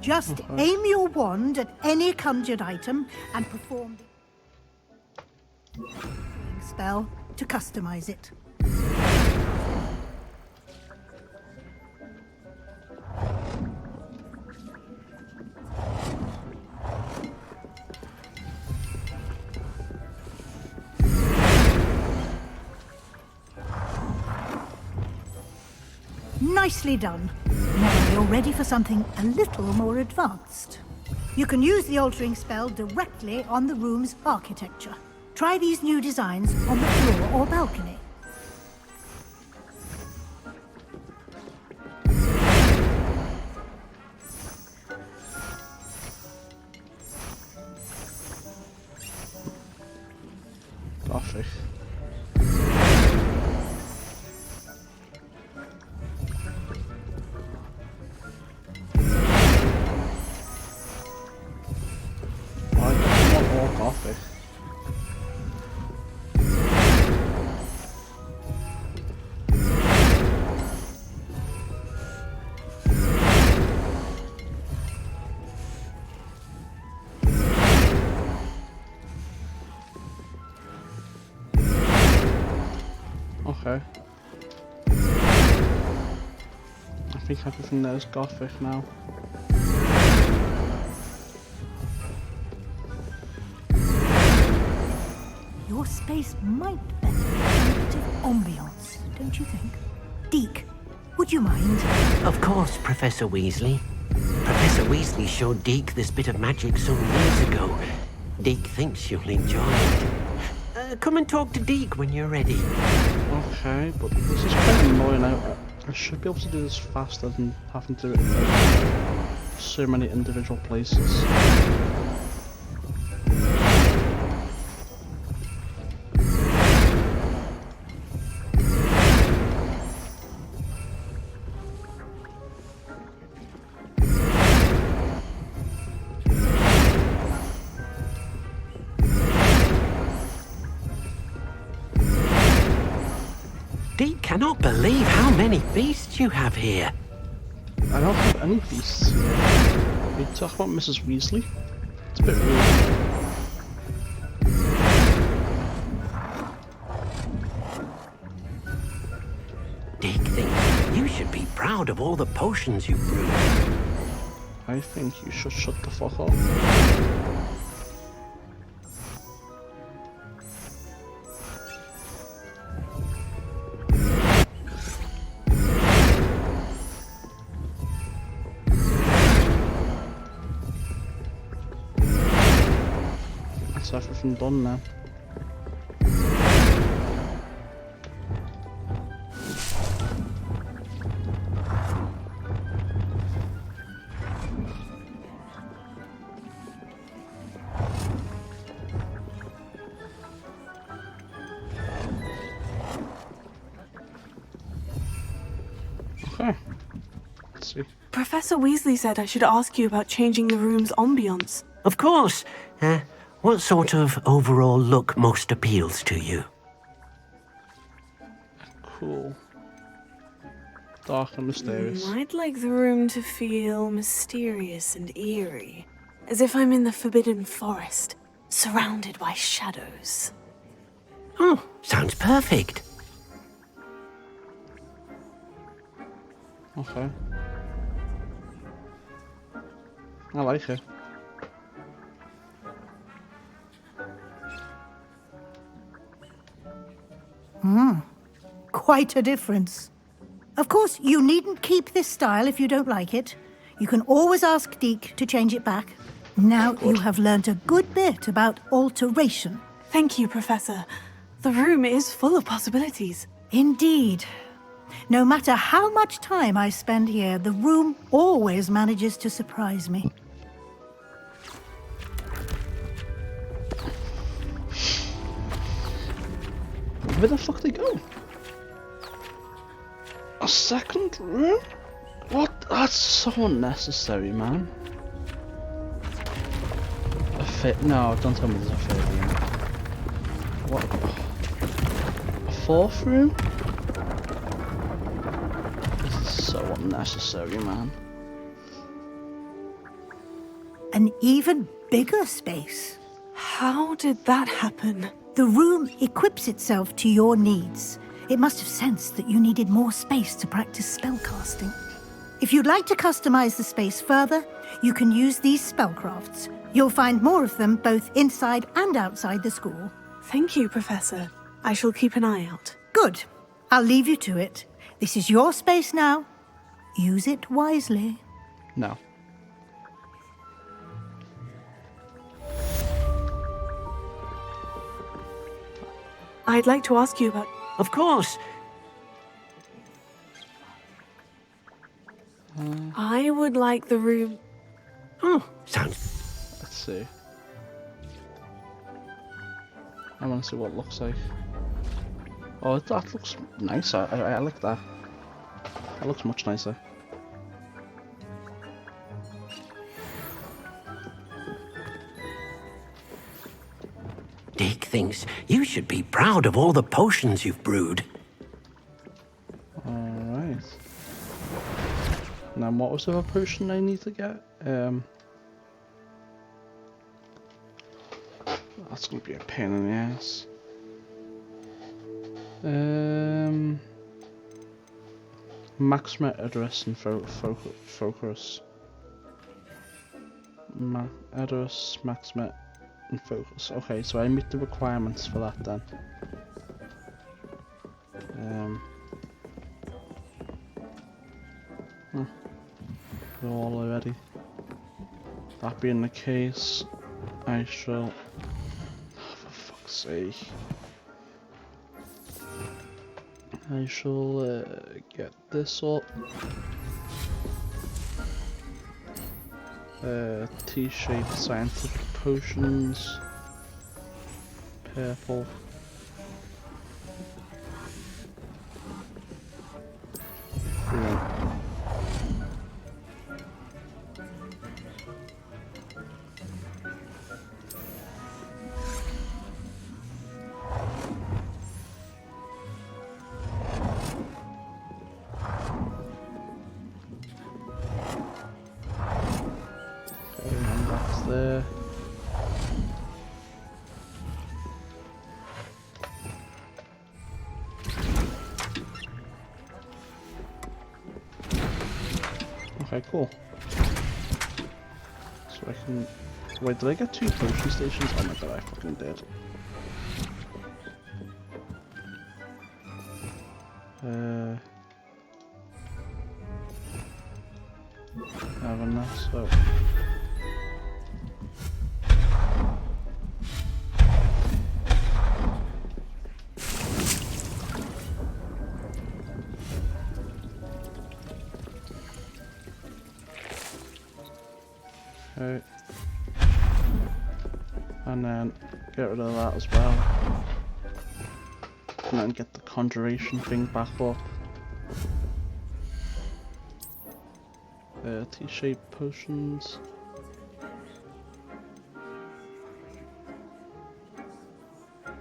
Just aim your wand at any conjured item and perform the spell to customize it. Nicely done. Now you're ready for something a little more advanced. You can use the altering spell directly on the room's architecture. Try these new designs on the floor or balcony. Gothic. Gothic. Okay. I think everything there is Gothic now. Your space might benefit from a bit of ambiance, don't you think? Deke, would you mind? Of course, Professor Weasley. Professor Weasley showed Deke this bit of magic some years ago. Deke thinks you'll enjoy it. Come and talk to Deke when you're ready. Okay, but this is quite annoying. I should be able to do this faster than having to do it in so many individual places. Deke cannot believe how many beasts you have here. I don't have any beasts here. Are you talking about Mrs. Weasley? It's a bit weird. Deke thinks you should be proud of all the potions you've brewed. I think you should shut the fuck up. That's everything done now. Okay. Let's see. Professor Weasley said I should ask you about changing the room's ambience. Of course. What sort of overall look most appeals to you? Cool. Dark and mysterious. I'd like the room to feel mysterious and eerie, as if I'm in the Forbidden Forest, surrounded by shadows. Oh, sounds perfect. Okay. I like it. Quite a difference. Of course, you needn't keep this style if you don't like it. You can always ask Deke to change it back. Now you have learnt a good bit about alteration. Thank you, Professor. The room is full of possibilities. Indeed. No matter how much time I spend here, the room always manages to surprise me. Where the fuck they go? A second room? What? That's so unnecessary, man. No, don't tell me there's a third room. What? A fourth room? This is so unnecessary, man. An even bigger space. How did that happen? The room equips itself to your needs. It must have sensed that you needed more space to practice spellcasting. If you'd like to customize the space further, you can use these spellcrafts. You'll find more of them both inside and outside the school. Thank you, Professor. I shall keep an eye out. Good. I'll leave you to it. This is your space now. Use it wisely. No. I'd like to ask you about... Of course. I would like the room... Oh, sounds... Let's see. I want to see what it looks like. Oh, that looks nice. I like that. That looks much nicer. Deke thinks you should be proud of all the potions you've brewed. Alright. Now what was the other potion I need to get? That's gonna be a pain in the ass. Maximate address and focus. Address, maximate. and focus. Okay, so I meet the requirements for that then. We're all already. That being the case, I shall. Oh, for fuck's sake. I shall get this up. T-shaped scientific potions. Purple. Green. There. Okay, cool. So I can... Wait, did I get 2 potion stations? Oh my god, I fucking did. Having that, so... Okay. And then get rid of that as well. And then get the conjuration thing back up. T-shaped potions.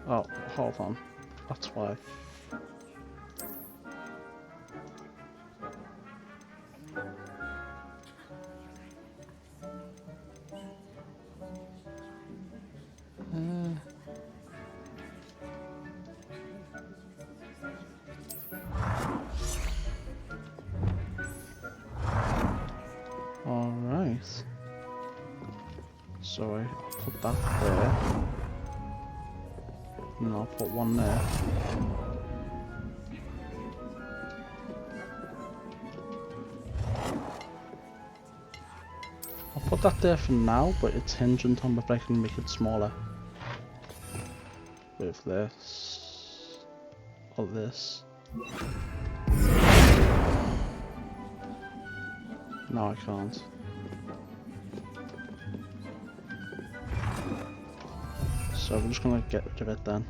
Oh, hold on. That's why. Alright. So I put that there. And I'll put one there. I'll put that there for now, but it's hinging on if I can make it smaller. With this. Or this. No, I can't. So we're just gonna get rid of it then.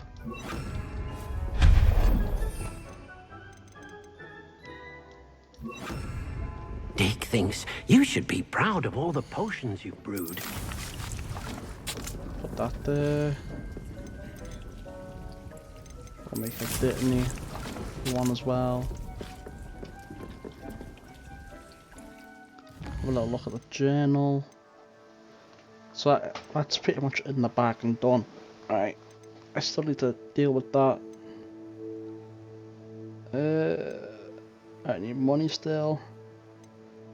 Dick thinks you should be proud of all the potions you've brewed. Put that there. I'll make a Dittany one as well. Have a little look at the journal. So that's pretty much in the bag and done. Alright, I still need to deal with that. I need money still.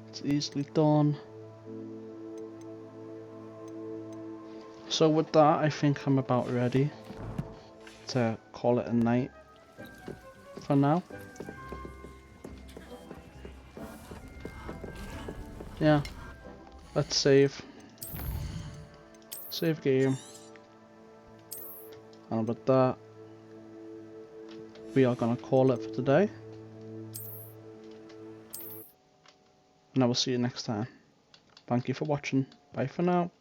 It's easily done. So with that, I think I'm about ready to call it a night for now. Yeah, let's save. Save game. And with that, we are gonna call it for today. And I will see you next time. Thank you for watching. Bye for now.